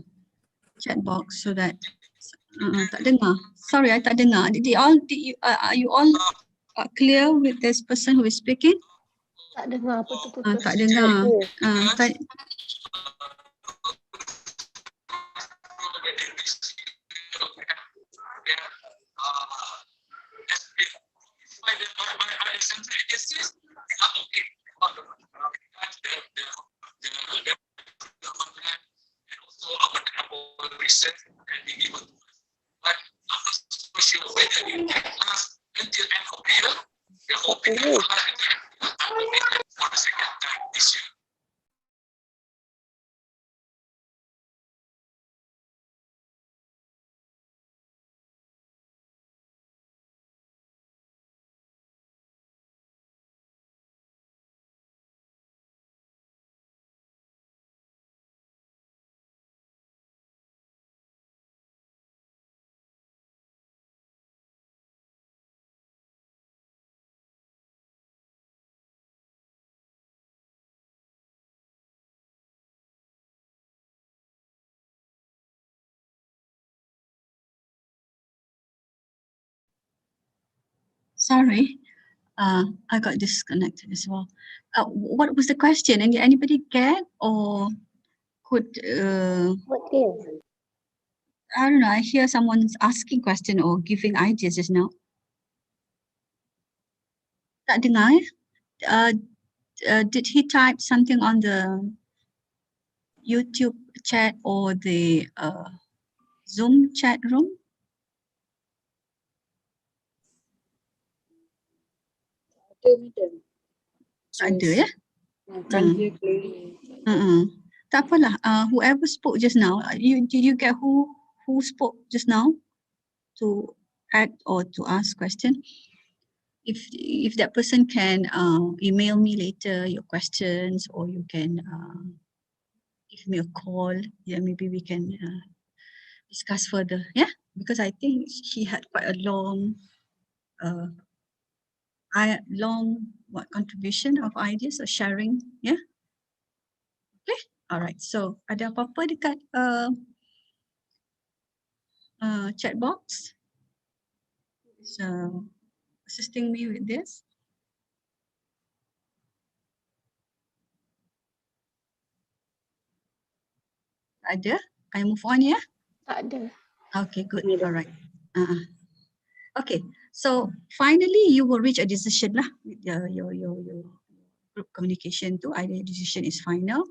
chat box so that tak dengar. Sorry, I tak dengar. Are you all clear with this person who is speaking? Tak dengar, putus-putus. Tak dengar. Sorry, I got disconnected as well. What was the question? Anybody get or could? What is? I don't know. I hear someone's asking question or giving ideas just now. Tak dengar? Did he type something on the YouTube chat or the Zoom chat room? Ada ya? Can't hear clearly. Tak apalah. Whoever spoke just now, did you get who spoke just now to add or to ask question? If that person can email me later your questions, or you can give me a call, yeah, maybe we can discuss further. Yeah, because I think she had quite a long contribution of ideas or sharing. Yeah. Okay. Alright, so ada apa-apa dekat chat box? So, assisting me with this. Ada? I move on, yeah? Tak ada. Okay, good. Alright. Okay, so finally you will reach a decision lah with your group communication tu. Either decision is final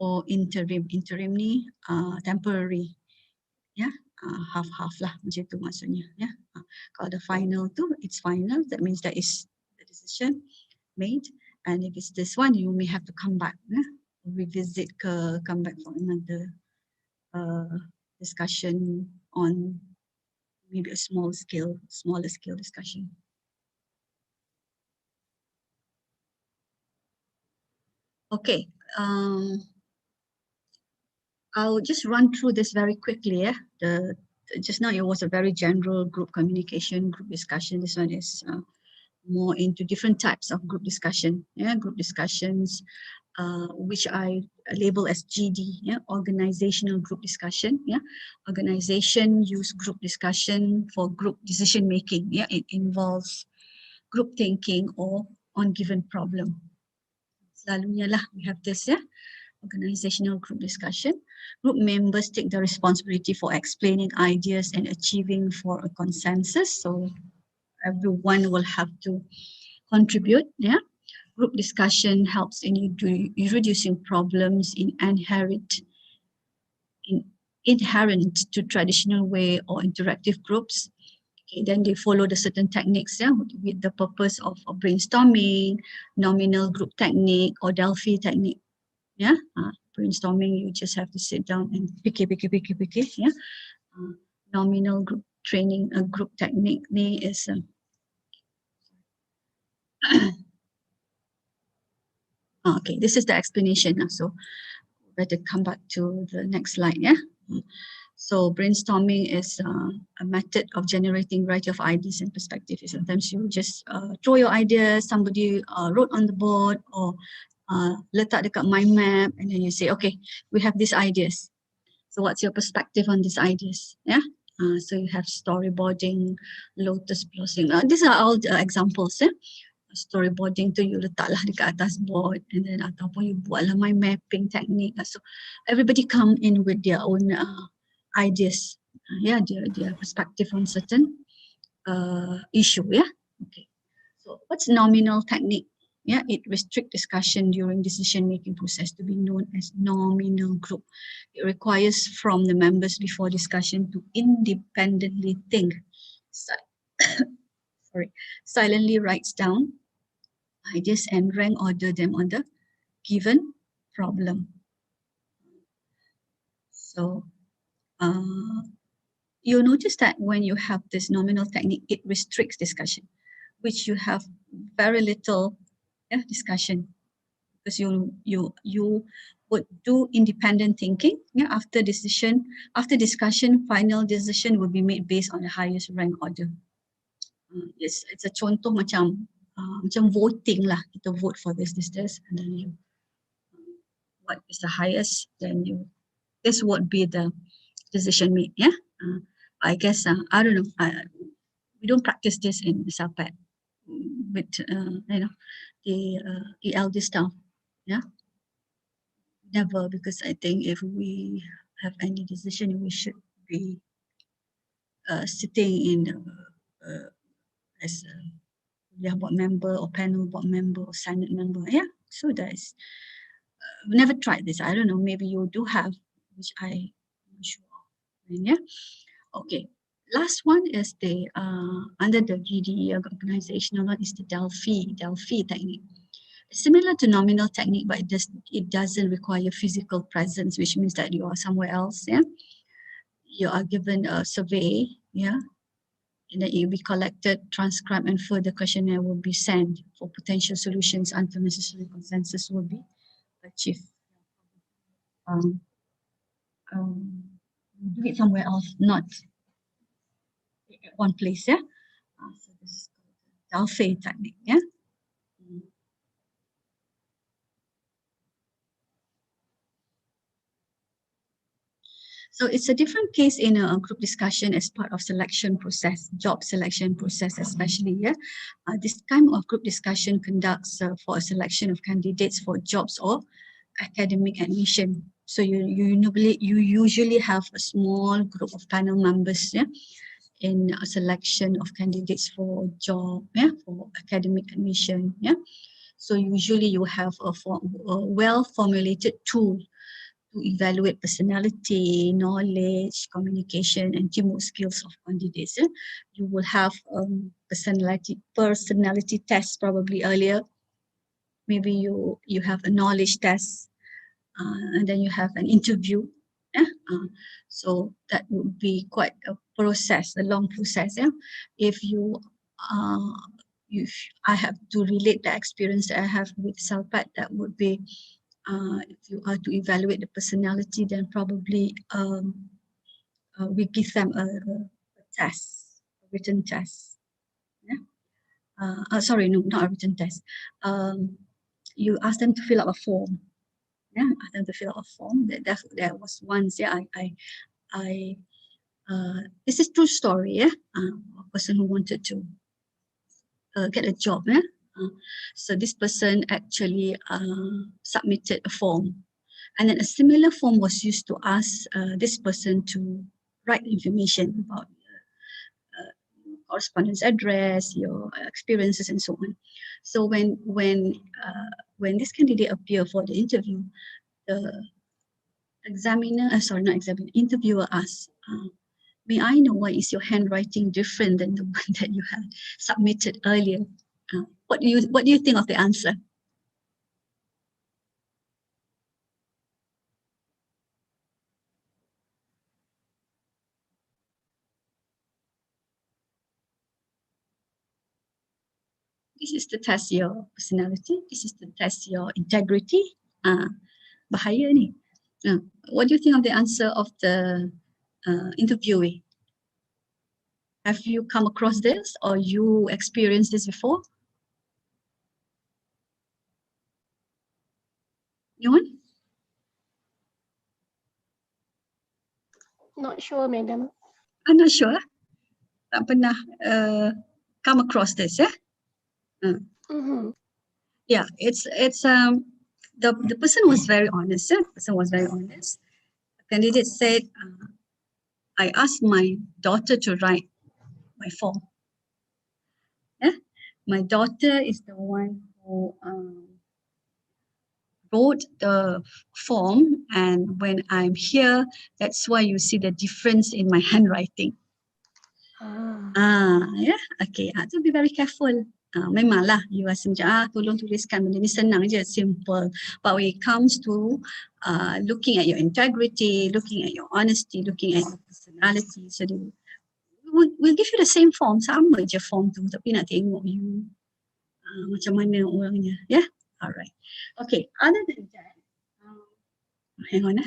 or interim. Interim ni temporary, ya, half-half lah macam tu maksudnya, ya. Kalau the final tu, it's final. That means that is the decision made. And if it's this one, you may have to come back, ya, revisit ke, come back for another discussion on maybe a smaller scale discussion. Okay, I'll just run through this very quickly. Just now it was a very general group communication, group discussion. This one is more into different types of group discussion. Group discussions, which I label as GD, organizational group discussion. Organization use group discussion for group decision making. It involves group thinking or on given problem. Selalunya lah we have this, organizational group discussion. Group members take the responsibility for explaining ideas and achieving for a consensus. So everyone will have to contribute. Group discussion helps in reducing problems inherent to traditional way or interactive groups. Okay, then they follow the certain techniques, with the purpose of brainstorming, nominal group technique or Delphi technique. Brainstorming, you just have to sit down and pick. Nominal group training, group technique ni is okay, this is the explanation. So better come back to the next slide. So brainstorming is a method of generating a variety of ideas and perspectives. Sometimes you just throw your ideas, somebody wrote on the board or letak dekat mind map, and then you say, okay, we have these ideas. So what's your perspective on these ideas? So you have storyboarding, lotus blossom. These are all the examples. Storyboarding tu you letaklah dekat atas board, and then ataupun you buatlah mind mapping technique. So everybody come in with their own ideas, their perspective on certain issue. Okay. So what's nominal technique? It restricts discussion during decision-making process to be known as nominal group. It requires from the members before discussion to independently think. Silently writes down ideas and rank order them on the given problem. So you'll notice that when you have this nominal technique, it restricts discussion, which you have very little discussion, because you would do independent thinking. After discussion, final decision will be made based on the highest rank order. It's a contoh macam voting lah. Kita vote for this, and then you what is the highest, then this would be the decision made. I guess I don't know. We don't practice this in SAPAT with the ELD staff. Never, because I think if we have any decision, we should be sitting in as a board member or panel board member or senate member. So that is never tried this. I don't know, maybe you do have, which I'm not sure of. Okay, last one is the under the GD organizational one is the Delphi technique. Similar to nominal technique, but it doesn't require physical presence, which means that you are somewhere else. You are given a survey, and then it will be collected, transcribed, and further questionnaire will be sent for potential solutions until necessary consensus will be achieved. Do it somewhere else, not at one place. So this is called Delphi technique. So it's a different case in a group discussion as part of selection process, job selection process especially. Yeah, this kind of group discussion conducts for a selection of candidates for jobs or academic admission. So you usually have a small group of panel members, yeah, in a selection of candidates for job, yeah, for academic admission, yeah. So usually you have a well-formulated tool to evaluate personality, knowledge, communication, and teamwork skills of candidates. Yeah? You will have personality test probably earlier. Maybe you have a knowledge test, and then you have an interview. Yeah? So that would be quite a process, a long process. Yeah? If I have to relate the experience that I have with CELPAT, that would be if you are to evaluate the personality, then probably we give them a test, a written test. Yeah? Sorry, no, not a written test. You ask them to fill out a form. Yeah, ask them to fill out a form. That was once. Yeah, this is true story. Yeah, a person who wanted to get a job. Yeah. So this person actually submitted a form, and then a similar form was used to ask this person to write information about correspondence address, your experiences, and so on. So when this candidate appeared for the interview, the interviewer asked, may I know why is your handwriting different than the one that you had submitted earlier? What do you think of the answer? This is to test your personality. This is to test your integrity. Bahaya ni. What do you think of the answer of the interviewee? Have you come across this or you experienced this before? Anyone? Not sure, madam. I'm not sure. Tak pernah come across this, yeah? Yeah, it's the person was very honest. Yeah? The person was very honest. The candidate said, I asked my daughter to write my form. Yeah? My daughter is the one who wrote the form, and when I'm here, that's why you see the difference in my handwriting. Yeah, okay. So be very careful. Memanglah you rasa macam tolong tuliskan benda ni senang je, simple. But when it comes to looking at your integrity, looking at your honesty, looking at your personality, so we'll give you the same form, sama je form tu, tapi nak tengok you macam mana orangnya, yeah. Alright. Okay. Other than that, hang on.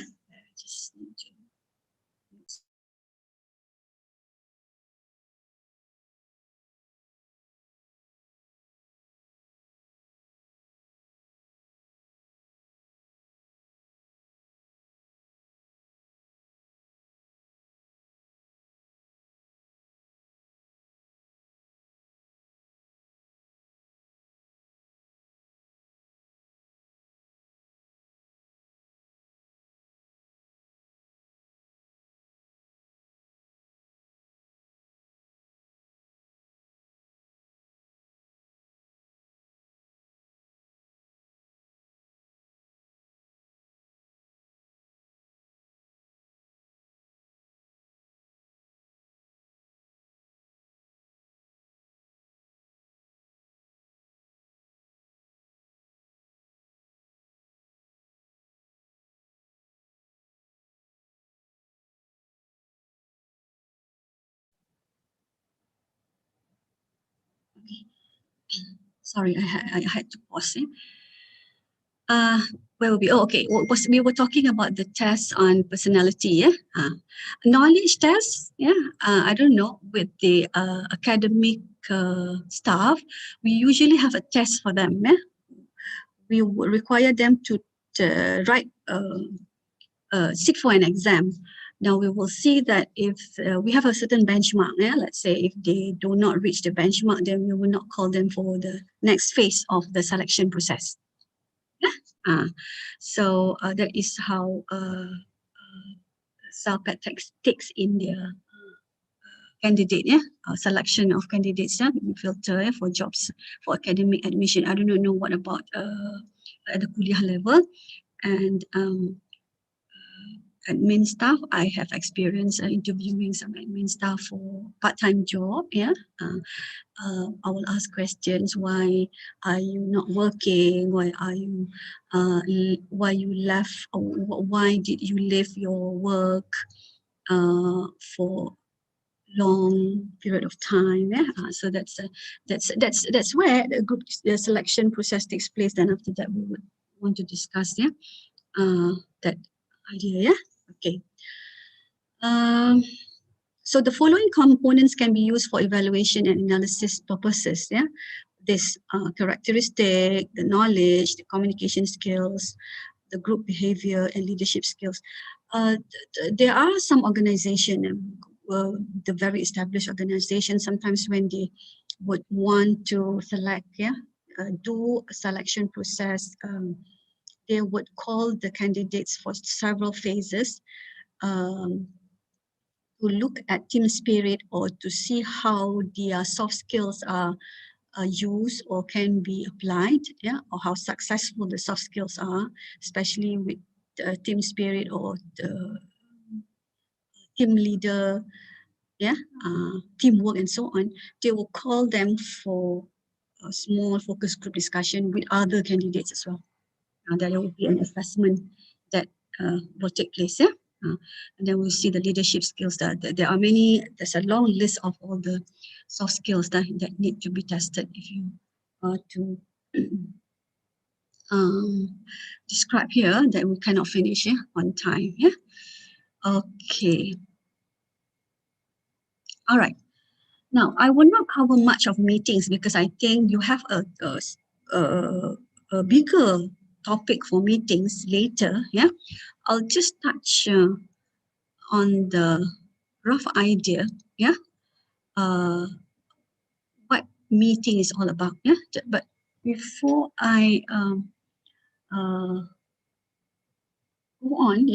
Just need to. Sorry, I had to pause. Where will we? Oh, okay. We were talking about the test on personality. Yeah, knowledge test. Yeah, I don't know, with the academic staff, we usually have a test for them. Yeah, we require them to write, sit for an exam. Now we will see that if we have a certain benchmark, let's say if they do not reach the benchmark, then we will not call them for the next phase of the selection process. So that is how SALPET takes in their candidate, selection of candidates, filter for jobs for academic admission. I do not know what about at the kuliah level, and admin staff. I have experience interviewing some admin staff for part-time job. I will ask questions. Why are you not working? Why are you? Why you left? Or why did you leave your work for long period of time? So that's where the selection process takes place. Then after that, we would want to discuss that idea. Okay. So the following components can be used for evaluation and analysis purposes. This characteristic, the knowledge, the communication skills, the group behavior and leadership skills. There are some organizations, the very established organizations, sometimes when they would want to select, do a selection process, they would call the candidates for several phases to look at team spirit or to see how their soft skills are used or can be applied, or how successful the soft skills are, especially with the team spirit or the team leader, teamwork and so on. They will call them for a small focus group discussion with other candidates as well. There will be an assessment that will take place. And then we'll see the leadership skills. There are many. There's a long list of all the soft skills that need to be tested if you are to describe here that we cannot finish on time. Okay. All right. Now I will not cover much of meetings because I think you have a bigger topic for meetings later. I'll just touch on the rough idea, what meeting is all about, But before I go on,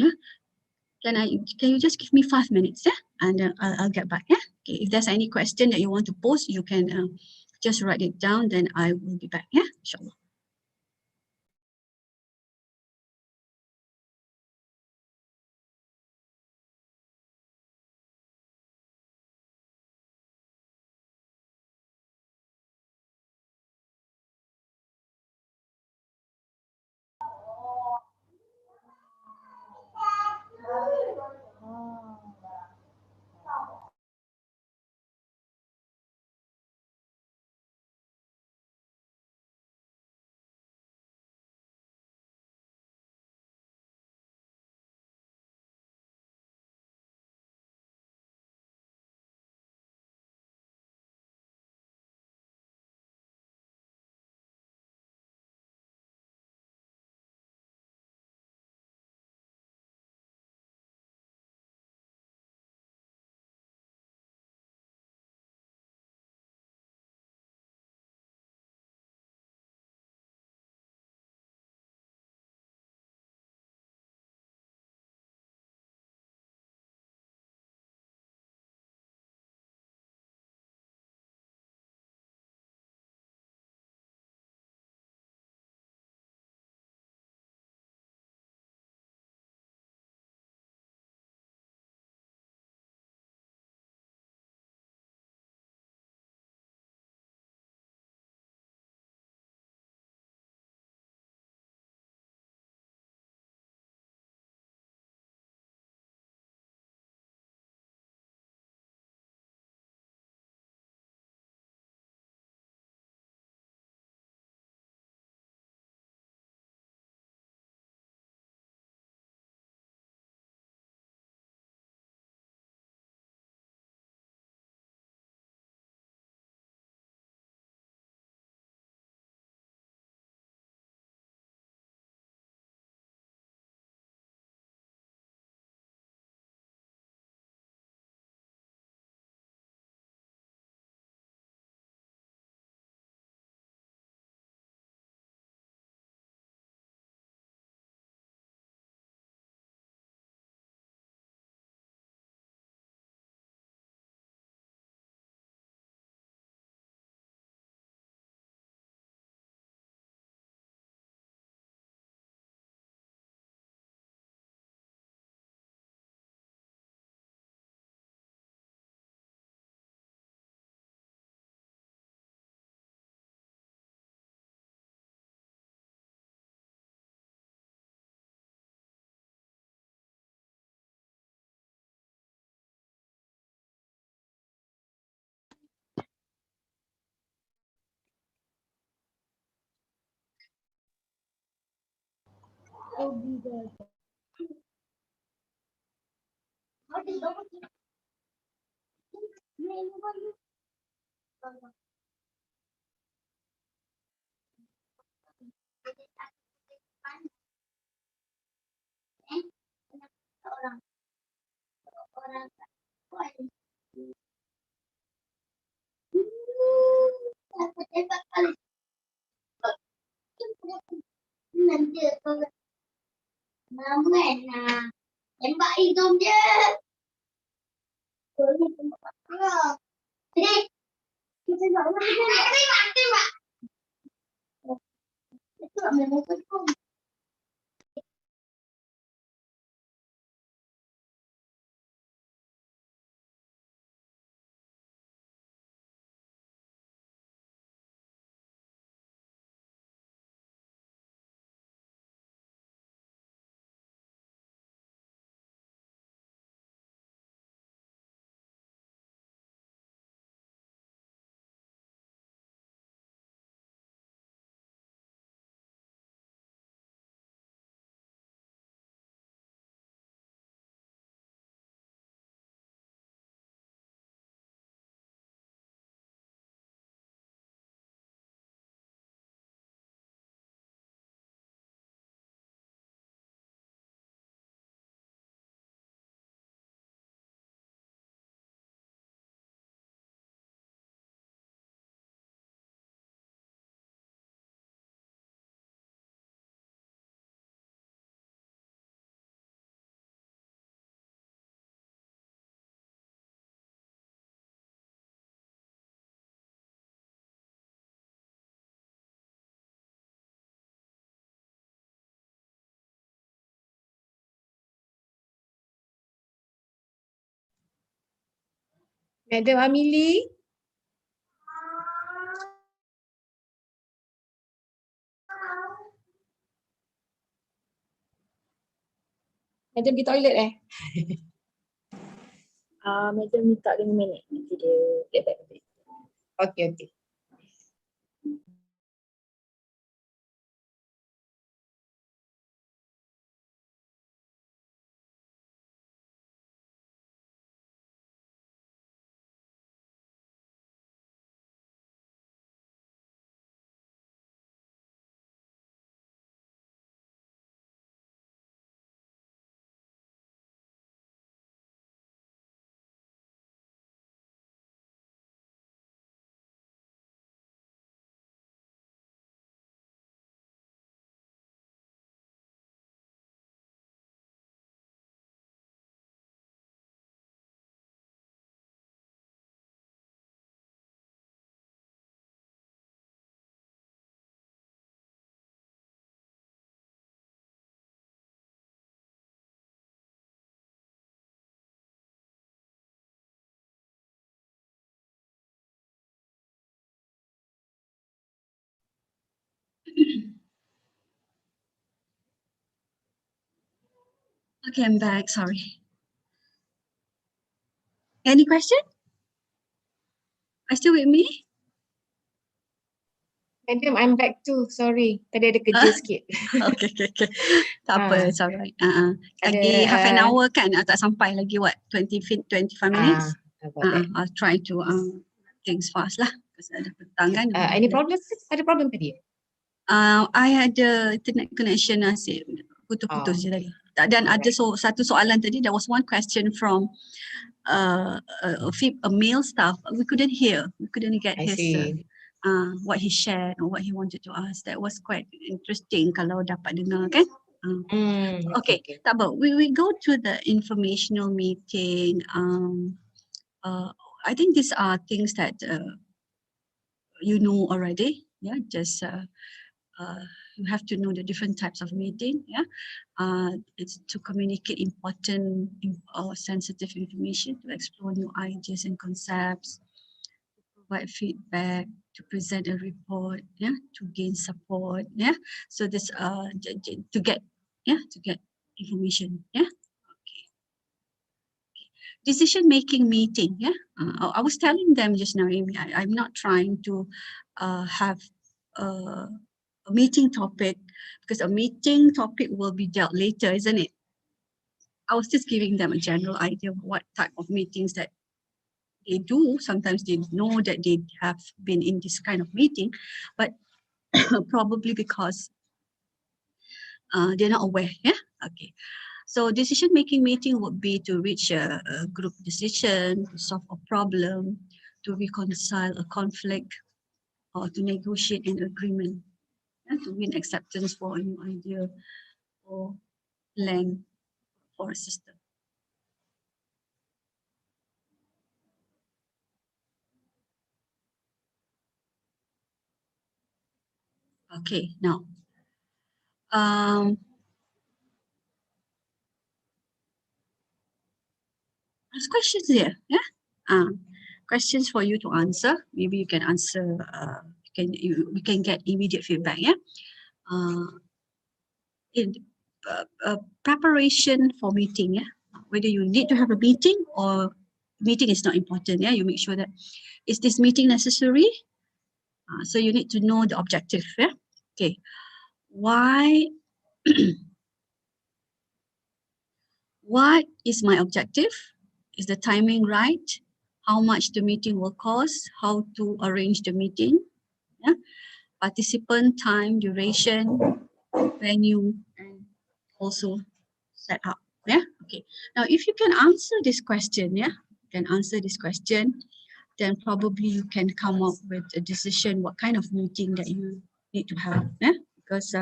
can you just give me 5 minutes, and I'll get back, Okay, if there's any question that you want to post, you can just write it down. Then I will be back, Inshallah. Madam Amili. Madam pergi toilet Madam minta 5 minit. Nanti dia get back. Okay, okay. Okay, I'm back. Sorry. Any question? Are you still with me? Madam, I'm back too. Sorry. Tadi ada kerja sikit. Okay. Tak apa, it's alright. Lagi Ada, half an hour kan? Tak sampai lagi what? 25 minutes? about that. I'll try to things fast lah. Because ada petang kan. Any problem? Ada problem tadi? I had the internet connection asyik putus-putus je tadi. Dan ada satu soalan tadi, there was one question from a male staff. We couldn't hear. We couldn't get his what he shared or what he wanted to ask. That was quite interesting kalau dapat dengar kan. Okay, tak apa. We go to the informational meeting. I think these are things that you know already. Yeah, just you have to know the different types of meeting. Yeah, it's to communicate important or sensitive information, to explore new ideas and concepts, to provide feedback, to present a report. Yeah, to gain support. Yeah, so this to get information. Yeah. Decision-making meeting, yeah. I was telling them just now, Amy, I'm not trying to have a meeting topic, because a meeting topic will be dealt later, isn't it? I was just giving them a general idea of what type of meetings that they do. Sometimes they know that they have been in this kind of meeting, but probably because they're not aware. Yeah. Okay. So decision-making meeting would be to reach a group decision, to solve a problem, to reconcile a conflict, or to negotiate an agreement, and to win acceptance for a new idea or plan for a system. Okay, now, there's questions here, yeah? Questions for you to answer. Maybe you can answer, we can get immediate feedback, yeah? Preparation for meeting, yeah? Whether you need to have a meeting or meeting is not important, yeah? You make sure that, is this meeting necessary? So you need to know the objective, yeah? Okay, why, what is my objective? Is the timing right? How much the meeting will cost? How to arrange the meeting? Yeah? Participant, time, duration, venue, and also set up. Yeah. Okay. Now, if you can answer this question, yeah, you can answer this question, then probably you can come up with a decision what kind of meeting that you need to have. Yeah. Because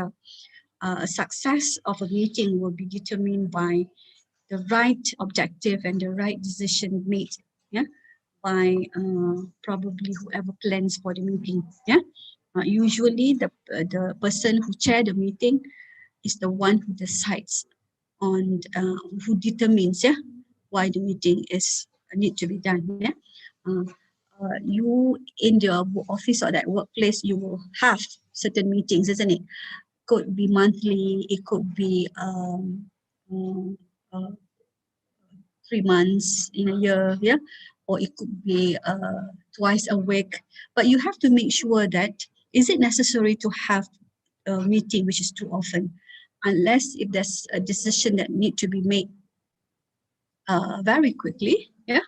a success of a meeting will be determined by the right objective and the right decision made, yeah, by probably whoever plans for the meeting, yeah. Usually the person who chair the meeting is the one who decides on, who determines, yeah, why the meeting is need to be done, yeah. You in your office or that workplace, you will have certain meetings, isn't it? Could be monthly, it could be 3 months in a year, yeah, or it could be twice a week. But you have to make sure that, is it necessary to have a meeting which is too often, unless if there's a decision that need to be made very quickly, yeah.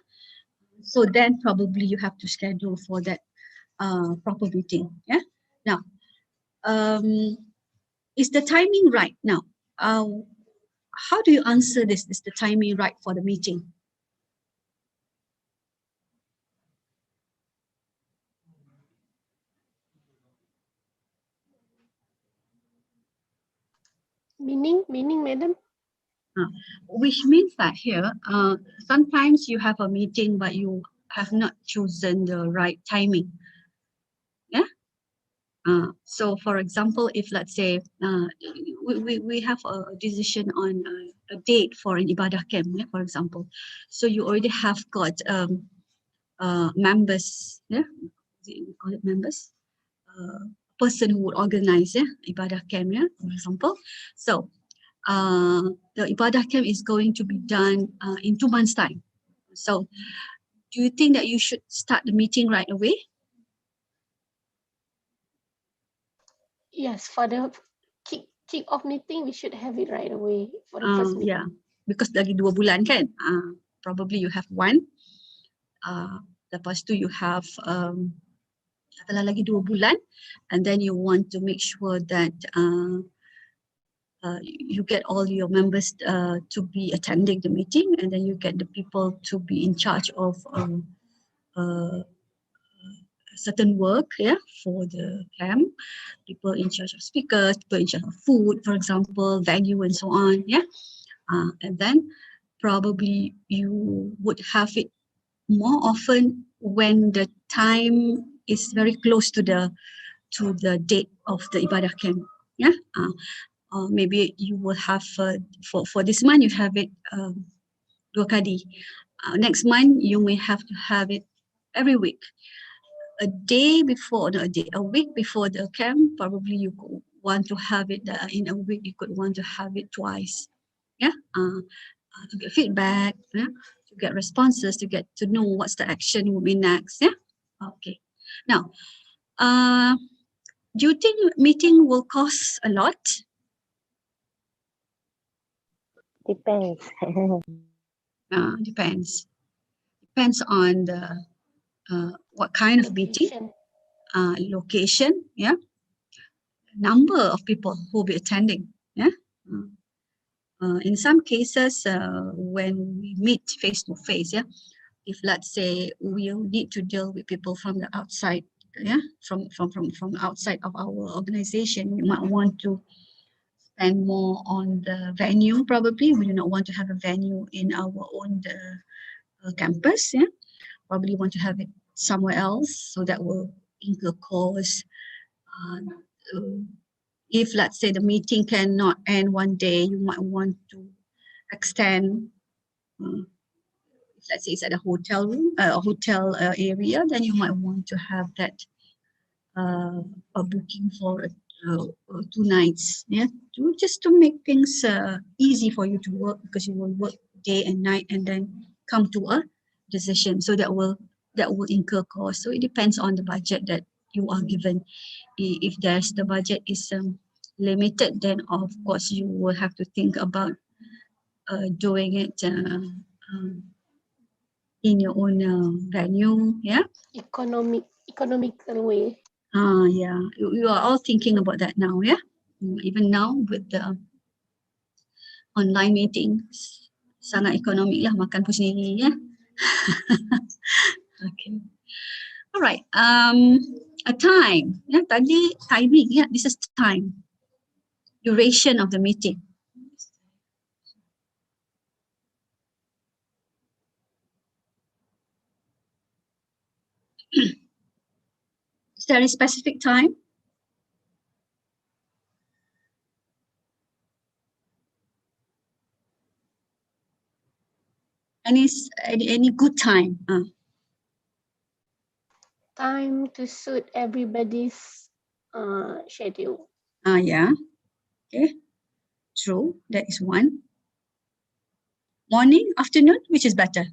So then probably you have to schedule for that proper meeting, yeah. Now, is the timing right? Now, how do you answer this? Is the timing right for the meeting? Meaning, madam? Which means that here, sometimes you have a meeting, but you have not chosen the right timing. Yeah. So, for example, if let's say we have a decision on a date for an ibadah camp, yeah, for example, so you already have got members, yeah, we call it members, person who would organize, yeah, ibadah camp, yeah, for example. So the ibadah camp is going to be done in 2 months' time. So, do you think that you should start the meeting right away? Yes, for the kick off meeting, we should have it right away for the first meeting. Yeah, because lagi 2 bulan kan. Probably you have one. Lepas tu you have katalah lagi 2 bulan, and then you want to make sure that you get all your members to be attending the meeting, and then you get the people to be in charge of certain work, yeah, for the camp. People in charge of speakers, people in charge of food, for example, venue and so on, yeah. And then probably you would have it more often when the time is very close to the date of the ibadah camp, yeah. Maybe you will have for this month you have it 2 kali. Next month you may have to have it every week. A week before the camp, probably you could want to have it in a week. You could want to have it twice, yeah. To get feedback, yeah, to get responses, to get to know what's the action will be next, yeah. Okay. Now, Do you think meeting will cost a lot? Depends. Depends. Depends on the what kind of meeting, location, yeah, number of people who will be attending, yeah. In some cases, when we meet face to face, yeah, if let's say we need to deal with people from the outside, yeah, from outside of our organization, we might want to spend more on the venue. Probably we do not want to have a venue in our own campus, yeah. Probably want to have it somewhere else, so that will incur cost. If let's say the meeting cannot end one day, you might want to extend. Let's say it's at a hotel room, a hotel area, then you might want to have that a booking for 2 nights, yeah, just to make things easy for you to work, because you will work day and night and then come to a decision. So that will incur cost. So it depends on the budget that you are given. If there's the budget is limited, then of course you will have to think about doing it in your own venue, yeah. Economical way. Yeah, you are all thinking about that now, yeah. Even now with the online meetings, sangat ekonomik lah, makan pun sendiri, ya. Okay. All right. A time. Yeah, tadi timing. Yeah, this is time. Duration of the meeting. Is there any specific time? Any good time? Time to suit everybody's schedule. Yeah. Okay. True. That is one. Morning, afternoon, which is better?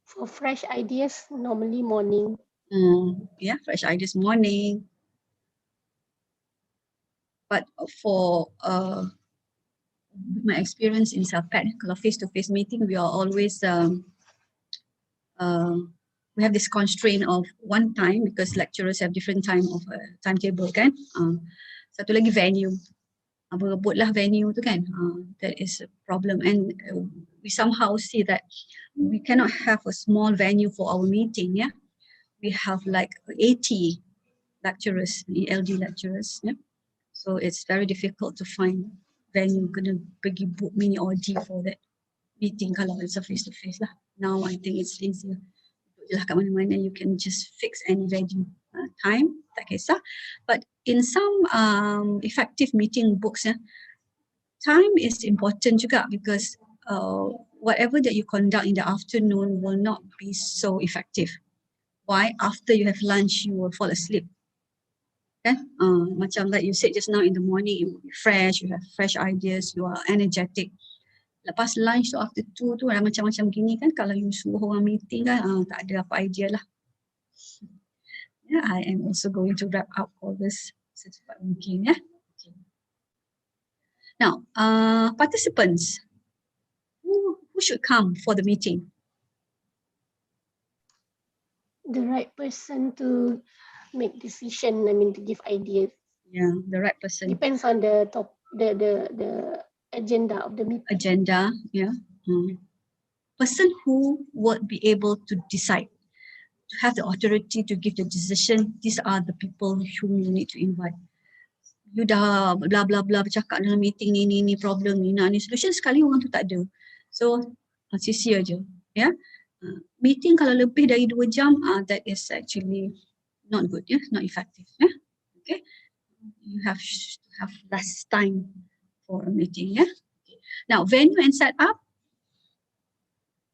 For fresh ideas, normally morning. Yeah, fresh ideas morning. But for my experience in Selpat, kalau face-to-face meeting, we are always we have this constraint of one time, because lecturers have different time of timetable, kan? Satu lagi venue, berebutlah venue tu, kan? That is a problem, and we somehow see that we cannot have a small venue for our meeting, yeah. We have like 80 lecturers, ELD lecturers, yeah. So it's very difficult to find venue, kena pergi book mini OD for that meeting kalau it's a face-to-face lah. Now I think it's easier. Duduk je lah kat mana-mana, you can just fix any venue, time, tak kisah. But in some effective meeting books, time is important juga, because whatever that you conduct in the afternoon will not be so effective. Why? After you have lunch, you will fall asleep. Kan? Macam like you said just now, in the morning you will be fresh, you have fresh ideas, you are energetic. Lepas lunch tu, after 2 tu macam-macam gini, kan, kalau you suruh orang meeting, kan, tak ada apa idea lah. Yeah, I am also going to wrap up all this secepat mungkin, ya. Okay. Now, participants, who should come for the meeting? The right person to make decision, I mean to give ideas. Yeah, the right person. Depends on the agenda of the meeting. Agenda, yeah. Person who would be able to decide, to have the authority to give the decision. These are the people whom you need to invite. You dah bla bla bla bercakap dalam meeting ni problem ni, nak ni solution, sekali orang tu tak ada. So sia-sia je, yeah. Meeting kalau lebih dari 2 jam, that is actually not good, yeah, not effective, yeah. Okay, you have to have less time for a meeting, yeah. Okay. Now, venue and setup.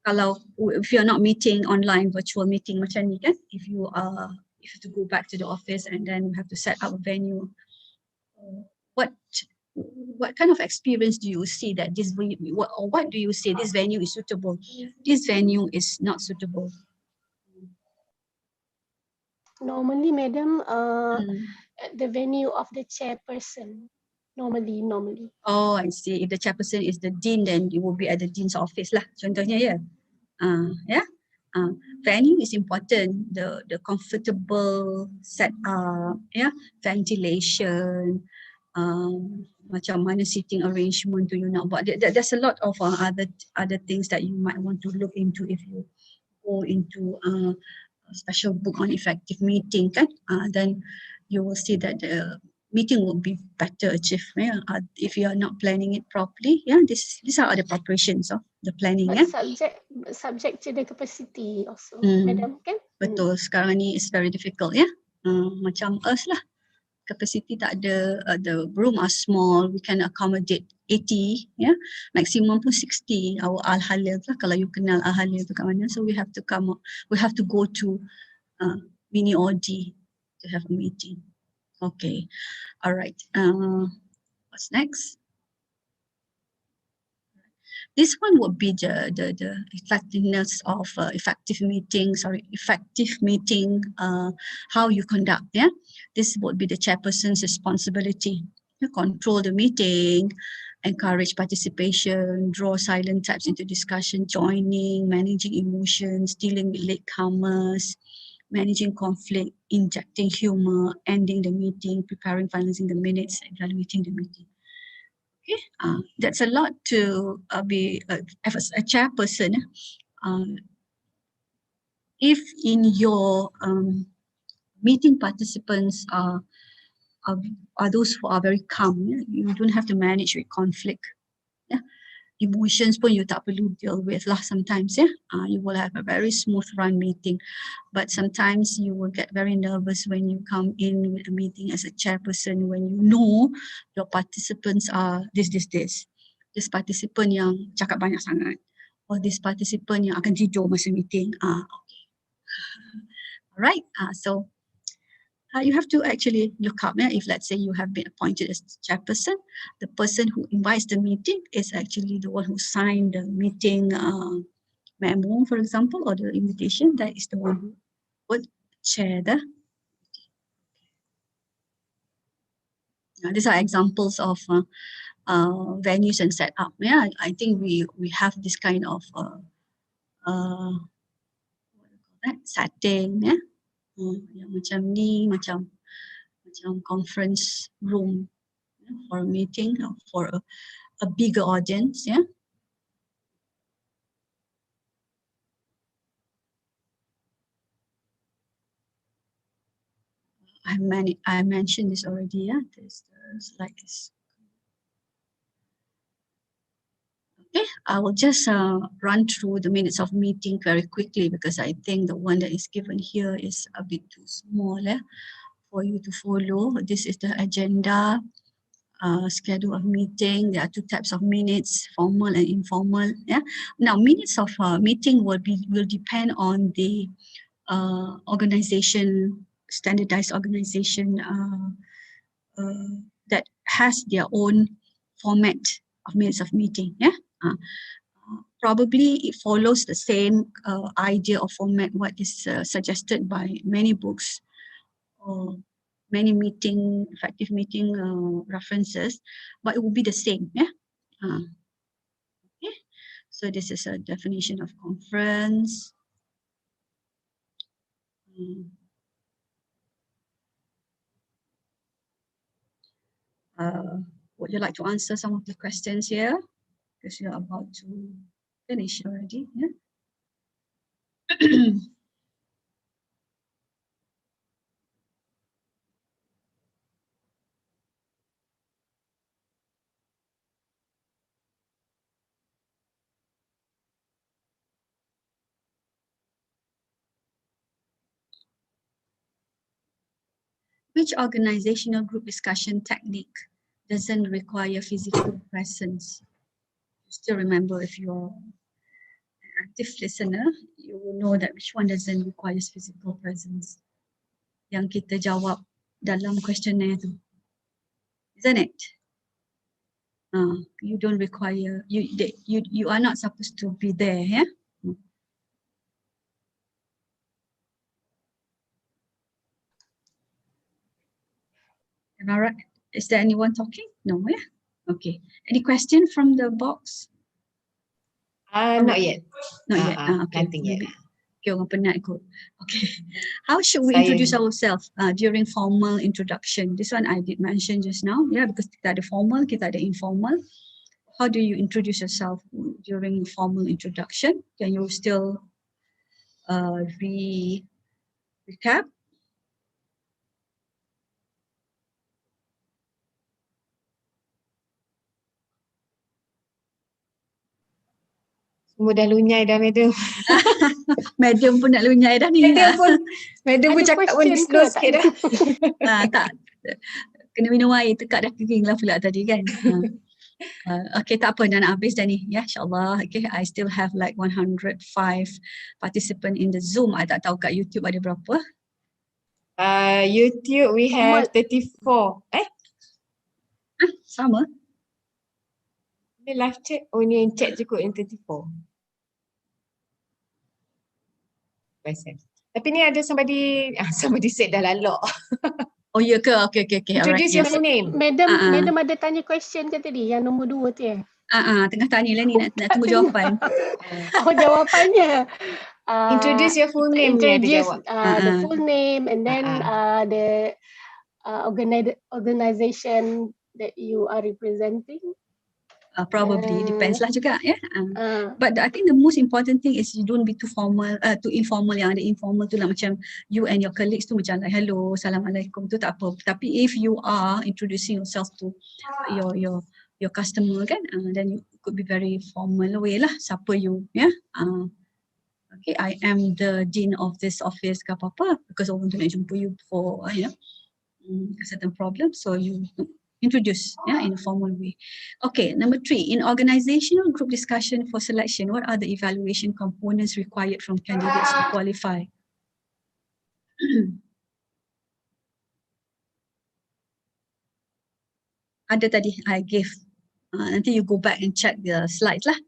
Kalau if you are not meeting online, virtual meeting macam ni, kan, if you have to go back to the office and then you have to set up a venue, what kind of experience do you see that this what do you say this venue is suitable, this venue is not suitable? Normally, madam, at the venue of the chairperson. Normally. Oh, I see. If the chairperson is the dean, then it will be at the dean's office lah. Contohnya, ya. Yeah. Venue is important. The comfortable setup, yeah, ventilation, macam mana seating arrangement tu you nak buat. There's a lot of other things that you might want to look into if you go into a special book on effective meeting, kan? Then you will see that the meeting will be better achieved. Yeah? If you are not planning it properly, yeah, these are the preparations of the planning. But Yeah? subject to the capacity also, Hmm. madam, kan? Betul, sekarang ni is very difficult, ya. Macam us lah, capacity tak ada, the room are small, we can accommodate 80, ya. Maximum pun 60, our Al-Halil lah, kalau you kenal Al-Halil tu kat mana. So we have to go to mini OD to have a meeting. Okay, alright. What's next? This one would be the effectiveness of effective meeting, how you conduct, yeah. This would be the chairperson's responsibility to control the meeting, encourage participation, draw silent types into discussion, joining, managing emotions, dealing with latecomers, managing conflict, injecting humor, ending the meeting, preparing, finalizing the minutes, evaluating the meeting. Okay, that's a lot to be as a chairperson. If in your meeting participants are those who are very calm, yeah? You don't have to manage with conflict. Yeah? Emotions pun you tak perlu deal with lah sometimes. Yeah? You will have a very smooth run meeting. But sometimes you will get very nervous when you come in with a meeting as a chairperson, when you know your participants are this. This participant yang cakap banyak sangat. Or this participant yang akan tidur masa meeting. Okay. Alright, so you have to actually look up, if let's say you have been appointed as chairperson, the person who invites the meeting is actually the one who signed the meeting memo, for example, or the invitation. That is the one who would chair the. These are examples of venues and setup. Yeah, I think we have this kind of setting, yeah. Yang macam ni, macam conference room, yeah, for a meeting, for a bigger audience, yeah. I mentioned this already, yeah. There's like this. Okay, I will just run through the minutes of meeting very quickly because I think the one that is given here is a bit too small for you to follow. This is the agenda, schedule of meeting. There are two types of minutes, formal and informal. Yeah. Now, minutes of meeting will depend on the organization, standardized organization that has their own format of minutes of meeting. Yeah. Probably it follows the same idea of format what is suggested by many books or many effective meeting references, but it will be the same. Yeah. Okay. So this is a definition of conference. Would you like to answer some of the questions here? Because you're about to finish already. Yeah. Which organizational group discussion technique doesn't require physical presence? Still remember, if you're an active listener, you will know that which one doesn't require physical presence. Yang kita jawab dalam questionnaire tu, isn't it? You don't require, you are not supposed to be there, yeah? Am I right? Is there anyone talking? No, yeah? Okay. Any question from the box? Not yet. Not yet. Okay. Nothing yet. Okay, orang penat kot. Okay. How should we Saya introduce ni. ourselves during formal introduction? This one I did mention just now. Yeah, because kita ada formal, kita ada informal. How do you introduce yourself during formal introduction? Can you still recap? Semua dah lunyai dah, madam. Madam pun nak lunyai dah ni. Madam pun cakap pun slow sikit dah. Tak. Kena minum air, tekak dah kering lah pula tadi kan. Okay, tak apa, dah nak habis dah ni. Ya, insyaAllah. Okay, I still have like 105 participant in the Zoom. I tak tahu kat YouTube ada berapa. YouTube we have 34. Sama. Ni live chat. Oh, ni yang chat je kot yang 34. Tapi ni ada somebody said dah lalok. Oh ya ke? Okay. Introduce your full name. Madam ada tanya question ke tadi yang nombor 2 tu ya? Tengah tanya lah ni nak tunggu jawapan. Jawapannya. Introduce your full name ni ada jawab. The full name and then the organization that you are representing. Probably depends lah juga ya. But I think the most important thing is you don't be too formal, too informal. Yang ada informal tu lah macam you and your colleagues tu macam like hello, assalamualaikum tu tak apa. Tapi if you are introducing yourself to your customer kan, then you could be very formal way lah. Siapa you ya? Okay, I am the dean of this office ke apa-apa because orang tu nak jumpa you for a certain problem, so you introduce in a formal way. Okay, number 3, in organizational group discussion for selection, what are the evaluation components required from candidates to qualify? Ada tadi I gave. Nanti you go back and check the slides lah.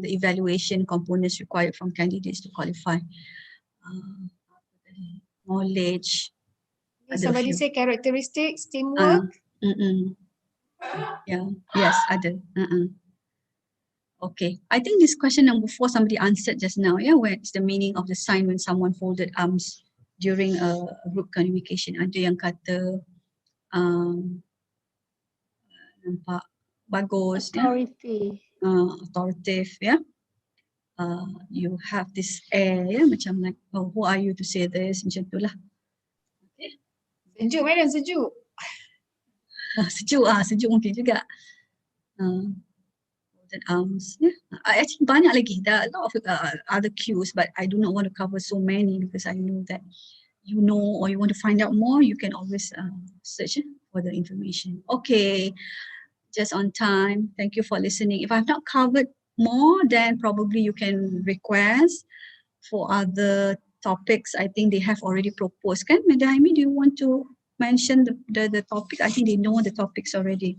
The evaluation components required from candidates to qualify. Knowledge. Somebody say characteristics, teamwork. Yeah. Yes, ada. Okay. I think this question number 4 somebody answered just now. Yeah, what's the meaning of the sign when someone folded arms during a group communication? Ada yang kata nampak bagus. Authority. Authoritative. Yeah. You have this air. Yeah, macam like, oh, who are you to say this? Macam tu lah. Okay. Sejuk, madam, sejuk. Sejuk mungkin juga. Yeah. Actually banyak lagi. There are a lot of other cues, but I do not want to cover so many because I know that you know or you want to find out more, you can always search for the information. Okay, just on time. Thank you for listening. If I've not covered more, then probably you can request for other topics. I think they have already proposed. Kan, Madam Haimi, do you want to mention the topic? I think they know the topics already.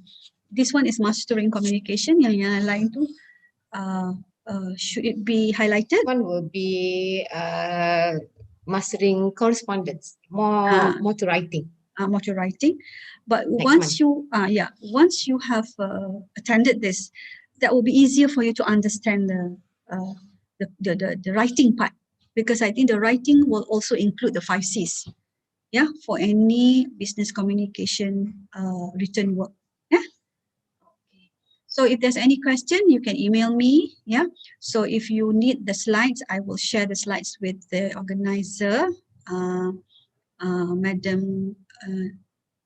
This one is mastering communication. Yang lain tu, should it be highlighted? One will be mastering correspondence, more to writing. More to writing. But once you have attended this, that will be easier for you to understand the writing part, because I think the writing will also include the 5 C's. Yeah, for any business communication written work. Yeah. Okay. So if there's any question, you can email me. Yeah. So if you need the slides, I will share the slides with the organizer, Madam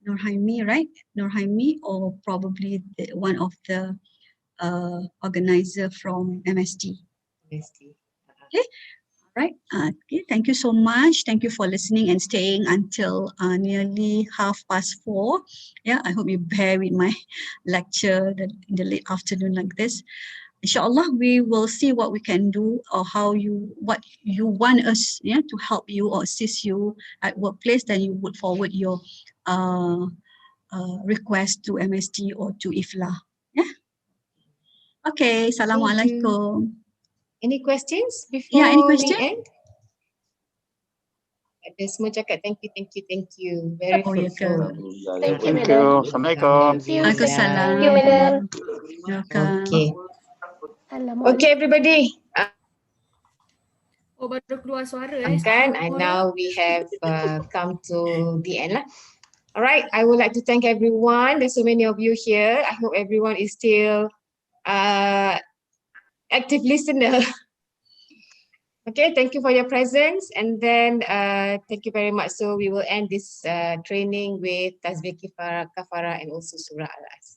Nurhaimi, right? Nurhaimi, or probably one of the organizer from MST. Okay. Right. Okay. Thank you so much. Thank you for listening and staying until nearly 4:30. Yeah. I hope you bear with my lecture in the late afternoon like this. Inshallah, we will see what we can do or what you want us to help you or assist you at workplace. Then you would forward your request to MST or to IFLA. Yeah. Okay. Assalamualaikum. Any questions before any question? we end? Ada semua cakap thank you. Very Oh, ya ke? fruitful. Thank you, Thank madam. you. Assalamualaikum. Thank you. Waalaikumsalam. Thank you, madam. Welcome. Okay. Alamak. Okay, everybody. Oh, baru keluar suara Kan, and now we have come to the end lah. All right, I would like to thank everyone. There's so many of you here. I hope everyone is still active listener. Okay, thank you for your presence, and then thank you very much. So we will end this training with Tasbih Kafara and also Surah Al-As.